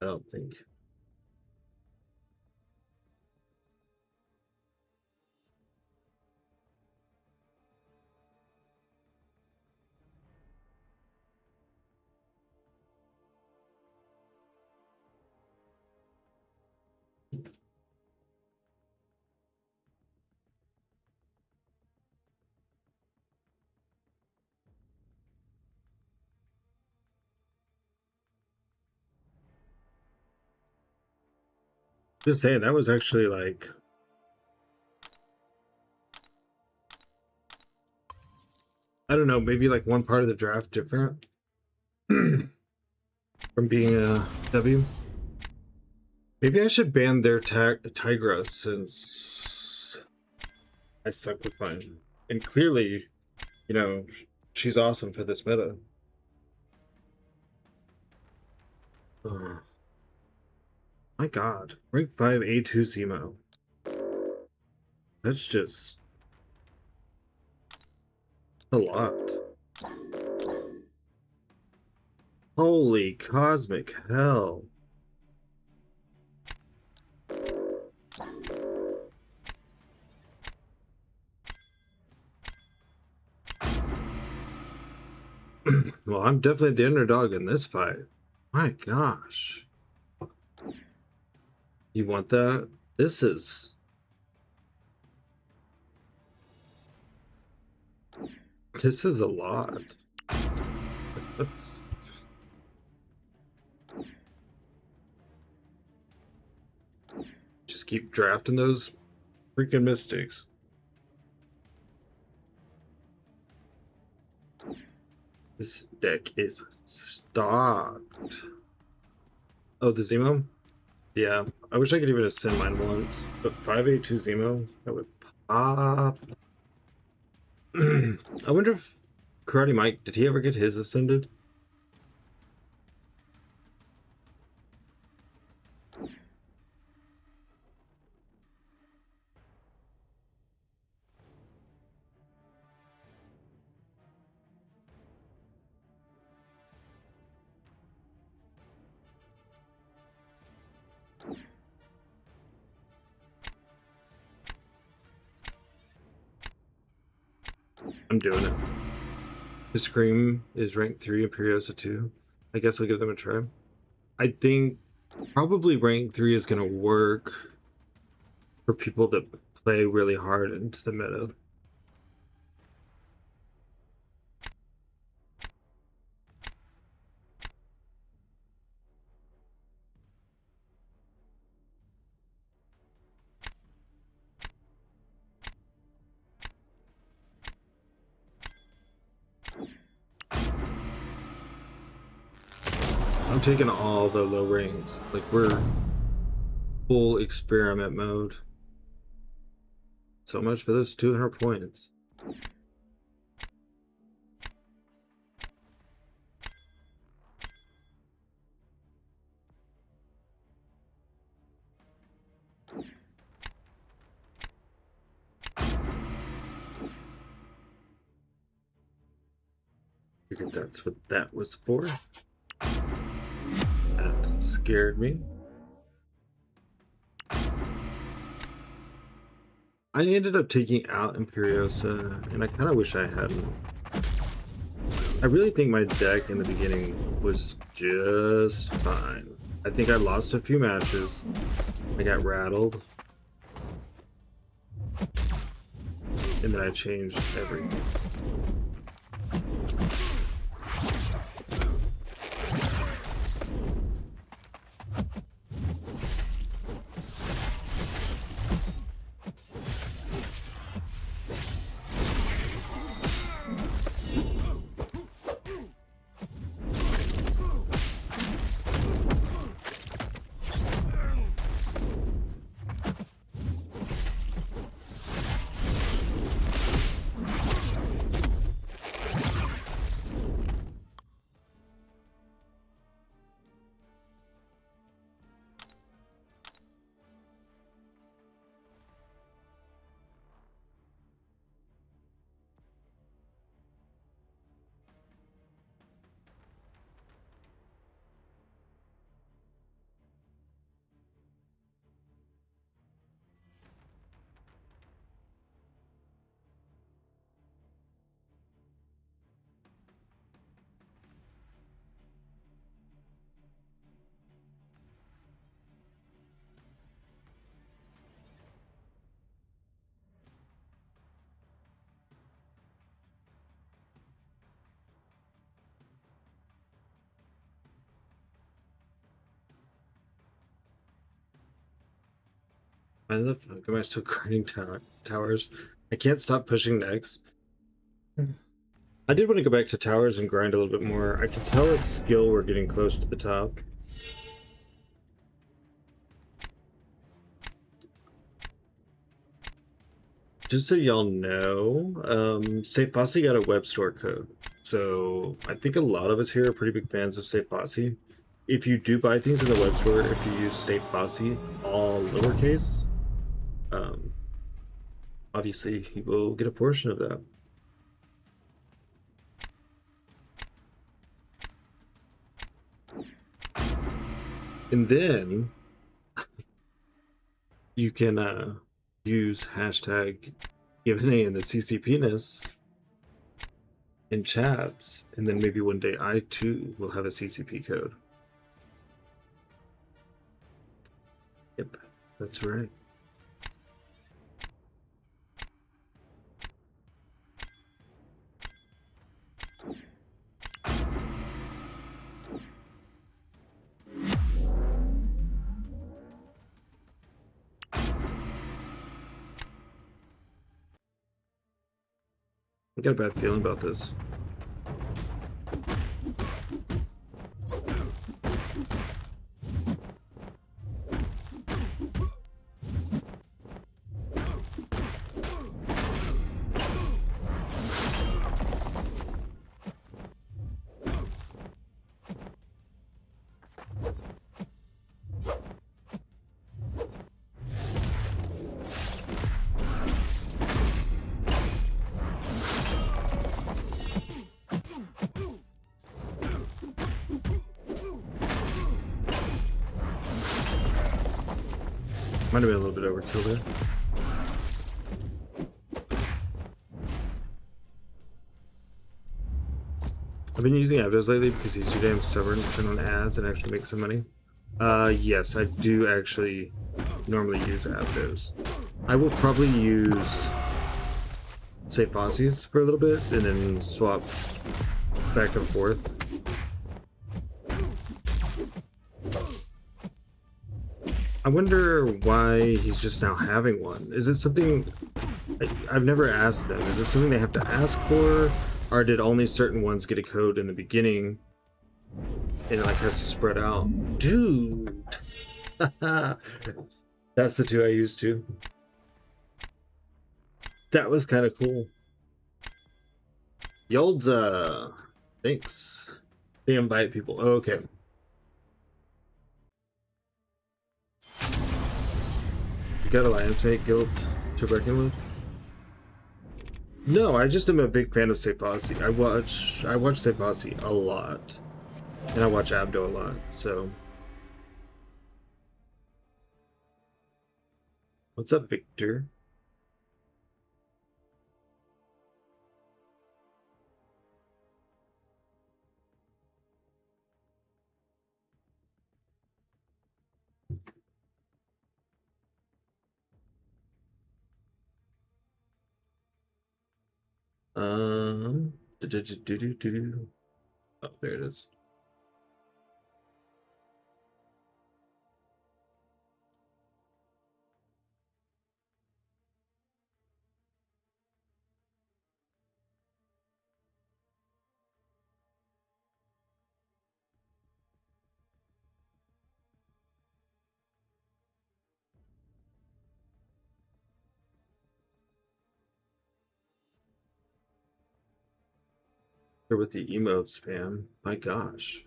don't think. Just saying, that was actually like... I don't know, maybe like one part of the draft different from being a W. Maybe I should ban their Tigra since I suck with mine. And clearly, you know, she's awesome for this meta. Oh. My god. Rank 5 A2 Zemo. That's just a lot. Holy cosmic hell. Well, I'm definitely the underdog in this fight. My gosh. You want that? This is a lot. Just keep drafting those freaking mystics. This deck is stocked. Oh, the Zemo? Yeah, I wish I could even ascend mine once, but 582 Zemo, that would pop. I wonder if Karate Mike, did he ever get his ascended? I'm doing it. The Scream is rank 3, Imperiosa 2. I guess I'll give them a try. I think probably rank 3 is going to work for people that play really hard into the meta. I'm taking all the low ranks. Like, we're full experiment mode. So much for those 200 points. Figured that's what that was for. That scared me. I ended up taking out Imperiosa, and I kind of wish I hadn't. I really think my deck in the beginning was just fine. I think I lost a few matches. I got rattled. And then I changed everything. Why the fuck am I still grinding towers? I can't stop pushing next. I did want to go back to towers and grind a little bit more. I can tell it's skill we're getting close to the top. Just so y'all know, Safe Fossey got a web store code. So I think a lot of us here are pretty big fans of Safe Fossey. If you do buy things in the web store, if you use Safe Fossey, all lowercase, obviously you will get a portion of that. And then you can use hashtag Q&A in the CCP-ness in chats, and then maybe one day I too will have a CCP code. Yep, that's right. I got a bad feeling about this. Might have been a little bit overkill there. I've been using Abdos lately because he's too damn stubborn to turn on ads and actually make some money. Yes, I do actually normally use Abdos. I will probably use, say, Fossies for a little bit and then swap back and forth. I wonder why he's just now having one. Is it something... I've never asked them. Is it something they have to ask for? Or did only certain ones get a code in the beginning? And it like has to spread out? Dude! That's the two I used to. That was kind of cool. Yoldza! Thanks. They invite people. Oh, okay. You got Alliance Mate Guild to reckon with? No, I just am a big fan of Sefasi. I watch Sefasi a lot. And I watch Abdo a lot, so. What's up, Victor? Oh, there it is. Or with the emote spam. My gosh.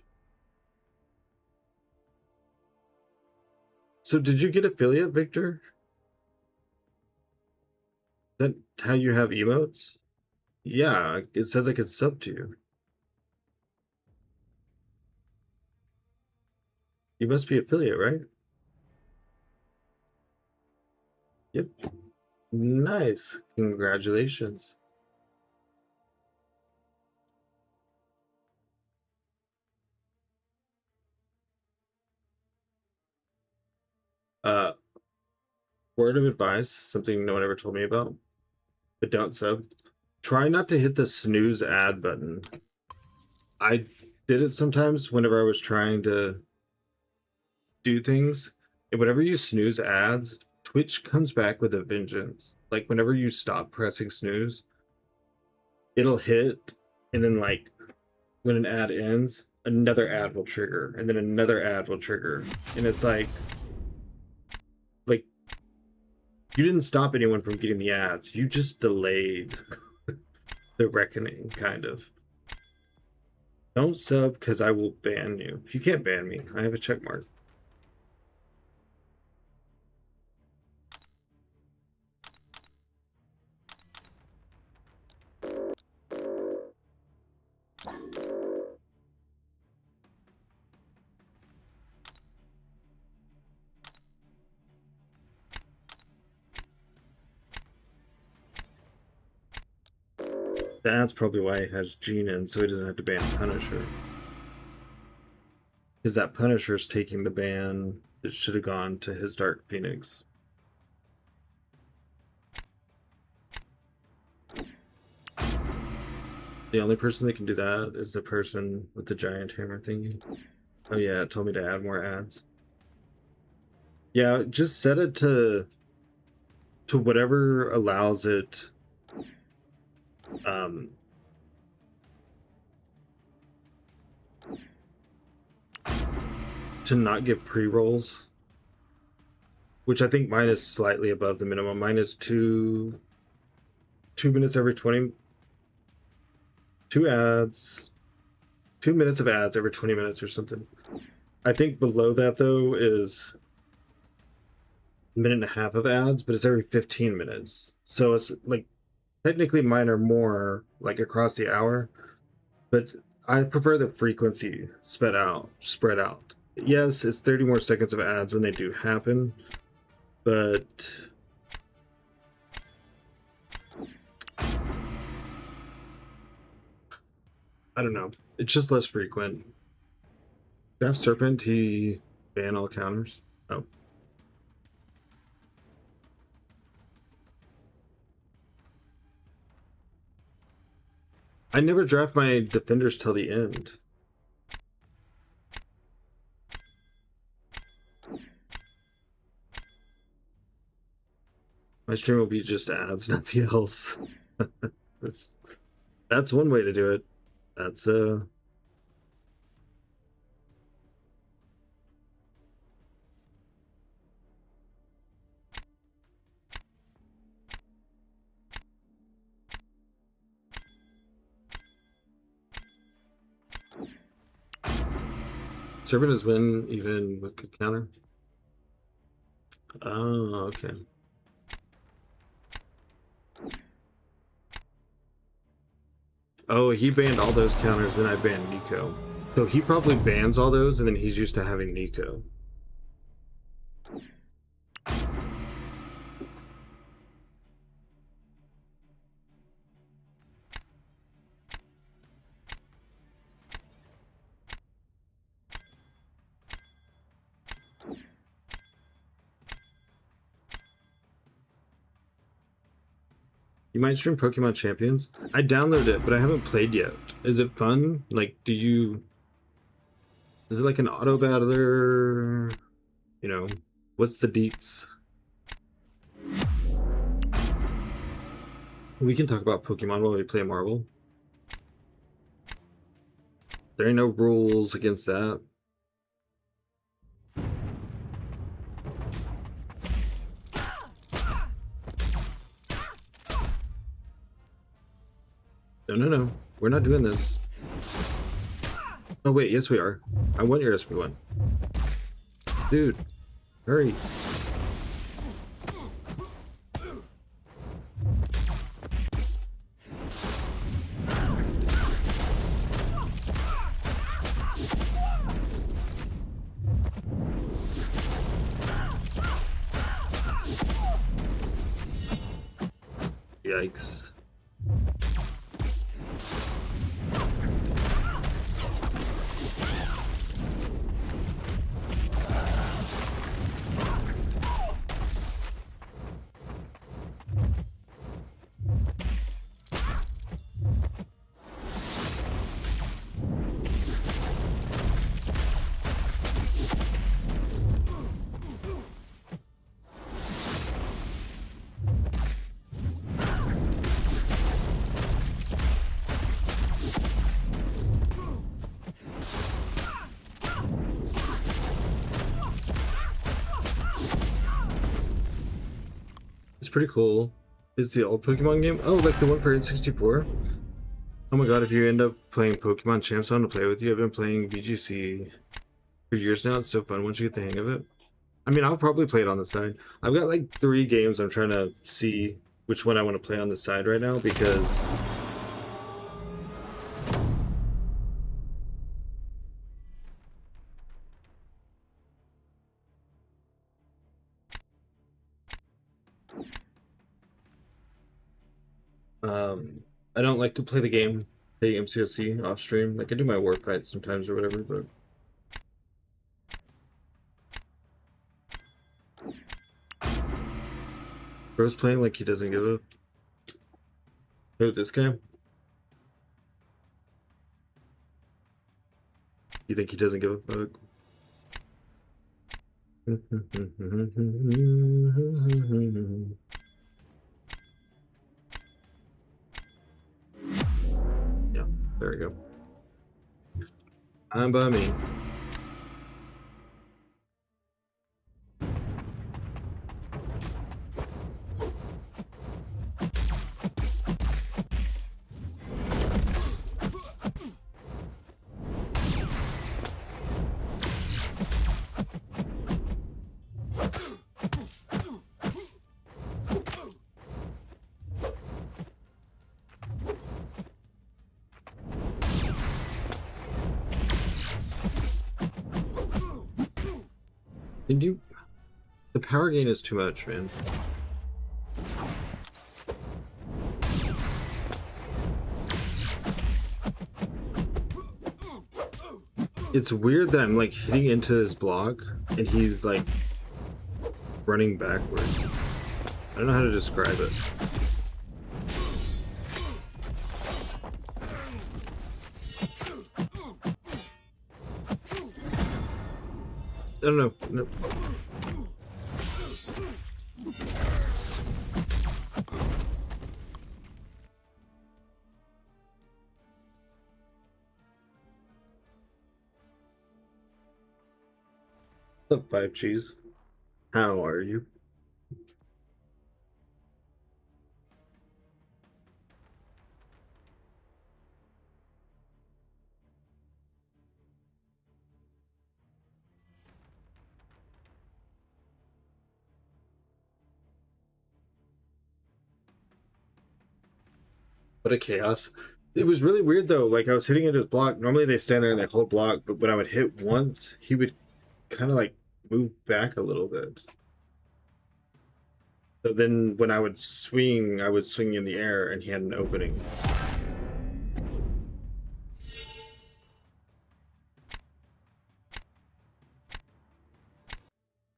So did you get affiliate, Victor? Is that how you have emotes? Yeah, it says I could sub to you. You must be affiliate, right? Yep. Nice. Congratulations. Uh, Word of advice, something no one ever told me about, but don't sub. Try not to hit the snooze ad button. I did it sometimes whenever I was trying to do things. And whenever you snooze ads, Twitch comes back with a vengeance. Like whenever you stop pressing snooze, it'll hit, and then like when an ad ends, another ad will trigger, and then another ad will trigger. And it's like you didn't stop anyone from getting the ads. You just delayed the reckoning, kind of. Don't sub, because I will ban you. You can't ban me. I have a check mark. That's probably why he has Gene in, so he doesn't have to ban Punisher. Because that Punisher's taking the ban that should have gone to his Dark Phoenix. The only person that can do that is the person with the giant hammer thingy. Oh yeah, it told me to add more ads. Yeah, just set it to whatever allows it to not give pre-rolls, which I think mine is slightly above the minimum. Mine is 2 minutes every 20, 2 minutes of ads every 20 minutes or something. I think below that though is a minute and a half of ads, but it's every 15 minutes. So it's like technically mine are more like across the hour, but I prefer the frequency spread out. Yes, it's 30 more seconds of ads when they do happen, but I don't know. It's just less frequent. Death Serpent, he ban all counters. Oh. I never draft my defenders till the end. My stream will be just ads, nothing else. That's one way to do it. That's Serpent is win even with good counter. Oh, okay. Oh, he banned all those counters, then I banned Nico. So he probably bans all those, and then he's used to having Nico. You might stream Pokemon Champions? I downloaded it, but I haven't played yet. Is it fun? Like, is it like an auto battler? You know, what's the deets? We can talk about Pokemon while we play Marvel. There ain't no rules against that. No. We're not doing this. Oh, wait. Yes, we are. I want your SP1. Dude, hurry. Yikes. Pretty cool. Is the old Pokemon game? Oh, like the one for N64? Oh my god, if you end up playing Pokemon Champs, I want to play with you. I've been playing VGC for years now. It's so fun once you get the hang of it. I mean, I'll probably play it on the side. I've got like 3 games I'm trying to see which one I want to play on the side right now because I don't like to play the game, play MCSC off stream. Like I do my war fights sometimes or whatever, but Bro's playing like he doesn't give a. Who, this guy? You think he doesn't give a fuck? Yeah, there we go. I'm by me. Can you? The power gain is too much, man. It's weird that I'm like hitting into his block and he's like running backwards. I don't know how to describe it. I don't know. No. What's up, 5Gs? How are you? What a chaos. It was really weird though. Like I was hitting into his block. Normally they stand there and they hold block, but when I would hit once, he would kind of like move back a little bit. So then when I would swing in the air and he had an opening.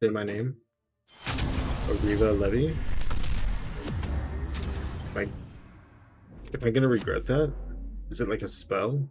Say my name. Arriva Levy. Like, am I gonna regret that? Is it like a spell?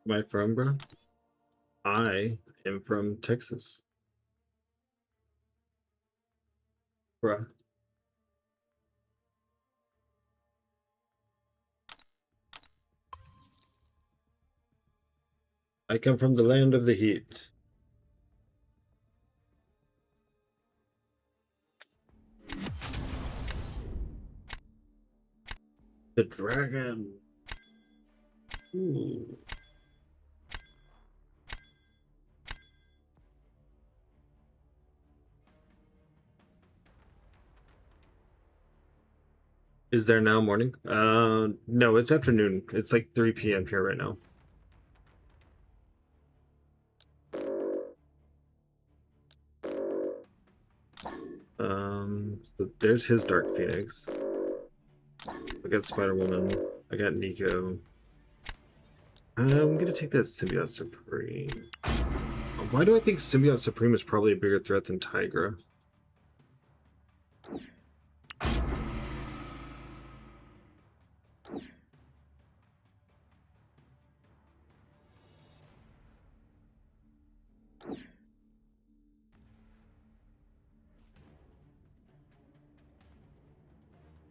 Am I from, bro? I am from Texas. Bruh. I come from the land of the heat. The dragon. Ooh. Is there now morning? No, it's afternoon. It's like 3 p.m. here right now. So there's his Dark Phoenix. I got Spider-Woman. I got Nico. I'm gonna take that Symbiote Supreme. Why do I think Symbiote Supreme is probably a bigger threat than Tigra?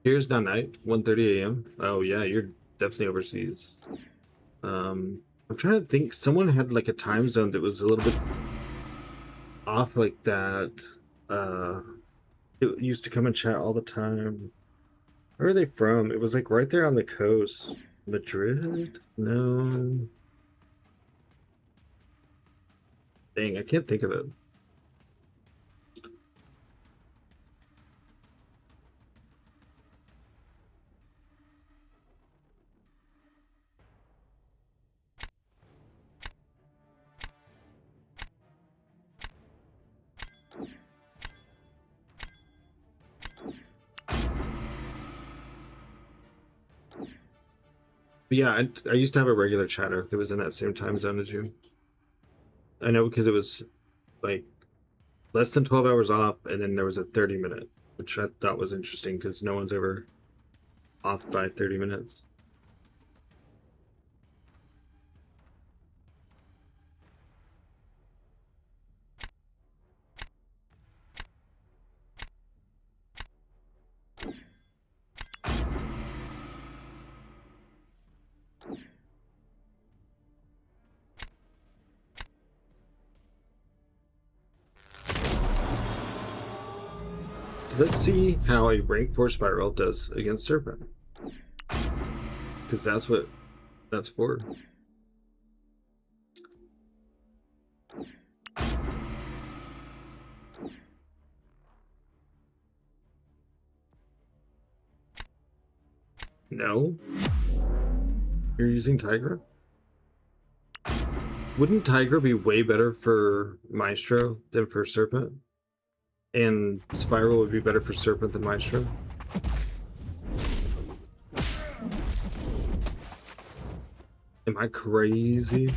Here's now night, 1:30 a.m. Oh yeah, you're definitely overseas. I'm trying to think. Someone had like a time zone that was a little bit off like that. It used to come and chat all the time. Where are they from? It was like right there on the coast. Madrid? No. Dang, I can't think of it. But yeah, I used to have a regular chatter that was in that same time zone as you. I know because it was like less than 12 hours off, and then there was a 30-minute, which I thought was interesting because no one's ever off by 30 minutes. So let's see how a rank 4 spiral does against Serpent. Because that's what that's for. No? You're using Tiger? Wouldn't Tiger be way better for Maestro than for Serpent? And Spiral would be better for Serpent than Maestro? Am I crazy? I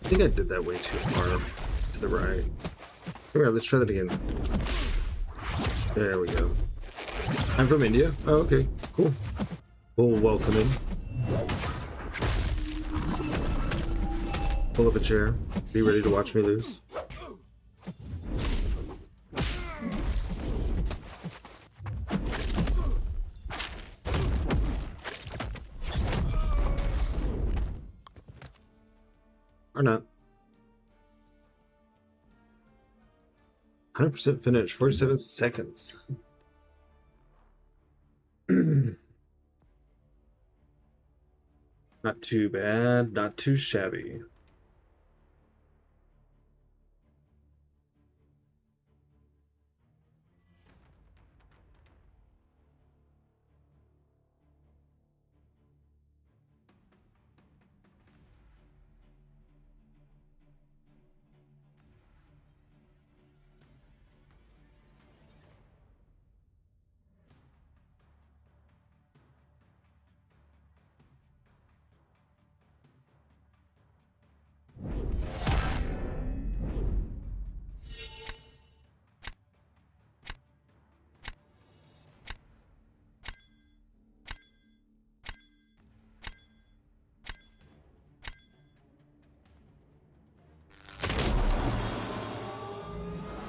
think I did that way too far to the right. Come here, let's try that again. There we go. I'm from India? Oh, okay, cool. Well, welcome in. Pull up a chair. Be ready to watch me lose. Or not. 100% finish, 47 seconds. Not too bad, not too shabby.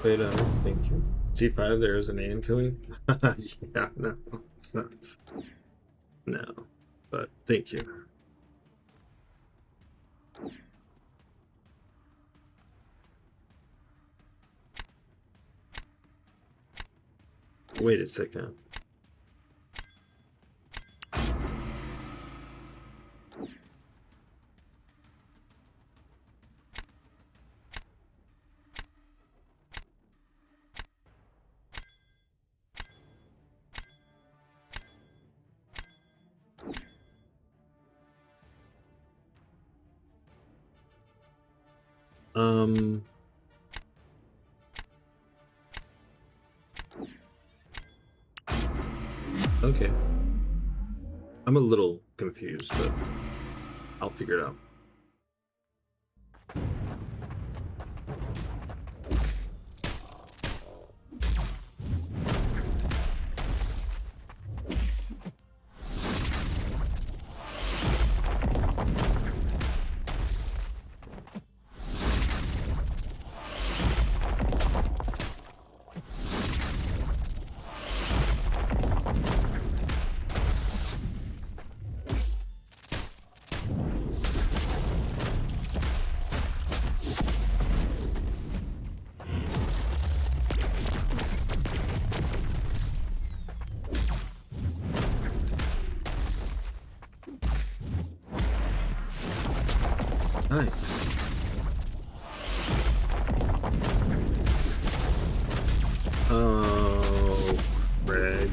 Wait, thank you. C5, there is an AN killing? Yeah, no, it's not. No, but thank you. Wait a second. Okay. I'm a little confused, but I'll figure it out.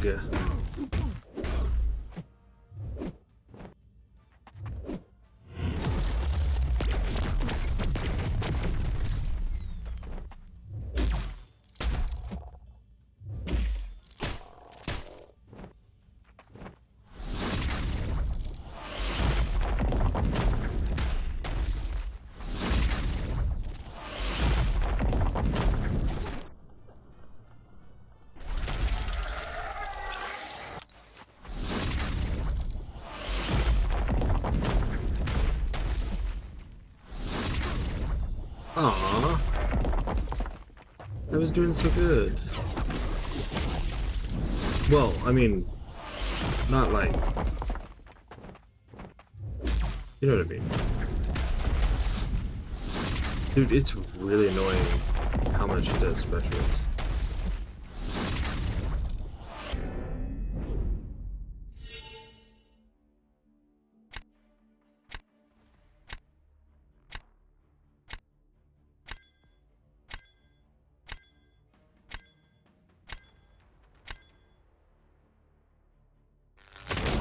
bug. Aww. I was doing so good. Well, I mean, not like... You know what I mean. Dude, it's really annoying how much he does specials.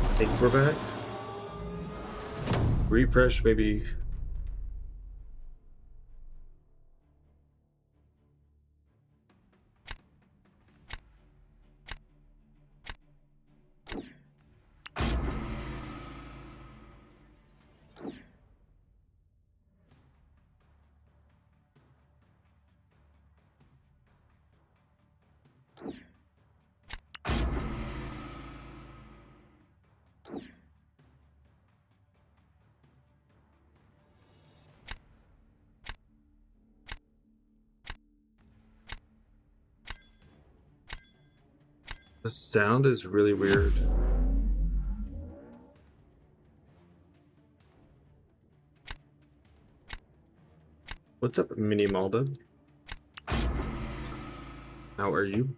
I think we're back. Refresh, maybe. The sound is really weird. What's up, Mini Malda? How are you?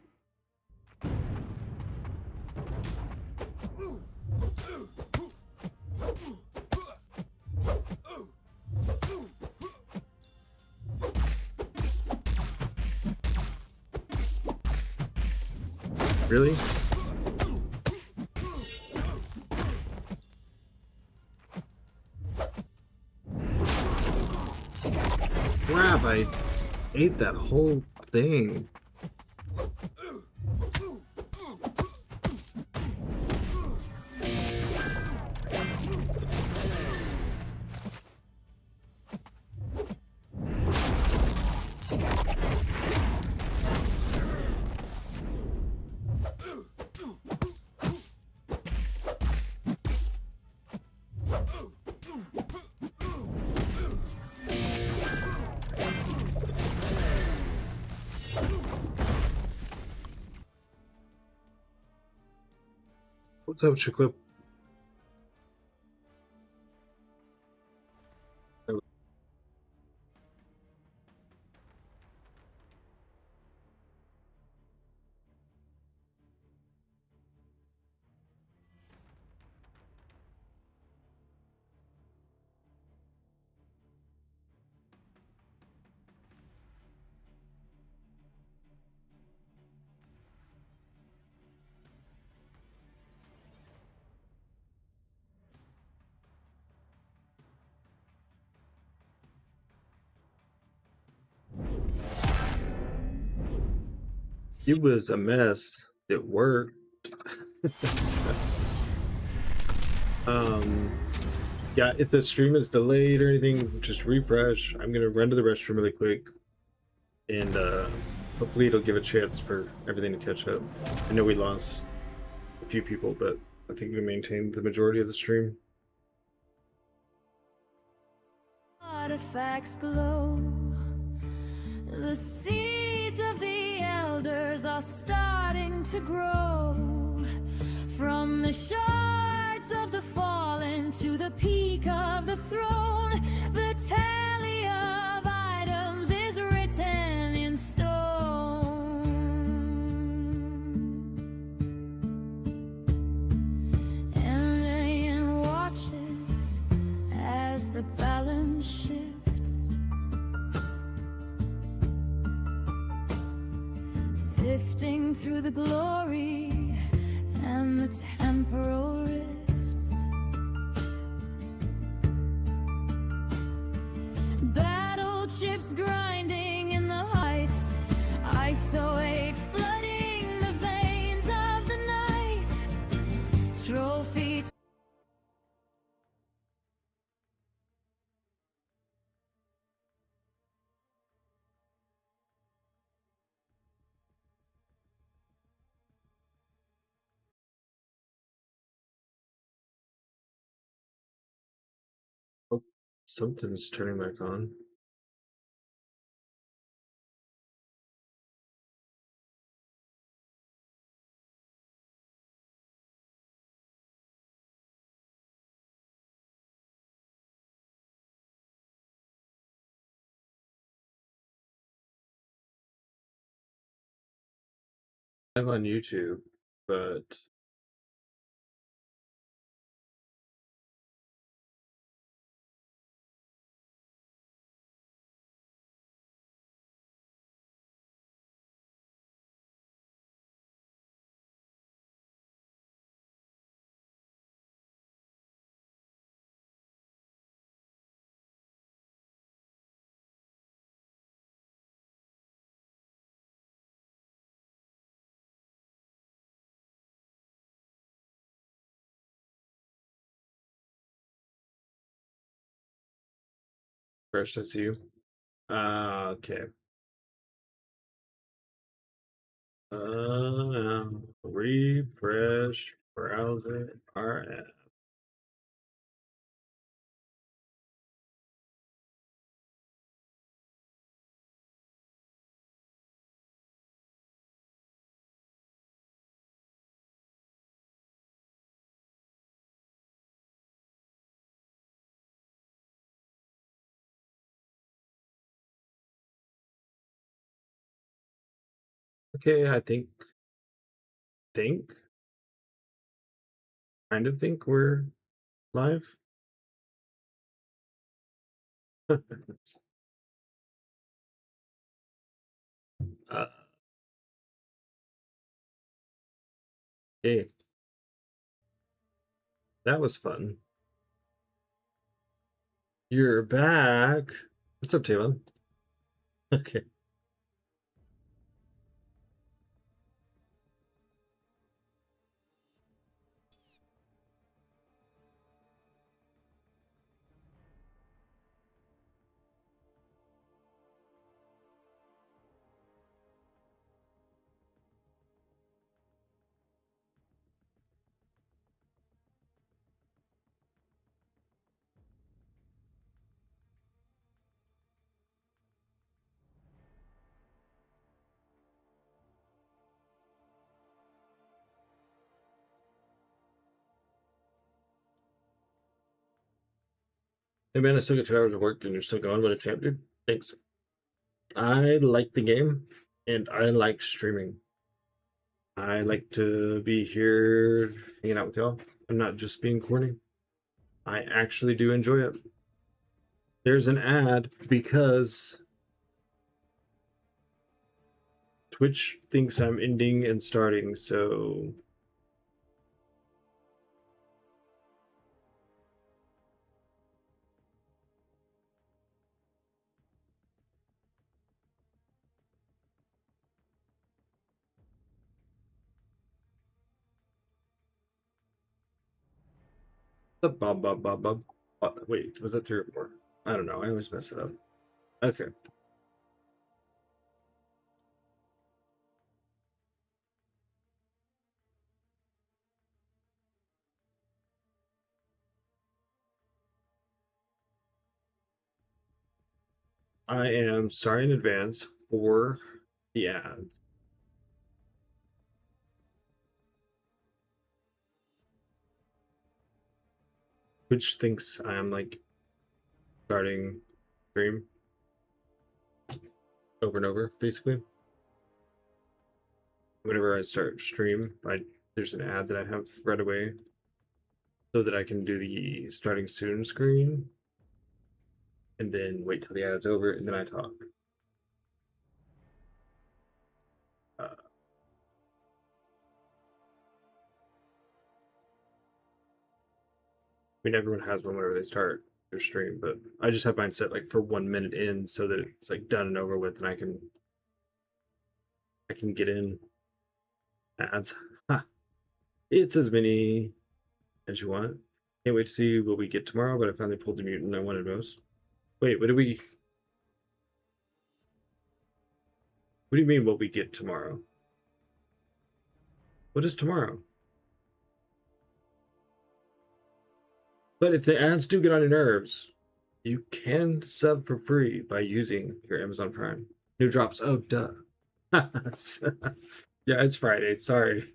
Really? Crap, I ate that whole thing. What's up, Chiclip? It was a mess. It worked. Yeah, if the stream is delayed or anything, just refresh. I'm gonna run to the restroom really quick, and hopefully it'll give a chance for everything to catch up. I know we lost a few people, but I think we maintained the majority of the stream. Artifacts glow. The seeds of the elders are starting to grow. From the shards of the fallen to the peak of the throne, the tally of items is written in stone. And watches as the balance shifts, sifting through the glory and the temporal rifts. Battle chips grinding in the heights, isolate flooding the veins of the night. Trophy. Oh, something's turning back on. Live on YouTube, but first I see you. Okay. Refresh browser RF. Okay, I think kind of think we're live. uh, okay, that was fun. You're back. What's up, Taylor? Okay. Hey man, I still got 2 hours of work and you're still going. What a champ, dude. Thanks. I like the game and I like streaming. I like to be here hanging out with y'all. I'm not just being corny. I actually do enjoy it. There's an ad because Twitch thinks I'm ending and starting, so the bob bob bob bob. Wait, was that 3 or 4? I don't know. I always mess it up. Okay. I am sorry in advance for the ads. Twitch thinks I'm like starting stream over and over, basically. Whenever I start stream, there's an ad that I have right away so that I can do the starting soon screen and then wait till the ad's over and then I talk. Uh, mean, everyone has one whenever they start their stream, but I just have mine set like for 1 minute in so that it's like done and over with, and I can get in ads. Ha! It's as many as you want. Can't wait to see what we get tomorrow, but I finally pulled the mutant I wanted most. Wait, what do you mean what we get tomorrow? What is tomorrow? But if the ads do get on your nerves, you can sub for free by using your Amazon Prime. New drops. Oh, duh. Yeah, it's Friday. Sorry.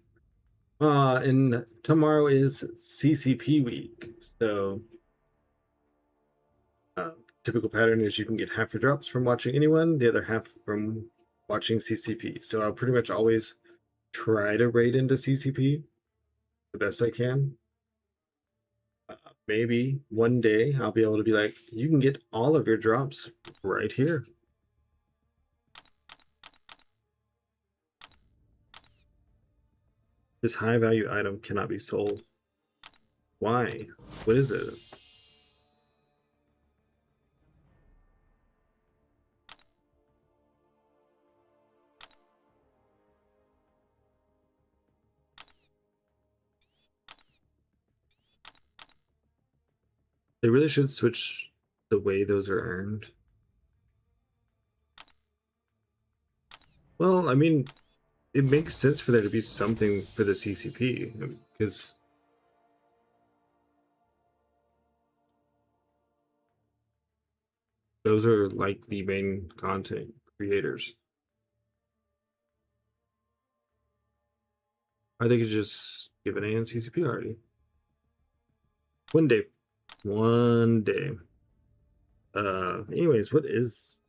And tomorrow is CCP week. So, typical pattern is you can get half your drops from watching anyone, the other half from watching CCP. So I'll pretty much always try to raid into CCP the best I can. Maybe one day I'll be able to be like, you can get all of your drops right here. This high value item cannot be sold. Why? What is it? They really should switch the way those are earned. Well, I mean, it makes sense for there to be something for the CCP, because those are like the main content creators. Or they could just give an A on CCP already. One day. One day. Anyways, what is...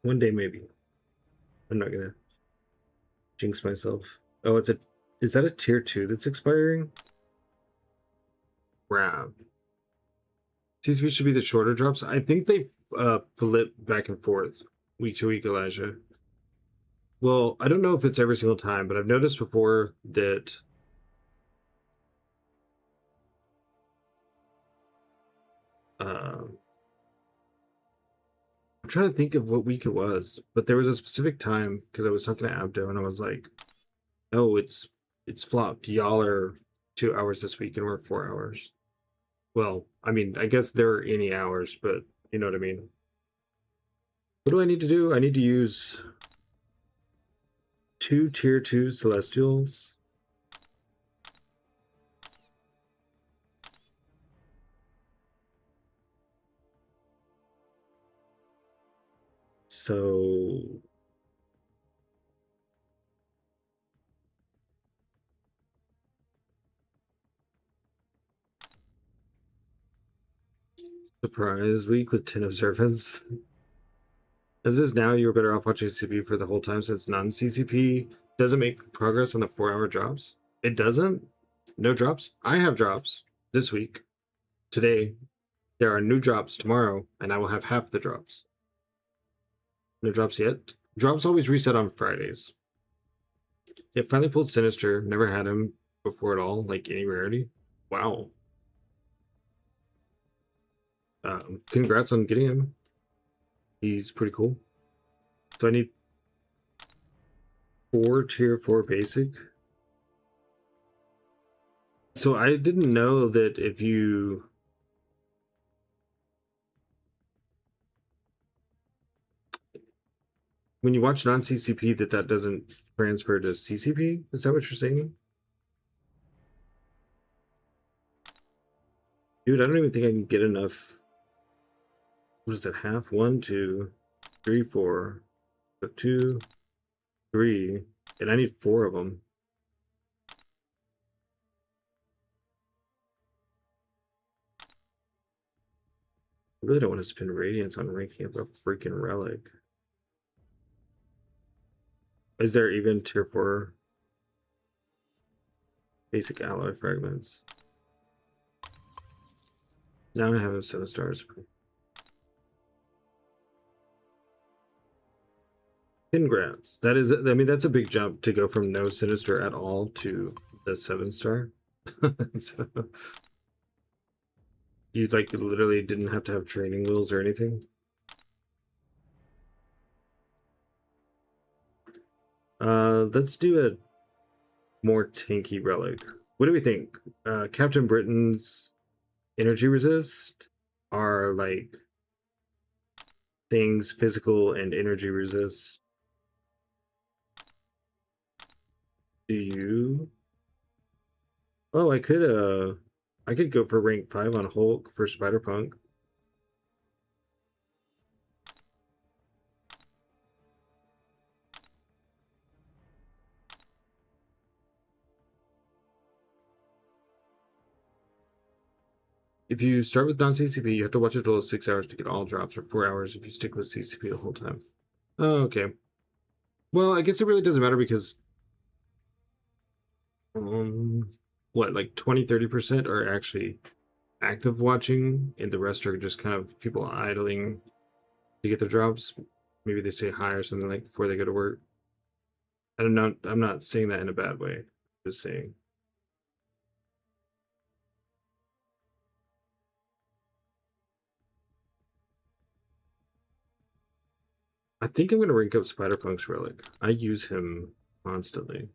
One day, maybe. I'm not gonna jinx myself. Oh, it's a... Is that a tier 2 that's expiring? Wow. CCP should be the shorter drops. I think they flip back and forth week to week, Elijah. Well, I don't know if it's every single time, but I've noticed before that I'm trying to think of what week it was, but there was a specific time because I was talking to Abdo and I was like, "Oh, it's flopped. Y'all are 2 hours this week and we're 4 hours." Well, I mean, I guess there are any hours, but you know what I mean. What do I need to do? I need to use 2 tier 2 celestials. So surprise week with 10 observance. As is now, you're better off watching CCP for the whole time since non-CCP doesn't make progress on the 4-hour drops. It doesn't? No drops? I have drops this week. Today, there are new drops tomorrow, and I will have half the drops. No drops yet? Drops always reset on Fridays. It finally pulled Sinister. Never had him before at all, like any rarity. Wow. Congrats on getting him. He's pretty cool. So I need 4 tier 4 basic. So I didn't know that if you... When you watch non-CCP that doesn't transfer to CCP? Is that what you're saying? Dude, I don't even think I can get enough. What is that? Half? 1, 2, 3, 4. So 2, 3. And I need 4 of them. I really don't want to spend radiance on ranking up a freaking relic. Is there even tier 4 basic alloy fragments? Now I have 7 stars. Congrats. That is, I mean, that's a big jump to go from no Sinister at all to the 7-star. So, you like literally didn't have to have training wheels or anything. Let's do a more tanky relic. What do we think? Captain Britain's energy resist are like things physical and energy resist. Do you? Oh, I could go for rank 5 on Hulk for Spider-Punk. If you start with non-CCP, you have to watch a total of 6 hours to get all drops, or 4 hours if you stick with CCP the whole time. Oh, okay. Well, I guess it really doesn't matter because what, like 20-30% are actually active watching, and the rest are just kind of people idling to get their drops. Maybe they say hi or something like before they go to work. I'm not saying that in a bad way. Just saying. I think I'm gonna rank up Spider-Punk's relic. I use him constantly.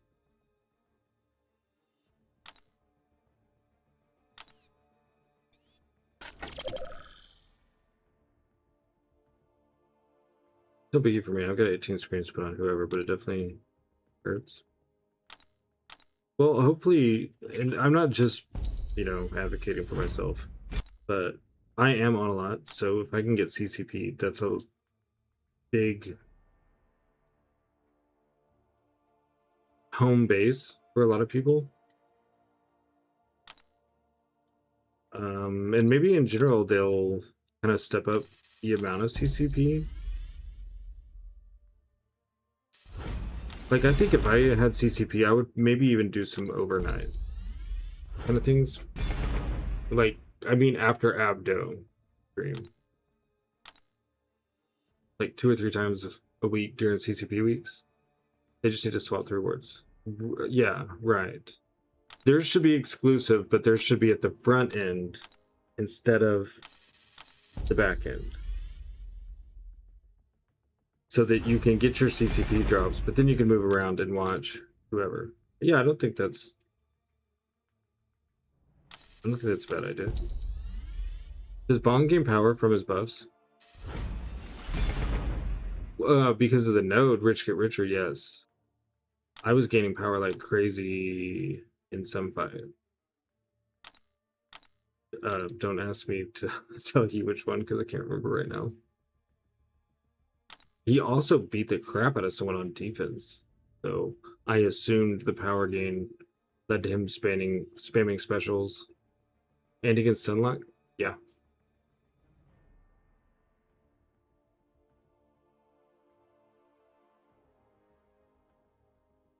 No biggie for me. I've got 18 screens to put on whoever, but it definitely hurts. Well, hopefully, and I'm not just, advocating for myself, but I am on a lot, so if I can get CCP, that's a big home base for a lot of people. And maybe in general, they'll kind of step up the amount of CCP. Like, I think if I had CCP, I would maybe even do some overnight kind of things. Like, I mean, after Abdo stream. Like 2 or 3 times a week during CCP weeks. They just need to swap the rewards. Yeah, right. Theirs should be exclusive, but theirs should be at the front end instead of the back end. So that you can get your CCP drops, but then you can move around and watch whoever. Yeah, I don't think that's a bad idea. Does Bong gain power from his buffs? Because of the node, Rich Get Richer, yes. I was gaining power like crazy in some fight. Don't ask me to tell you which one because I can't remember right now. He also beat the crap out of someone on defense, so I assumed the power gain led to him spamming specials. And he can stun lock? Yeah.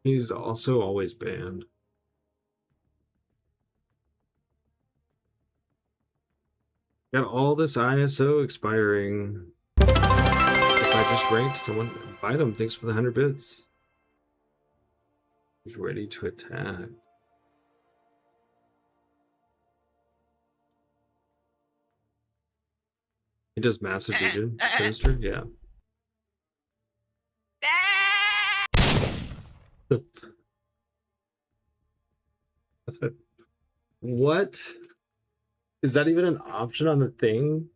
He's also always banned. Got all this ISO expiring. If I just ranked someone, invite him. Thanks for the 100 bits. He's ready to attack. He does massive degen. Sinister? Yeah. What? Is that even an option on the thing?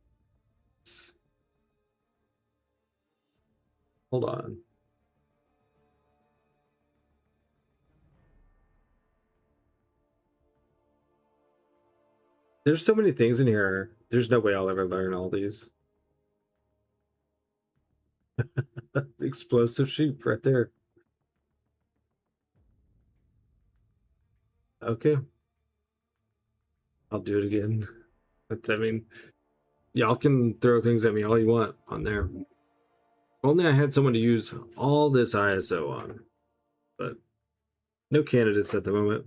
Hold on. There's so many things in here. There's no way I'll ever learn all these. Explosive sheep right there. Okay. I'll do it again. But, I mean, y'all can throw things at me all you want on there. Only I had someone to use all this ISO on. But no candidates at the moment.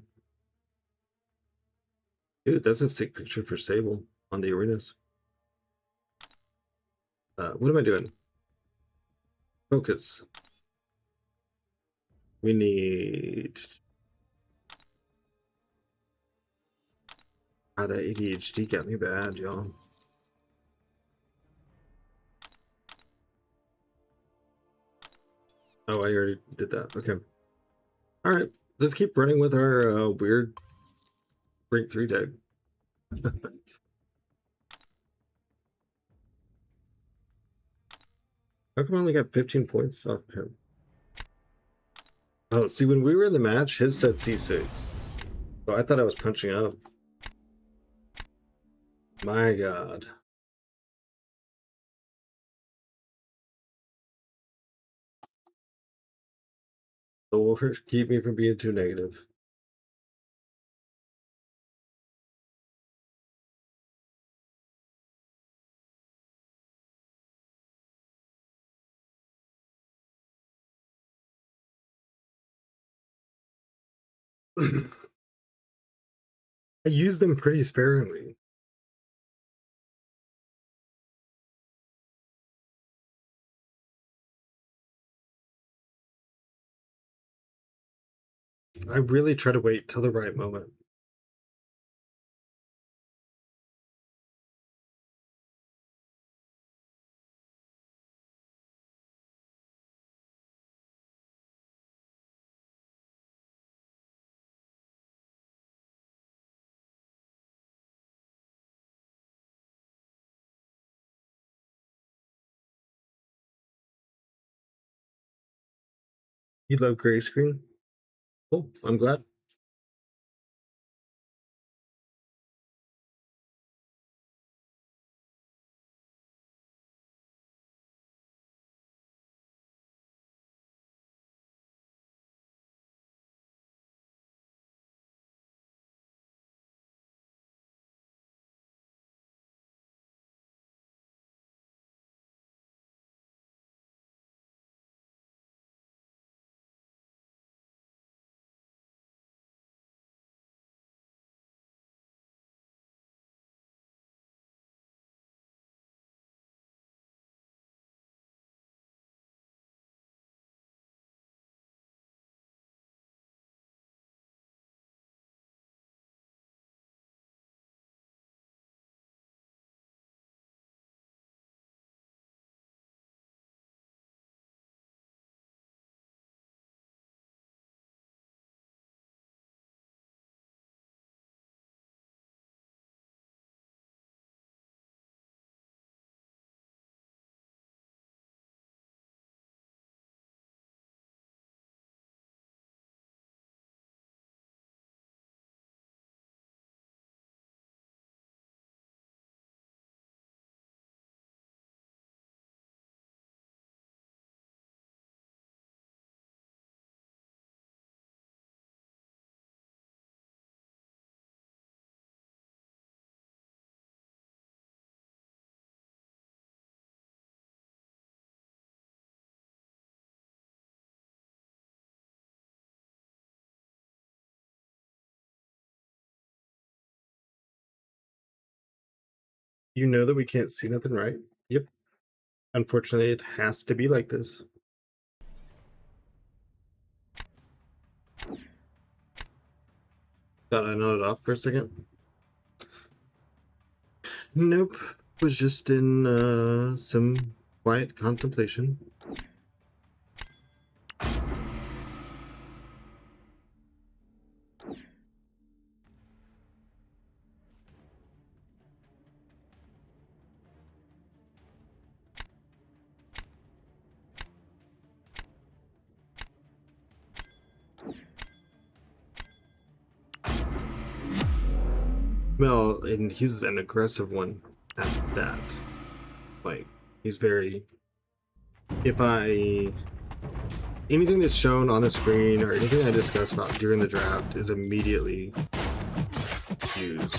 Dude, that's a sick picture for Sable on the arenas. What am I doing? Focus. We need... Ah, that ADHD got me bad, y'all. Oh, I already did that. Okay. Alright, let's keep running with our weird Break 3 deck. How come I only got 15 points off him? Oh, see, when we were in the match, his said C6. Oh, I thought I was punching up. My god. The Wolfers keep me from being too negative. I use them pretty sparingly. I really try to wait till the right moment. You love gray screen? Cool, I'm glad. You know that we can't see nothing, right? Yep. Unfortunately, it has to be like this. Thought I nodded off for a second. Nope. Was just in some quiet contemplation. Well, and he's an aggressive one at that. Like, he's very... Anything that's shown on the screen or anything I discuss about during the draft is immediately used.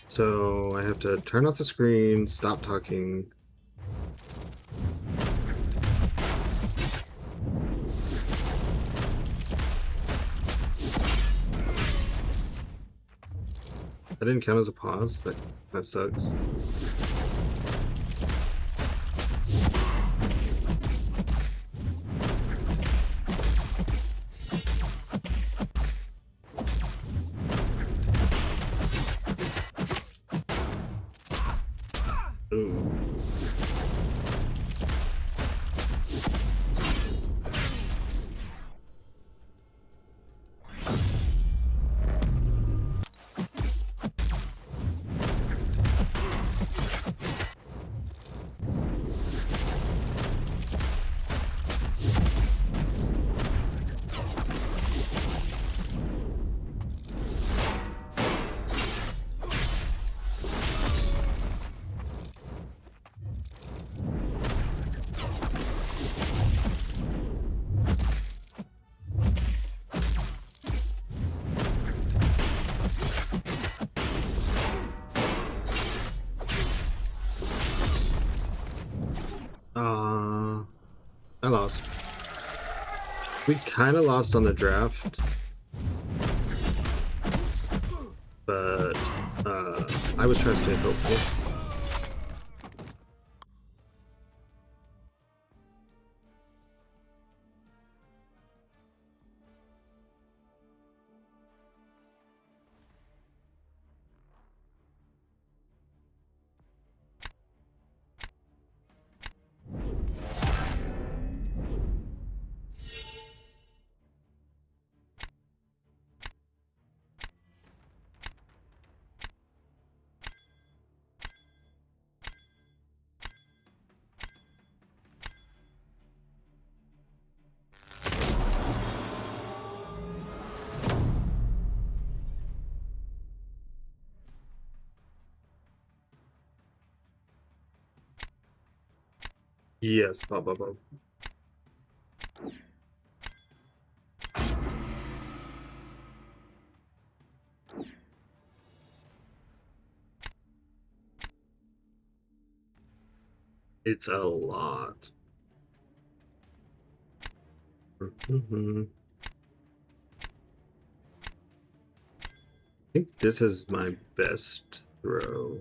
So I have to turn off the screen, stop talking. That didn't count as a pause. That sucks. Ooh. I lost. We kind of lost on the draft, but I was trying to stay hopeful. Yes, Bob, Bob, Bob. It's a lot. I think this is my best throw.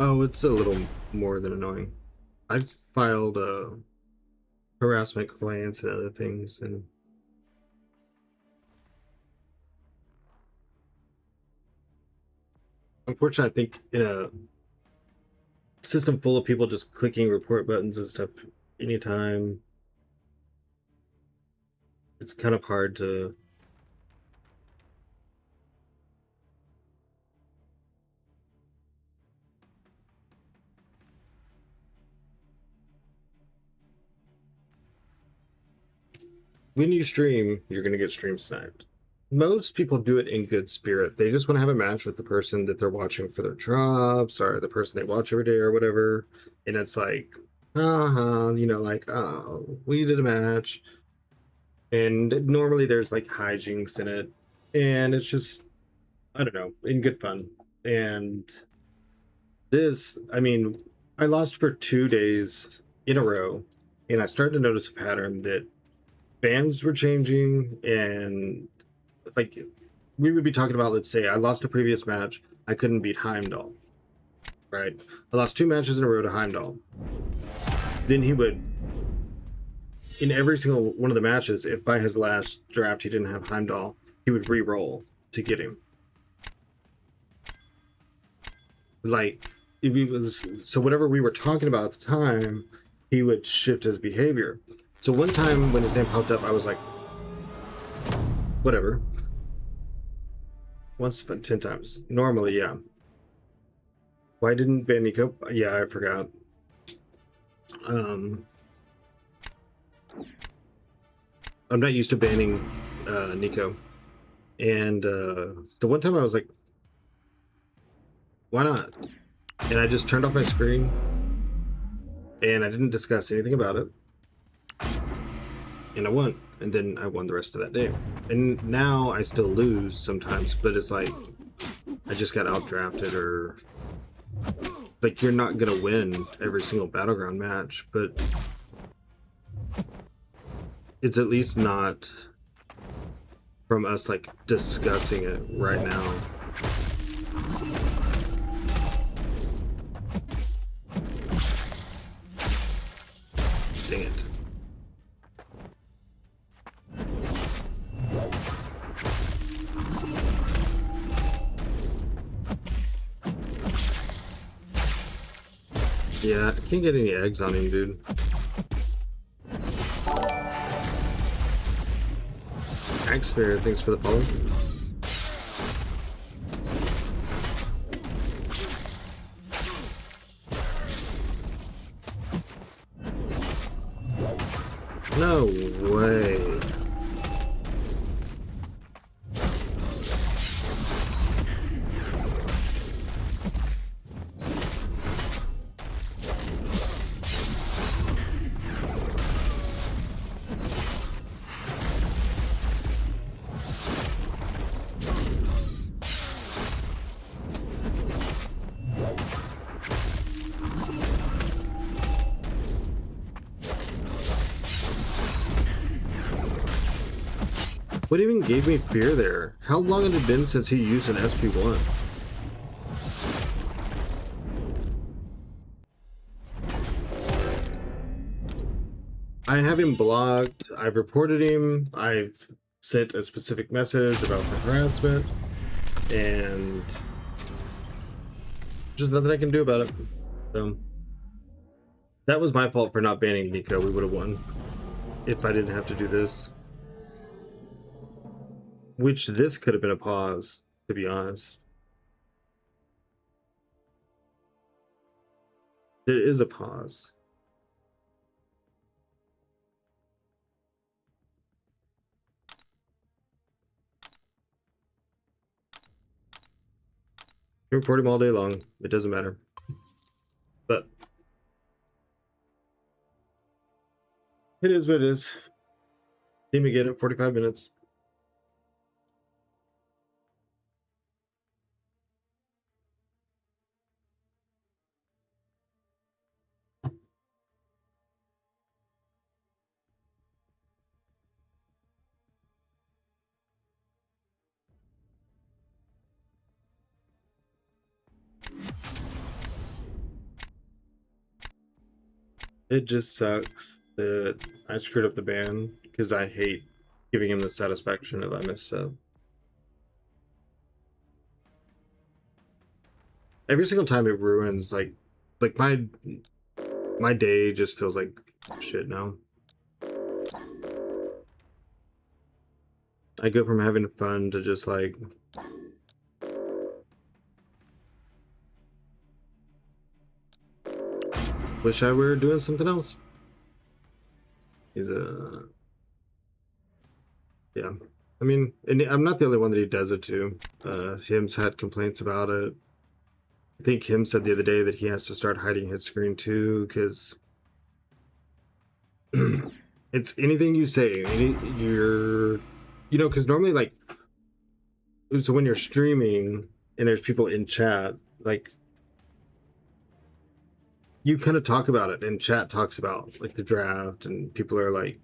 Oh, it's a little more than annoying. I've filed harassment complaints and other things, and unfortunately, I think in a system full of people just clicking report buttons and stuff anytime, it's kind of hard to. When you stream, you're going to get stream sniped. Most people do it in good spirit. They just want to have a match with the person that they're watching for their drops or the person they watch every day or whatever. And it's like, like, oh, we did a match. And normally there's like hijinks in it. And it's just, I don't know, in good fun. And this, I mean, I lost for 2 days in a row. And I started to notice a pattern that bans were changing, and like we would be talking about, let's say I lost a previous match, I couldn't beat Heimdall, right? I lost 2 matches in a row to Heimdall. Then he would, in every single one of the matches, if by his last draft he didn't have Heimdall, he would re-roll to get him. Like, if he was, so whatever we were talking about at the time, he would shift his behavior. So one time when his name popped up, I was like, Whatever. Once 10 times. Normally, yeah. Why didn't ban Nico? Yeah, I forgot. I'm not used to banning Nico. And the one time I was like, why not? And I just turned off my screen and I didn't discuss anything about it. And I won. And then I won the rest of that day. And now I still lose sometimes, but it's like I just got outdrafted, or like you're not gonna win every single battleground match, but it's at least not from us like discussing it right now. Dang it. Yeah, I can't get any eggs on him, dude. Axsphere, thanks for the follow. No way. What even gave me fear there? How long had it been since he used an SP1? I have him blocked, I've reported him, I've sent a specific message about the harassment, and just nothing I can do about it. So that was my fault for not banning Nico. We would have won if I didn't have to do this. Which this could have been a pause, to be honest. There is a pause. You report him all day long. It doesn't matter. But it is what it is. Team again at 45 minutes. It just sucks that I screwed up the ban, because I hate giving him the satisfaction if I messed up. Every single time it ruins, like my day just feels like shit now. I go from having fun to just like wish I were doing something else. He's a yeah. I mean, and I'm not the only one that he does it to. Him's had complaints about it. I think Him said the other day that he has to start hiding his screen too, because it's anything you say, because normally, like, so when you're streaming and there's people in chat, like, you kind of talk about it, and chat talks about like the draft, and people are like,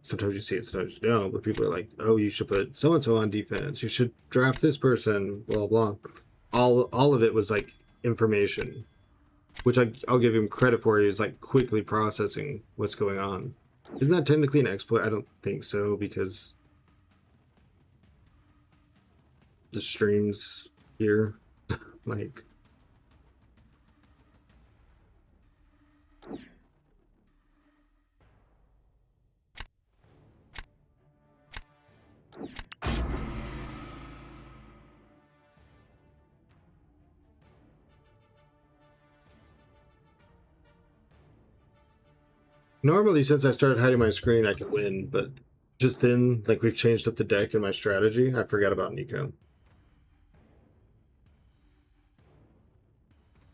sometimes you see it, sometimes you don't, but people are like, oh, you should put so and so on defense, you should draft this person, blah blah. All of it was like information, which I'll give him credit for. He's like quickly processing what's going on. Isn't that technically an exploit? I don't think so, because the streams here, like, Normally, since I started hiding my screen, I could win, but just then, like, we've changed up the deck and my strategy, I forgot about Nico.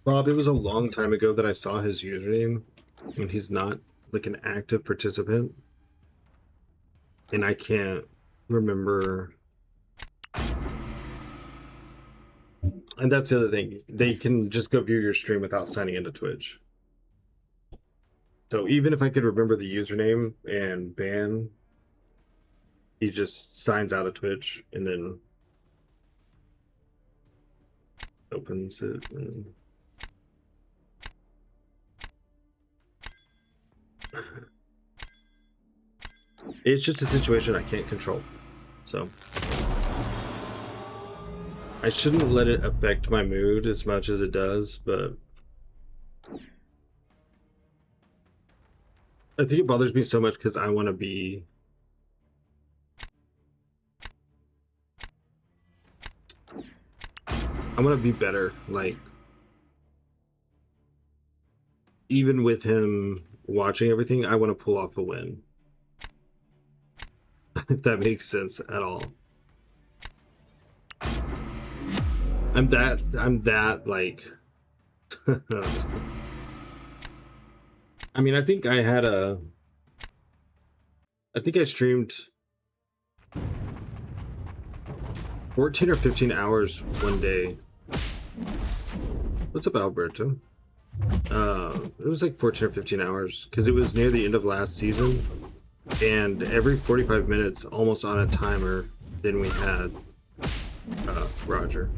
Bob, it was a long time ago that I saw his username, and he's not, like, an active participant. And I can't remember. And that's the other thing. They can just go view your stream without signing into Twitch. So even if I could remember the username and ban, he just signs out of Twitch and then opens it. And... It's just a situation I can't control. So I shouldn't let it affect my mood as much as it does, but I think it bothers me so much because I want to be better. Like, even with him watching everything, I want to pull off a win. If that makes sense at all. I'm that like I mean, I think I streamed 14 or 15 hours one day. What's up, Alberto? It was like 14 or 15 hours because it was near the end of last season, and every 45 minutes, almost on a timer, then we had Roger.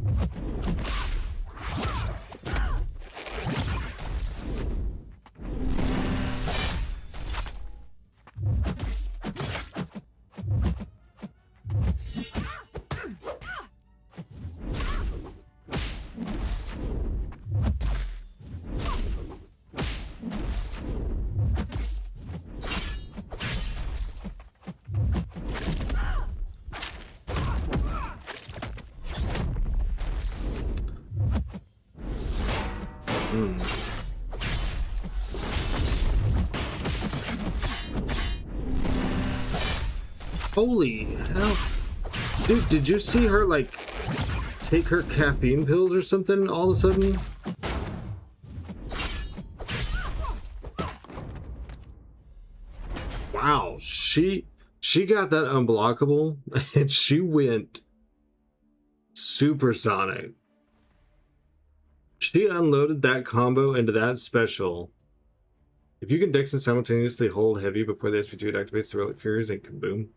Holy hell. Dude, did you see her, like, take her caffeine pills or something all of a sudden? Wow, she got that unblockable and she went supersonic. She unloaded that combo into that special. If you can Dex and simultaneously hold heavy before the SP2 activates the Relic Furies and kaboom.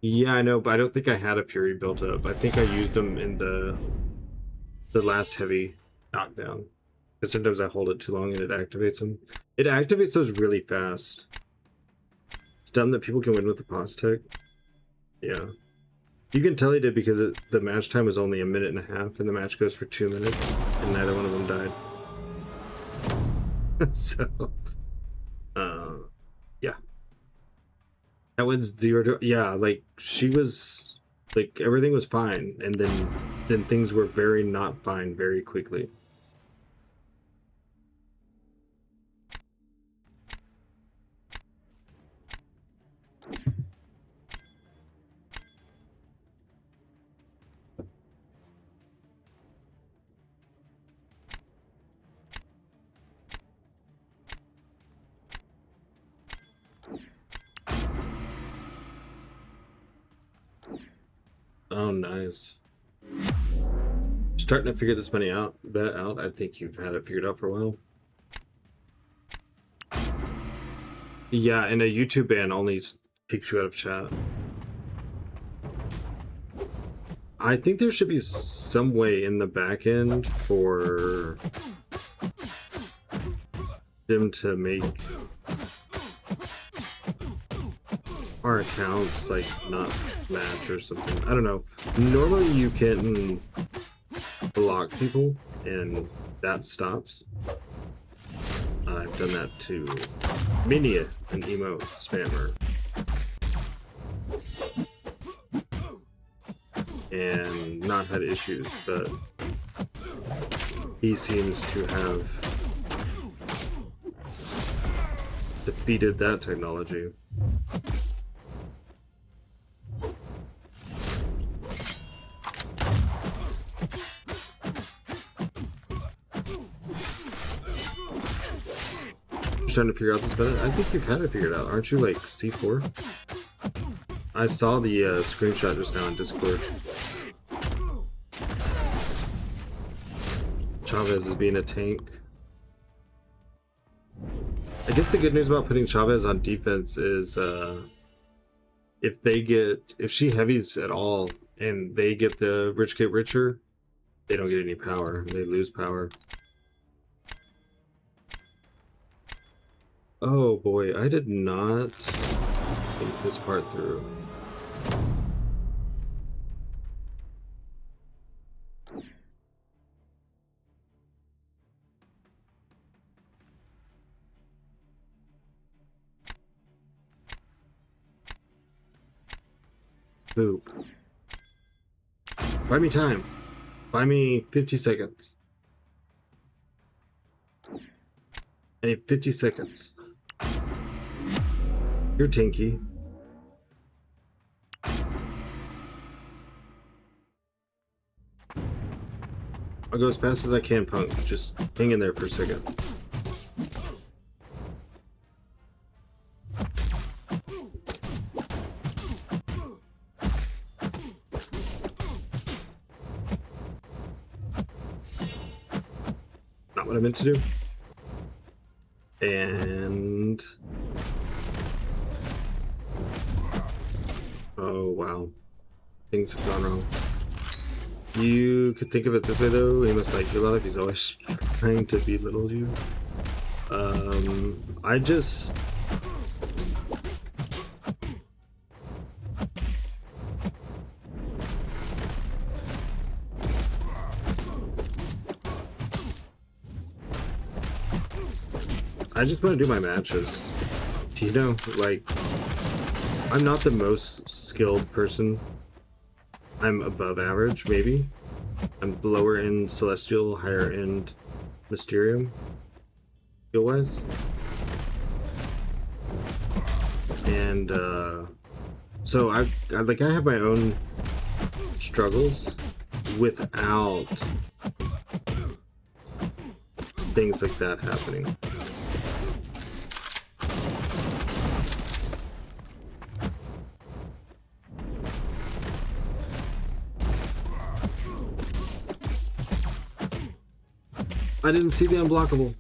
Yeah, I know, but I don't think I had a Fury built up. I think I used them in the last heavy knockdown. Because sometimes I hold it too long and it activates them. It activates those really fast. It's dumb that people can win with the pause tech. Yeah. You can tell he did because the match time was only 1.5 minutes, and the match goes for 2 minutes, and neither one of them died. So, yeah. That was 0 to, yeah, like, she was, like, everything was fine, and then things were very not fine very quickly. Oh, nice. Starting to figure this money out. I think you've had it figured out for a while. Yeah, and a YouTube ban only kicks you out of chat. I think there should be some way in the back end for them to make our accounts like not match or something. I don't know. Normally you can block people and that stops. I've done that to Minia, an emo spammer. and not had issues, but he seems to have defeated that technology. Just trying to figure out this better. I think you've had it figured out. Aren't you like C4? I saw the screenshot just now on Discord. Chavez is being a tank. I guess the good news about putting Chavez on defense is if she heavies at all and they get the rich get richer, they don't get any power. They lose power. Oh boy, I did not think this part through. Boop. Buy me time. Buy me 50 seconds. I need 50 seconds. You're tanky. I'll go as fast as I can, Punk. Just hang in there for a second. Not what I meant to do. And... oh, wow. Things have gone wrong. You could think of it this way, though. He must like you a lot if he's always trying to belittle you. I just... want to do my matches. You know, like, I'm not the most skilled person. I'm above average, maybe. I'm lower in Celestial, higher end Mysterium, skill-wise. And, so I have my own struggles without things like that happening. I didn't see the unblockable.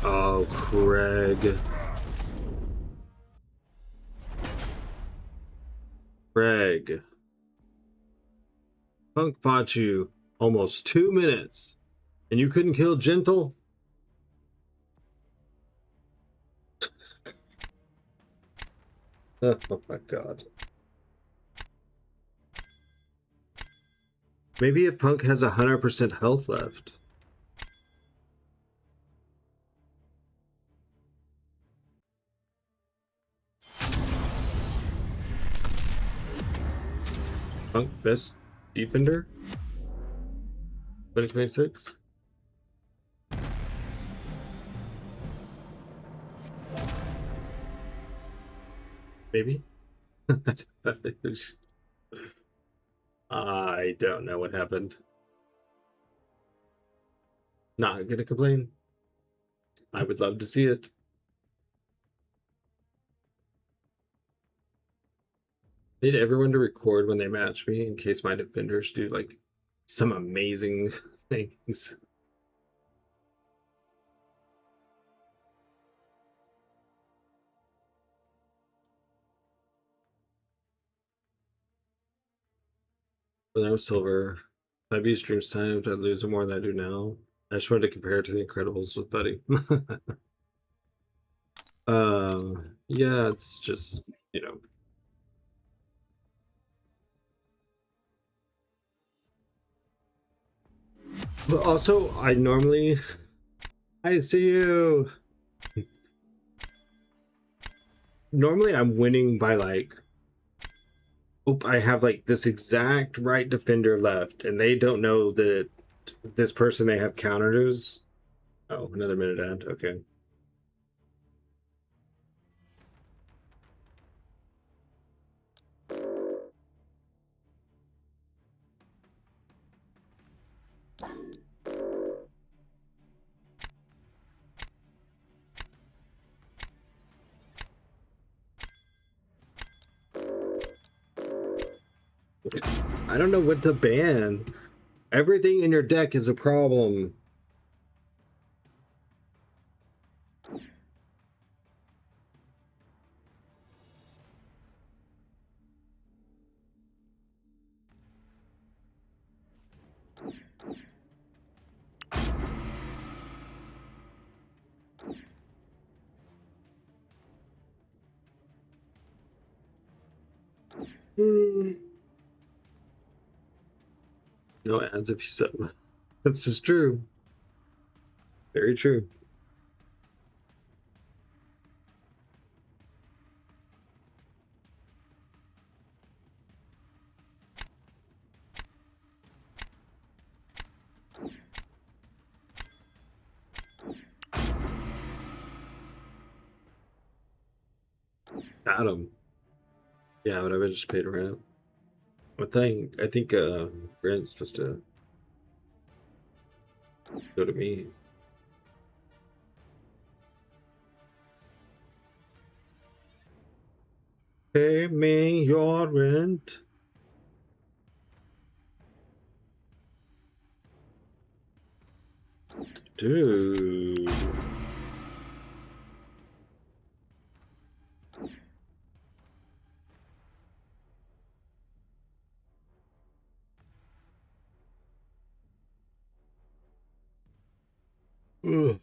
Oh, Craig. Craig. Punk fought you almost 2 minutes, and you couldn't kill Gentle? Oh my god. Maybe if Punk has 100% health left. Punk best defender? 2026? Maybe? I don't know what happened. Not gonna complain. I would love to see it. Need everyone to record when they match me in case my defenders do like some amazing things. When I was silver, if I beat streams timed, I'd lose more than I do now. I just wanted to compare it to the Incredibles with Buddy. Yeah, it's just, you know. But also, I see you. normally I'm winning by like, oh, I have like this exact right defender left, and they don't know that this person they have counters. Oh, another minute end. Okay. I don't know what to ban. Everything in your deck is a problem. Hmm. No ads if you sub. That's just true. Very true. Got him. Yeah, but I just paid rent. I think rent's supposed to go to me. Pay me your rent. Dude. Ugh.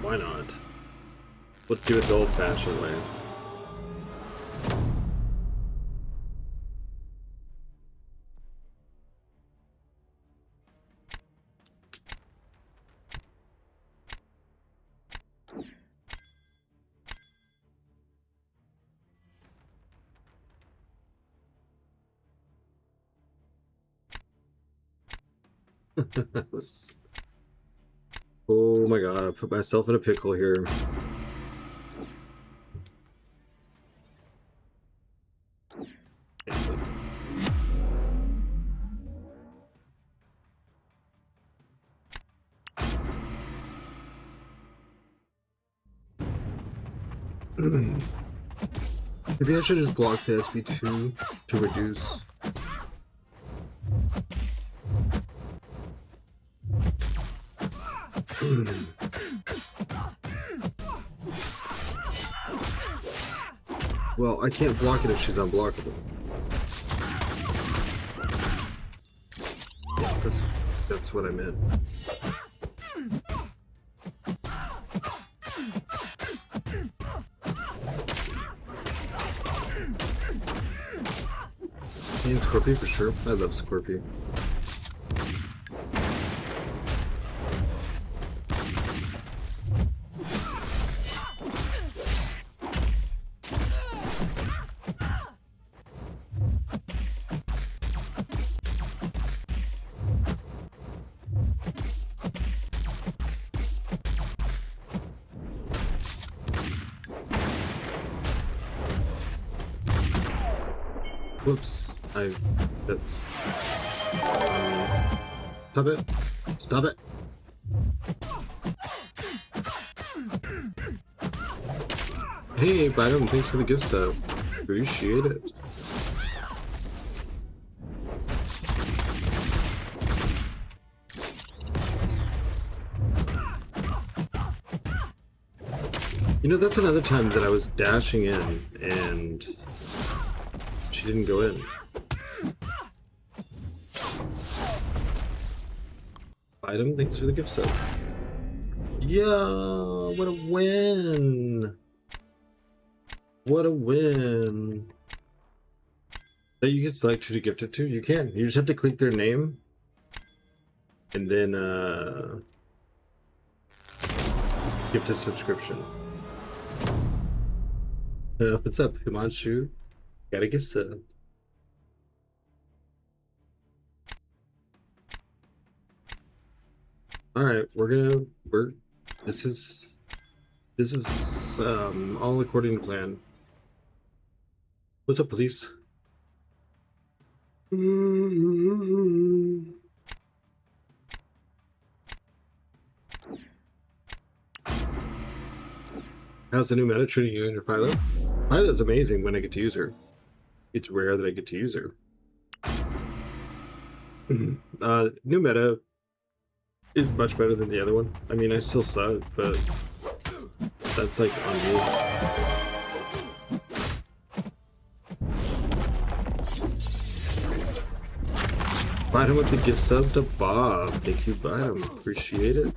Why not? Let's do it the old-fashioned way. Oh my god, I put myself in a pickle here. Maybe I should just block the SB2 to reduce. Well, I can't block it if she's unblockable. Yeah, that's what I meant. And Scorpio for sure. I love Scorpio. Whoops. That's... Stop it. Stop it. Hey, Biden, thanks for the gift sub. Appreciate it. You know, that's another time that I was dashing in and she didn't go in. Item, thanks for the gift sub. Yo, what a win! What a win! That you can select who to gift it to? You can. You just have to click their name. And then, gift a subscription. What's up, Himanshu? Got a gift sub. Alright, this is all according to plan. What's up, police? How's the new meta treating you and your Philo? Philo's amazing when I get to use her. It's rare that I get to use her. New meta is much better than the other one. I mean, I still suck, but that's like on me. Biden with the gift sub to Bob. Thank you, Biden. Appreciate it.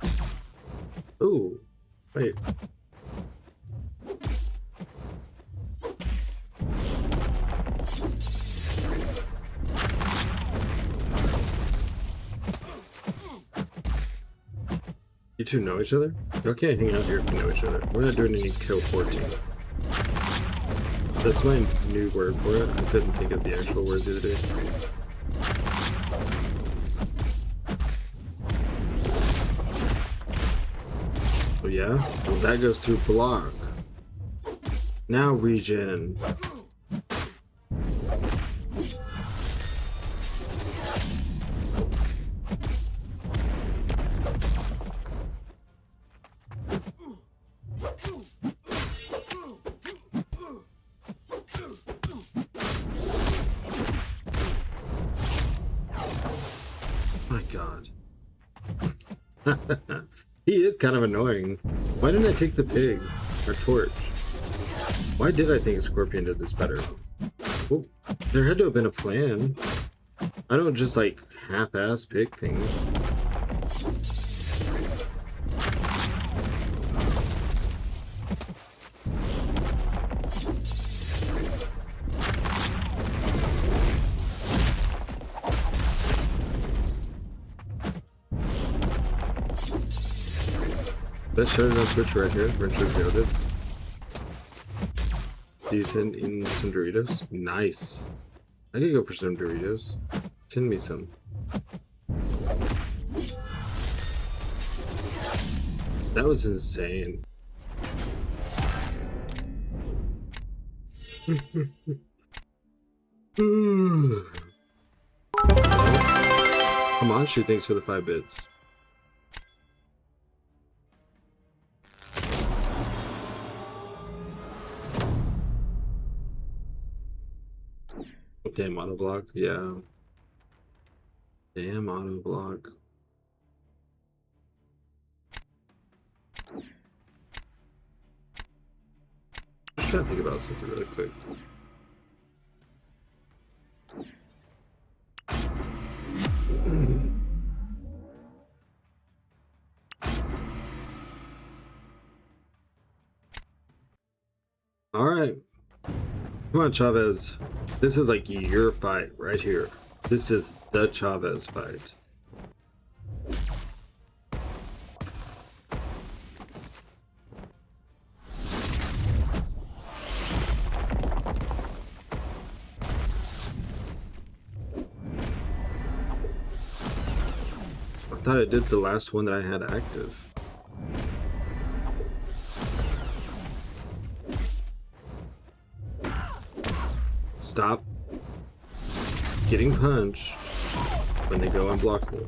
Oh, wait. You two know each other? Y'all can't hang out here if you know each other. We're not doing any kill 14. That's my new word for it. I couldn't think of the actual word the other day. Oh yeah? Well, that goes through block. Now regen. My God. He is kind of annoying. Why didn't I take the pig or torch? Why did I think Scorpion did this better? Well, there had to have been a plan. I don't just like half-ass pick things. Best shows on Twitch right here. Richard Goaded. Decent in some Doritos. Nice. I could go for some Doritos. Send me some. That was insane. Come on, shoot, thanks for the 5 bits. Damn auto block, yeah. Damn auto block. I'm trying to think about something really quick. All right. Come on, Chavez. This is like your fight right here. This is the Chavez fight. I thought I did the last one that I had active. Stop getting punched when they go unblockable.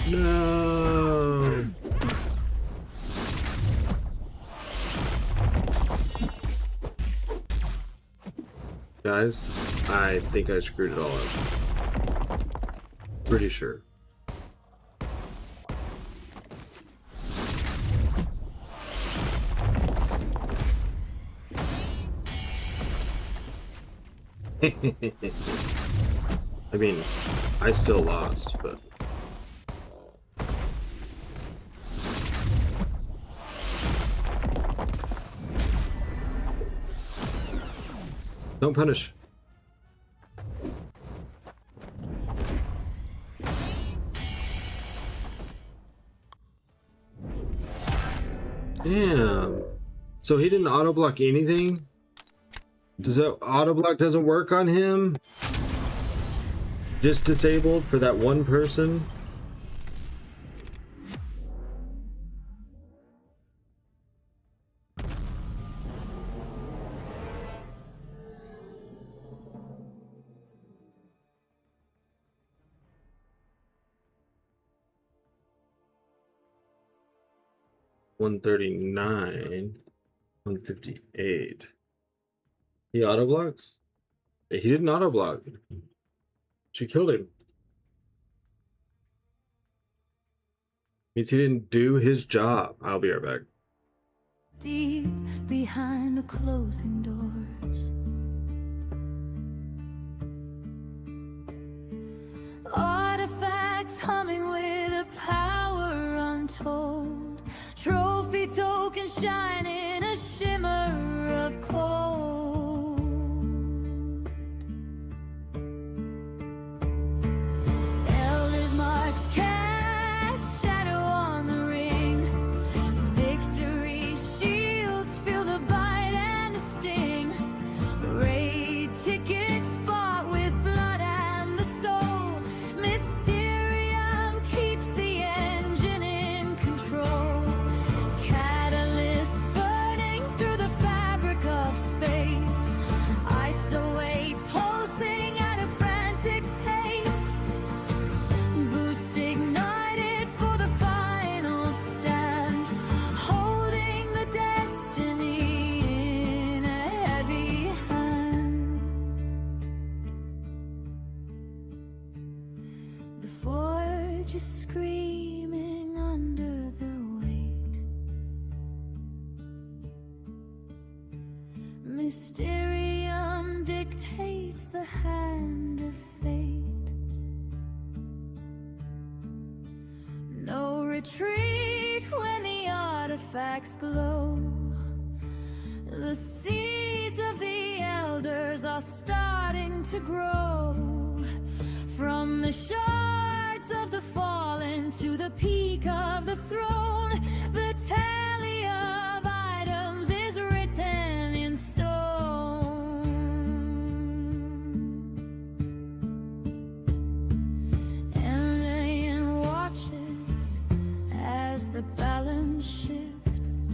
No. Guys, I think I screwed it all up. Pretty sure. I mean, I still lost, but Don't punish. Damn. So he didn't auto block anything? Does that auto block doesn't work on him? Just disabled for that one person? $139, $158. He auto blocks? He didn't auto block. She killed him. Means he didn't do his job. I'll be right back. Deep behind the closing doors, artifacts humming with a power untold, trophy tokens shine in a shimmer of cold. Elders marks cast shadow on the ring. Victory shields feel the bite and the sting. Raid tickets bought with blood and the soul. Mysterium keeps the engine in control. Catalyst burning through the fabric of space. Isolate pulsing at a frantic pace. Boost ignited for the final stand. Holding the destiny in a heavy hand. The forge is screaming under the weight. Mysterium dictates the hand of fate. No retreat when the artifacts glow. The seeds of the elders are starting to grow. From the shards of the fallen to the peak of the throne, the tally of items is written in stone. Alien watches as the balance shifts.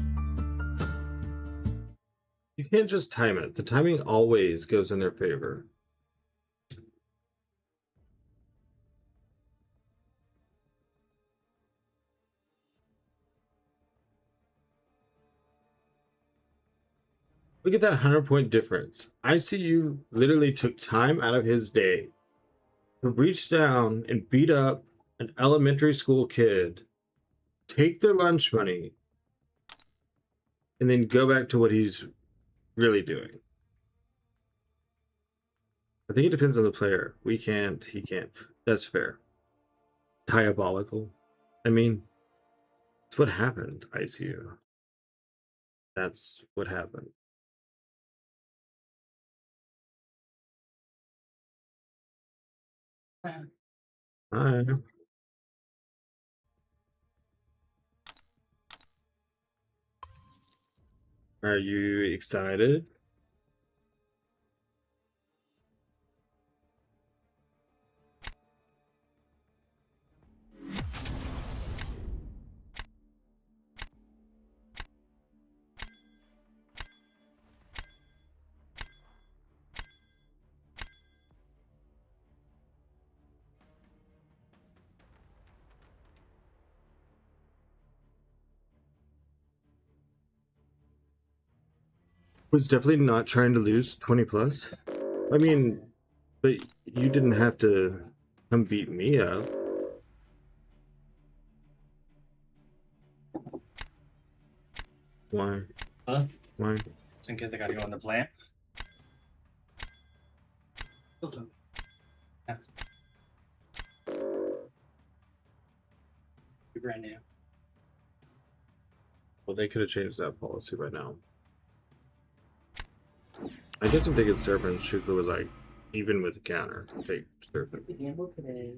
You can't just time it. The timing always goes in their favor. Look at that 100-point difference. ICU literally took time out of his day to reach down and beat up an elementary school kid, take their lunch money, and then go back to what he's really doing. I think it depends on the player. We can't, he can't. That's fair. Diabolical. I mean, it's what happened, ICU. That's what happened. Hi. Are you excited? Was definitely not trying to lose 20 plus. I mean, but you didn't have to come beat me up. Why? Huh? Why? Just in case I gotta go on the plant. Yeah. Brand new. Well, they could have changed that policy by now. I guess I'm taking Serpent. Shuka was like, even with the counter, take Serpent. The gamble today.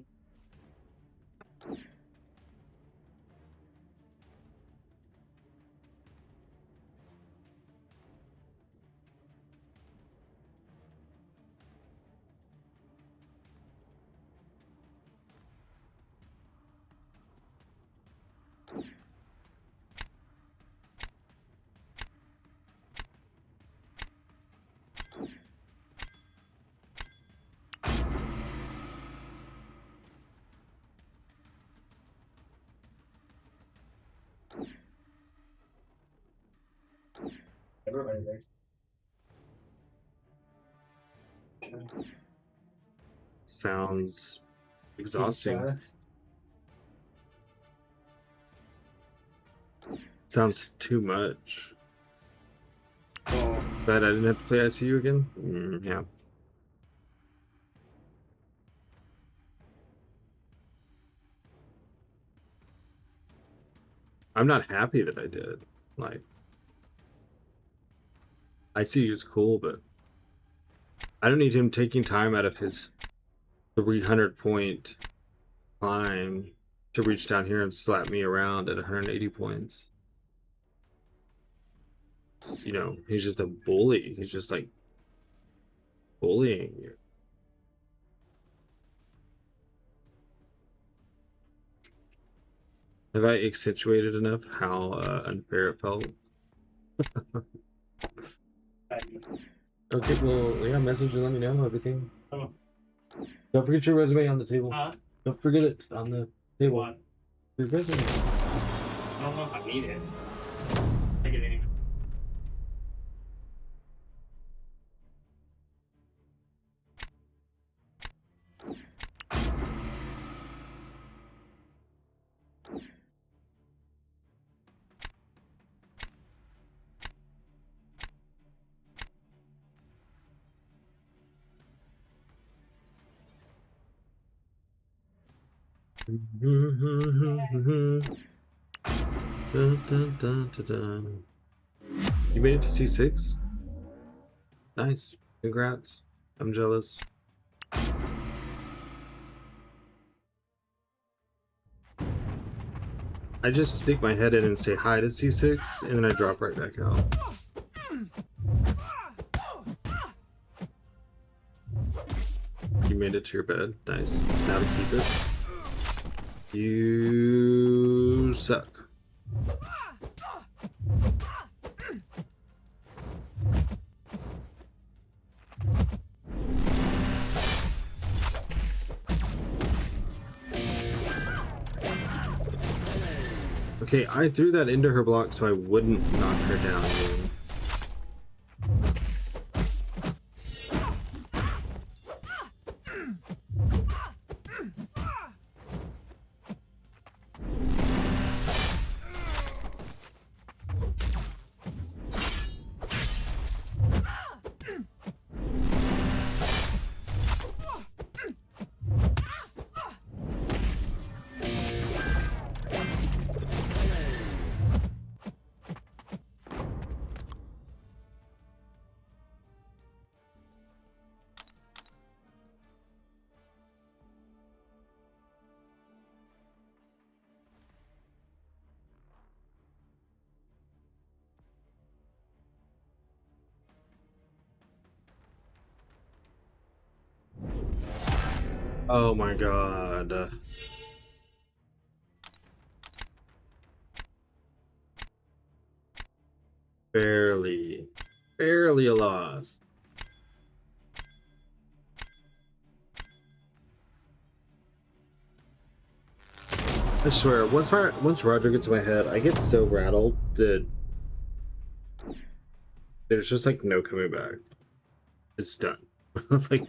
Everybody there. Sounds exhausting. Sounds too much. Well, Glad I didn't have to play ICU again. Yeah. I'm not happy that I did. Like, ICU is cool, but I don't need him taking time out of his 300-point climb to reach down here and slap me around at 180 points. You know, he's just a bully. He's just like bullying you. Have I accentuated enough how unfair it felt? Okay, well, yeah, message and let me know everything. Oh. Don't forget your resume on the table. Don't forget it on the table. What? Your resume. I don't know if I need it. Take it anyway. Dun, dun, dun, dun, dun. You made it to C6? Nice. Congrats. I'm jealous. I just stick my head in and say hi to C6, and then I drop right back out. You made it to your bed. Nice. Now to keep it. You suck. Okay, I threw that into her block so I wouldn't knock her down. Dude. Oh my god. Barely. Barely a loss. I swear, once Roger gets in my head, I get so rattled that there's just like no coming back. It's done. Like,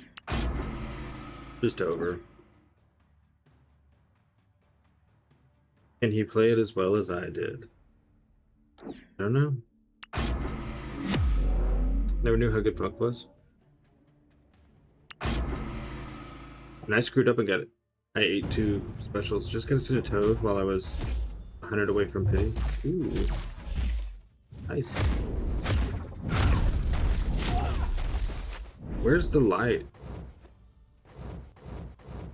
just over. Can he play it as well as I did? I don't know. Never knew how good Punk was. And I screwed up and got it. I ate 2 specials just because I Toad while I was 100 away from pity. Ooh. Nice. Where's the light?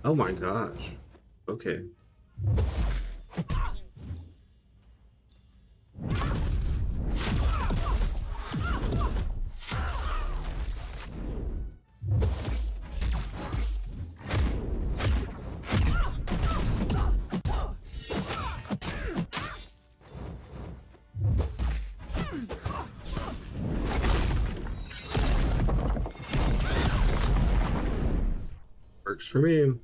Oh my gosh. Okay. Works for me.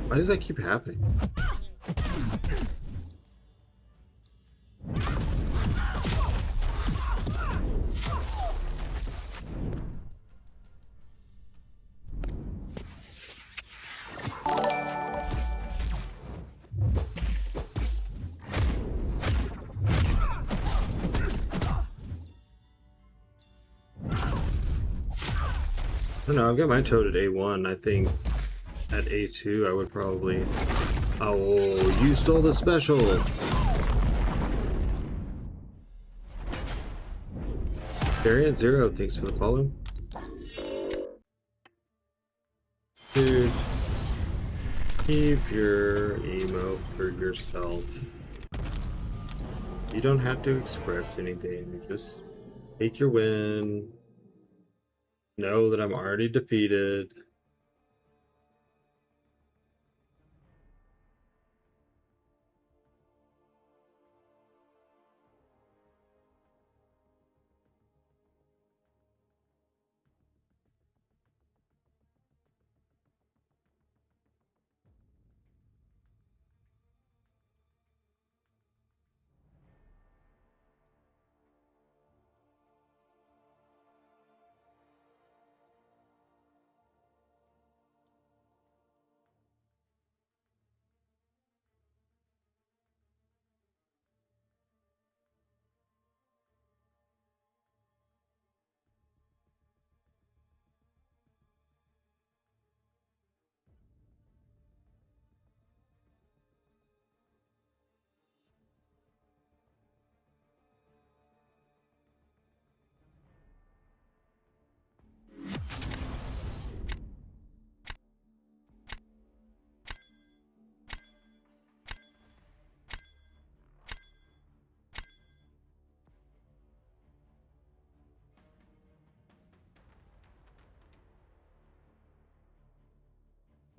Why does that keep happening? I don't know, I've got my toad at A1. I think at A2 I would probably... Oh, you stole the special! Variant 0, thanks for the follow. Dude, keep your emote for yourself. You don't have to express anything. Just take your win. Know that I'm already defeated.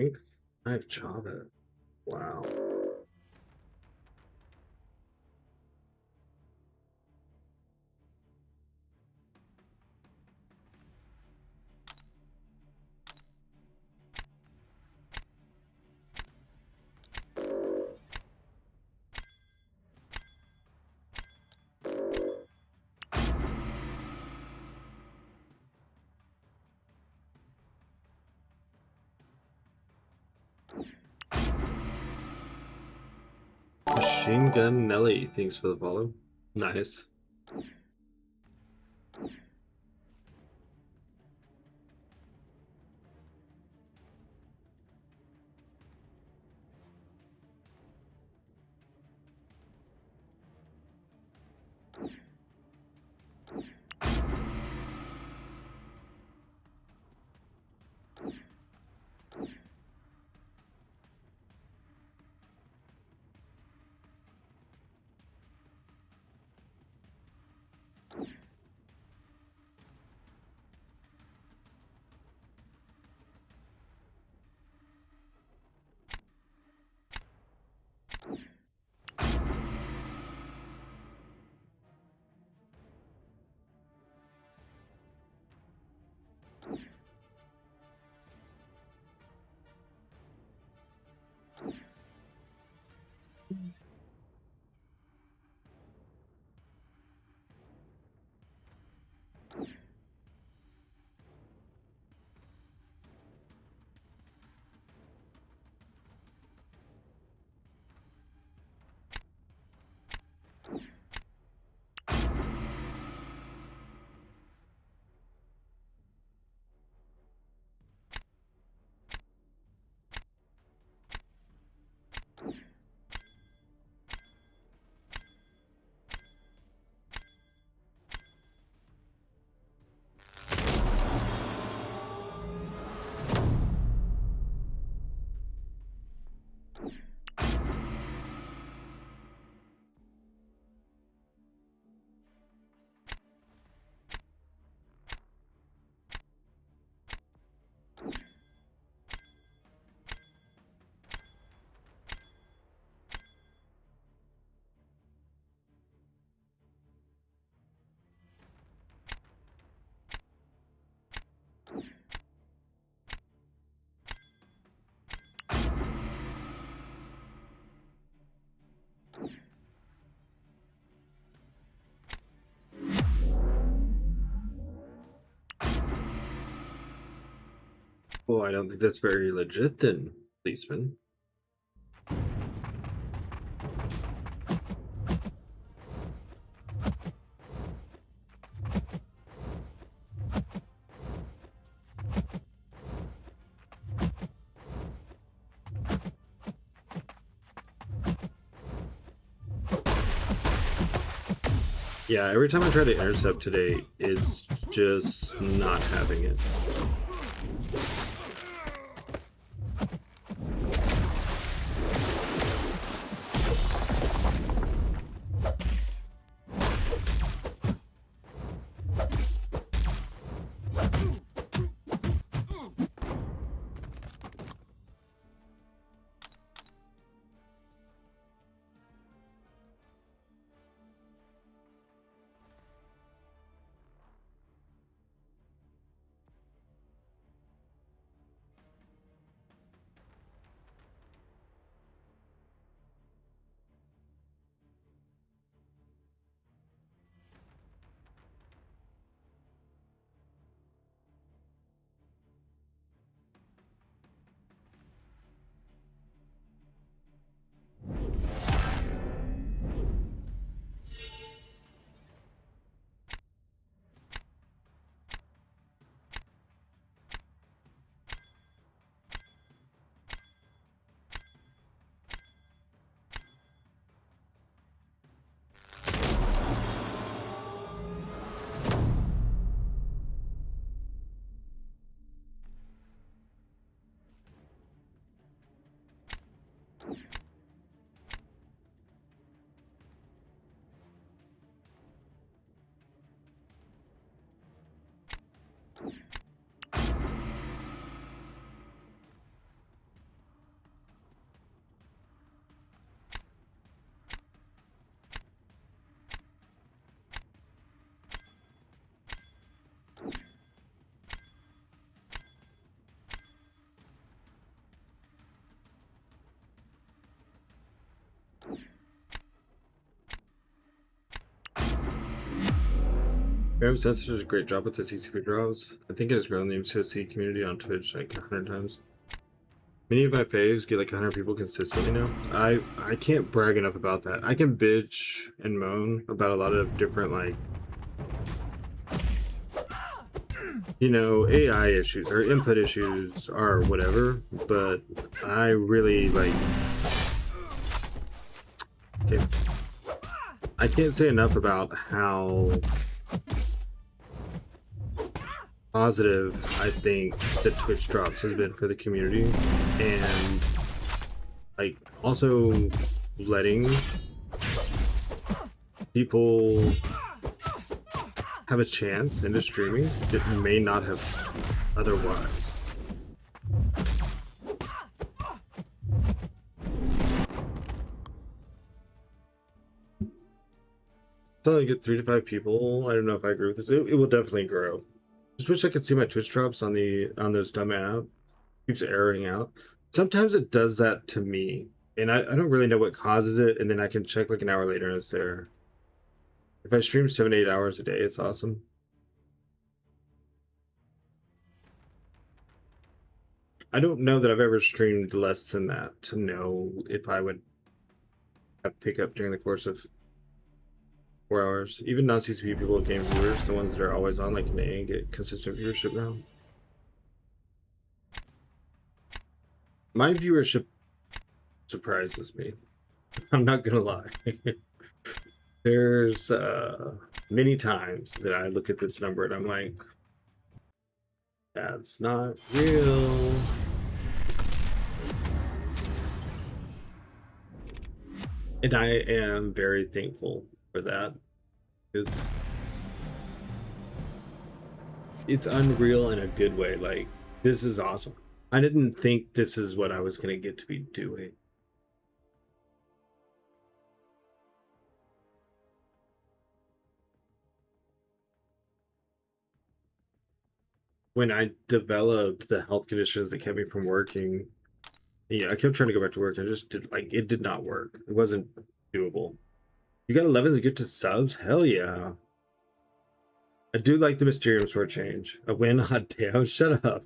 I think 5 Chava. Wow. Machine Gun Nelly, thanks for the follow. Nice. Well, I don't think that's very legit then, policeman. Yeah, every time I try to intercept today, it's just not having it. Ascension does a great job with the CCP draws. I think it has grown the MCOC community on Twitch like 100 times. Many of my faves get like 100 people consistently now. I can't brag enough about that. I can bitch and moan about a lot of different like, you know, AI issues or input issues or whatever, but I really like, okay, I can't say enough about how positive I think the Twitch drops has been for the community, and like also letting people have a chance into streaming that may not have otherwise. So I get 3 to 5 people. I don't know if I agree with this. It will definitely grow. Just wish I could see my Twitch drops on those dumb app. Keeps erroring out. Sometimes it does that to me, and I don't really know what causes it, and then I can check like an hour later and it's there. If I stream 7 to 8 hours a day, it's awesome. I don't know that I've ever streamed less than that to know if I would have pickup during the course of 4 hours. Even non-CCP people, game viewers, the ones that are always on like me, get consistent viewership now. My viewership surprises me. I'm not gonna lie. There's many times that I look at this number and I'm like, that's not real. And I am very thankful for that, because it's unreal in a good way. Like, this is awesome. I didn't think this is what I was going to get to be doing. When I developed the health conditions that kept me from working, yeah, I kept trying to go back to work. I just did, like, it did not work. It wasn't doable. You got 11 to get to subs? Hell yeah. I do like the Mysterium sword change. A win? Hot damn, shut up.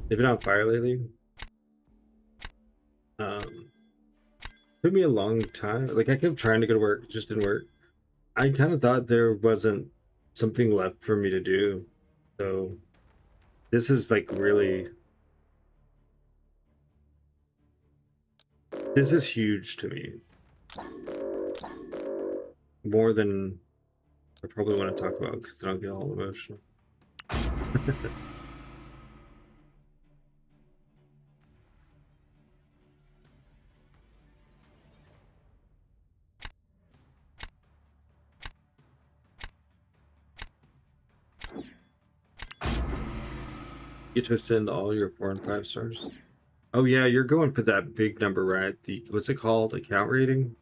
They've been on fire lately. Took me a long time. Like, I kept trying to go to work, it just didn't work. I kind of thought there wasn't something left for me to do. So this is like really, this is huge to me. More than I probably want to talk about, because then I'll get all emotional. Get to ascend all your 4 and 5 stars. Oh yeah, you're going for that big number, right? The, what's it called? Account rating?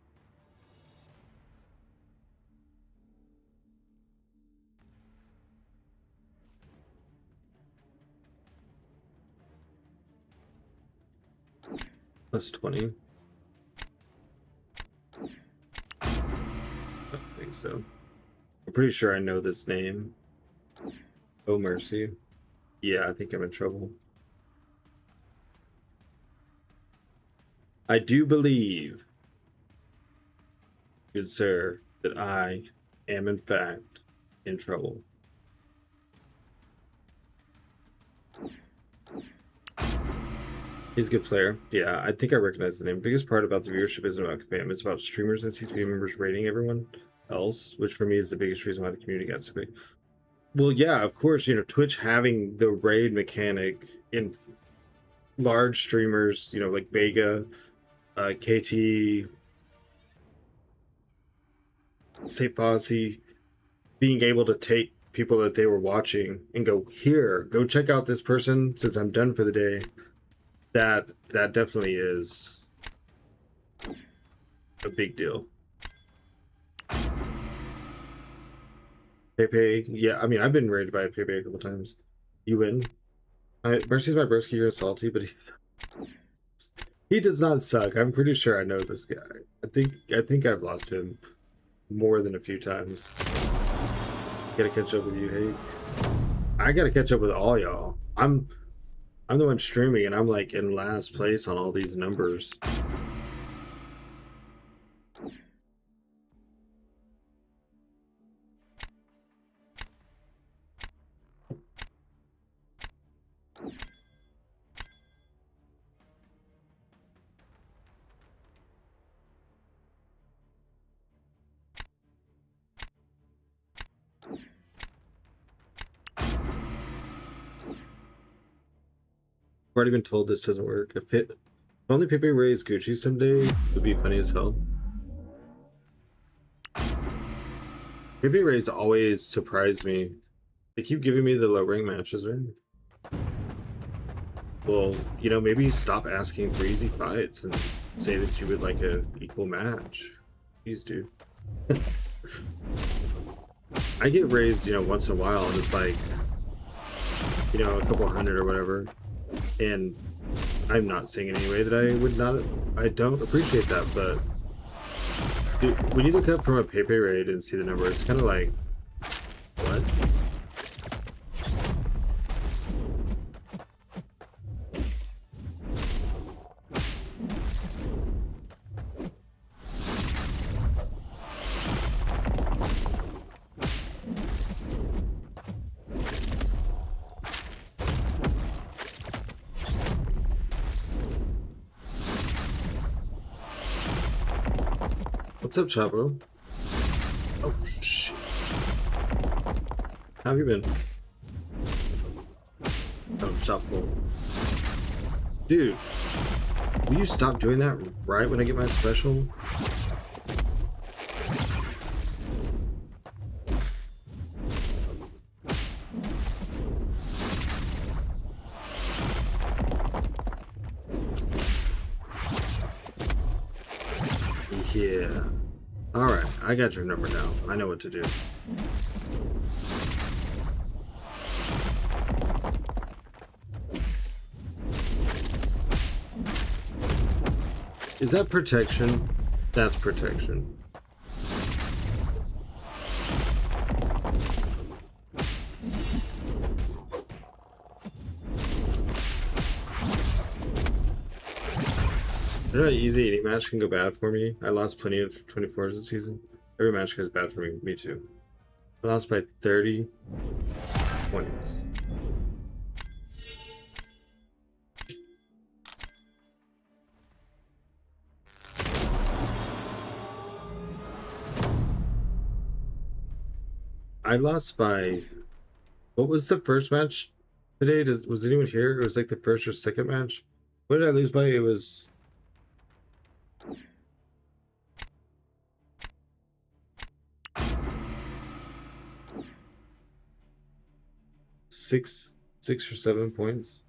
Plus 20. I don't think so. I'm pretty sure I know this name. Oh mercy. Yeah, I think I'm in trouble. I do believe, good sir, that I am in fact in trouble. He's a good player. Yeah, I think I recognize the name. The biggest part about the viewership isn't about spam. It's about streamers and CCP members rating everyone else, which for me is the biggest reason why the community got so big. Well, yeah, of course, you know, Twitch having the raid mechanic in large streamers, you know, like Vega, KT, Saint Fozzy, being able to take people that they were watching and go, here, go check out this person since I'm done for the day. That definitely is a big deal. Pepe, yeah, I mean, I've been raided by Pepe a couple times. You win. Mercy's my broski, you're salty, but he does not suck. I'm pretty sure I know this guy. I think I've lost him more than a few times. Gotta catch up with you, Hank. I gotta catch up with all y'all. I'm the one streaming and I'm like in last place on all these numbers. I've already been told this doesn't work. If only Pepe raised Gucci someday, it would be funny as hell. Pepe raised always surprised me. They keep giving me the low rank matches, right? Well, you know, maybe stop asking for easy fights and say that you would like an equal match. Please do. I get raised, you know, once in a while, and it's like, you know, a couple hundred or whatever. And I'm not saying in any way that I don't appreciate that, but dude, when you look up from a Pepe raid and see the number, it's kind of like, what? What's up, Chavo? Oh, shit. How have you been? Oh, Chavo. Dude, will you stop doing that right when I get my special? Yeah. Alright, I got your number now. I know what to do. Is that protection? That's protection. You know how easy any match can go bad for me? I lost plenty of 24s this season. Every match goes bad for me. Me too. I lost by 30 points. I lost by... What was the first match today? Was anyone here? It was like the first or second match. What did I lose by? It was... Six or 7 points.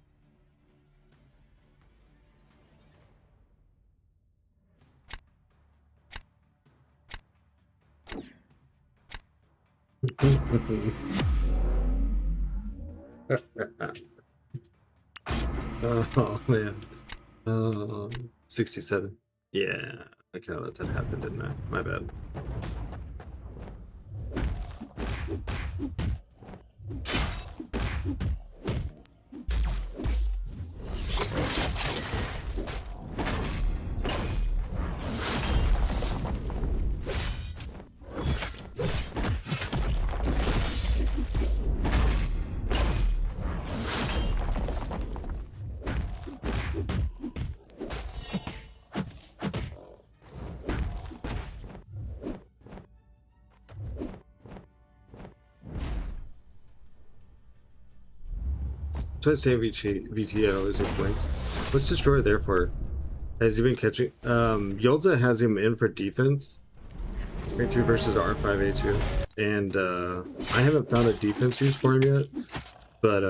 Oh man. 67. Yeah, I kind of let that happen, didn't I? My bad. So I say VT at all losing points. What's Destroyer there for? Has he been catching? Yolza has him in for defense. Rank 3 versus R5A2. And I haven't found a defense use for him yet. But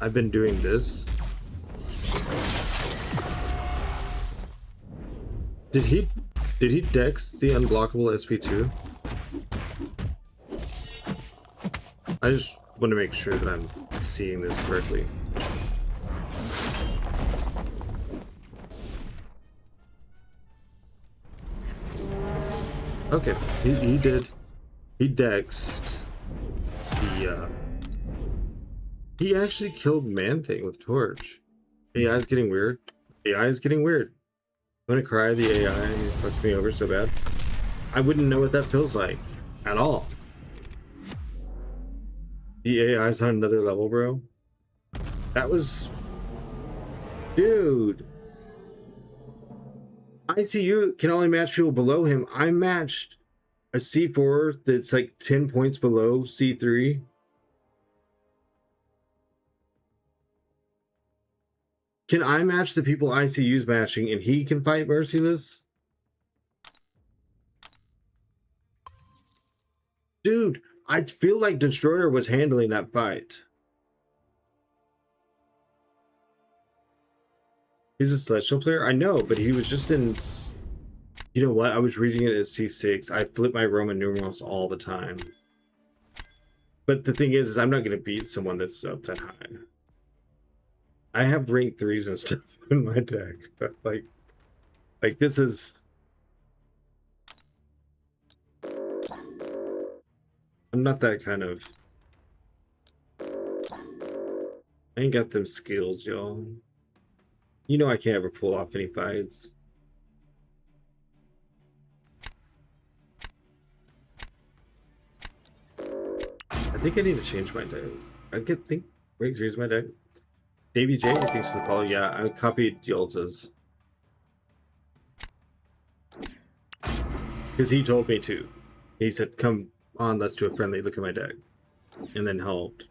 I've been doing this. Did he dex the unblockable SP2? I just want to make sure that I'm seeing this correctly. Okay, he did. He dexed the he actually killed Man-Thing with Torch. AI's getting weird. AI is getting weird. I'm gonna cry. The AI fucked me over so bad. I wouldn't know what that feels like at all. The AI's on another level, bro. That was... Dude. ICU can only match people below him. I matched a C4 that's like 10 points below C3. Can I match the people ICU's matching and he can fight Merciless? Dude, I feel like Destroyer was handling that fight. He's a Celestial player? I know, but he was just in... You know what? I was reading it as C6. I flip my Roman numerals all the time. But the thing is I'm not going to beat someone that's up that high. I have rank 3s and stuff in my deck. But like this is... I'm not that kind of... I ain't got them skills, y'all. You know I can't ever pull off any fights. I think I need to change my deck. I could think... Wait, here's my deck. Davey J, thanks for the follow. Yeah, I copied Yolza's. Because he told me to. He said, come on, let's do a friendly look at my deck. And then helped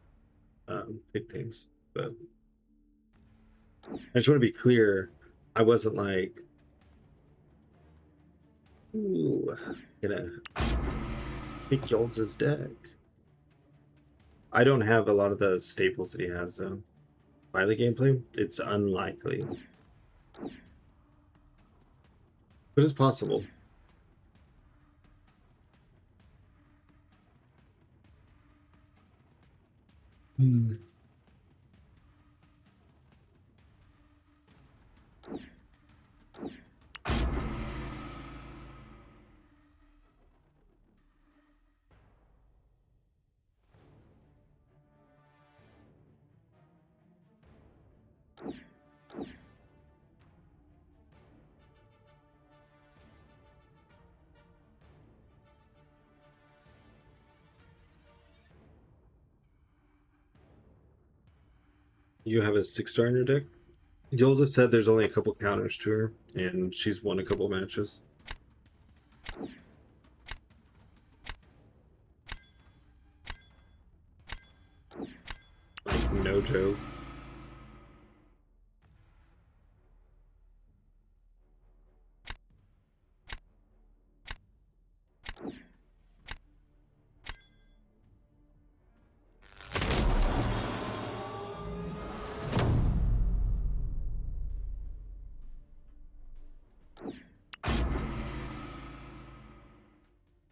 pick things. But I just want to be clear, I wasn't like, ooh, gonna pick Jolts' deck. I don't have a lot of the staples that he has, though. By the gameplay, it's unlikely. But it's possible. Hmm. You have a 6-star in your deck? Joel just said there's only a couple counters to her, and she's won a couple matches. Like, no joke.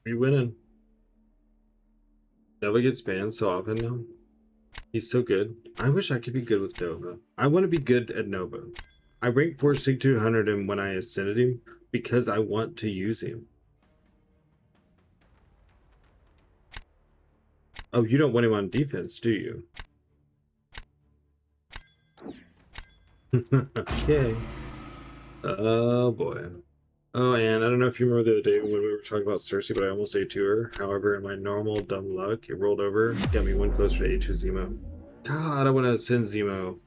You're winning. Nova gets banned so often now. He's so good. I wish I could be good with Nova. I want to be good at Nova. I ranked 4 Sig 200 him when I ascended him because I want to use him. Oh, you don't want him on defense, do you? Okay. Oh boy. Oh, and I don't know if you remember the other day when we were talking about Cersei, but I almost A2 her. However, in my normal dumb luck, it rolled over, got me one closer to A2 Zemo. God, I want to ascend Zemo.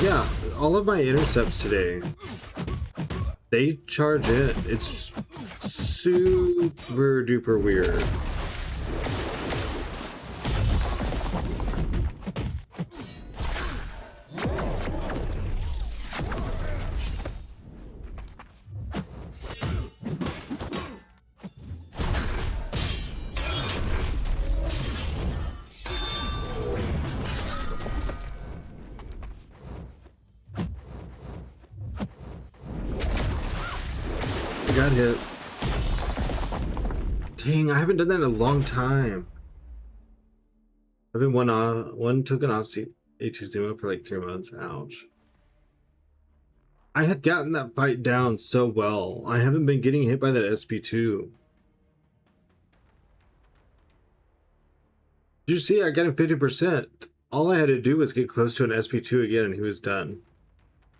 Yeah, all of my intercepts today, they charge in. It's super duper weird. I got hit. Dang, I haven't done that in a long time. I've been one token off A2 Zemo for like 3 months. Ouch. I had gotten that fight down so well. I haven't been getting hit by that SP2. Did you see? I got him 50%. All I had to do was get close to an SP2 again and he was done.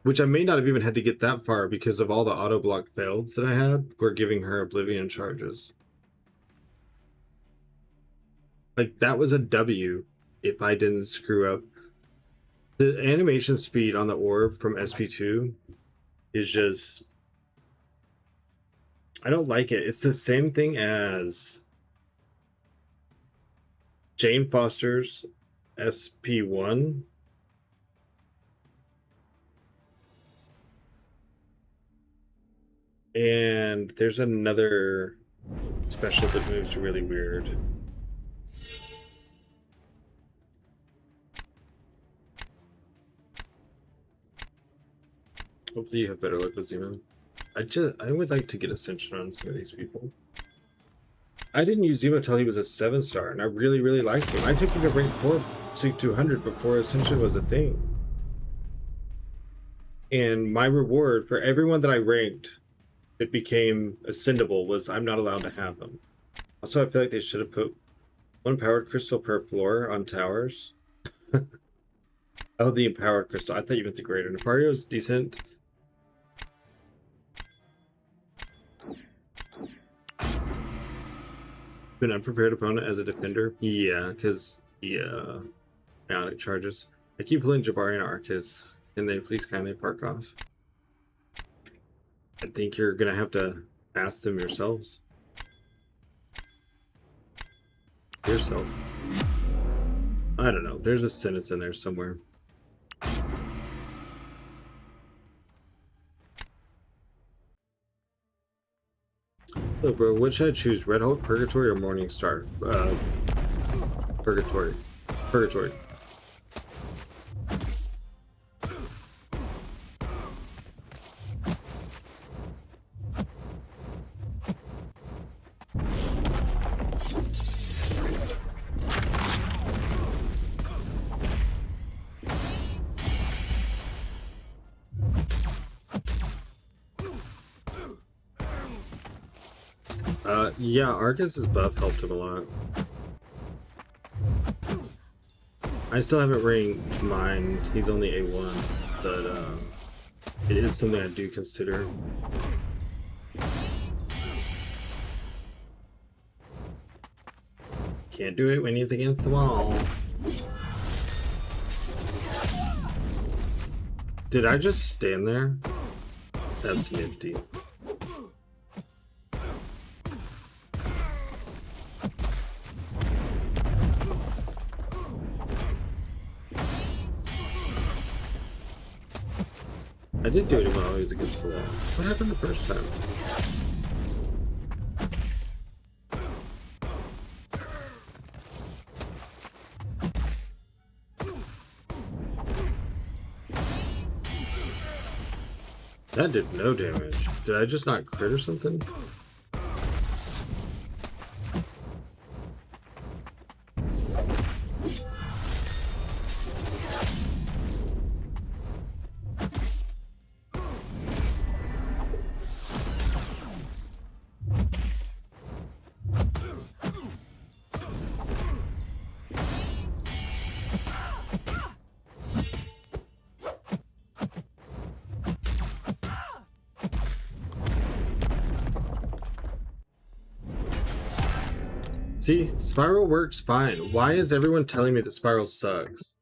Which I may not have even had to get that far because of all the auto block fails that I had were giving her Oblivion charges. Like, that was a W if I didn't screw up. The animation speed on the orb from SP2 is just... I don't like it. It's the same thing as Jane Foster's SP1. And there's another special that moves really weird. Hopefully you have better luck with Zemo. I would like to get Ascension on some of these people. I didn't use Zemo until he was a 7-star, and I really, really liked him. I took him to rank 4 Sig 200 before Ascension was a thing. And my reward for everyone that I ranked that became ascendable was I'm not allowed to have them. Also, I feel like they should have put 1 powered crystal per floor on towers. Oh, the empowered crystal. I thought you meant the greater. Nefario's decent. An unprepared opponent as a defender? Yeah, because, yeah. Ionic charges. I keep pulling Jabari and Arctis. Can they please kindly park off? I think you're gonna have to ask them yourselves. Yourself. I don't know. There's a sentence in there somewhere. Look, bro, what should I choose? Red Hulk, Purgatory, or Morning Star? Purgatory. Purgatory. Yeah, Arcus's buff helped him a lot. I still haven't ranked mine. He's only A1, but it is something I do consider. Can't do it when he's against the wall. Did I just stand there? That's nifty. I did do it while he was against the wall. What happened the first time? That did no damage. Did I just not crit or something? See, Spiral works fine. Why is everyone telling me that Spiral sucks?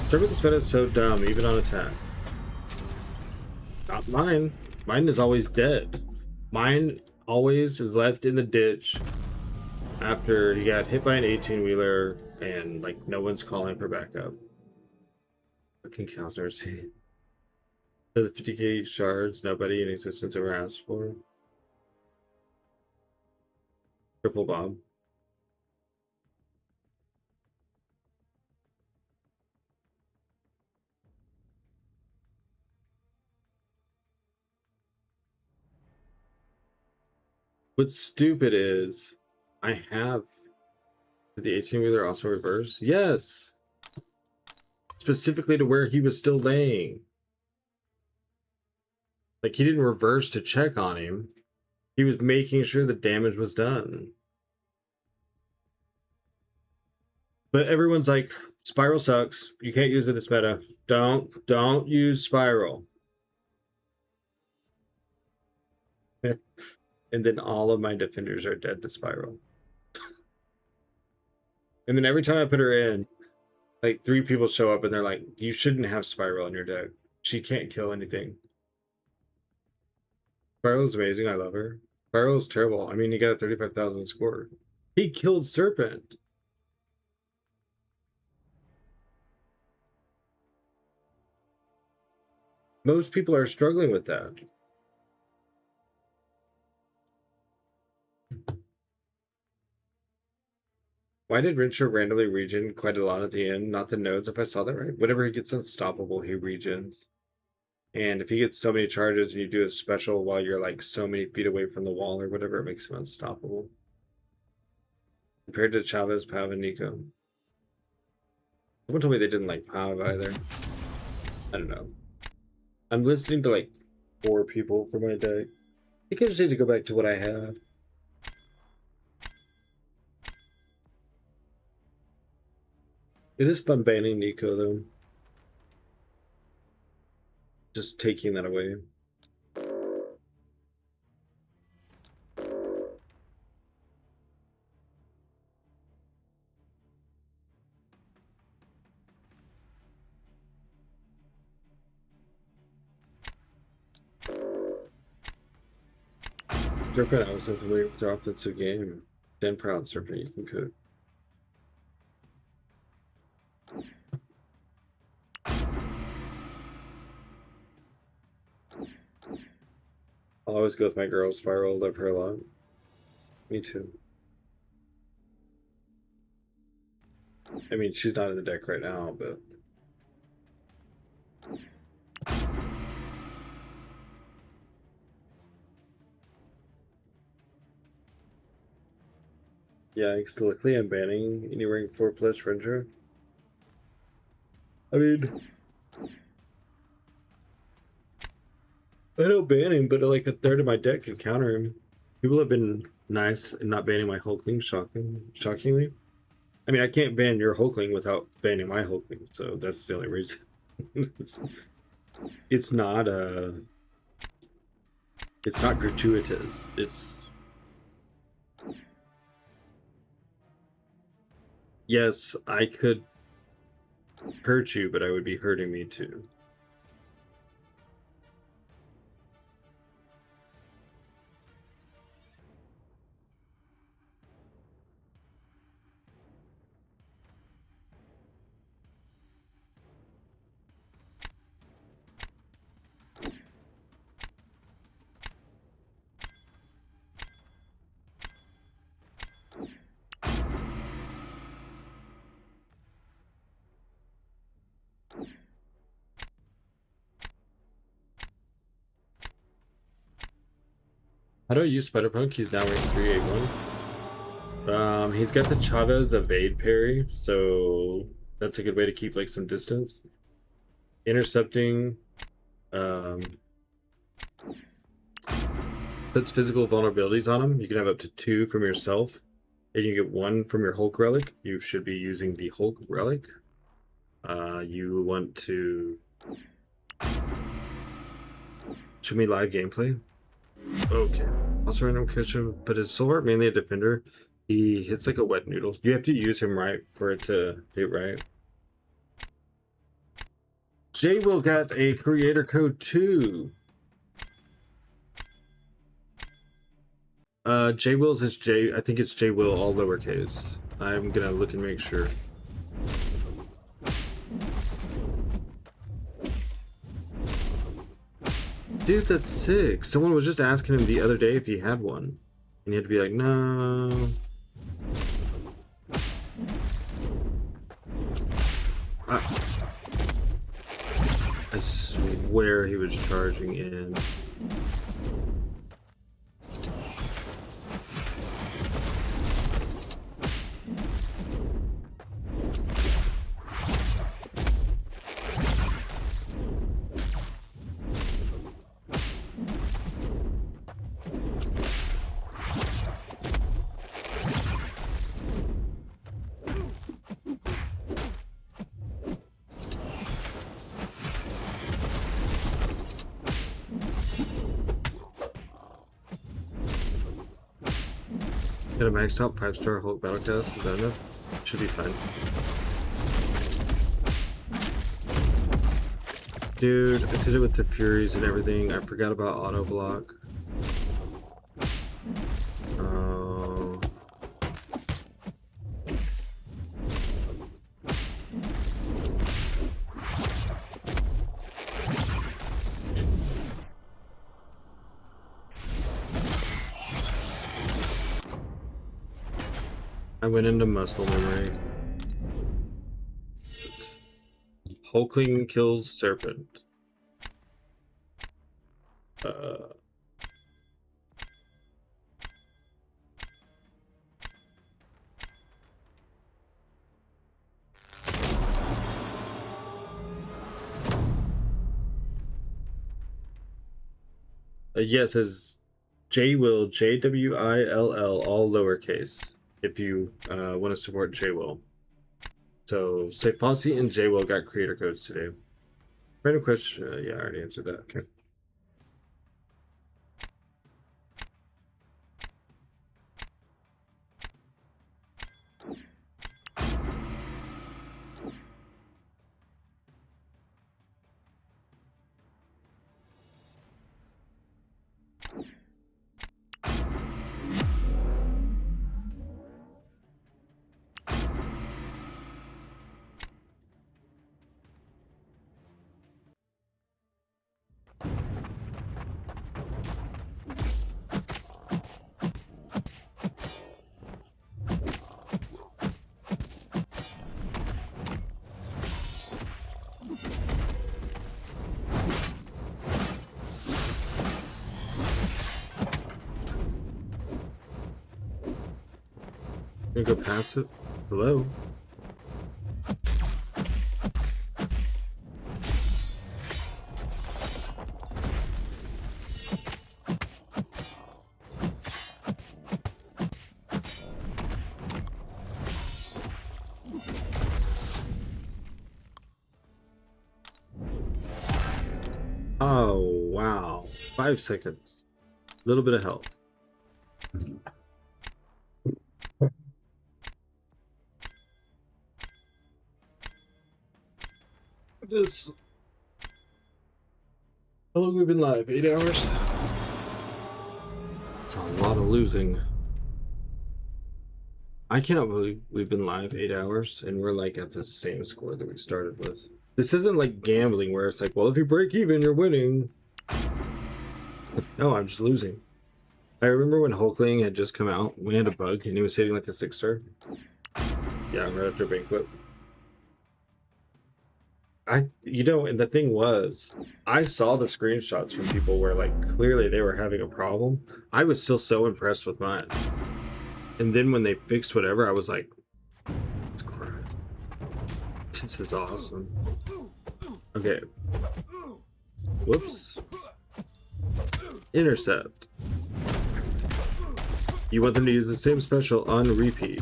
Serpent's meta is so dumb, even on attack. Not mine. Mine is always dead. Mine always is left in the ditch after he got hit by an 18-wheeler and, like, no one's calling for backup. Fucking counselors. The 50k shards nobody in existence ever asked for. Triple bomb. What's stupid is I have the 18-wheeler also reverse. Yes. Specifically to where he was still laying. Like, he didn't reverse to check on him. He was making sure the damage was done. But everyone's like, Spiral sucks. You can't use with this meta. Don't use Spiral. And then all of my defenders are dead to Spiral. And then every time I put her in, like 3 people show up and they're like, you shouldn't have Spiral in your deck. She can't kill anything. Spiral is amazing. I love her. Spiral is terrible. I mean, he got a 35,000 score. He killed Serpent. Most people are struggling with that. Why did Rincho randomly regen quite a lot at the end? Not the nodes, if I saw that right. Whenever he gets unstoppable, he regens. And if he gets so many charges and you do a special while you're like so many feet away from the wall or whatever, it makes him unstoppable. Compared to Chavez, Pav, and Nico. Someone told me they didn't like Pav either. I don't know. I'm listening to like 4 people for my deck. I think I just need to go back to what I had. It is fun banning Nico though. Just taking that away. Serpent, I was unfamiliar with the offensive game. 10 proud serpent, you can cook. I'll always go with my girl Spiral. Love her a lot. Me too. I mean, she's not in the deck right now, but yeah, luckily I'm banning any rank 4+ Ranger. I mean, I don't ban him, but like a third of my deck can counter him. People have been nice in not banning my Hulkling, shockingly. I mean, I can't ban your Hulkling without banning my Hulkling, so that's the only reason. it's not it's not gratuitous. It's yes, I could hurt you, but I would be hurting me too. How do I use Spider-Punk? He's now ranked 381. He's got the Chavez evade parry, so that's a good way to keep like some distance. Intercepting puts physical vulnerabilities on him. You can have up to 2 from yourself, and you get 1 from your Hulk relic. You should be using the Hulk relic. You want to show me live gameplay. Okay. Also random question, but is Silver mainly a defender? He hits like a wet noodle. You have to use him right for it to hit right. J Will got a creator code 2. J Will's is I think it's J Will all lowercase. I'm gonna look and make sure. Dude, that's sick. Someone was just asking him the other day if he had one. And he had to be like, no. I swear he was charging in. Get a maxed out 5-star Hulk Battlecast, is that enough? Should be fine. Dude, I did it with the Furies and everything. I forgot about auto block. Oh. I went into muscle memory. Hulkling kills Serpent. Yeah, it says J Will, JWILL, all lowercase, if you want to support J Will. So, say Posse and J Will got creator codes today. Random question. Yeah, I already answered that. Okay. Gonna go past it. Hello? Oh, wow. 5 seconds. A little bit of health. This. How long have we been live? 8 hours? It's a lot of losing. I cannot believe we've been live 8 hours and we're like at the same score that we started with. This isn't like gambling where it's like, well, if you break even, you're winning. No, I'm just losing. I remember when Hulkling had just come out, we had a bug and he was hitting like a 6-star. Yeah, right after Banquet. And the thing was, I saw the screenshots from people where like clearly they were having a problem. I was still so impressed with mine. And then when they fixed whatever, I was like, Jesus Christ. This is awesome. Okay. Whoops. Intercept. You want them to use the same special on repeat.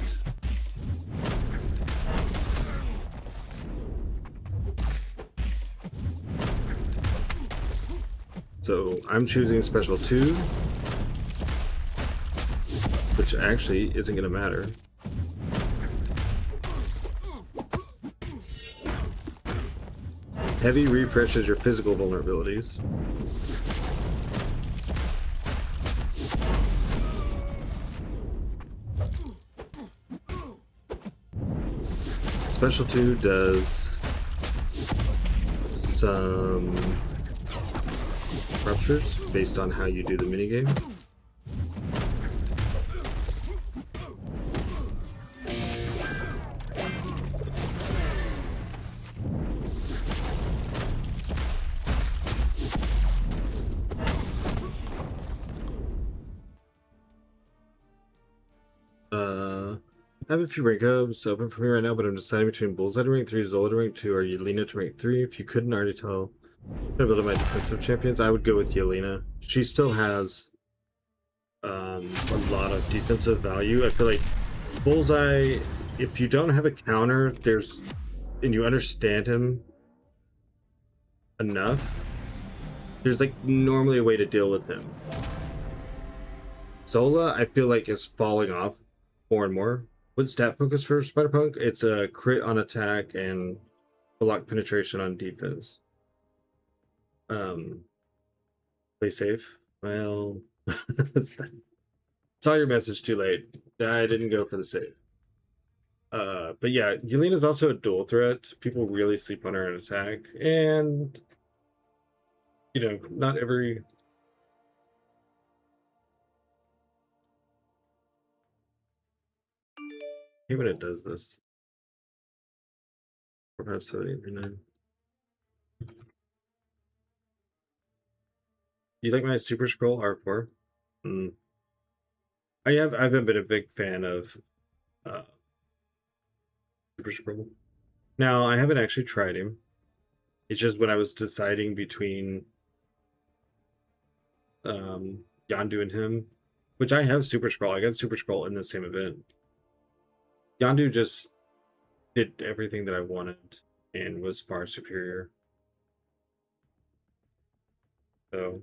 So I'm choosing special 2, which actually isn't going to matter. Heavy refreshes your physical vulnerabilities. Special 2 does some ruptures based on how you do the minigame. I have a few rank ups open for me right now, but I'm deciding between Bullseye to rank 3, Zola to rank 2, or Yelena to rank 3. If you couldn't already tell a bit of my defensive champions, I would go with Yelena. She still has a lot of defensive value. I feel like Bullseye, if you don't have a counter, and you understand him enough, there's like normally a way to deal with him. Zola, I feel like, is falling off more and more. What's stat focus for Spider-Punk? It's a crit on attack and block penetration on defense. Play safe. Well, saw your message too late. I didn't go for the save. But yeah, Yelena's also a dual threat. People really sleep on her in attack, and not every. I hate when it does this. 45789. You like my Super Scroll R4? I haven't been a big fan of Super Scroll. Now I haven't actually tried him. It's just when I was deciding between Yandu and him, which I have Super Scroll. I got Super Scroll in the same event. Yandu just did everything that I wanted and was far superior. So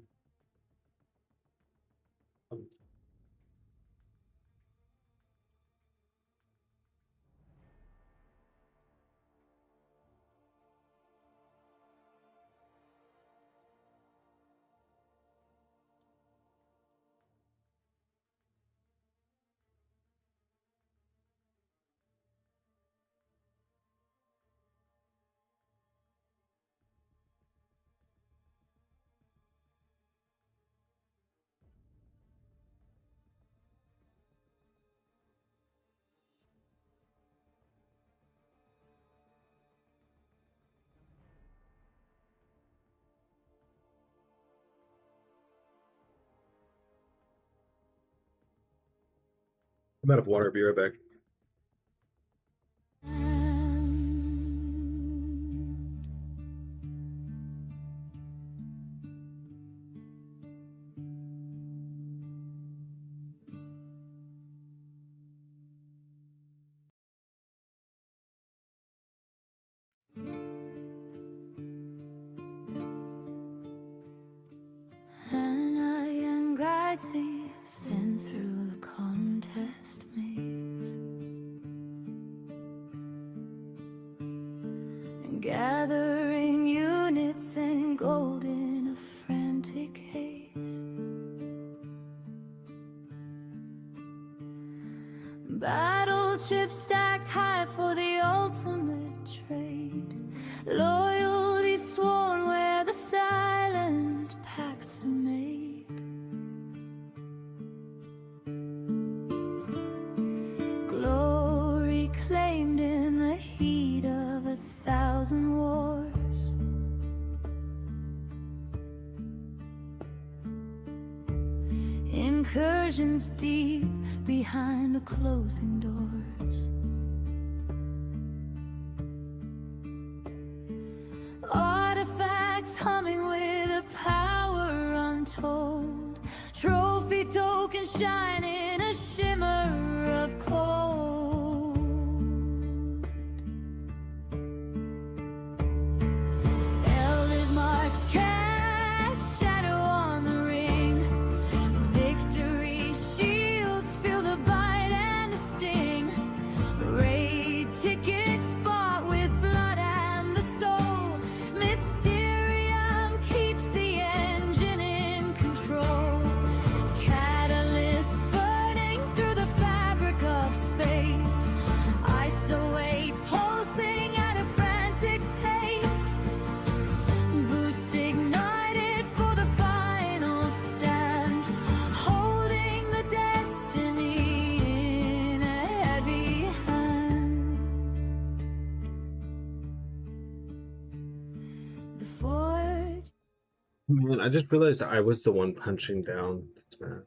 I'm out of water. Be right back. guides the ascent through the contest maze, and gathering units and gold in a frantic haze. Battle chips stacked high for the ultimate trade, loyalty sworn where the silent pacts are made. Glory claimed in the heat of 1,000 wars. Incursions deep behind the closing doors. Artifacts humming with a power untold. Trophy tokens shine in a shimmer of cold. Elders marks cast shadow on the ring. Victory shields feel the bite and the sting. Raid tickets bought with blood and the soul. Mysterium keeps the engine in control. Catalyst burning through the fabric of space. Isolate pulsing at a frantic pace. Boost ignited for the final stand. Holding the destiny in a heavy hand. The forge. Man, I just realized I was the one punching down. That's bad.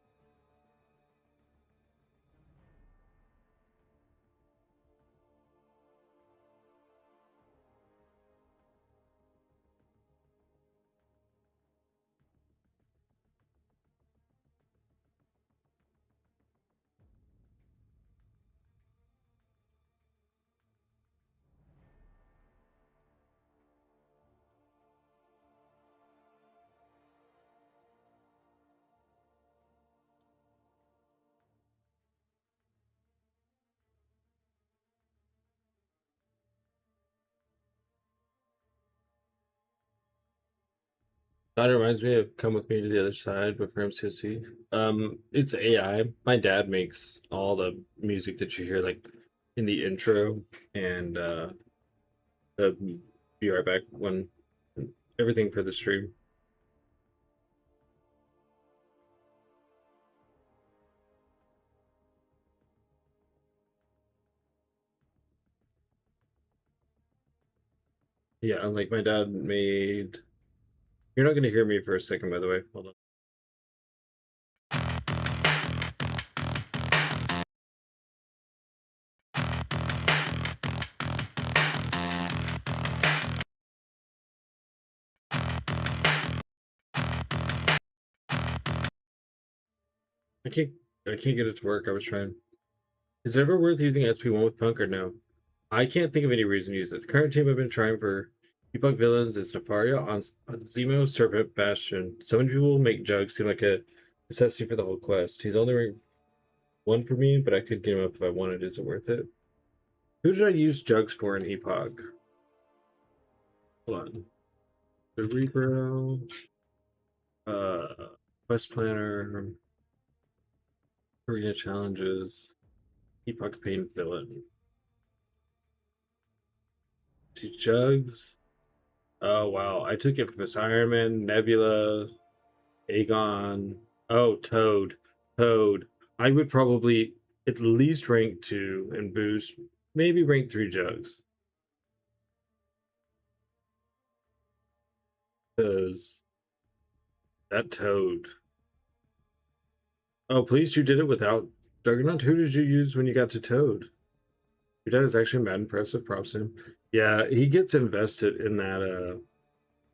That reminds me of Come With Me to the Other Side by MCC. It's AI. My dad makes all the music that you hear like in the intro and the be right back when everything for the stream. Yeah, like my dad made. You're not gonna hear me for a second, by the way. Hold on. I can't I can't get it to work. I was trying. Is it ever worth using SP1 with Punk or no? I can't think of any reason to use it. The current team I've been trying for Punk villains is Nefaria, Zemo, Serpent, Bastion. So many people make Jug seem like a necessity for the whole quest. He's only rank 1 for me, but I could get him up if I wanted. Is it worth it? Who did I use Jugs for in Epoch? Hold on. The Reaper, Quest Planner, Arena Challenges, Epoch Pain Villain. See Jugs. Oh wow, I took Infamous Iron Man, Nebula, Aegon. Oh, Toad. Toad. I would probably at least rank 2 and boost, maybe rank 3 Jugs. Because that Toad. Oh, please, you did it without Juggernaut? Who did you use when you got to Toad? Your dad is actually mad impressive. Props to him. Yeah, he gets invested in that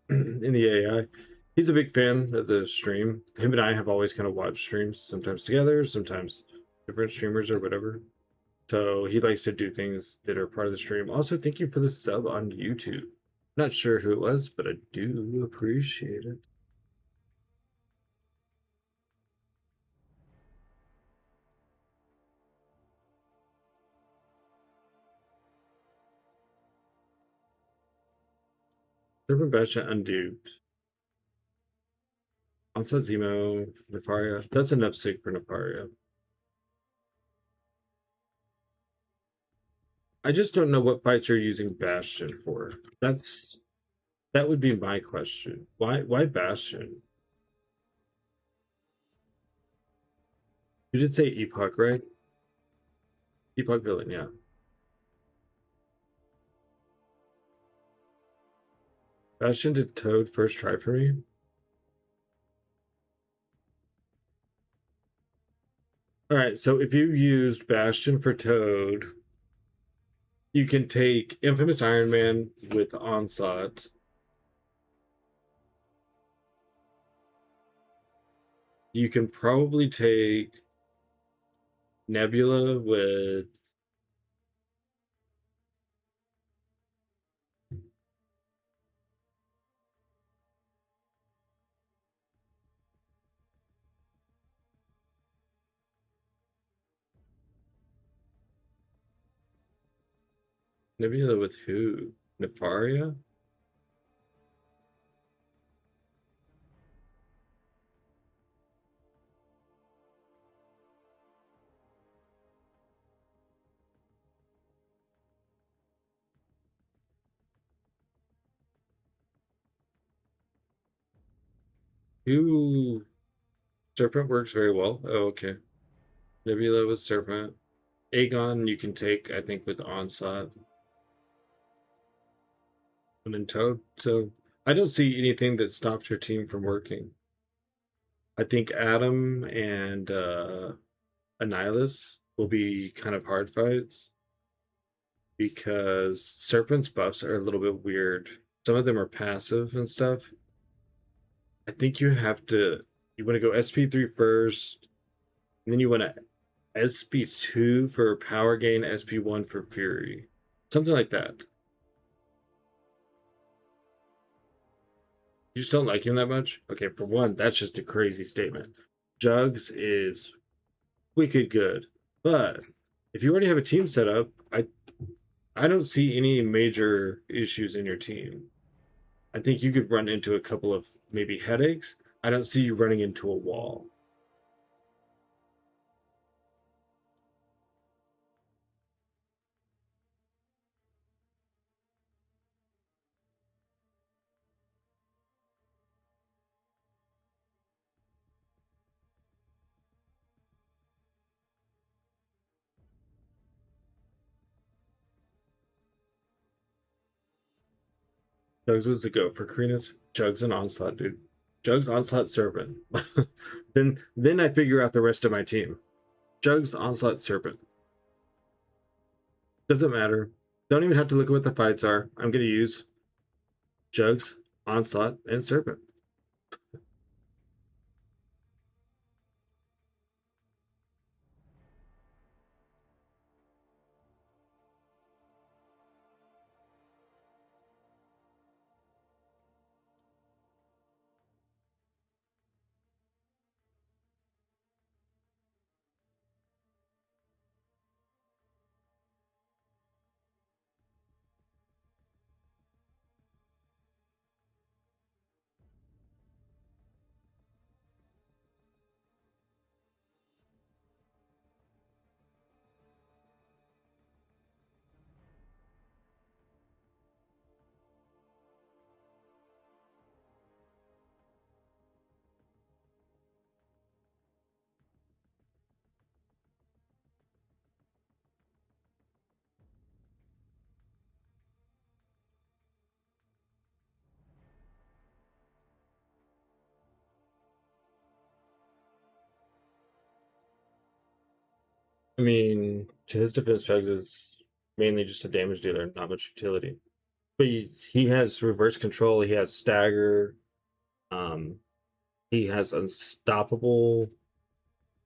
in the AI. He's a big fan of the stream. Him and I have always kind of watched streams, sometimes together, sometimes different streamers or whatever. So he likes to do things that are part of the stream. Also, thank you for the sub on YouTube. Not sure who it was, but I do appreciate it. Serpent Bastion unduped. Onslaught Zemo, Nefaria. That's enough sig for Nefaria. I just don't know what fights you're using Bastion for. That would be my question. Why Bastion? You did say Epoch, right? Epoch villain, yeah. Bastion did Toad first try for me. Alright, so if you used Bastion for Toad, you can take Infamous Iron Man with Onslaught. You can probably take Nebula with who? Nefaria? Who? Serpent works very well. Oh, okay. Nebula with Serpent. Aegon you can take, I think, with Onslaught. And then Toad. So I don't see anything that stops your team from working. I think Adam and Annihilus will be kind of hard fights because Serpent's buffs are a little bit weird. Some of them are passive and stuff. I think you want to go SP3 first, and then you want to SP2 for power gain, SP1 for fury. Something like that. You just don't like him that much? Okay, for one, that's just a crazy statement. Jugs is wicked good. But if you already have a team set up, I don't see any major issues in your team. I think you could run into a couple of maybe headaches. I don't see you running into a wall. Jugs was the go for Karinas. Jugs and Onslaught, dude. Jugs, Onslaught, Serpent. then I figure out the rest of my team. Jugs, Onslaught, Serpent. Doesn't matter. Don't even have to look at what the fights are. I'm going to use Jugs, Onslaught, and Serpent. I mean, to his defense, Jugs is mainly just a damage dealer, not much utility. But he has reverse control. He has stagger. Um, he has unstoppable.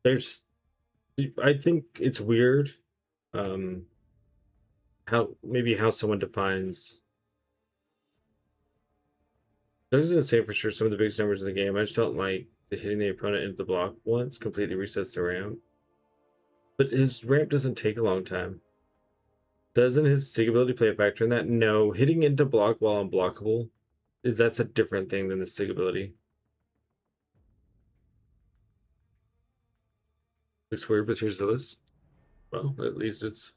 I think it's weird, um, how someone defines. Jugs is insane for sure. Some of the biggest numbers in the game. I just don't like hitting the opponent into the block once completely resets the ramp. But his ramp doesn't take a long time. Doesn't his sig ability play a factor in that? No. Hitting into block while unblockable is that's a different thing than the SIG ability. It's weird, but here's the list. Well, at least it's.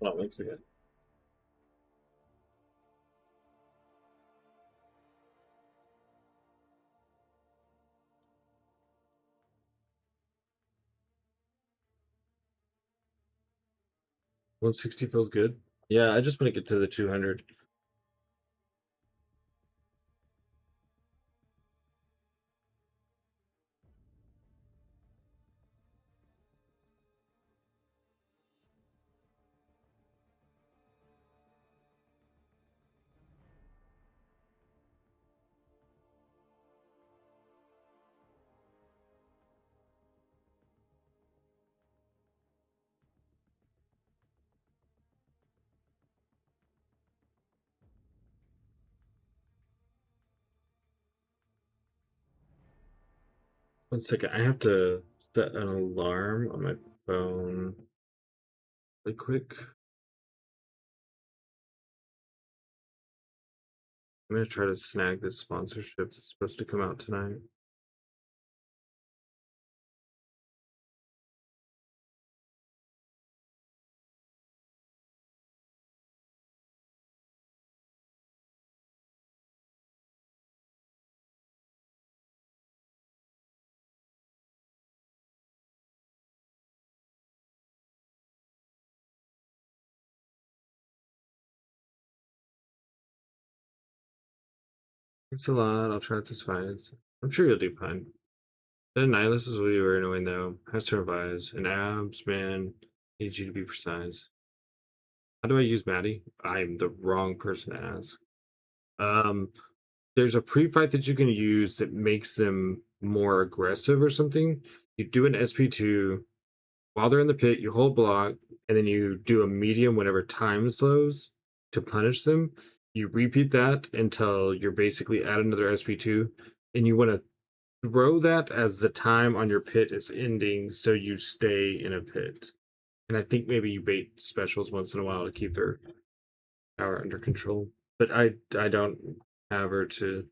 Oh, once again. One 60 feels good. Yeah, I just want to get to the 200. One second, I have to set an alarm on my phone really quick. I'm gonna try to snag this sponsorship that's supposed to come out tonight. It's a lot. I'll try to find. I'm sure you'll do fine. Then Nihilus is what you were annoying though. Has to revise. And abs, man. Need you to be precise. How do I use Maddie? I'm the wrong person to ask. There's a pre-fight that you can use that makes them more aggressive or something. You do an SP2 while they're in the pit, you hold block, and then you do a medium whenever time slows to punish them. You repeat that until you're basically at another SP2, and you want to throw that as the time on your pit is ending so you stay in a pit. And I think maybe you bait specials once in a while to keep their power under control. But I don't have her to.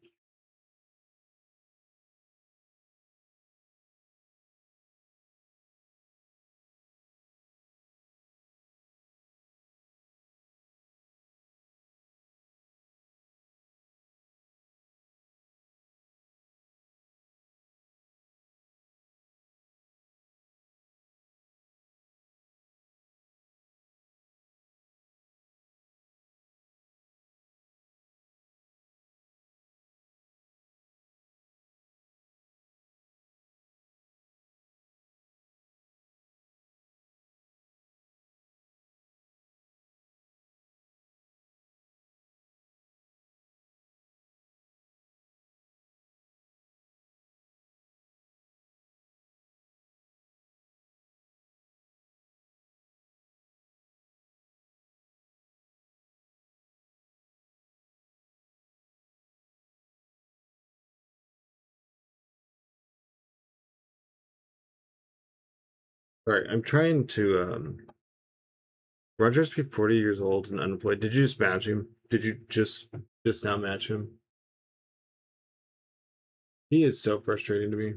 All right, I'm trying to Roger's be 40 years old and unemployed. Did you just match him? Did you just now match him? He is so frustrating to me.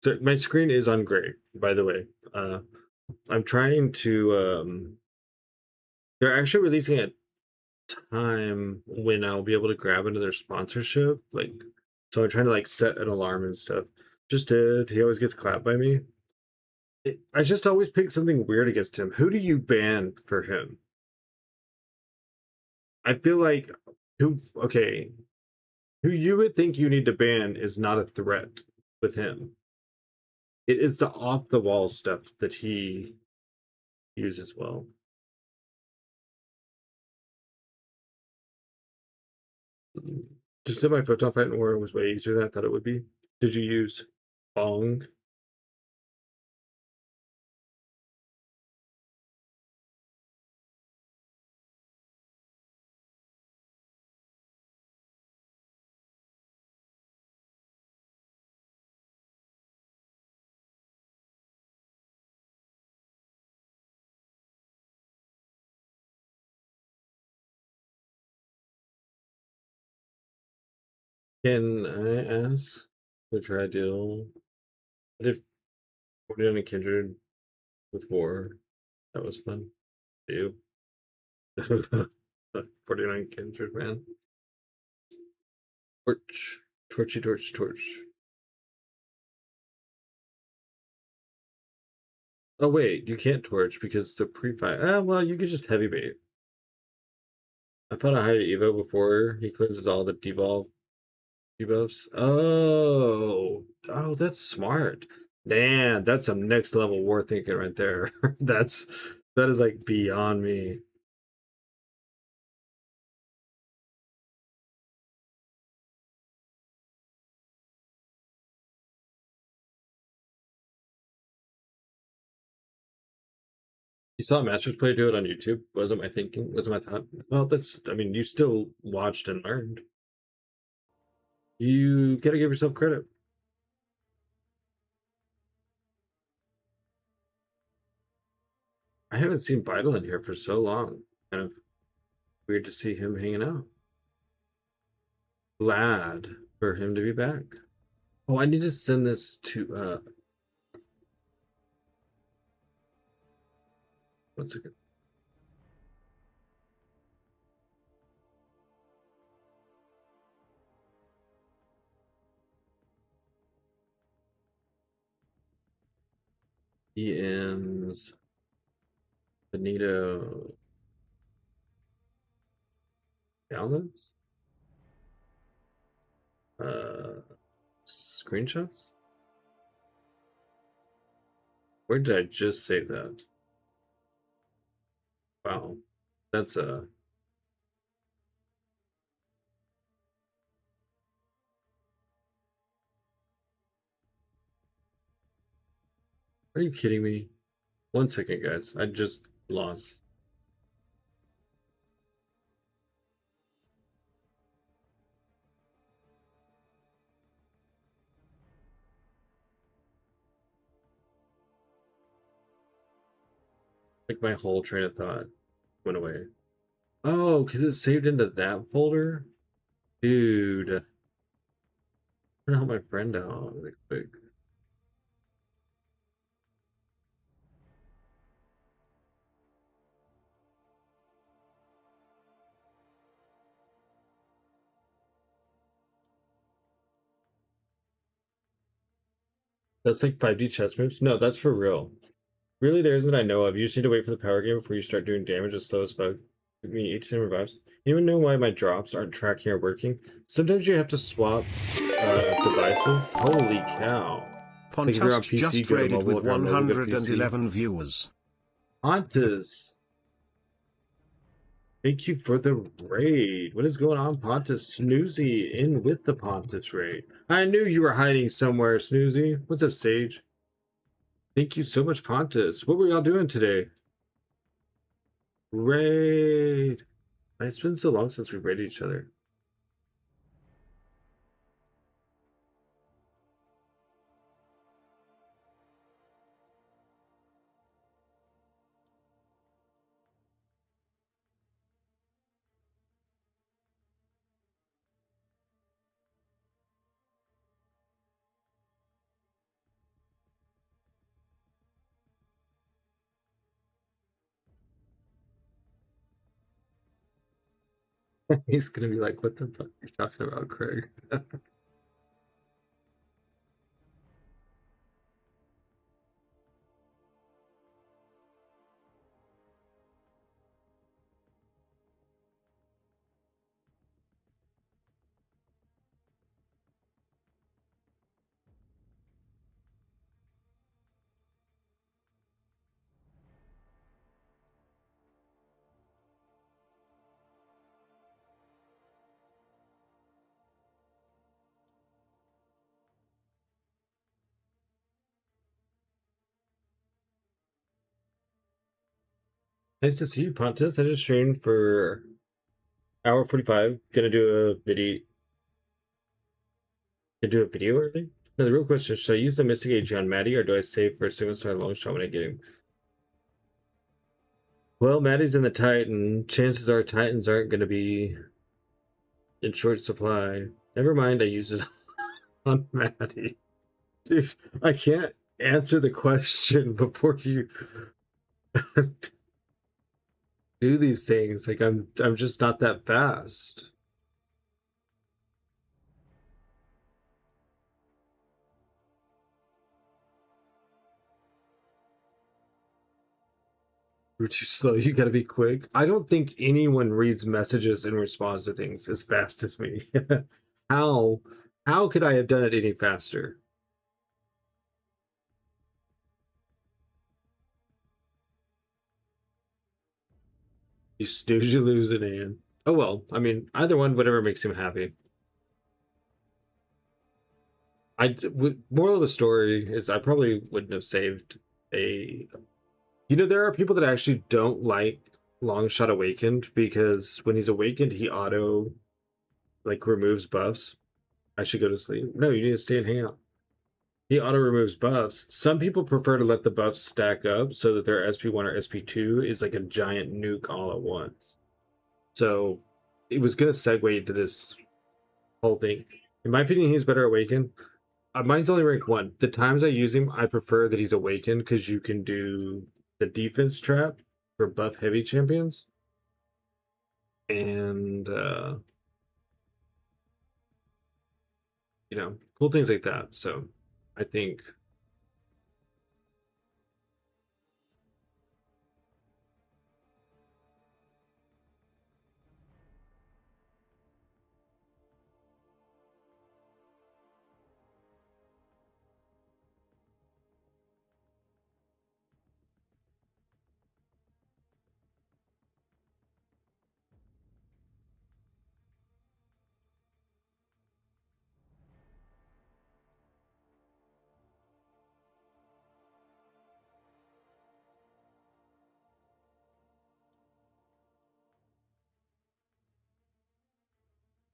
So my screen is on gray, by the way. I'm trying to they're actually releasing a time when I'll be able to grab another sponsorship. Like so I'm trying to like set an alarm and stuff. Just did. He always gets clapped by me. I just always pick something weird against him. Who do you ban for him? I feel like who you would think you need to ban is not a threat with him. It is the off the wall stuff that he uses well. Just did my photon fight in war was way easier than I thought it would be. Did you use Bong? Can I ask which I deal? What if 49 and Kindred with war? That was fun. Ew. 49 Kindred, man. Torch. Torchy torch torch. Oh wait, you can't torch because the pre-fight. Ah, well, you could just heavy bait. I fought a higher Evo before he cleanses all the debuffs. Oh, that's smart. Damn, that's some next level war thinking right there. that is like beyond me. You saw a Masters player do it on YouTube. Wasn't my thinking? Wasn't my thought? Well, I mean, you still watched and learned. You gotta give yourself credit. I haven't seen Vital in here for so long. Kind of weird to see him hanging out. Glad for him to be back. Oh, I need to send this to 1 second. EM's Benito downloads? Screenshots? Where did I just save that? Wow. That's Are you kidding me? 1 second, guys. I just lost. Like my whole train of thought went away. Oh, because it's saved into that folder? Dude. I'm gonna help my friend out really quick. That's like 5D chess moves? No, that's for real. Really, there isn't I know of. You just need to wait for the power game before you start doing damage as slow as fuck. Took me 18 revives. You even know why my drops aren't tracking or working? Sometimes you have to swap devices. Holy cow. Like if you're on Pontus PC, just go to raided mobile. with If you're on mobile, go to PC. 111 viewers. Pontus. Thank you for the raid. What is going on, Pontus? Snoozy in with the Pontus raid. I knew you were hiding somewhere, Snoozy. What's up, Sage? Thank you so much, Pontus. What were y'all doing today? Raid. It's been so long since we raided each other. He's gonna be like, what the fuck are you talking about, Craig? Nice to see you, Pontus. I just streamed for hour 45. Gonna do a video. Gonna do a video early. Now the real question is, should I use the Mystic Age on Maddie, or do I save for a single star long shot when I get him? Well, Maddie's in the Titan. Chances are Titans aren't gonna be in short supply. Never mind, I used it on Maddie. Dude, I can't answer the question before you do these things. Like I'm just not that fast. You're too slow. You gotta be quick. I don't think anyone reads messages and responds to things as fast as me. How how could I have done it any faster? You snooze, you lose an Ian. Oh well, I mean, either one, whatever makes him happy. Moral of the story is I probably wouldn't have saved a. You know, there are people that actually don't like Longshot Awakened because when he's awakened, he auto like removes buffs. I should go to sleep. No, you need to stay and hang out. He auto removes buffs. Some people prefer to let the buffs stack up so that their SP1 or SP2 is like a giant nuke all at once. So it was going to segue into this whole thing. In my opinion, he's better awakened. Mine's only rank 1. The times I use him, I prefer that he's awakened because you can do the defense trap for buff heavy champions. And, you know, cool things like that. So I think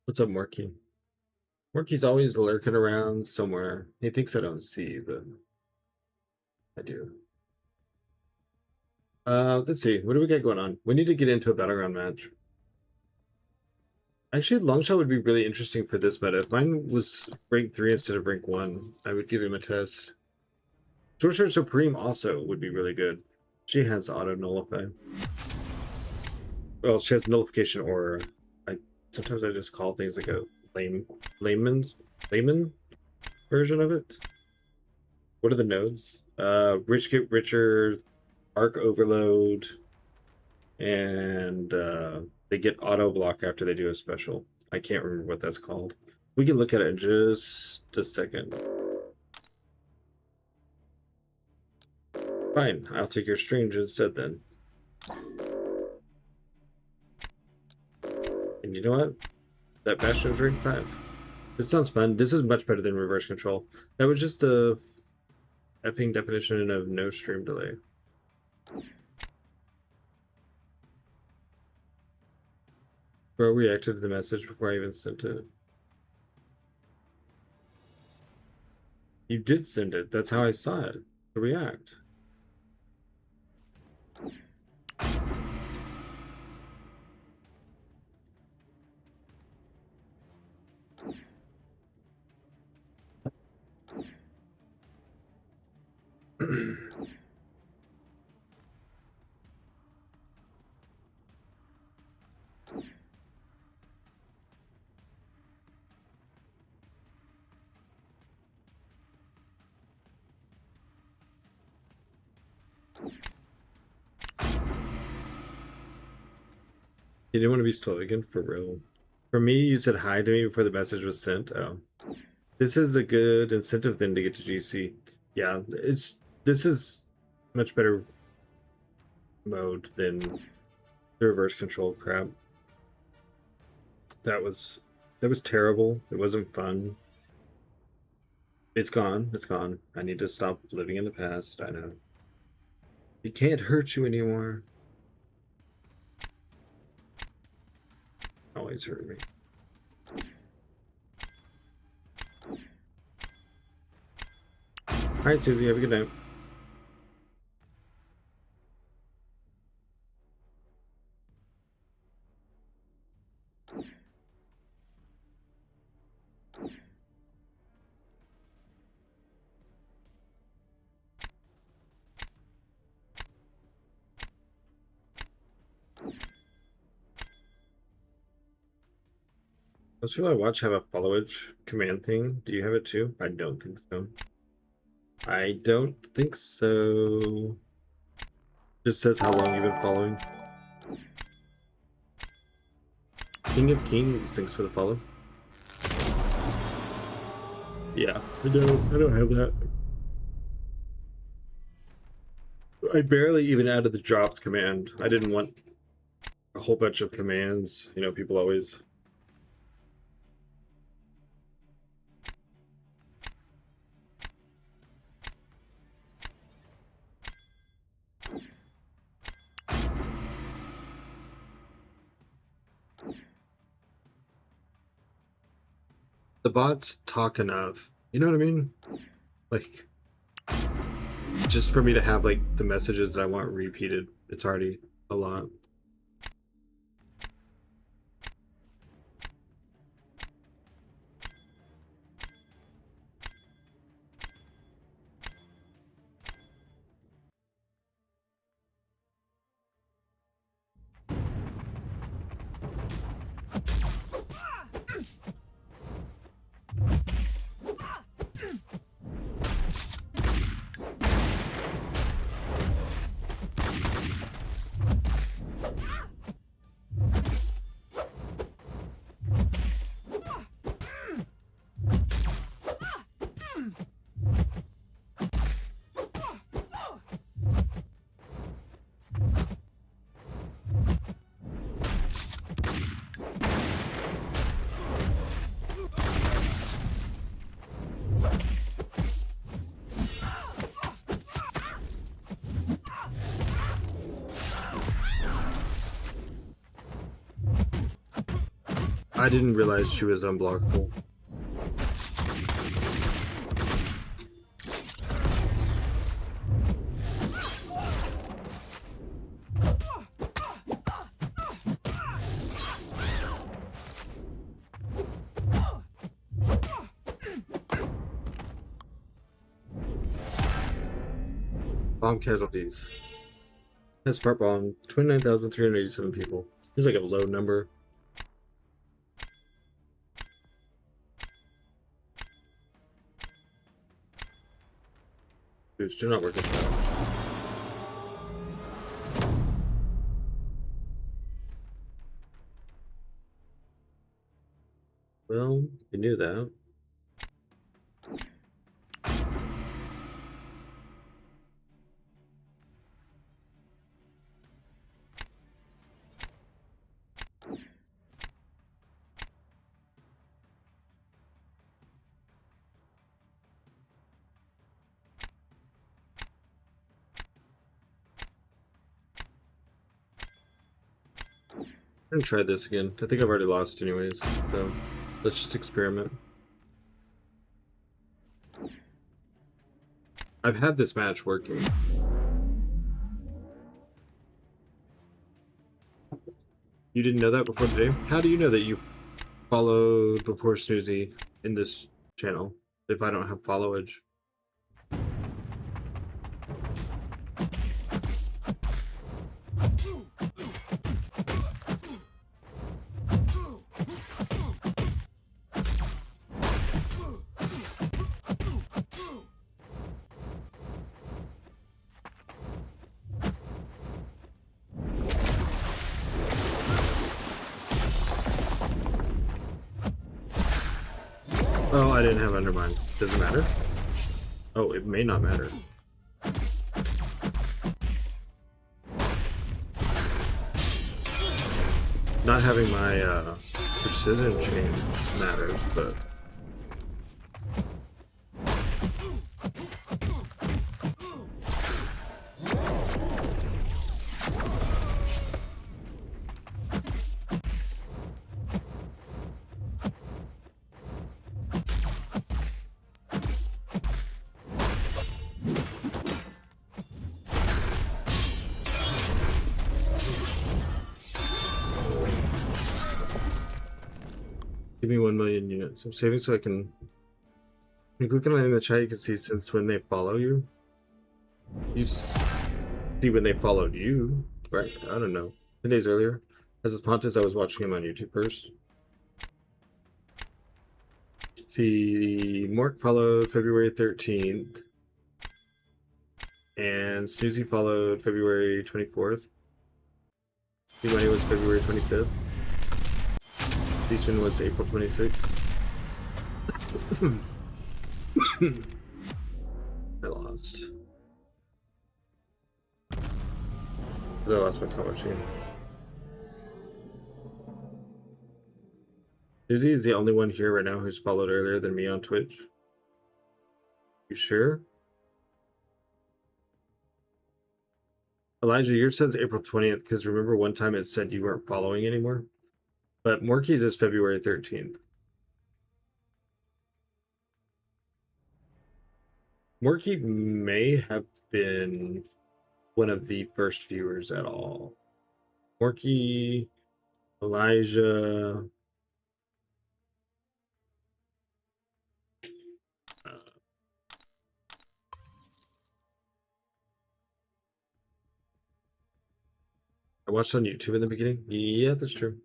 what's up, Morky? Morky's always lurking around somewhere. He thinks I don't see, but I do. Let's see. What do we got going on? We need to get into a battleground match. Actually, Longshot would be really interesting for this meta. If mine was rank 3 instead of rank 1, I would give him a test. Sorcerer Supreme also would be really good. She has auto nullify. Well, she has nullification aura. Sometimes I just call things like a layman version of it. What are the nodes? Rich get richer, arc overload, and they get auto block after they do a special. I can't remember what that's called. We can look at it in just a second. Fine, I'll take your strange instead then. And you know what? That Bastion is rank 5. This sounds fun. This is much better than reverse control. That was just the effing definition of no stream delay. Bro reacted to the message before I even sent it. You did send it. That's how I saw it. To react. You didn't want to be slow again, for real. For me, you said hi to me before the message was sent. Oh, this is a good incentive then to get to GC. Yeah, this is much better mode than the reverse control crap. That was terrible. It wasn't fun. It's gone. It's gone. I need to stop living in the past. I know. It can't hurt you anymore. Always hurt me. All right, Susie, have a good night. Most people I watch have a followage command thing. Do you have it too? I don't think so. I don't think so. Just says how long you've been following. King of Kings, thanks for the follow. Yeah, I don't have that. I barely even added the drops command. I didn't want a whole bunch of commands. You know, people always. The bots talk enough. You know what I mean? Like, just for me to have like the messages that I want repeated, it's already a lot. I didn't realize she was unblockable. Bomb casualties. That's fart bomb. 29,387 people. Seems like a low number. Dude, still not working. Well, you knew that. I'm gonna try this again. I think I've already lost anyways, so let's just experiment. I've had this match working. You didn't know that before today? How do you know that you followed before Snoozy in this channel if I don't have followage? Oh, I didn't have Undermine. Does it matter? Oh, it may not matter. Not having my precision chain matters, but... Give me 1 million units. I'm saving so I can. When you click on it in the chat, you can see since when they follow you. You see when they followed you, right? I don't know. 10 days earlier. As Pontus, I was watching him on YouTube first. See, Mork followed February 13th. And Snoozy followed February 24th. Money was February 25th. Beastman was April 26th. I lost. I lost my comment chain. Susie is the only one here right now who's followed earlier than me on Twitch. You sure? Elijah, yours says April 20th because remember one time it said you weren't following anymore? But Morky's is February 13th. Morky may have been one of the first viewers at all. Morky, Elijah. I watched on YouTube in the beginning. Yeah, that's true.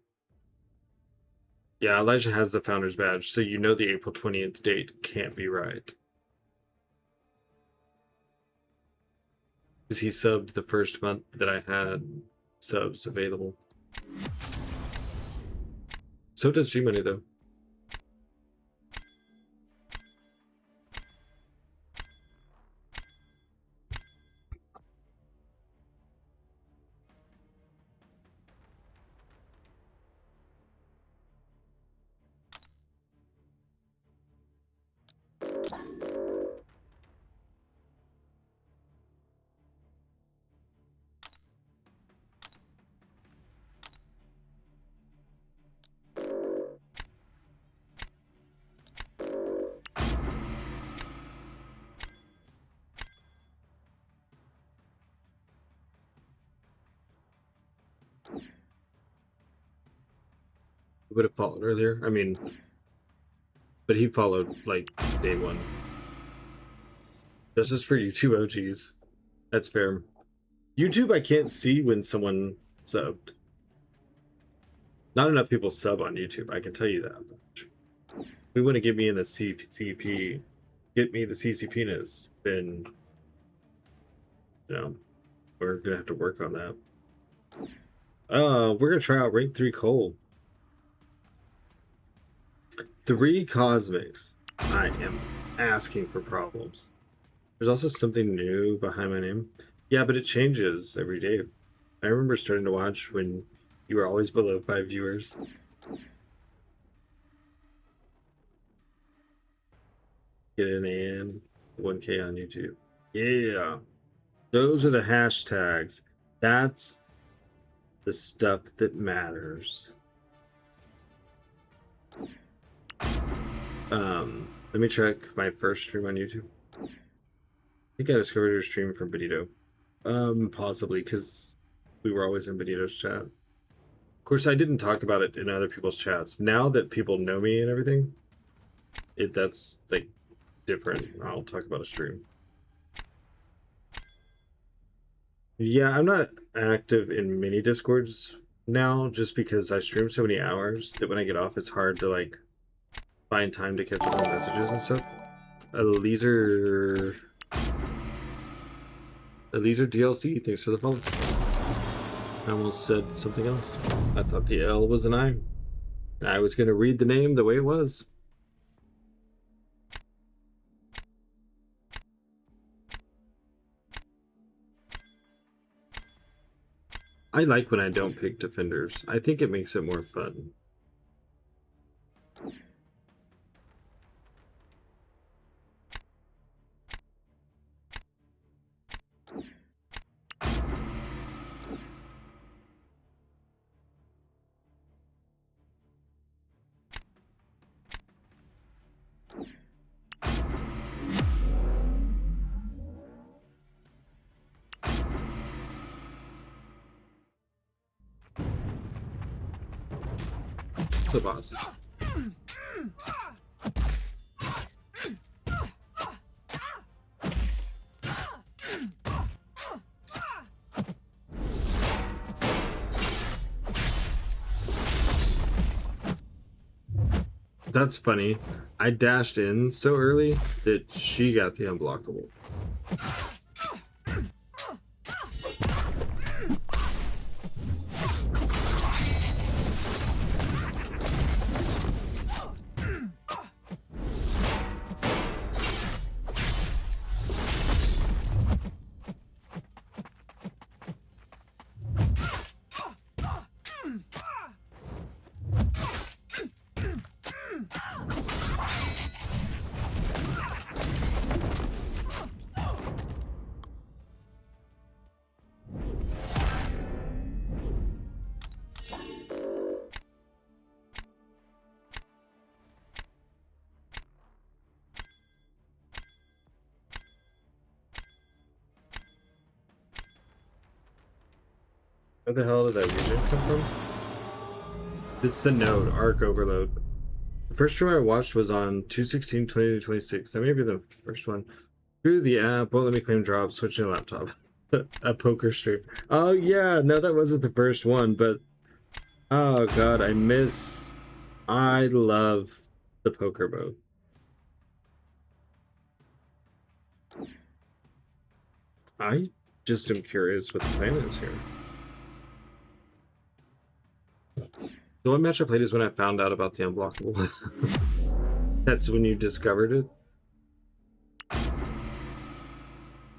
Yeah, Elijah has the founder's badge, so you know the April 20th date can't be right. Because he subbed the first month that I had subs available. So does G-Money, though. Would have followed earlier. I mean, but he followed like day one. That's just for YouTube OGs. That's fair. YouTube, I can't see when someone subbed. Not enough people sub on YouTube, I can tell you that much. If we want to get me in the CCP, get me the CCPness, then, you know, we're going to have to work on that. We're going to try out rank 3 coal. 3 cosmics. I am asking for problems. There's also something new behind my name. Yeah, but it changes every day. I remember starting to watch when you were always below 5 viewers. Get an and 1K on YouTube. Yeah. Those are the hashtags. That's the stuff that matters. Let me check my first stream on YouTube. I think I discovered your stream from Benito. Possibly, because we were always in Benito's chat. Of course, I didn't talk about it in other people's chats. Now that people know me and everything, that's like different. I'll talk about a stream. Yeah, I'm not active in many Discords now, just because I stream so many hours that when I get off, it's hard to like find time to catch up on messages and stuff. Leeser DLC, thanks for the follow. I almost said something else. I thought the L was an I. I was going to read the name the way it was. I like when I don't pick defenders. I think it makes it more fun. So boss. That's funny. I dashed in so early that she got the unblockable. Where the hell did that region come from? It's the node, Arc Overload. The first stream I watched was on 2/16/2026. That may be the first one. Through the app, won't let me claim drops, switching a laptop. A poker stream. Oh yeah, no, that wasn't the first one, but oh god, I love the poker mode. I just am curious what the plan is here. The one match I played is when I found out about the unblockable. That's when you discovered it.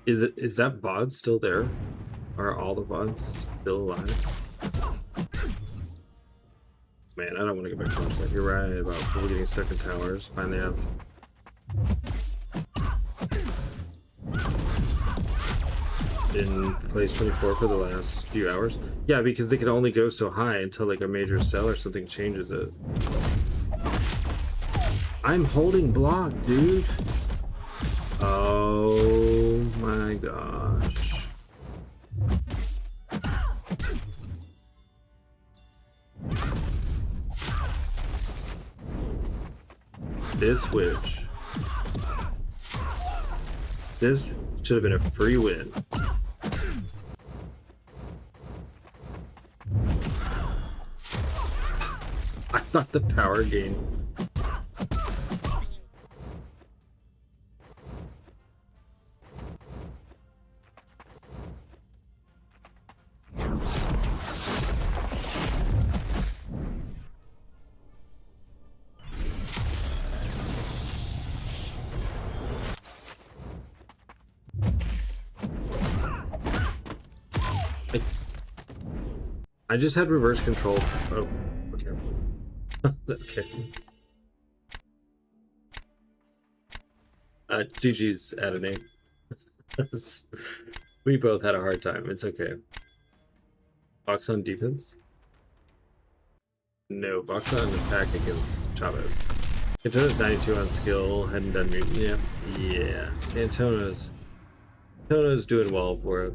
Is that VOD still there? Are all the VODs still alive? Man, I don't want to go back to watch that. You're right about people getting stuck in towers. Finally have in place 24 for the last few hours. Yeah, because they can only go so high until like a major cell or something changes it. I'm holding block, dude. Oh my gosh. This witch. This should have been a free win. I thought the power gain. I just had reverse control. Oh, okay. Okay. GG's at a name. We both had a hard time. It's okay. Box on defense? No, box on attack against Chavez. Antono's 92 on skill, hadn't done mutant yet. Yeah. Antono's doing well for it.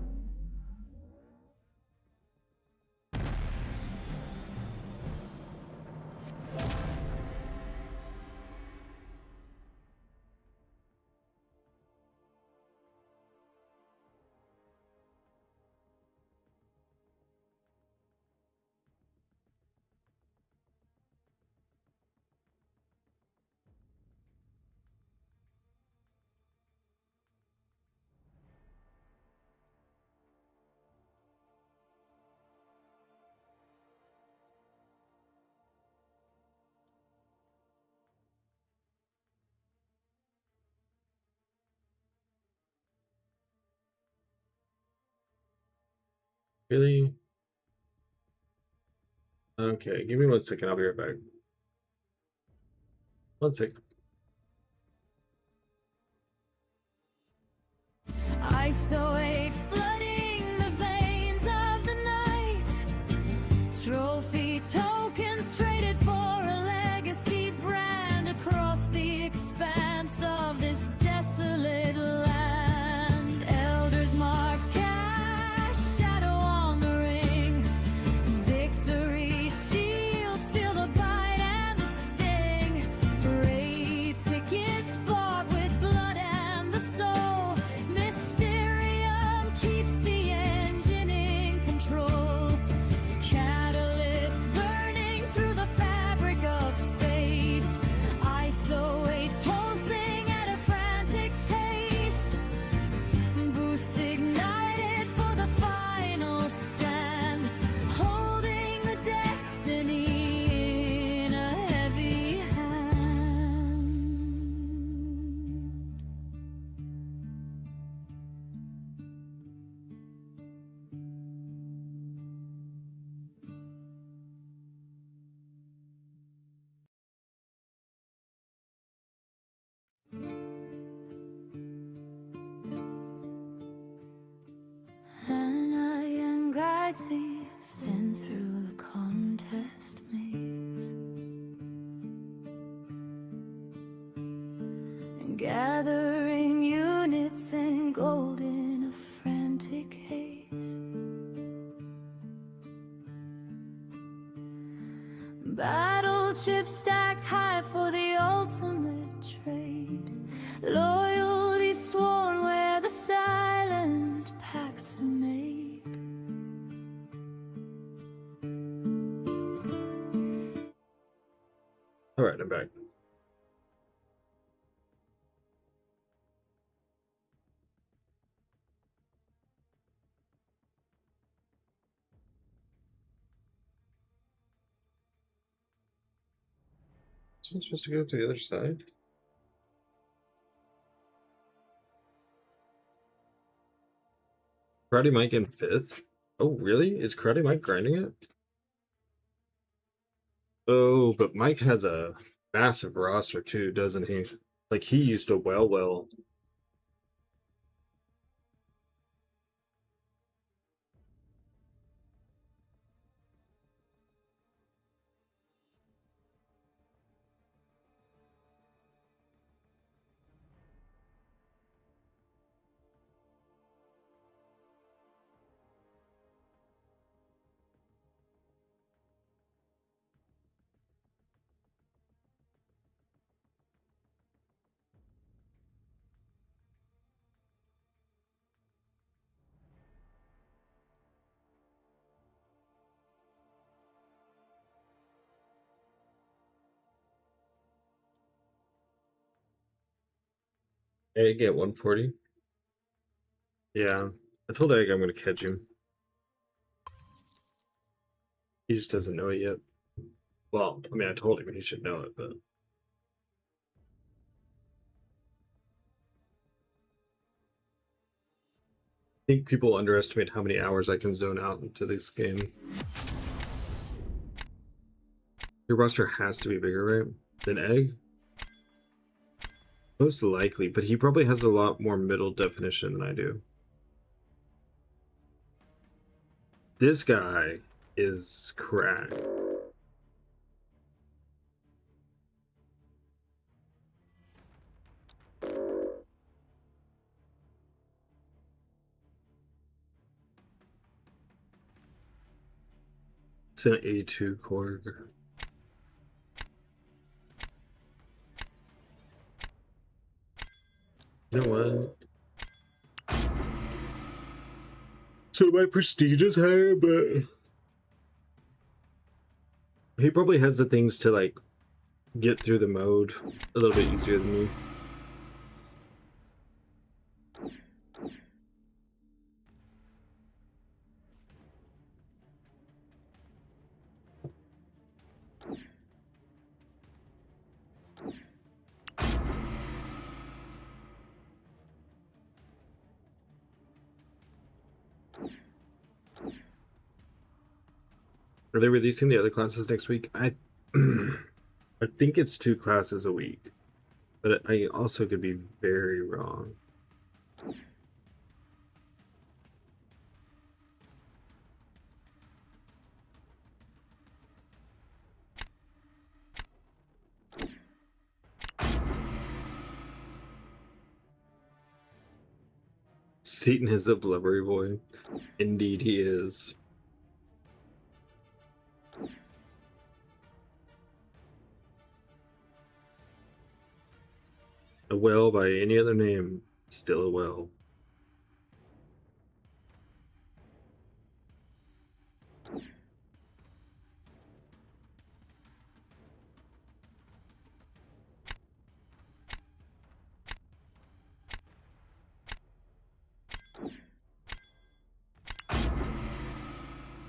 Really? Okay, give me 1 second. I'll be right back. 1 second. Isolate flooding the veins of the night. Trophy tokens traded for a legacy brand across the expanse of this desolate land. Elders marks cast shadow on the ring. Victory shields feel the bite and the sting. Radiant gathering units and gold in a frantic haze. Battle chips stacked high for the ultimate trade. Loyalty sworn where the silent pacts are made. All right, I'm back. So I'm supposed to go to the other side? Karate Mike in 5th? Oh, really? Is Karate Mike grinding it? Oh, but Mike has a massive roster too, doesn't he? Like, he used to well. Egg at 140? Yeah. I told Egg I'm going to catch him. He just doesn't know it yet. Well, I mean, I told him he should know it, but... I think people underestimate how many hours I can zone out into this game. Your roster has to be bigger, right? Than Egg? Most likely, but he probably has a lot more middle definition than I do. This guy is crack. It's an A2 Korg. You know what? So my prestige is higher, but he probably has the things to like get through the mode a little bit easier than me. Are they releasing the other classes next week? I think it's 2 classes a week, but I also could be very wrong. Satan is a blubbery boy. Indeed he is. A whale by any other name, still a whale.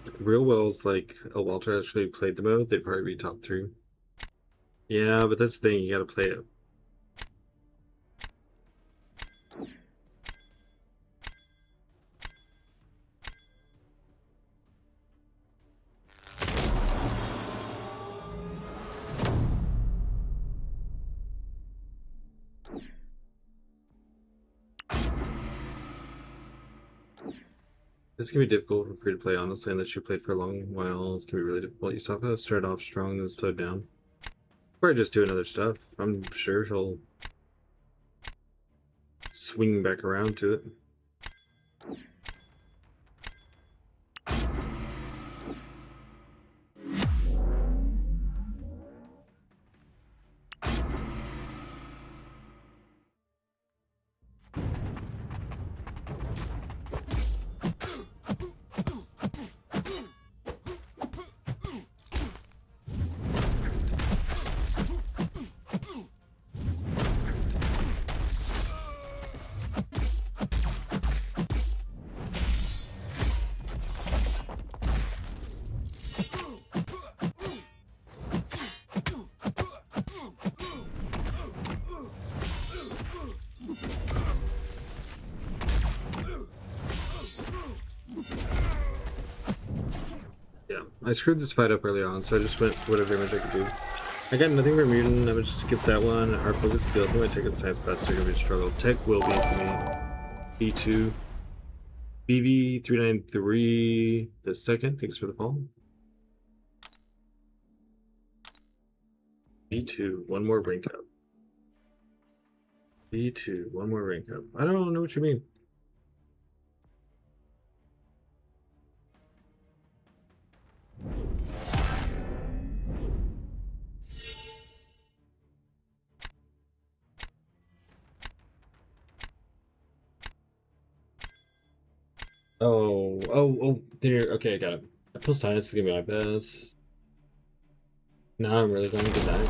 If the real whales like Walter actually played the mode, they'd probably be top 3. Yeah, but that's the thing, you gotta play it. This can be difficult for free to play, honestly, unless you played for a long while. It's gonna be really difficult. You saw how started off strong, then slowed down. Probably just doing other stuff. I'm sure he'll swinging back around to it. I screwed this fight up early on, so I just went for whatever damage I could do. I got nothing for mutant. I'm gonna just skip that one. Our focus skill. I might take a science class. So gonna be a struggle. Tech will be for me. B2. BV393 the second. Thanks for the follow. B2. One more rank up. B2. One more rank up. I don't know what you mean. Oh, there. Okay, I got it. I feel science is gonna be my best. Now I'm really going to die.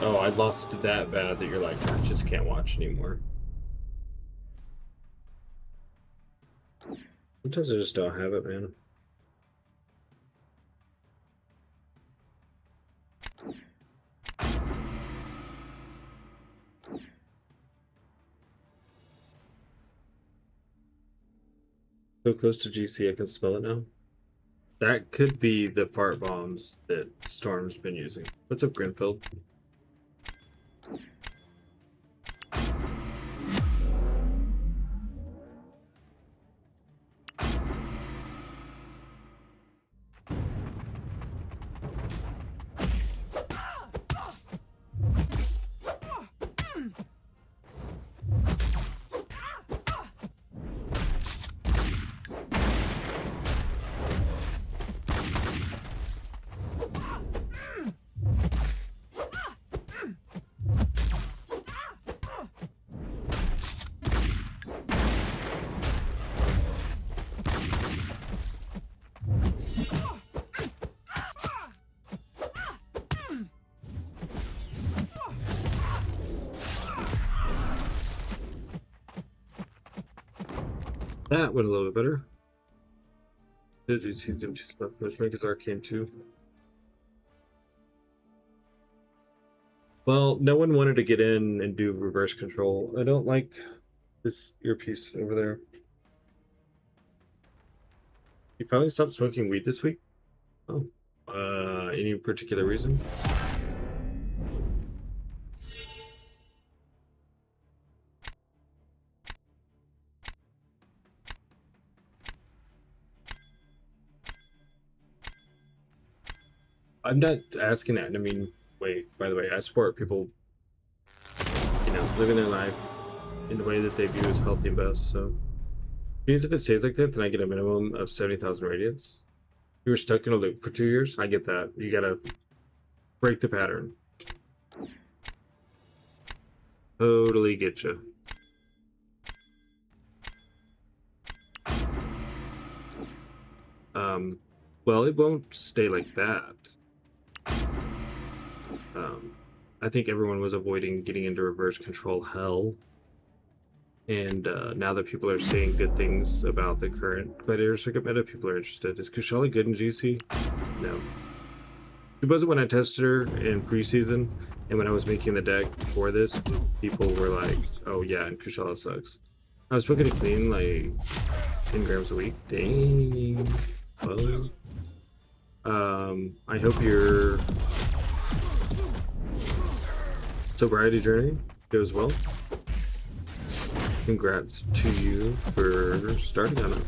Oh, I lost that bad that you're like, I just can't watch anymore. Sometimes I just don't have it, man. So close to GC, I can smell it now. That could be the fart bombs that Storm's been using. What's up, Grinfield? That went a little bit better. Did you see Zoom 2 stuff? Which rank is Arcane 2? Well, no one wanted to get in and do reverse control. I don't like this earpiece over there. You finally stopped smoking weed this week? Oh. Any particular reason? I'm not asking that. I mean, wait, by the way, I support people, you know, living their life in the way that they view as healthy and best, so. Because if it stays like that, then I get a minimum of 70,000 radiance. You were stuck in a loop for 2 years? I get that. You gotta break the pattern. Totally get you. Well, it won't stay like that. I think everyone was avoiding getting into reverse control hell. And now that people are saying good things about the current Gladiator Circuit meta, people are interested. Is Kushala good in GC? No. She wasn't when I tested her in preseason, and when I was making the deck for this, people were like, oh yeah, and Kushala sucks. I was smoking it clean, like 10 grams a week. Dang. Well, I hope your sobriety journey goes well. Congrats to you for starting on it.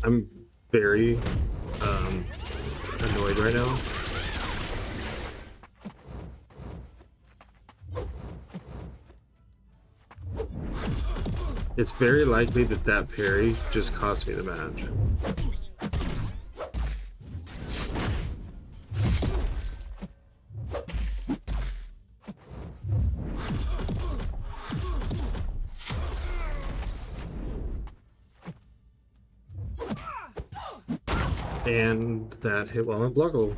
I'm very annoyed right now. It's very likely that that parry just cost me the match. And that hit while unblockable.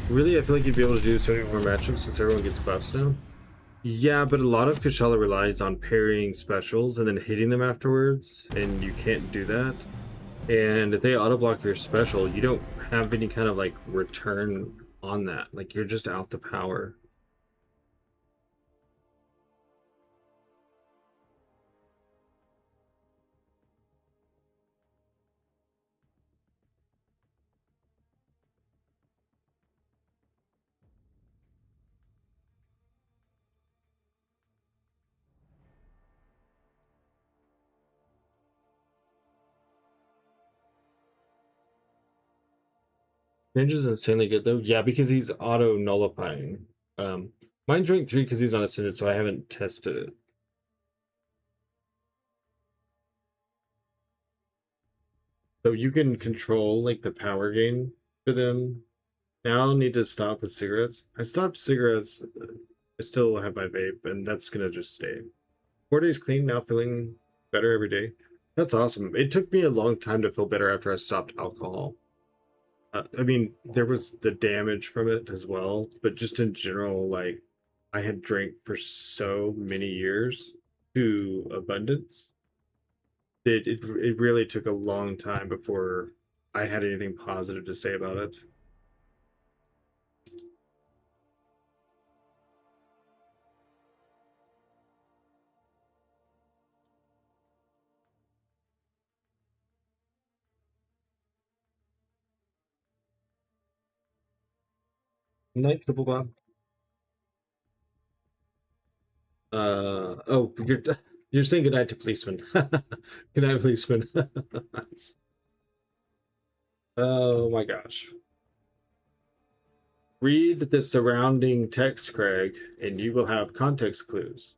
Really, I feel like you'd be able to do so many more matchups since everyone gets buffs now. Yeah, but a lot of Kushala relies on parrying specials and then hitting them afterwards, and you can't do that. And if they auto-block your special, you don't have any kind of like return on that. Like you're just out the power. Ninja's insanely good though. Yeah, because he's auto nullifying. Mine's rank 3 because he's not ascended, so I haven't tested it. So you can control like the power gain for them. Now I'll need to stop with cigarettes. I stopped cigarettes. I still have my vape, and that's gonna just stay. 4 days clean, now feeling better every day. That's awesome. It took me a long time to feel better after I stopped alcohol. I mean, there was the damage from it as well, but just in general, like, I had drank for so many years to abundance that it really took a long time before I had anything positive to say about it. Night, triple bomb. Oh, you're saying goodnight to policeman. Good night, policeman. Oh my gosh. Read the surrounding text, Craig, and you will have context clues.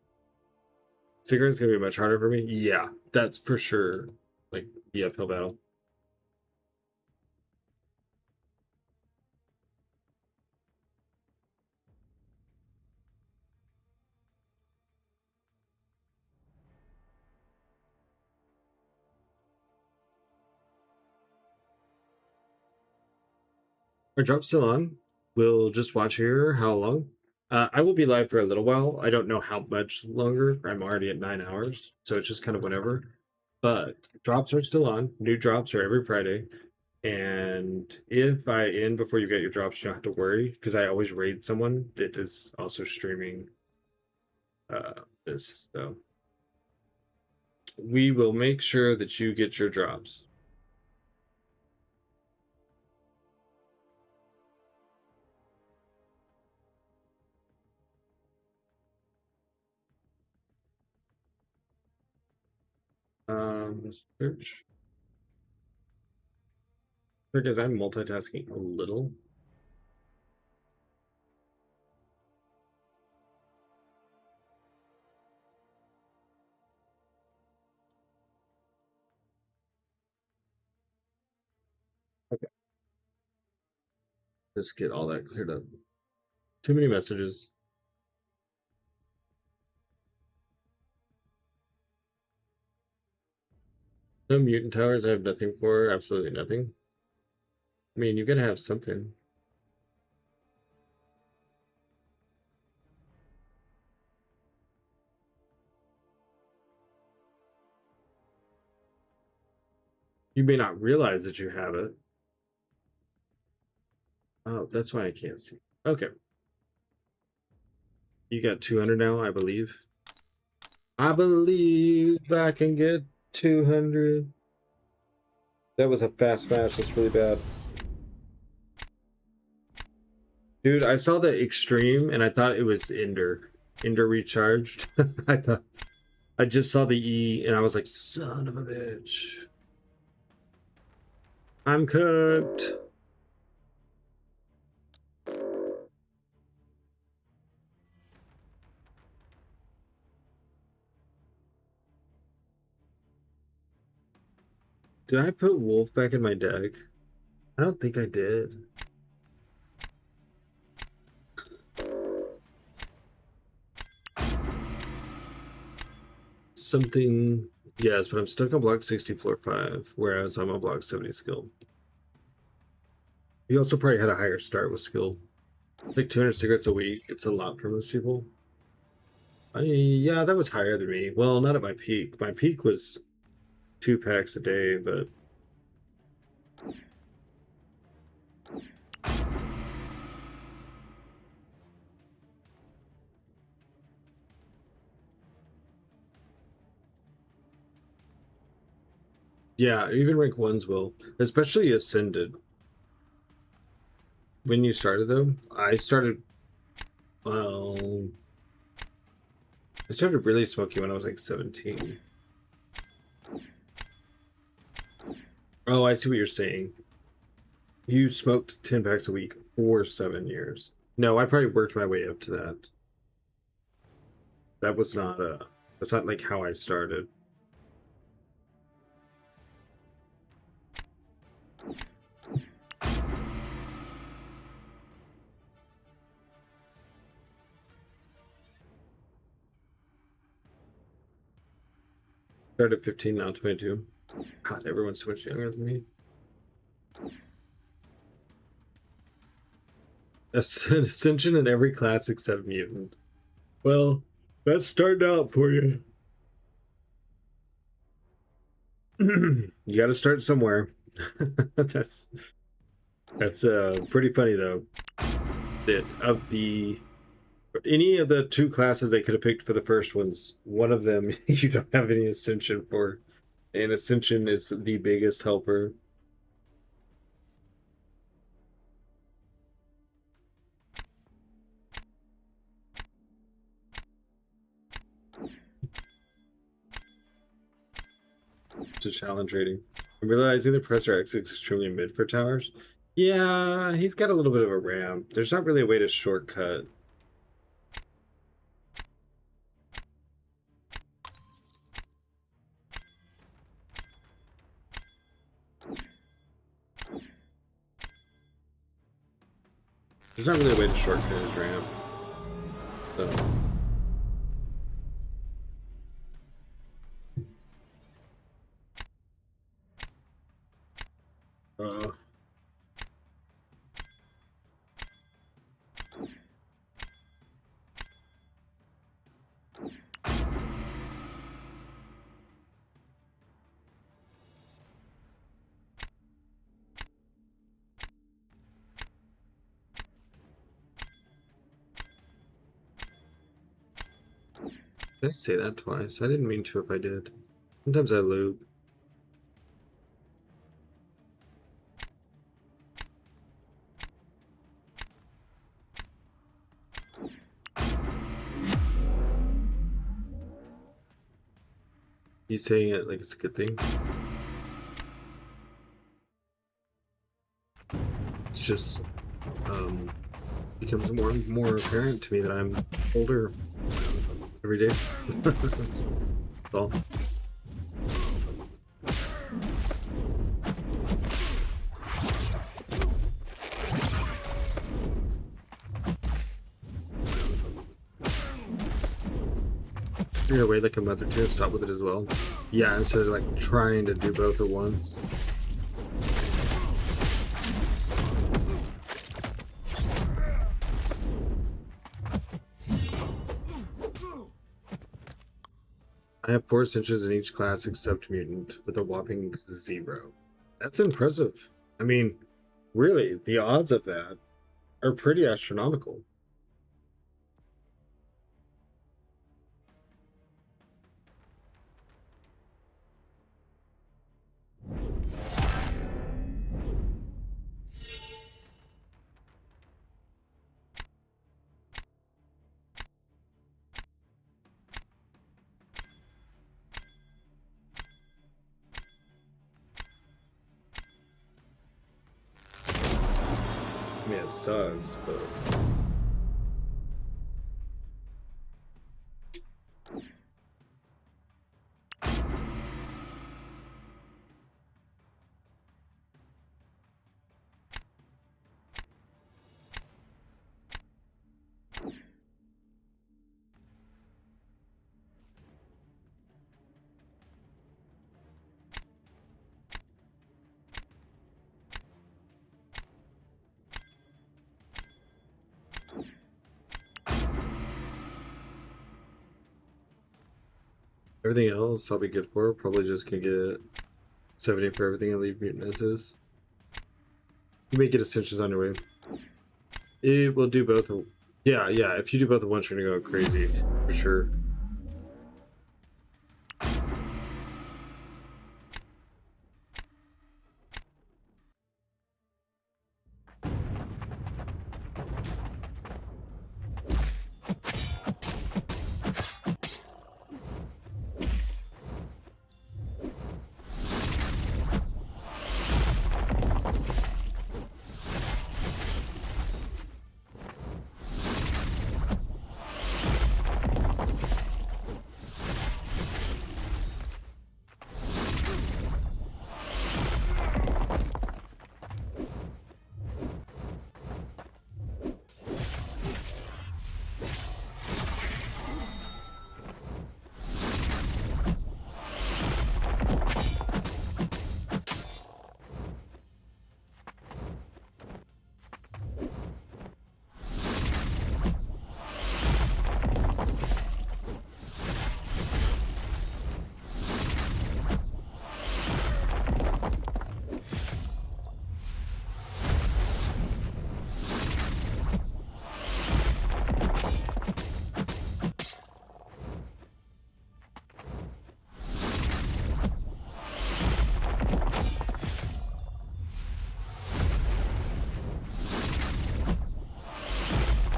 Cigarette's gonna be much harder for me. Yeah, that's for sure. Like the uphill battle. Our drop's still on. We'll just watch here. How long? I will be live for a little while. I don't know how much longer. I'm already at 9 hours, so it's just kind of whenever. But drops are still on. New drops are every Friday. And if I end before you get your drops, you don't have to worry because I always raid someone that is also streaming this. So we will make sure that you get your drops. Search. Because I'm multitasking a little. Okay. Just get all that cleared up. Too many messages. No mutant towers. I have nothing for. Absolutely nothing. I mean, you gotta have something. You may not realize that you have it. Oh, that's why I can't see. Okay. You got 200 now, I believe. I believe I can get 200. That was a fast match. That's really bad. Dude, I saw the extreme and I thought it was Ender. Ender recharged. I just saw the E and I was like, son of a bitch. I'm cooked. Did I put Wolf back in my deck? I don't think I did. Something, yes, but I'm stuck on block 60, floor 5, whereas I'm on block 70 skill. You also probably had a higher start with skill. Like 200 cigarettes a week. It's a lot for most people. Yeah, that was higher than me. Well, not at my peak. My peak was 2 packs a day, but yeah, even rank ones will, especially Ascended. When you started though, well, I started really smoking when I was like 17. Oh, I see what you're saying. You smoked 10 packs a week for 7 years. No, I probably worked my way up to that. That was not that's not like how I started. Started at 15, now 22. God, everyone's so much younger than me. Ascension in every class except mutant. Well, that's starting out for you. You got to start somewhere. that's pretty funny though. That of the any of the 2 classes they could have picked for the first ones, one of them you don't have any Ascension for, and Ascension is the biggest helper. To challenge rating. I'm realizing the Professor X is extremely mid for towers. Yeah, he's got a little bit of a ramp. There's not really a way to shortcut. There's not really a way to shortcut his ramp. So. Uh, did I say that twice? I didn't mean to if I did. Sometimes I loop. You saying it like it's a good thing? It's just becomes more and more apparent to me that I'm older every day. That's all. You're away like a mother too, stop with it as well. Yeah, instead of like trying to do both at once. I have 4 Ascensions in each class except mutant with a whopping 0. That's impressive. I mean, really, the odds of that are pretty astronomical. it sucks, but everything else I'll be good for. Probably just gonna get 70 for everything and leave mutant as is. You may get Ascensions on your way. It will do both. Yeah, yeah. If you do both at once, you're gonna go crazy for sure.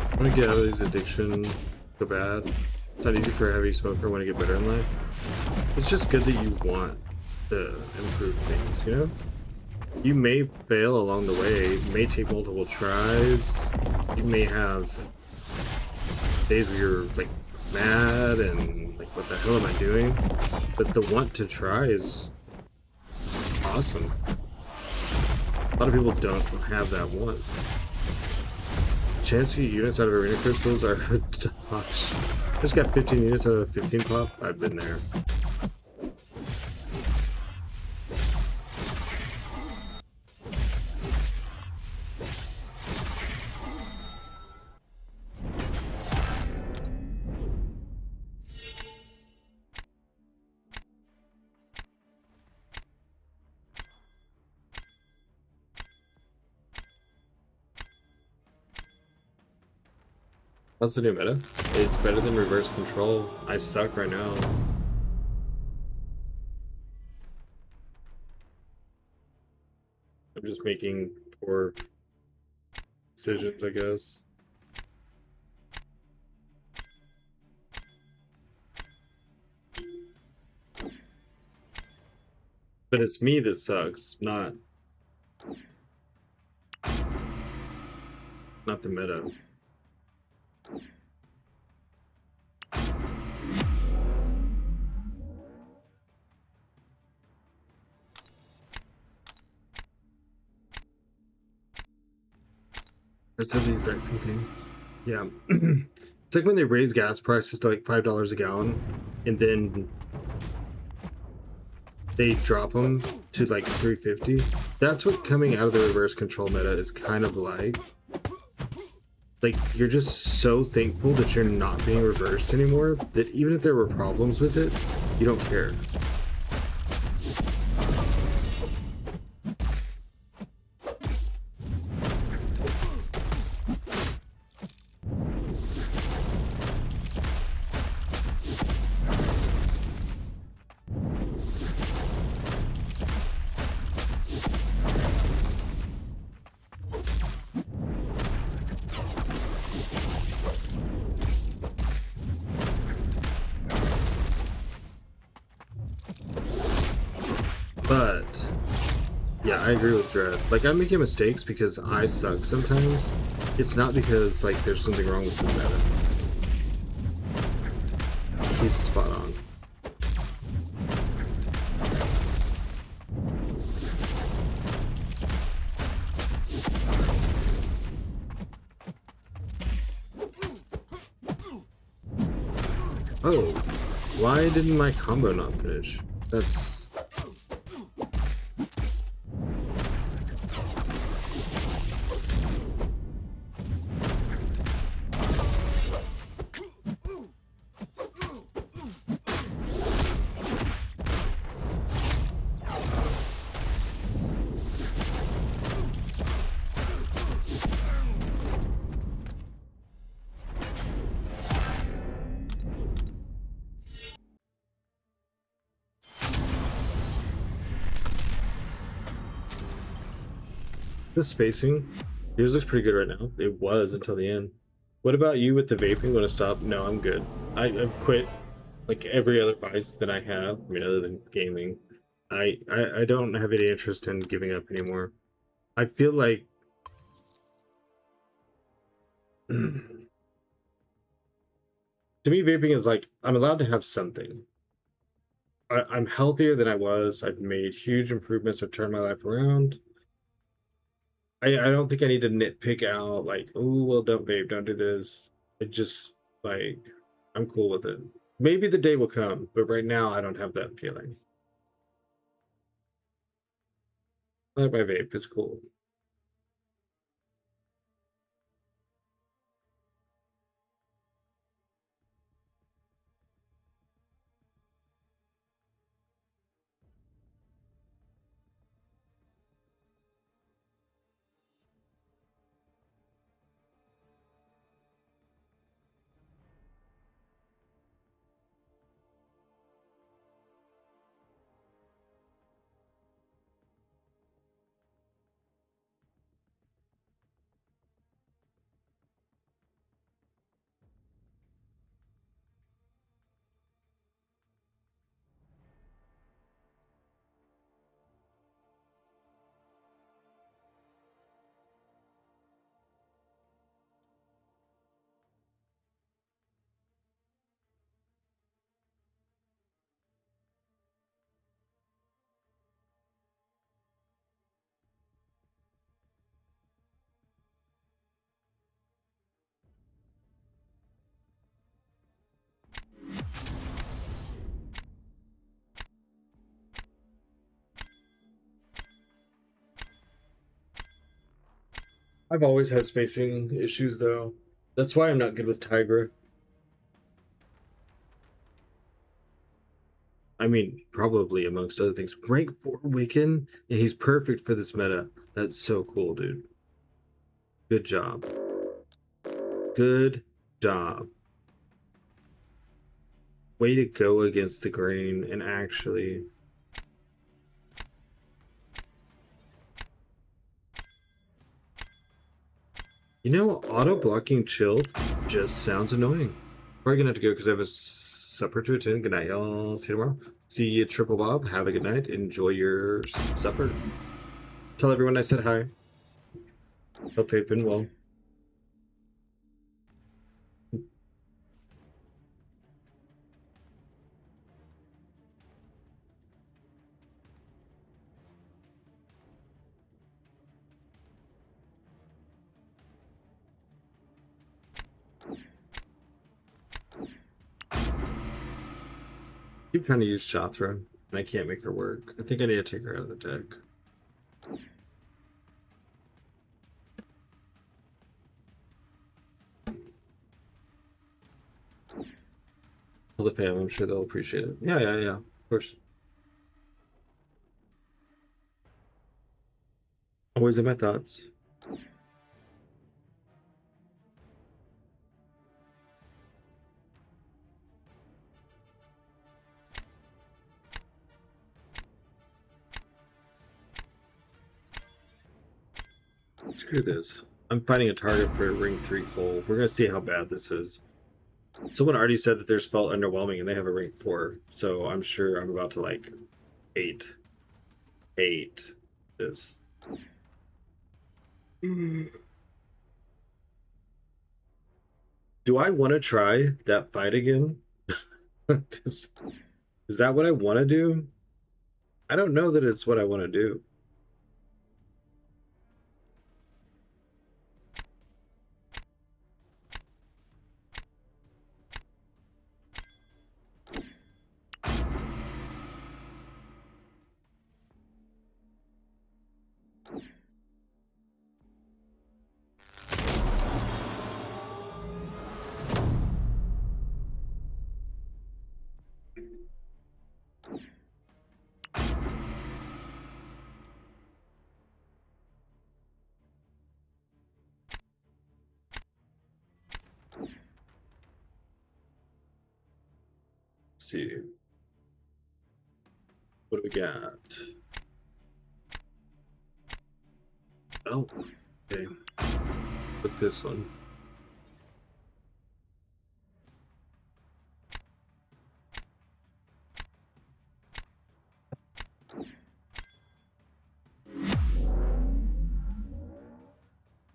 I want to get out of these addiction so bad. It's not easy for a heavy smoker when to get better in life. It's just good that you want to improve things, you know? You may fail along the way, it may take multiple tries, you may have days where you're like mad and like what the hell am I doing? But the want to try is awesome. A lot of people don't have that want. Chance to get units out of arena crystals are gosh. Just got 15 units out of 15 pop. I've been there. What's the new meta? It's better than reverse control. I suck right now. I'm just making poor decisions, I guess. But it's me that sucks, not the meta. That's the exact same thing. Yeah. It's like when they raise gas prices to like $5 a gallon and then they drop them to like $3.50. That's what coming out of the reverse control meta is kind of like. Like, you're just so thankful that you're not being reversed anymore that even if there were problems with it, you don't care. Yeah, I agree with Dread. Like, I'm making mistakes because I suck sometimes. It's not because, like, there's something wrong with the meta. He's spot on. Oh, why didn't my combo not finish? That's... The spacing, yours looks pretty good right now. It was until the end. What about you with the vaping? Want to stop? No, I'm good. I've quit like every other vice that I have. I mean, other than gaming, I don't have any interest in giving up anymore. I feel like to me, vaping is like I'm allowed to have something. I'm healthier than I was. I've made huge improvements. I've turned my life around. I don't think I need to nitpick out like, oh well, don't vape, don't do this. It just like I'm cool with it. Maybe the day will come, but right now I don't have that feeling. I like my vape, it's cool. I've always had spacing issues though. That's why I'm not good with Tigra. I mean, probably amongst other things. Rank 4 Wiccan, and he's perfect for this meta. That's so cool, dude. Good job. Good job. Way to go against the grain and actually... You know, auto-blocking chilled just sounds annoying. Probably gonna have to go because I have a supper to attend. Good night, y'all. See you tomorrow. See you, Triple Bob. Have a good night. Enjoy your supper. Tell everyone I said hi. Hope they've been well. Keep trying to use Shathra, and I can't make her work. I think I need to take her out of the deck. I'll pay them. I'm sure they'll appreciate it. Yeah, of course. Always in my thoughts. Screw this. I'm finding a target for ring 3 Cole. We're gonna see how bad this is. Someone already said that theirs felt underwhelming and they have a ring 4, so I'm sure I'm about to like 8. Is. Do I want to try that fight again? is, is that what I want to do? I don't know that it's what I want to do. Let's see. What do we got? Oh, okay. Put this one.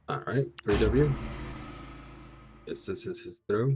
All right, free W. Yes, this is his throw.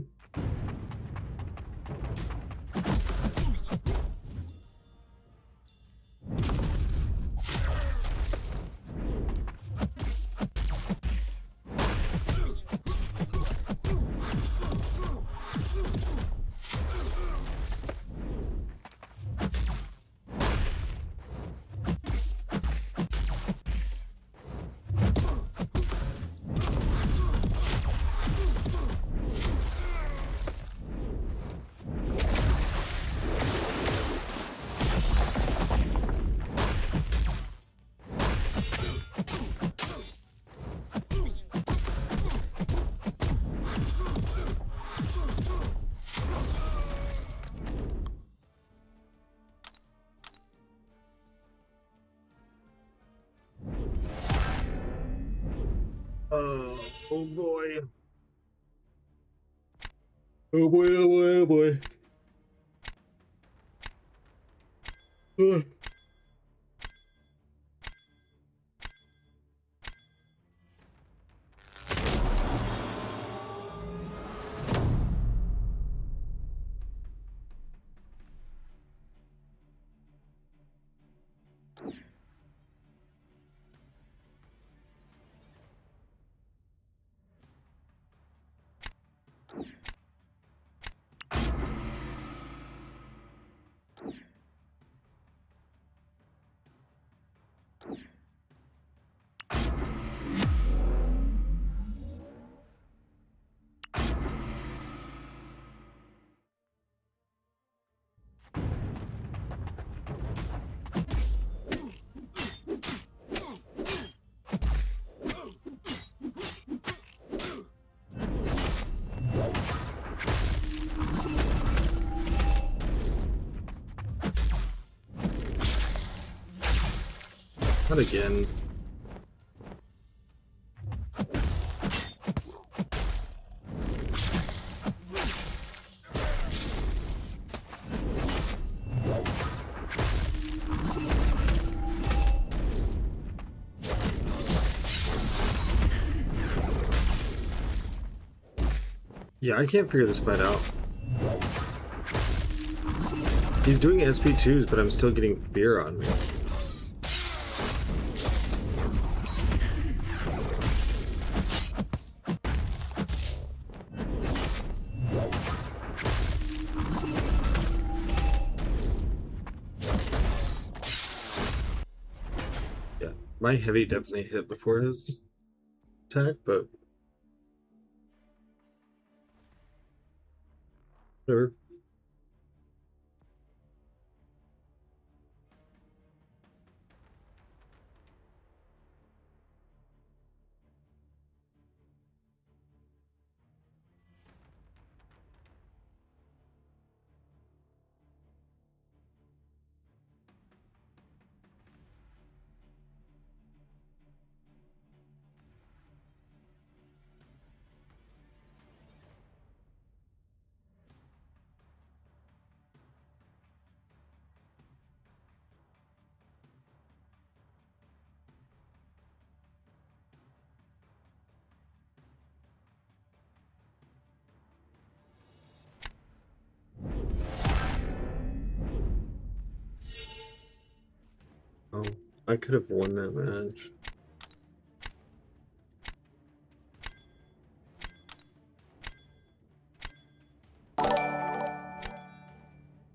Oh boy. Oh boy, oh boy, oh boy. Ugh. Not again. Yeah, I can't figure this fight out. He's doing SP2s, but I'm still getting fear on me. Yeah, my heavy definitely hit before his attack, but whatever. I could have won that match.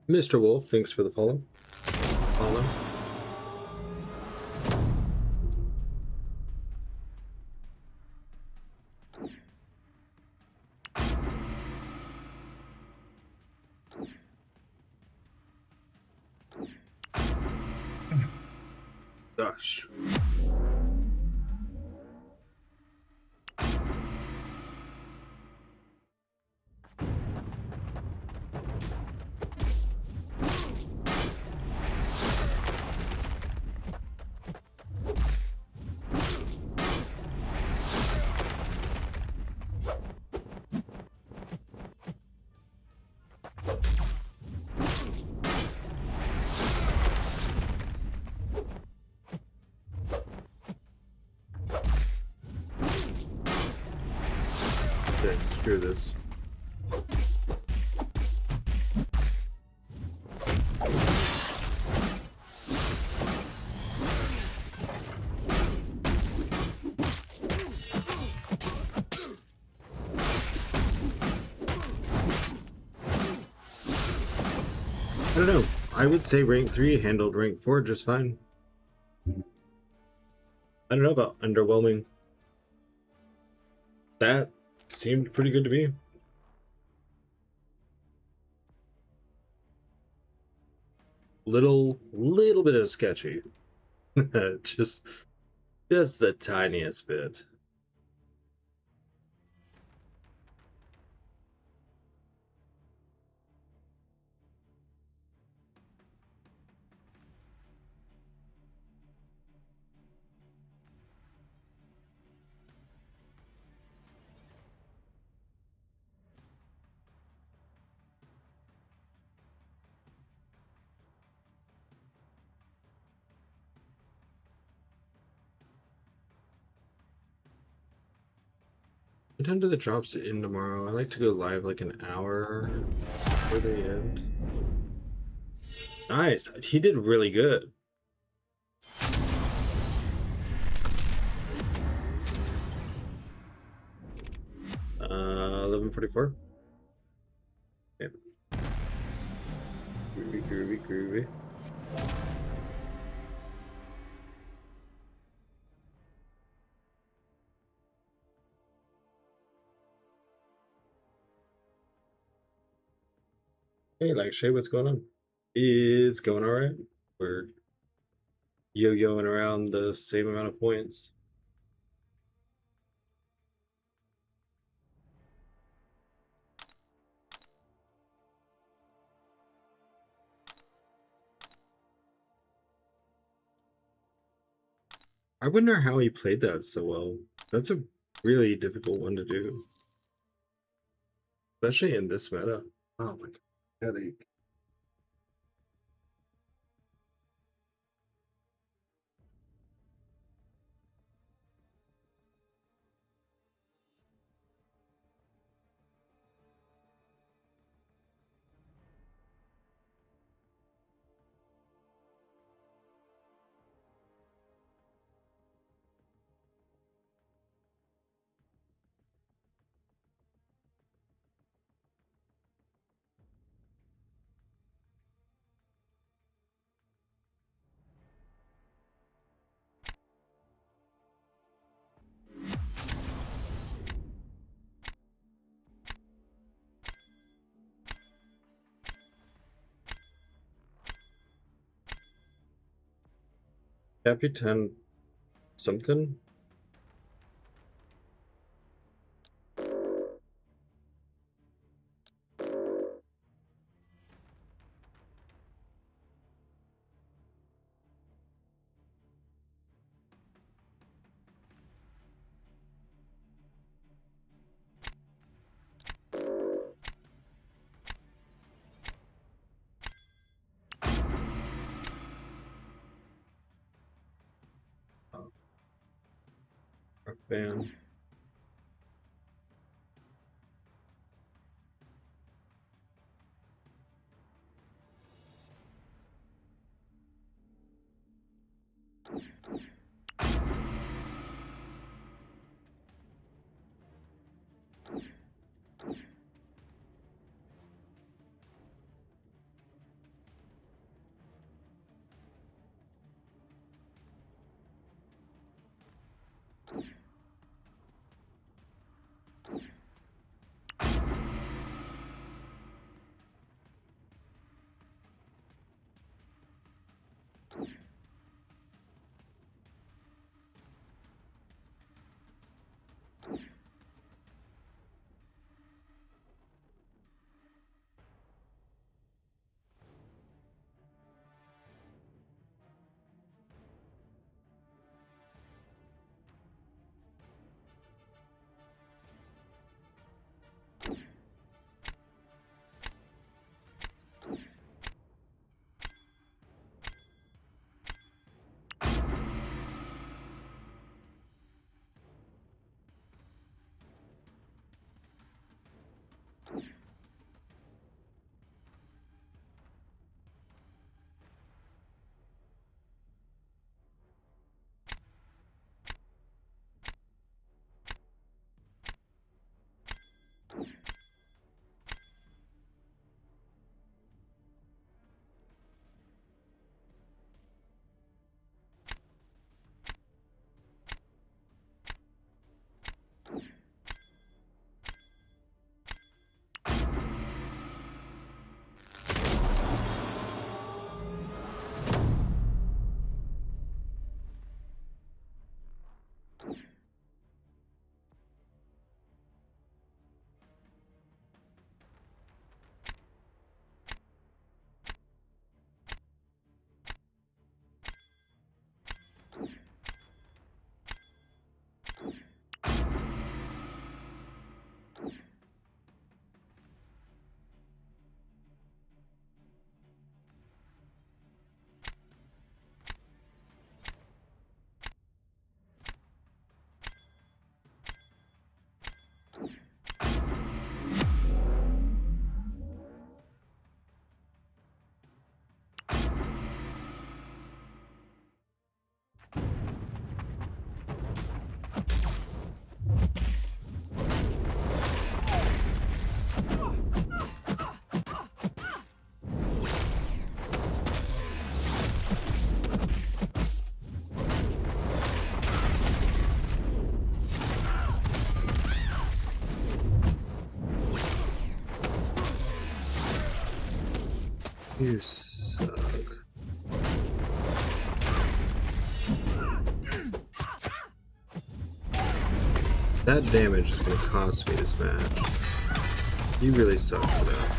Mr. Wolf, thanks for the follow. Follow. Gosh. Okay, screw this. I don't know. I would say rank 3 handled rank 4 just fine. I don't know about underwhelming. That seemed pretty good to me. Little bit of sketchy. just the tiniest bit. What time do the drops in tomorrow? I like to go live like an hour before they end. Nice. He did really good. Uh, 11:44. Okay. Groovy. Hey, like Shay, what's going on? It's going all right. We're yo-yoing around the same amount of points. I wonder how he played that so well. That's a really difficult one to do, especially in this meta. Oh my god, headache. Capitan something? Rock band. You suck. That damage is going to cost me this match. You really suck for that.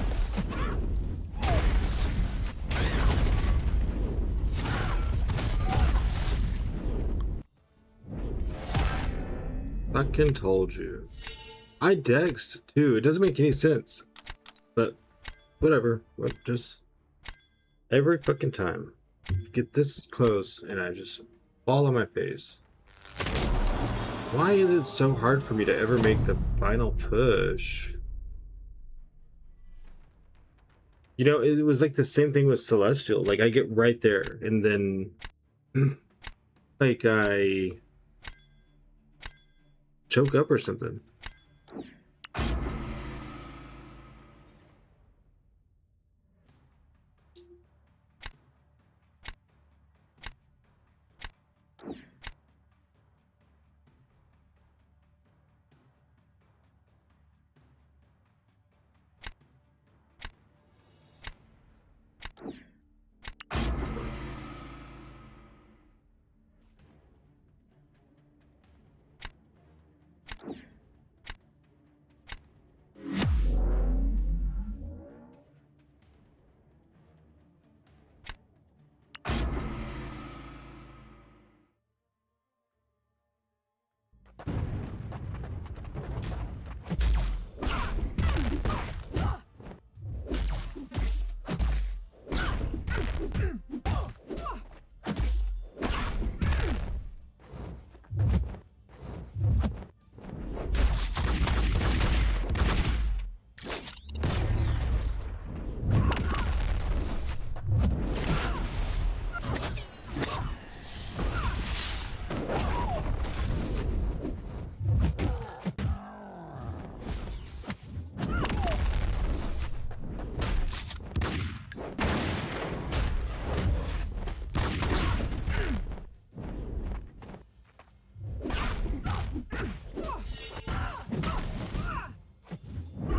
Fucking told you. I dexed too. It doesn't make any sense. But whatever. What, just every fucking time. Get this close and I just fall on my face. Why is it so hard for me to ever make the final push? You know, it was like the same thing with Celestial. Like I get right there and then like I choke up or something.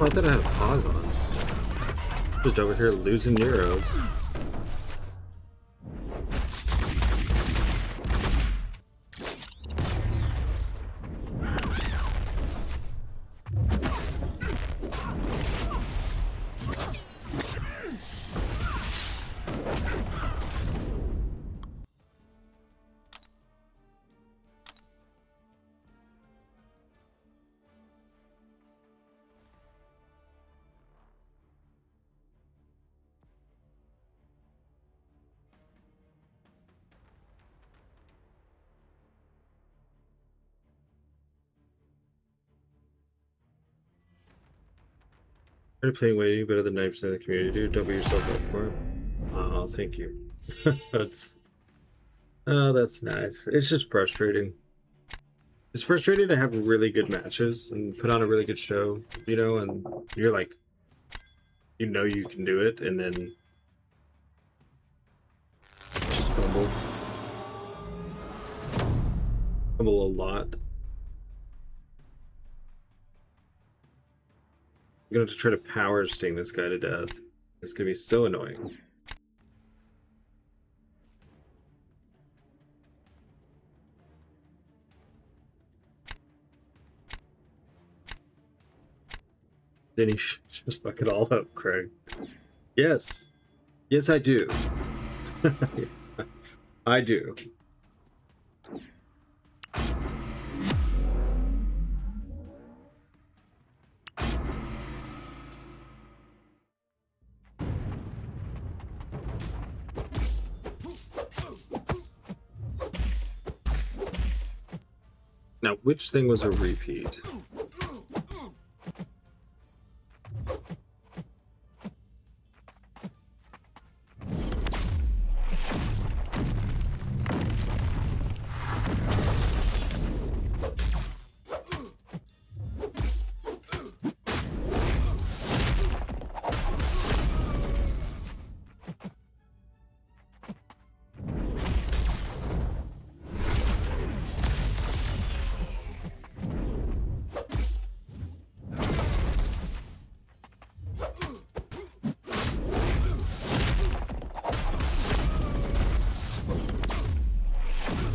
I thought I had a pause on. Just over here losing euros. Try to play waiting better than 90% of the community do. Don't beat yourself up for it. Oh, thank you. That's nice. It's just frustrating. It's frustrating to have really good matches and put on a really good show, you know, and you're like, you know you can do it, and then just fumble. Fumble a lot. I'm gonna have to try to power sting this guy to death. It's gonna be so annoying. Then you should just fuck it all up, Craig. Yes. Yes, I do. I do. Now, which thing was a repeat?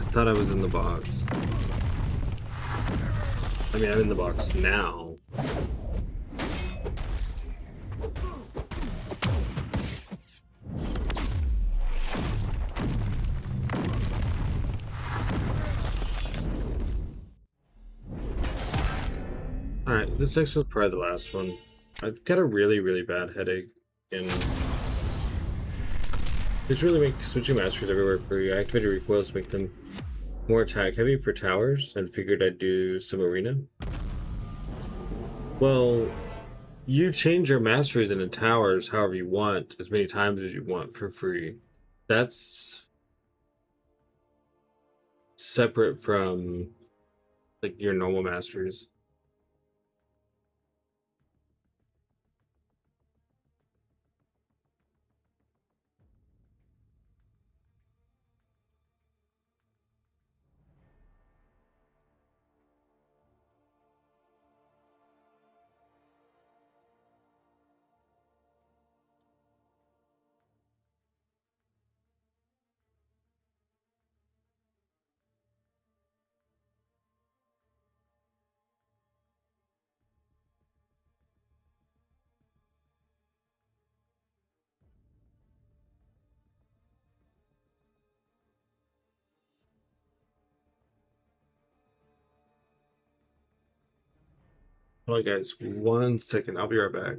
I thought I was in the box. I mean, I'm in the box now. Alright, this next one's probably the last one. I've got a really, really bad headache, and it's really make switching masters everywhere for you. I activated recoils to make them more attack heavy for towers, and figured I'd do some arena. Well, you change your masteries into towers however you want, as many times as you want for free. That's separate from like your normal masteries. Hold on, guys, 1 second. I'll be right back.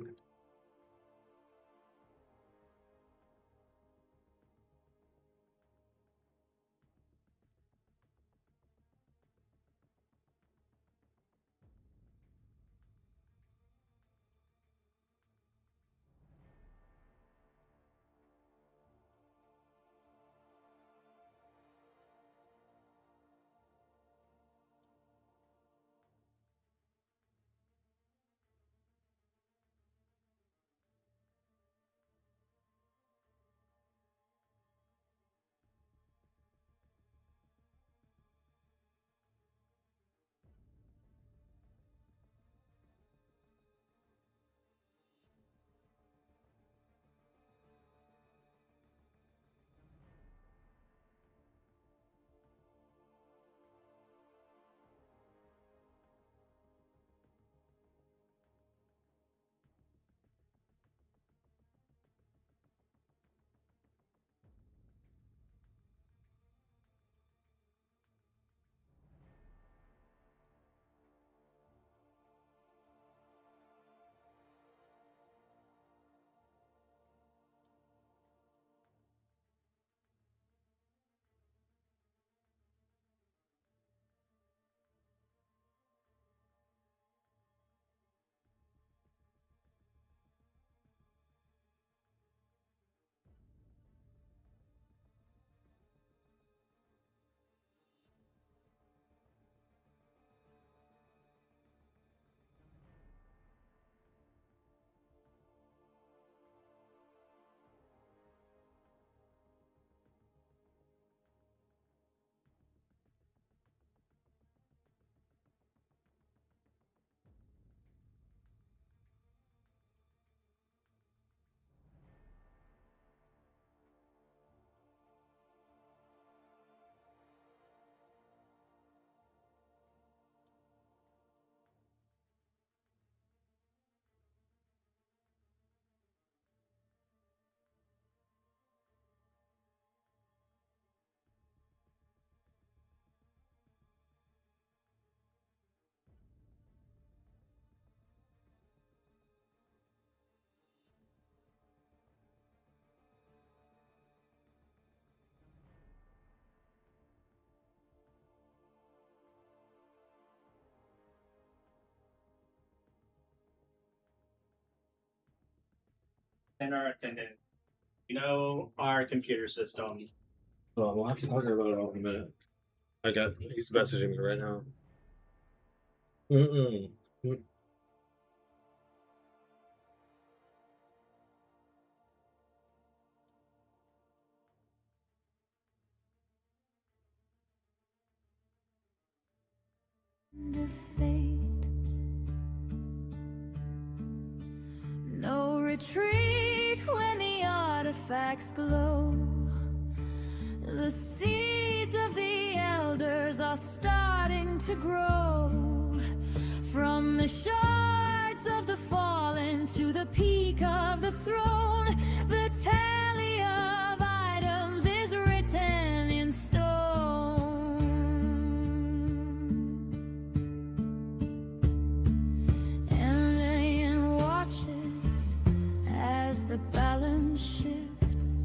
And our attendant. You know our computer systems. Well, we'll have to talk about it all in a minute. He's messaging me right now. Mm-mm. of fate. No retreat when the artifacts glow. The seeds of the elders are starting to grow. From the shards of the fallen to the peak of the throne, the tally of items is written in stone. And then watches as the balance shifts,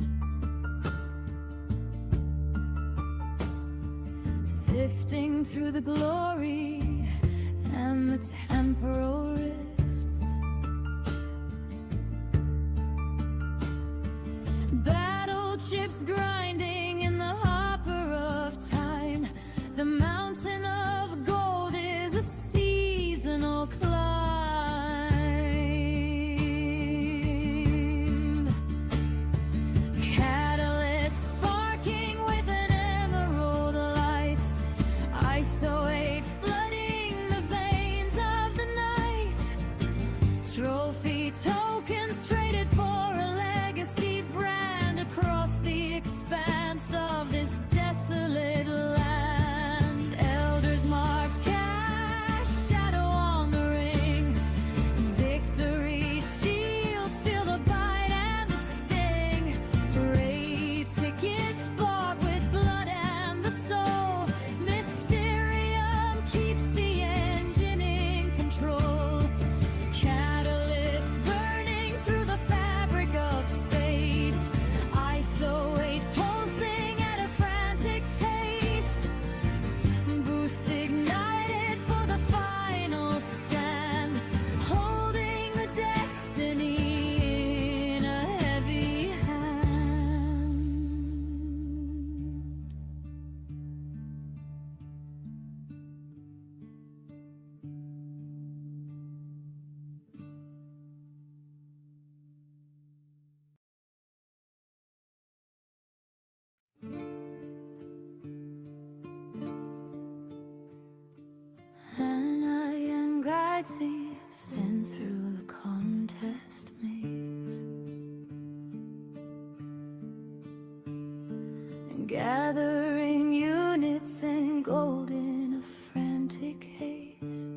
sifting through the glory and the temporal rifts. Battle chips grinding in the hopper of time. The mountain of gold is a seasonal climb. Catalyst sparking with an emerald light. Isoate flooding the veins of the night. Trophy tokens traded for a legacy brand across the expanse of this desolate land. Elders marks cast shadow on the ring. Victory shields feel the bite and the sting. Raid tickets bought with blood and the soul. Mysterium keeps the engine in control. Catalyst burning through the fabric of space. Isolate pulsing at a frantic pace. Boost ignited for the final stand. Holding the destiny in a heavy hand. And iron guides thee, sent through the contest maze, and gathering units and gold in a frantic haze.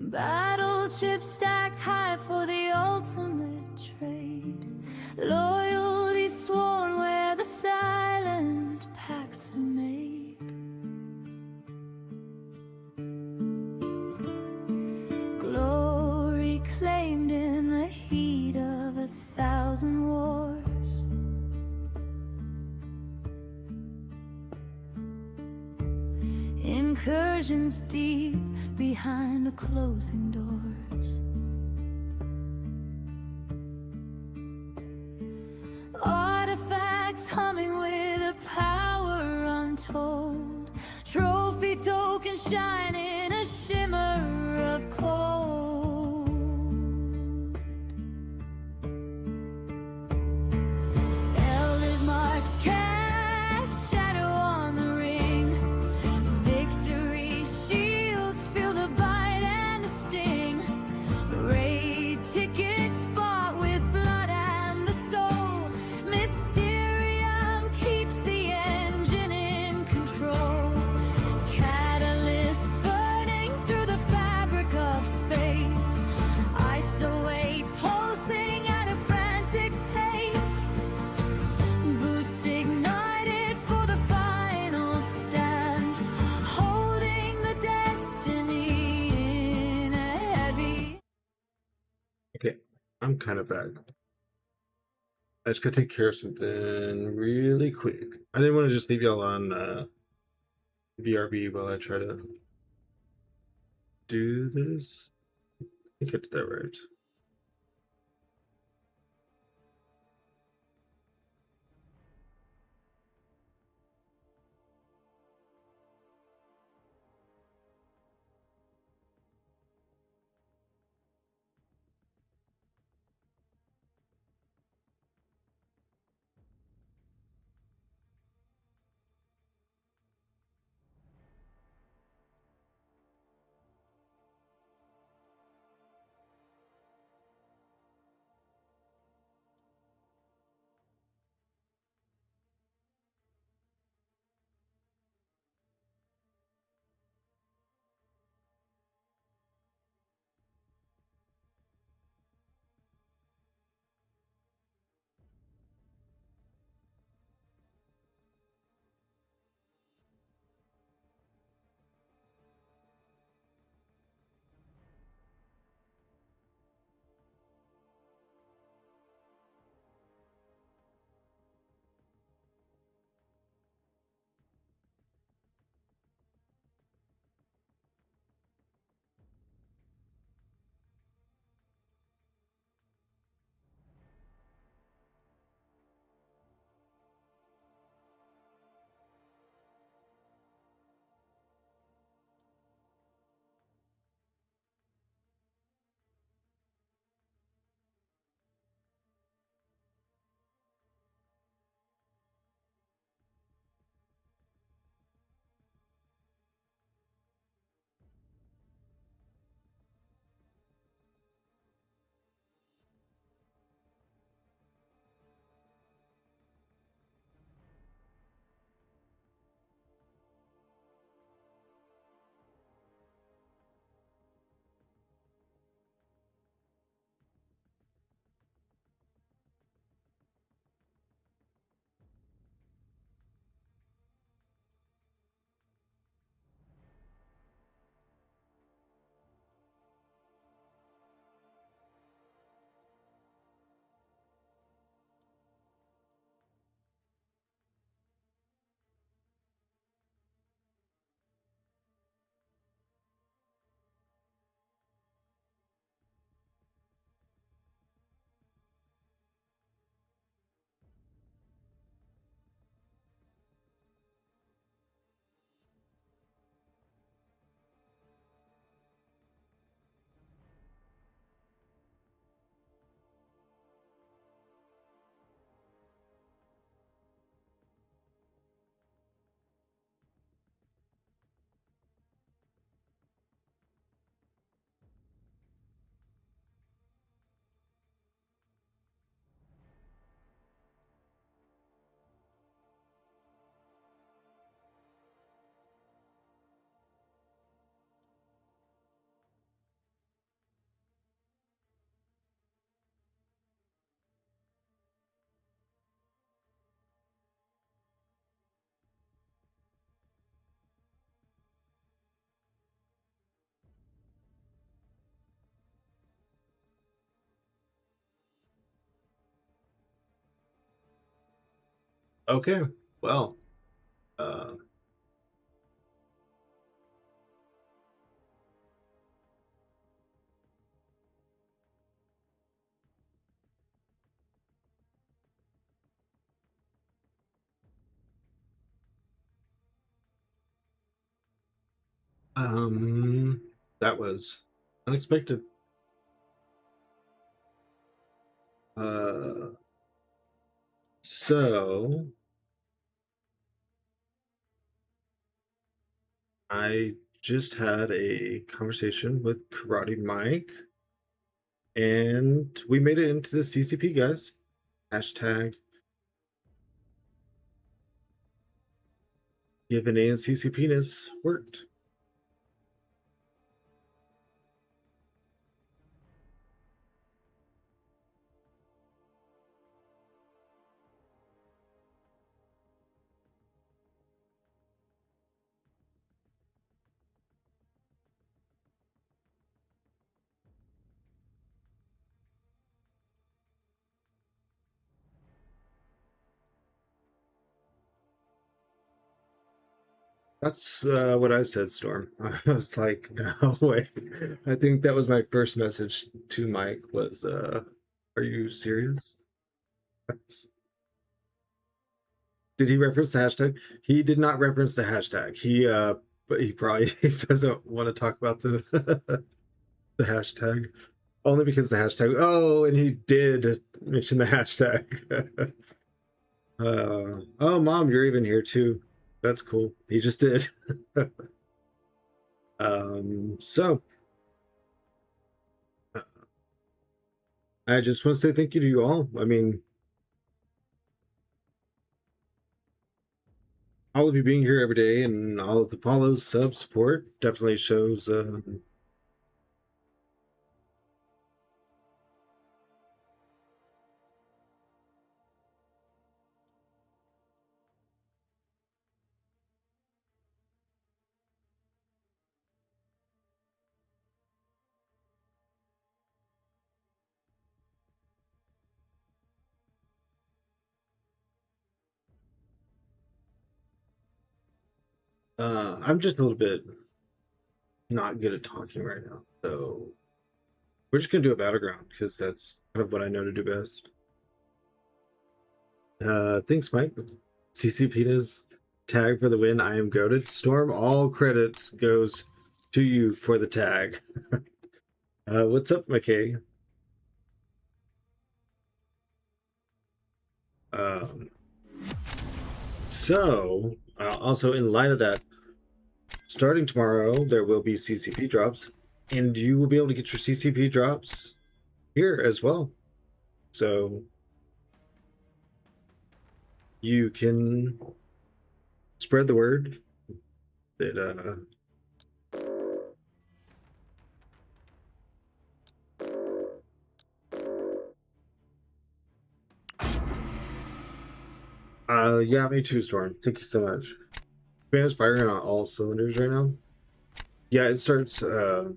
Battle chips stacked high for the ultimate trade. Loyalty sworn where the silent pacts are made. Glory claimed in the heat of 1,000 wars. Incursions deep behind the closing doors. Artifacts humming with a power untold. Trophy tokens shine in a shimmer of cold. Elders marks cast shadow on the ring. Victory shields feel the bite and the sting. Raid tickets bought with blood and the soul. Mysterium keeps the engine in control. Catalyst burning through the fabric of space. Isolate pulsing at a frantic pace. Boost ignited for the final stand. Holding the destiny in a heavy. Okay, I'm kind of back. I just gotta take care of something really quick. I didn't want to just leave y'all on VRB while I try to do this. think I did that right. Okay, well, uh, um, that was unexpected. Uh, so I just had a conversation with Karate Mike, and we made it into the CCP, guys. Hashtag given A and CCPness worked. That's what I said, Storm. I was like, no way. I think that was my first message to Mike was, are you serious? Did he reference the hashtag? He did not reference the hashtag. But he probably doesn't want to talk about the the hashtag. Only because the hashtag. Oh, and he did mention the hashtag. Oh, Mom, you're even here too. That's cool. He just did. So I just want to say thank you to you all. I mean, all of you being here every day and all of the follows, sub support definitely shows. I'm just a little bit not good at talking right now, so we're just gonna do a battleground because that's kind of what I know to do best. Thanks, Mike. CCP's tag for the win. I am goated. Storm, all credit goes to you for the tag. What's up, McKay? So, also in light of that, starting tomorrow, there will be CCP drops, and you will be able to get your CCP drops here as well. So, you can spread the word that yeah, me too, Storm. Thank you so much. Command is firing on all cylinders right now. Yeah, it starts. I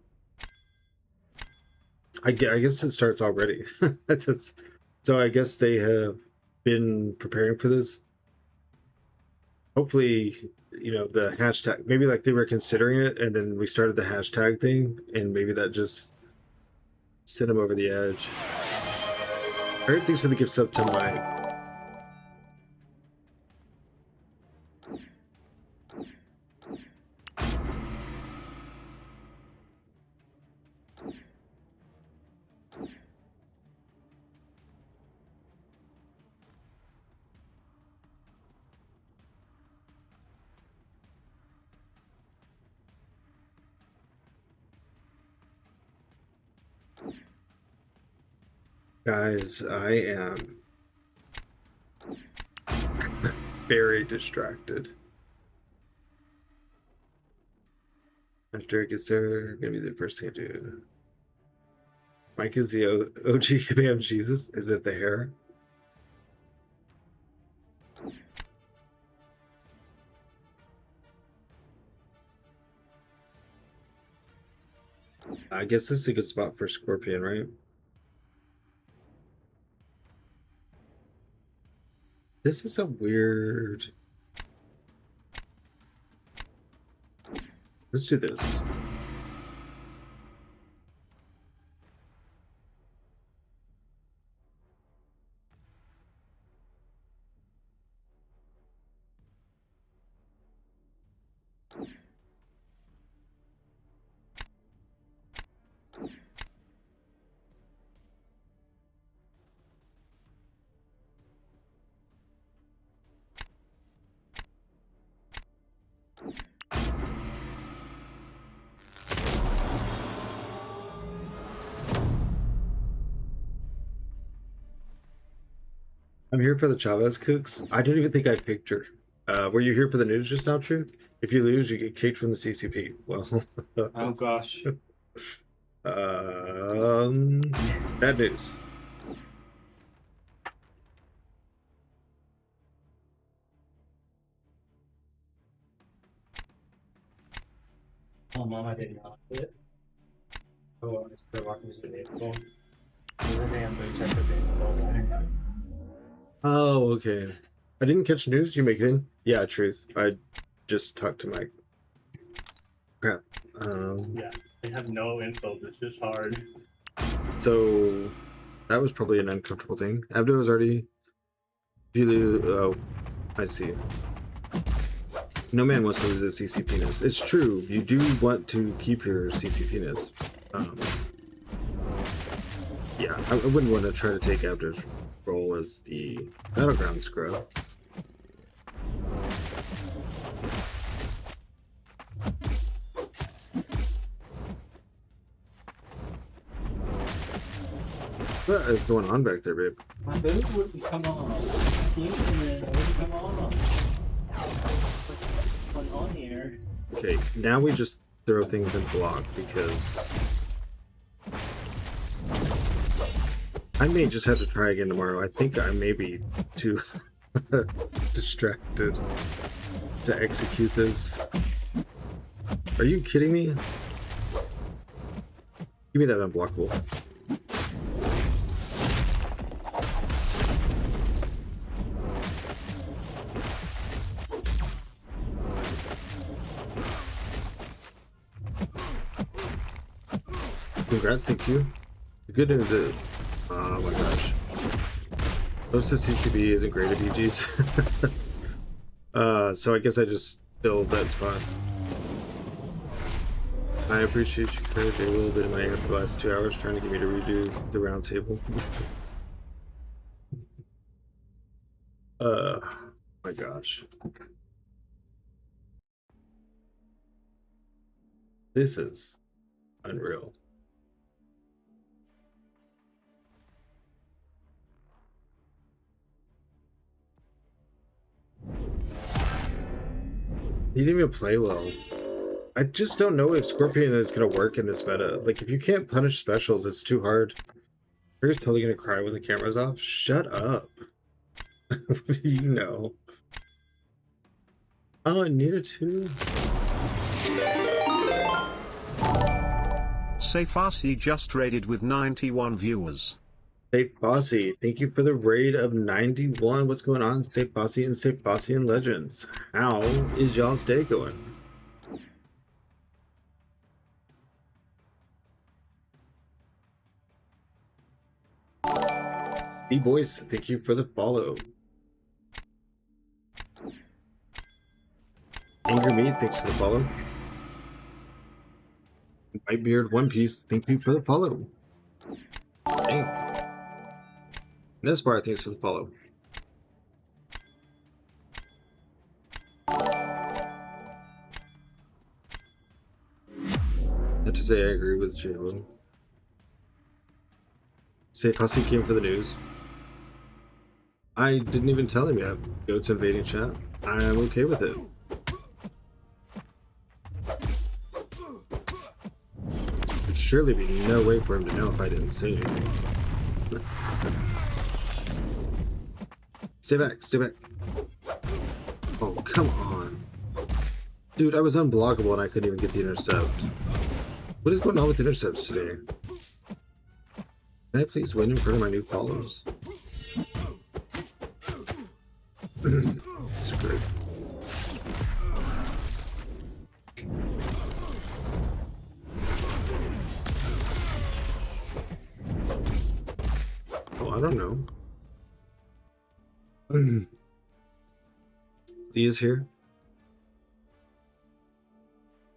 guess it starts already. So I guess they have been preparing for this. Hopefully, you know, the hashtag. Maybe like they were considering it, and then we started the hashtag thing, and maybe that just sent them over the edge. All right, thanks for the gift sub to Mike. Guys, I am very distracted. After it gets there, gonna be the first thing I do. Mike is the OG command Jesus. Is it the hair? I guess this is a good spot for Scorpion, right? This is a weird. Let's do this. I'm here for the Chavez cooks. I don't even think I picked her. Were you here for the news just now, Truth? If you lose, you get kicked from the CCP. Well, Oh gosh. Bad news. Oh, Mom, I did not fit. Oh, it's for walking to the vehicle. The damn boots have to be Oh, okay. I didn't catch news. You make it in? Yeah, Truth. I just talk to my crap. Yeah, they have no info. It's just hard. So that was probably an uncomfortable thing. Abdo was already. Oh, I see. No man wants to lose his CCP-ness. It's true. You do want to keep your CCP-ness. Yeah, I wouldn't want to try to take Abdo's role as the Battlegrounds scrub. What is going on back there, babe? My boot wouldn't come on. It wouldn't come on. What's on here? Okay, now we just throw things in block because I may just have to try again tomorrow. I think I may be too distracted to execute this. Are you kidding me? Give me that unblockable. Congrats, thank you. The good news is, oh my gosh, most of the CCP isn't great at BGs. So I guess I just filled that spot. I appreciate you cleared a little bit of my air for the last 2 hours trying to get me to redo the round table. My gosh. This is unreal. He didn't even play well. I just don't know if Scorpion is going to work in this meta. Like, if you can't punish specials, it's too hard. You're totally going to cry when the camera's off. Shut up. What do you know? Oh, I needed to. Say Farsi just raided with 91 viewers. Safe Bossy, thank you for the raid of 91. What's going on, Safe Bossy and Safe Bossy and Legends? How is y'all's day going? B-Boys, thank you for the follow. Angry Meat, thanks for the follow. Whitebeard One Piece, thank you for the follow. Dang. Nesbar, thanks for the follow. Not to say I agree with Jalen. Safe Hussy came for the news. I didn't even tell him yet. Goat's invading chat. I'm okay with it. There'd surely be no way for him to know if I didn't say anything. Stay back, stay back. Oh, come on. Dude, I was unblockable and I couldn't even get the intercept. What is going on with intercepts today? Can I please win in front of my new follows? It's great. Oh, I don't know. Lee is here.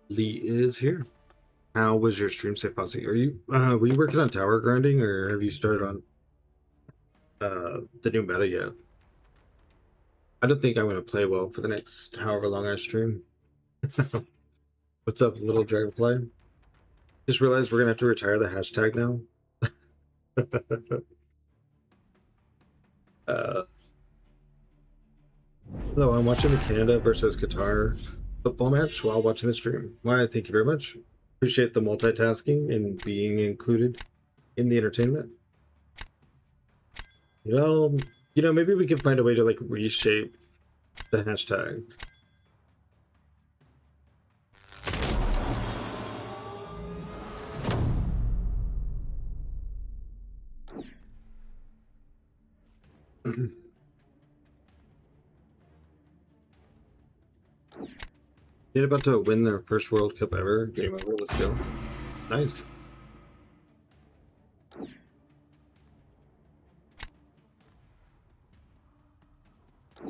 Lee is here. How was your stream, Safe Posse? Are you were you working on tower grinding, or have you started on the new meta yet? I don't think I'm gonna play well for the next however long I stream. What's up, little dragonfly? Just realized we're gonna have to retire the hashtag now. Hello, I'm watching the Canada versus Qatar football match while watching the stream. Why, thank you very much. Appreciate the multitasking and being included in the entertainment. Well, you know, maybe we can find a way to like reshape the hashtag. They're about to win their first World Cup ever. Game over. Let's go. Nice.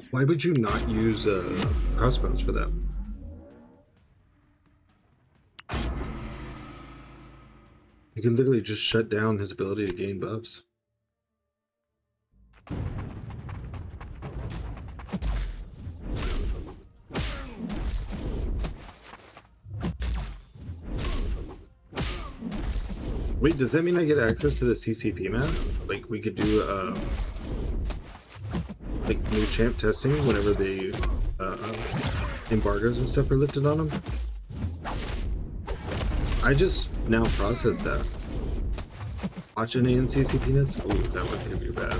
Why would you not use crossbows for that? You could literally just shut down his ability to gain buffs. Wait, does that mean I get access to the CCP map? Like, we could do, like, new champ testing whenever the, embargoes and stuff are lifted on them? I just now processed that. Watch any in CCP-ness? Ooh, that one could be bad.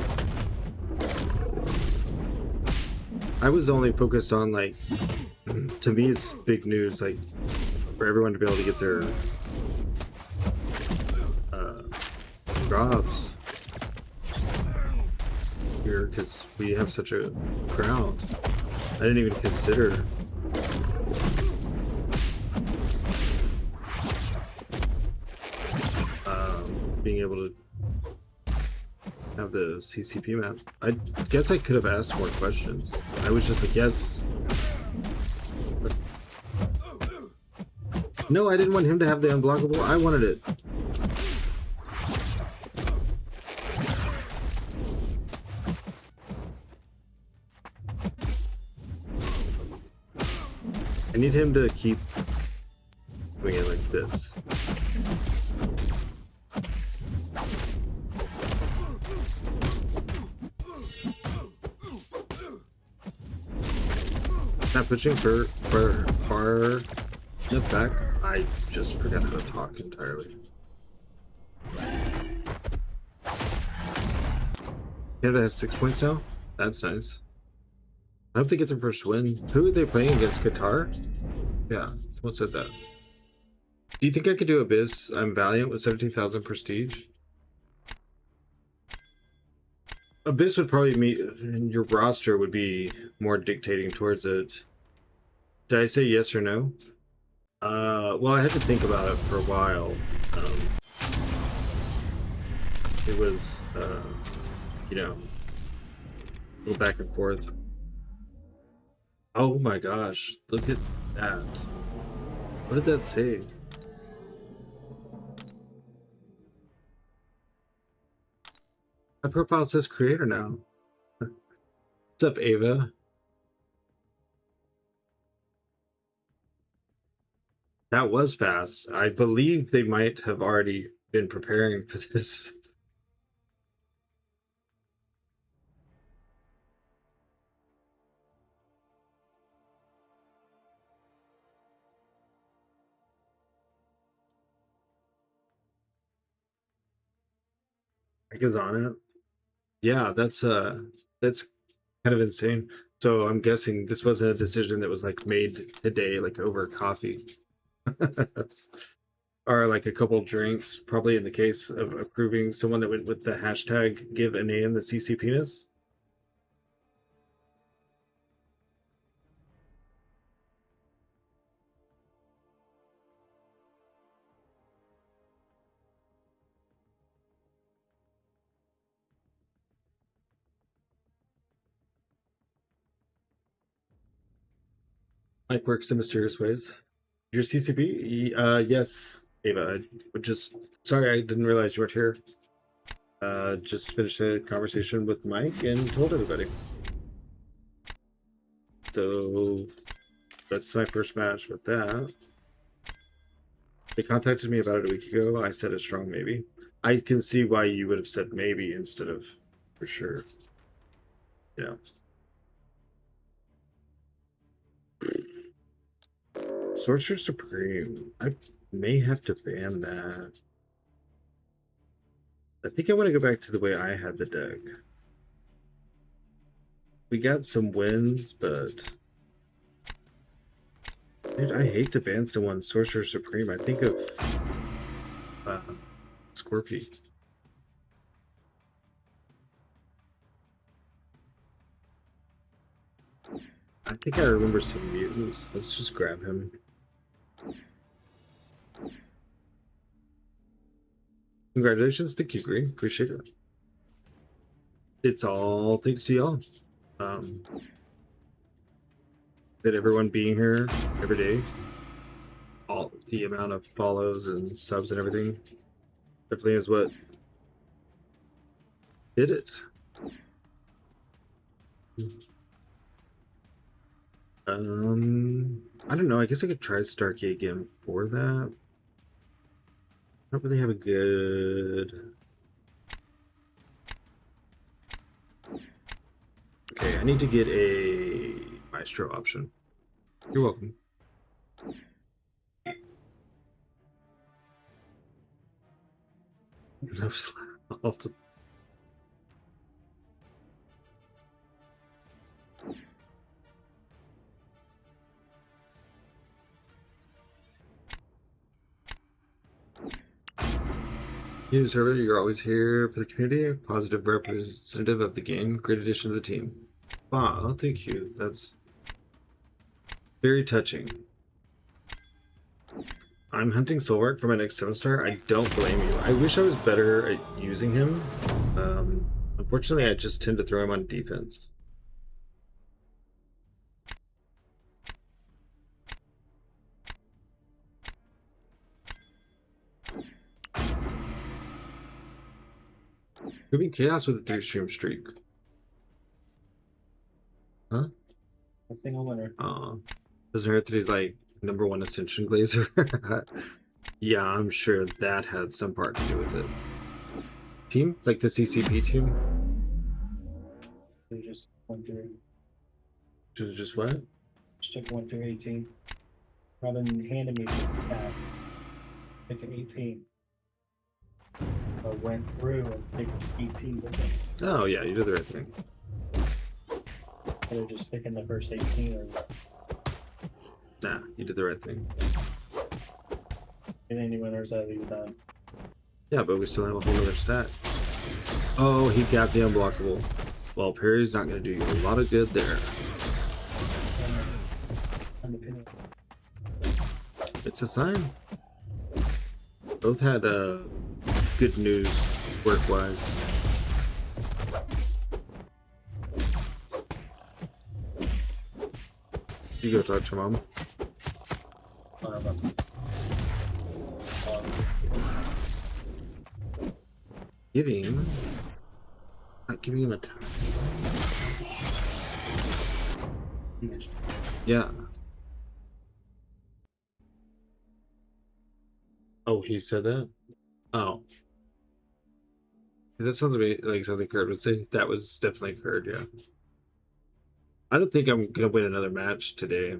I was only focused on, like, to me it's big news, like, for everyone to be able to get their drops here, because we have such a crowd. I didn't even consider being able to have the CCP map. I guess I could have asked more questions. I was just like, yes. No, I didn't want him to have the unblockable. I wanted it. I need him to keep doing it like this. Not pushing for far enough back. I just forgot how to talk entirely. Canada has 6 points now? That's nice. I hope they get their first win. Who are they playing against? Qatar? Yeah, someone said that. Do you think I could do Abyss? I'm Valiant with 17,000 prestige. Abyss would probably meet, and your roster would be more dictating towards it. Did I say yes or no? Well, I had to think about it for a while. It was, you know, a little back and forth. Oh my gosh, look at that. What did that say? My profile says creator now. What's up, Ava? That was fast. I believe they might have already been preparing for this. Mike is on it. Yeah, that's kind of insane. So I'm guessing this wasn't a decision that was like made today, like over coffee. Or like a couple drinks, probably in the case of approving someone that went with the hashtag give an A in the CC penis. Mike works in mysterious ways. Your CCP? Yes, Ava. I would just sorry, I didn't realize you weren't here. Just finished a conversation with Mike and told everybody. So that's my first match with that. They contacted me about it a week ago. I said a strong maybe. I can see why you would have said maybe instead of for sure. Yeah. Sorcerer Supreme. I may have to ban that. I think I want to go back to the way I had the deck. We got some wins, but dude, I hate to ban someone Sorcerer Supreme. I think of Scorpy. I think I remember some mutants. Let's just grab him. Congratulations, thank you, Green. Appreciate it. It's all thanks to y'all. That everyone being here every day, all the amount of follows and subs and everything, definitely is what did it. I don't know. I guess I could try Starkey again for that. I don't really have a good. Okay, I need to get a Maestro option. You're welcome. No salt. You server, you're always here for the community, positive representative of the game, great addition to the team. Wow, thank you. That's very touching. I'm hunting Solvark for my next 7-star. I don't blame you. I wish I was better at using him. Unfortunately, I just tend to throw him on defense. Could be chaos with a 3-stream streak. Huh? A single winner. Doesn't hurt that he's like #1 Ascension Glazer. Yeah, I'm sure that had some part to do with it. Team? Like the CCP team? They just went through. Just what? Just took 1 through 18. Robin handed me this pack. Pick an 18. I went through and picked 18 with them. Oh yeah, you did the right thing. They're just picking the first 18 or Nah, you did the right thing. and any winners I leave done. Yeah, but we still have a whole other stat. Oh, he got the unblockable. Well, Perry's not going to do you a lot of good there. It's a sign. Both had good news work-wise. You go talk to your mom. Not giving him a time. Yeah. Oh, he said that? Oh. That sounds to me like something Kurt would say. That was definitely Kurt, yeah. I don't think I'm gonna win another match today.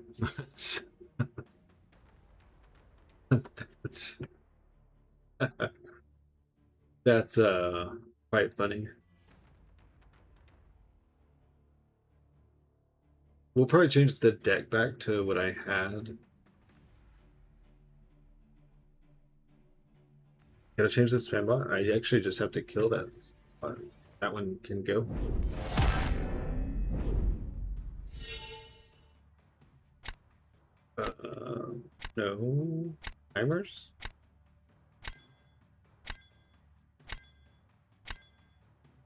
That's quite funny. We'll probably change the deck back to what I had. Gotta change the spam bot? I actually just have to kill that. That one can go. No timers.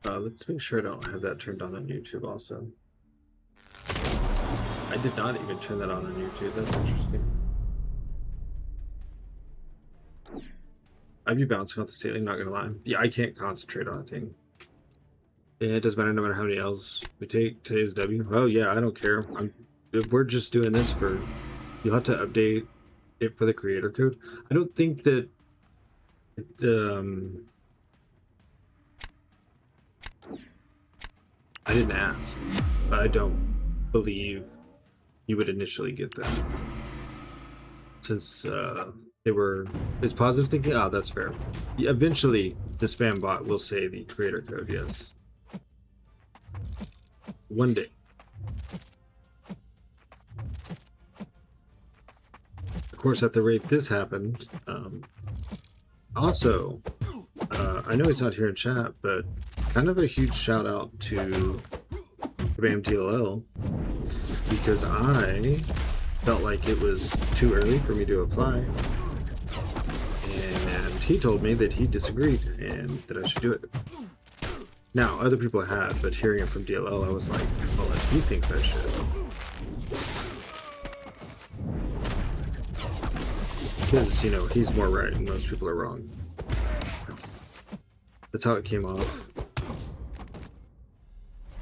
Let's make sure I don't have that turned on YouTube also. I did not even turn that on YouTube. That's interesting. I'd be bouncing off the ceiling, not gonna lie. Yeah, I can't concentrate on a thing. Yeah, it doesn't matter no matter how many L's we take. Today's W. Oh yeah, I don't care. We're just doing this for. You'll have to update it for the creator code. I don't think that. I didn't ask, but I don't believe you would initially get that. Since it's positive thinking. Oh, that's fair. Yeah, eventually, the spam bot will say the creator code. Yes. One day. Of course, at the rate this happened. Also, I know he's not here in chat, but kind of a huge shout out to BAM DLL. because I felt like it was too early for me to apply. And he told me that he disagreed and that I should do it. Now, other people had, but hearing it from DLL, I was like, well, if he thinks I should. Because, you know, he's more right and most people are wrong. That's how it came off.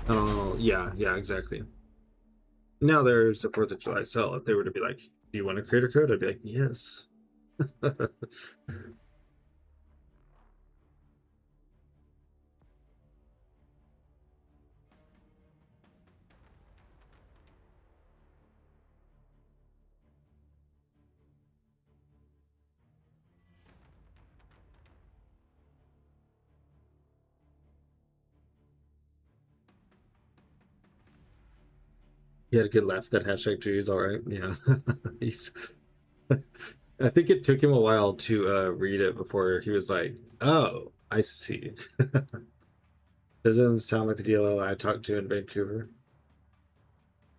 Oh, yeah, exactly. Now there's a 4th of July sale. If they were to be like, do you want a creator code? I'd be like, yes. He had a good laugh. That hashtag too. He's all right. Yeah, he's. I think it took him a while to read it before he was like, "Oh, I see." Doesn't sound like the DLL I talked to in Vancouver.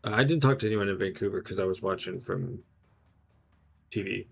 I didn't talk to anyone in Vancouver because I was watching from TV.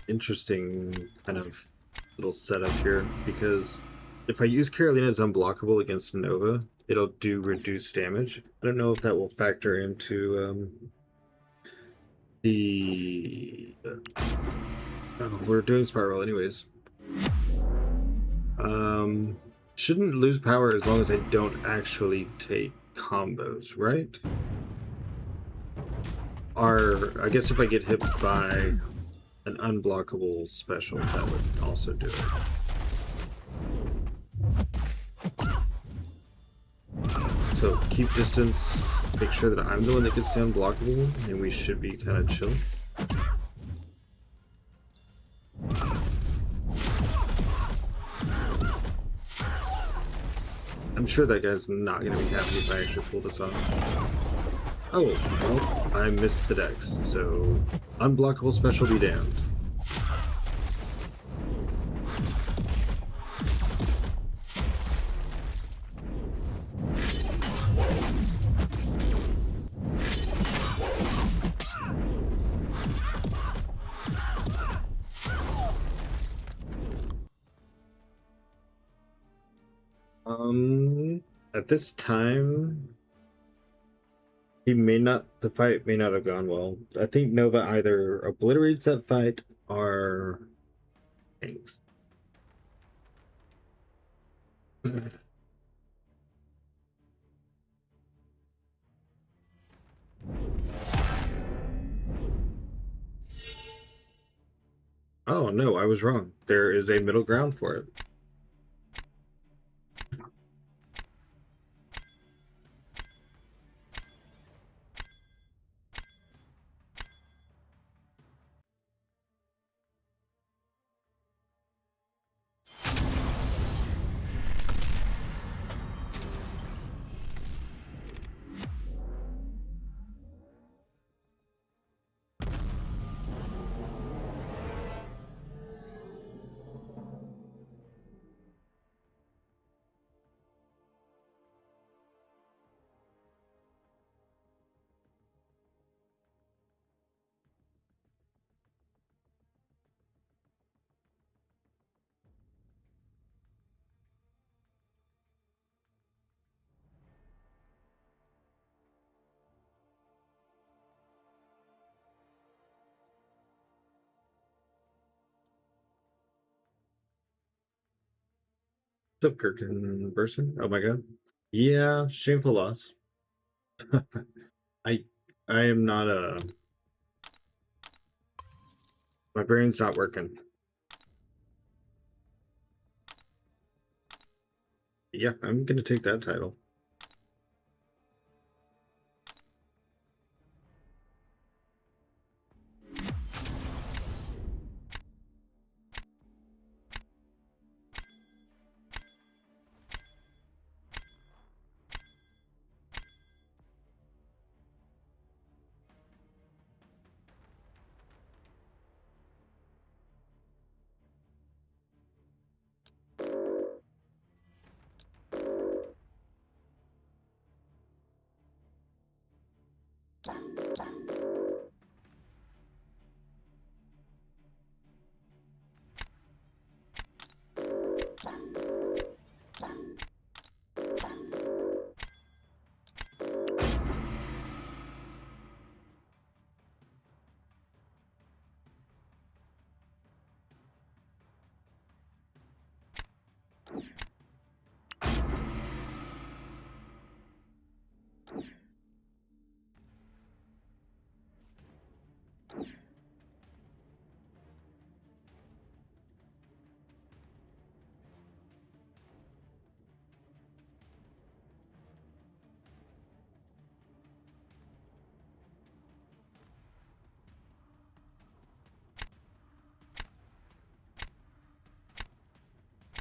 Interesting kind of little setup here, because if I use Carolina's unblockable against Nova, it'll do reduced damage. I don't know if that will factor into the oh, we're doing Spiral anyways. Shouldn't lose power as long as I don't actually take combos, right? Or I guess if I get hit by an unblockable special, that would also do it. So keep distance, make sure that I'm the one that gets the unblockable, and we should be kind of chill. I'm sure that guy's not going to be happy if I actually pull this off. Oh, well, I missed the dex, so unblockable special be damned. At this time, the fight may not have gone well. I think Nova either obliterates that fight or hangs. Oh no, I was wrong. There is a middle ground for it. What's up, Kirkenberson? Oh my god. Yeah, shameful loss. I am not my brain's not working. Yeah, I'm gonna take that title.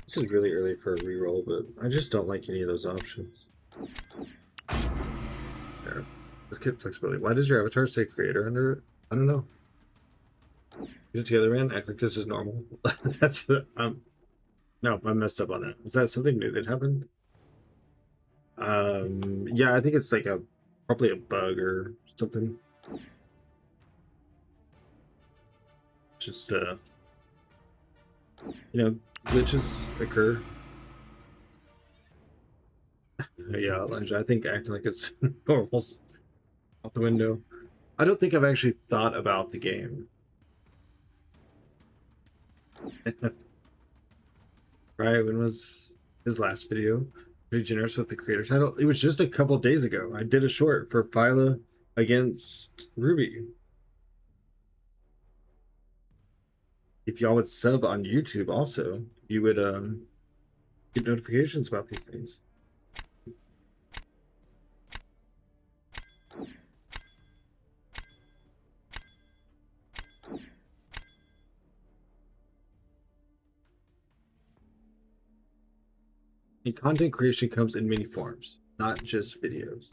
This is really early for a reroll, but I just don't like any of those options. There. Let's get flexibility. Why does your avatar say creator under it? I don't know. Get it together, man. Act like this is normal. That's the no, I messed up on that. Is that something new that happened? Yeah, I think it's like probably a bug or something. Just glitches occur. Yeah, Elijah, I think acting like it's normal's out the window. I don't think I've actually thought about the game. Right, when was his last video? Pretty generous with the creator title. It was just a couple days ago. I did a short for Phyla against Ruby. If y'all would sub on YouTube also, you would get notifications about these things. And content creation comes in many forms, not just videos.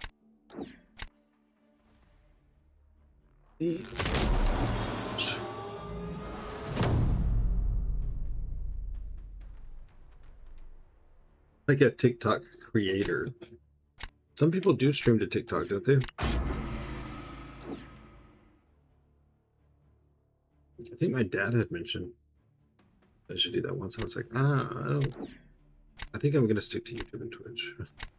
Like a TikTok creator. Some people do stream to TikTok, don't they? I think my dad had mentioned I should do that once. I was like, I think I'm gonna stick to YouTube and Twitch.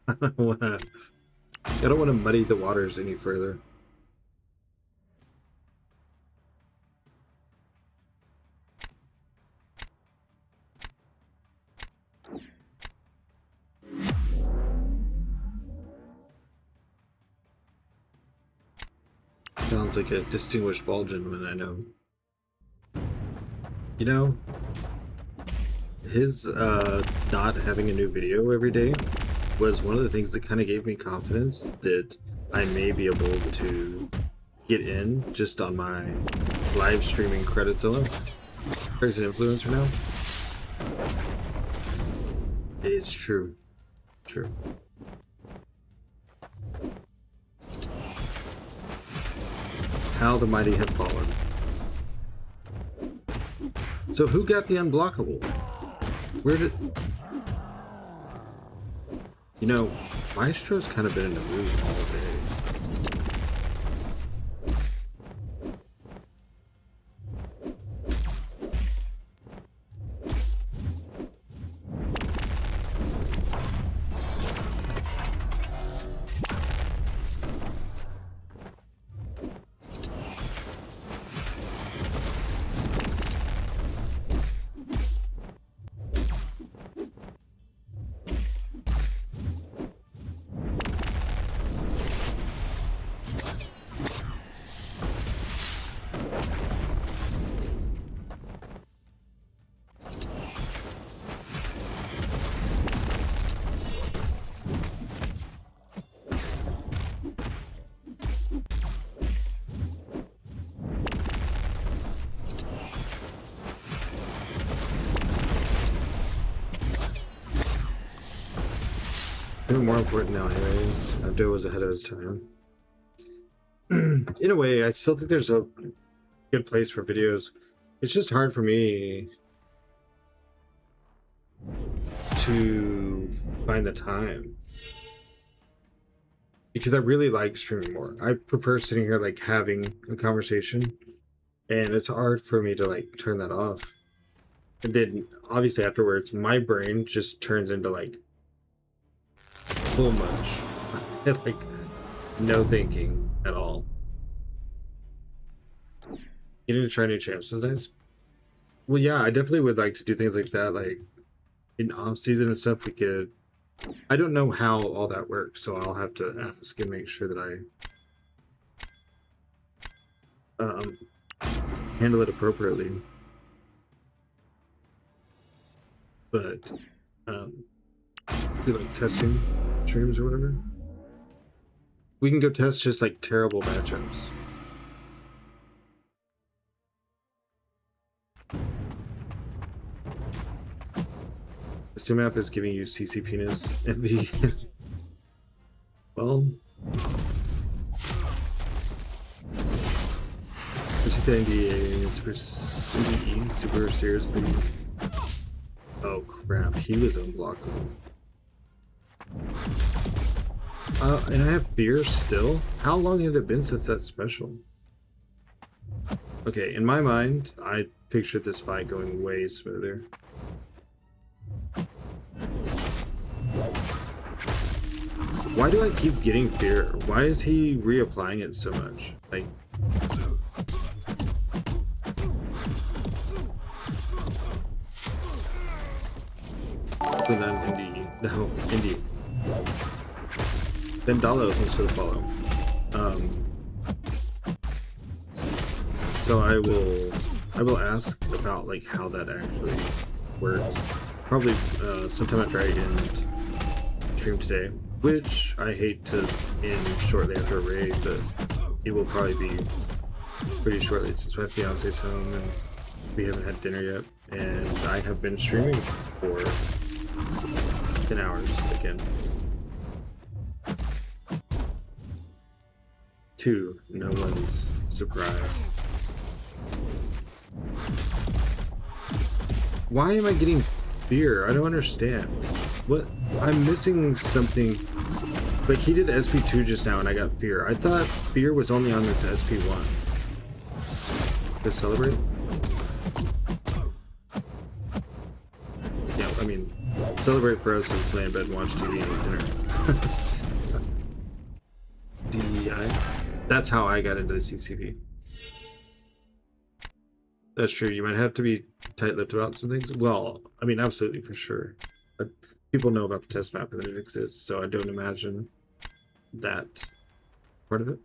I don't want to muddy the waters any further. Sounds like a distinguished bald gentleman I know. You know, his not having a new video every day was one of the things that kind of gave me confidence that I may be able to get in just on my live streaming credits alone. He's an influencer now. It's true. True. How the mighty have fallen. So who got the unblockable? Where did... You know, Maestro's kind of been in the mood all day. becoming more important now anyway. Abdo was ahead of his time. In a way, I still think there's a good place for videos. It's just hard for me to find the time. Because I really like streaming more. I prefer sitting here like having a conversation. And it's hard for me to like turn that off. And then obviously afterwards my brain just turns into like full much. Like no thinking at all. Getting to try new champs is nice. Well yeah, I definitely would like to do things like that, like in off season and stuff. We could, I don't know how all that works, so I'll have to ask and make sure that I handle it appropriately. But do like testing streams or whatever. We can go test just like terrible matchups. The sim map is giving you CCPness envy. Well, I take the NDA super seriously. Oh crap, he was unblockable. And I have fear still? How long had it been since that special? Okay, in my mind, I pictured this fight going way smoother. Why do I keep getting fear? Why is he reapplying it so much? Like, then Indy. No, Indy. Then Dalo thinks to follow. So I will ask about like how that actually works. Probably sometime after I end stream today, which I hate to end shortly after a raid, but it will probably be pretty shortly since my fiance's home and we haven't had dinner yet, and I have been streaming for 10 hours again. 2, no one's surprised. Why am I getting fear? I don't understand. What? I'm missing something. Like, he did SP2 just now and I got fear. I thought fear was only on this SP1. To celebrate? Yeah, I mean, celebrate for us is lay in bed and watch TV and eat dinner. DEI? That's how I got into the CCP. That's true. You might have to be tight-lipped about some things. Well, I mean, absolutely, for sure. But people know about the test map and that it exists, so I don't imagine that part of it.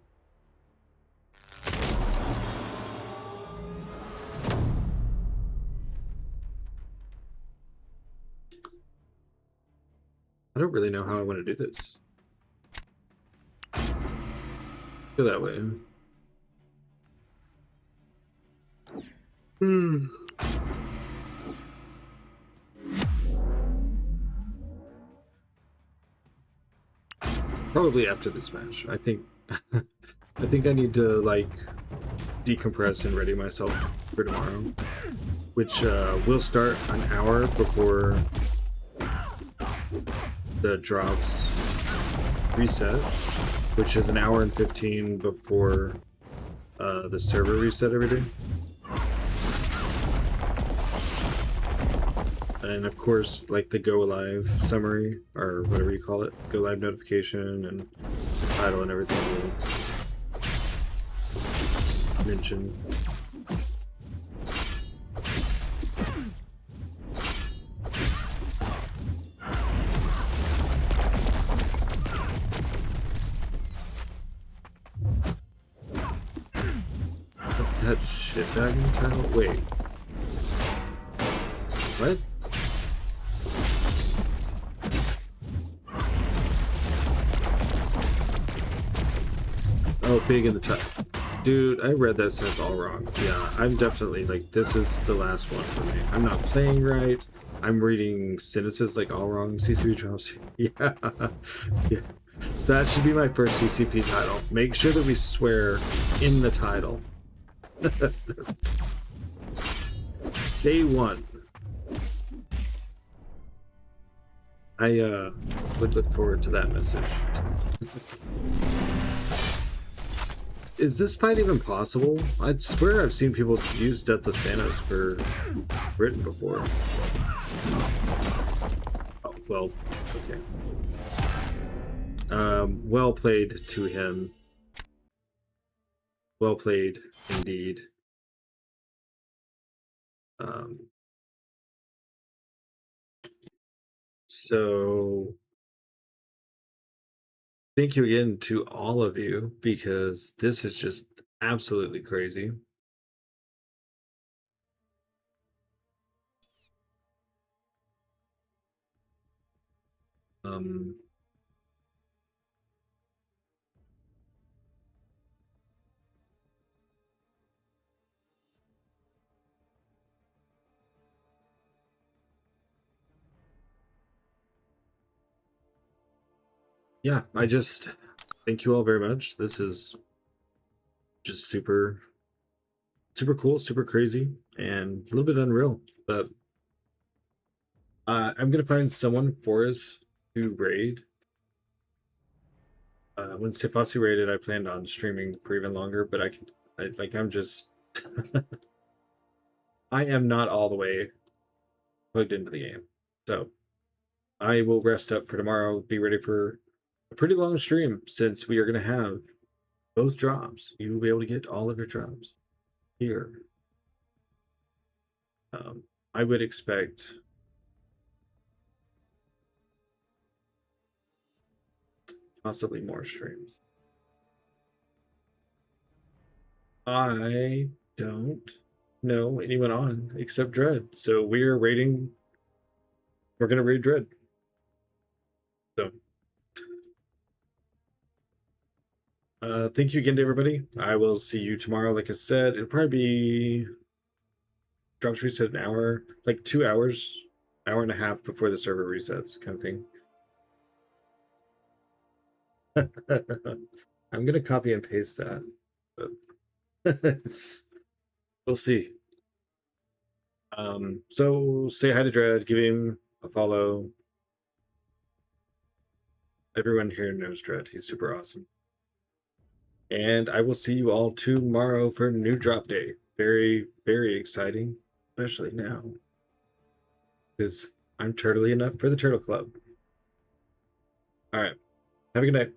I don't really know how I want to do this. Go that way. Probably after this match. I think I think I need to like decompress and ready myself for tomorrow, which will start an hour before the drops reset, which is an hour and 15 before the server reset every day. And of course, like the go live summary or whatever you call it, go live notification and title and everything will mention. That shitbagging title? Wait. What? Oh, big in the top. Dude, I read that sentence all wrong. Yeah, I'm definitely like, this is the last one for me. I'm not playing right. I'm reading sentences like all wrong. CCP drops. Yeah. Yeah. That should be my first CCP title. Make sure that we swear in the title. Day one. I would look forward to that message. Is this fight even possible? I'd swear I've seen people use Deathless Thanos for Britain before. Oh, well, okay. Well played to him. Well played, indeed. So thank you again to all of you, because this is just absolutely crazy. Yeah, I just thank you all very much. This is just super cool, super crazy, and a little bit unreal. But I'm gonna find someone for us to raid. When Sifasu raided, I planned on streaming for even longer, but I'm just I am not all the way plugged into the game. So I will rest up for tomorrow, be ready for a pretty long stream, since we are gonna have both drops. You will be able to get all of your drops here. I would expect possibly more streams. I don't know anyone on except Dread, so we're raiding. We're gonna raid Dread. So, thank you again to everybody. I will see you tomorrow. Like I said, it'll probably be drops reset an hour, like 2 hours, hour and a half before the server resets, kind of thing. I'm gonna copy and paste that. But we'll see. So say hi to Dread, give him a follow. Everyone here knows Dread. He's super awesome. And I will see you all tomorrow for new drop day. Very, very exciting, especially now, because I'm turtly enough for the Turtle Club. All right. Have a good night.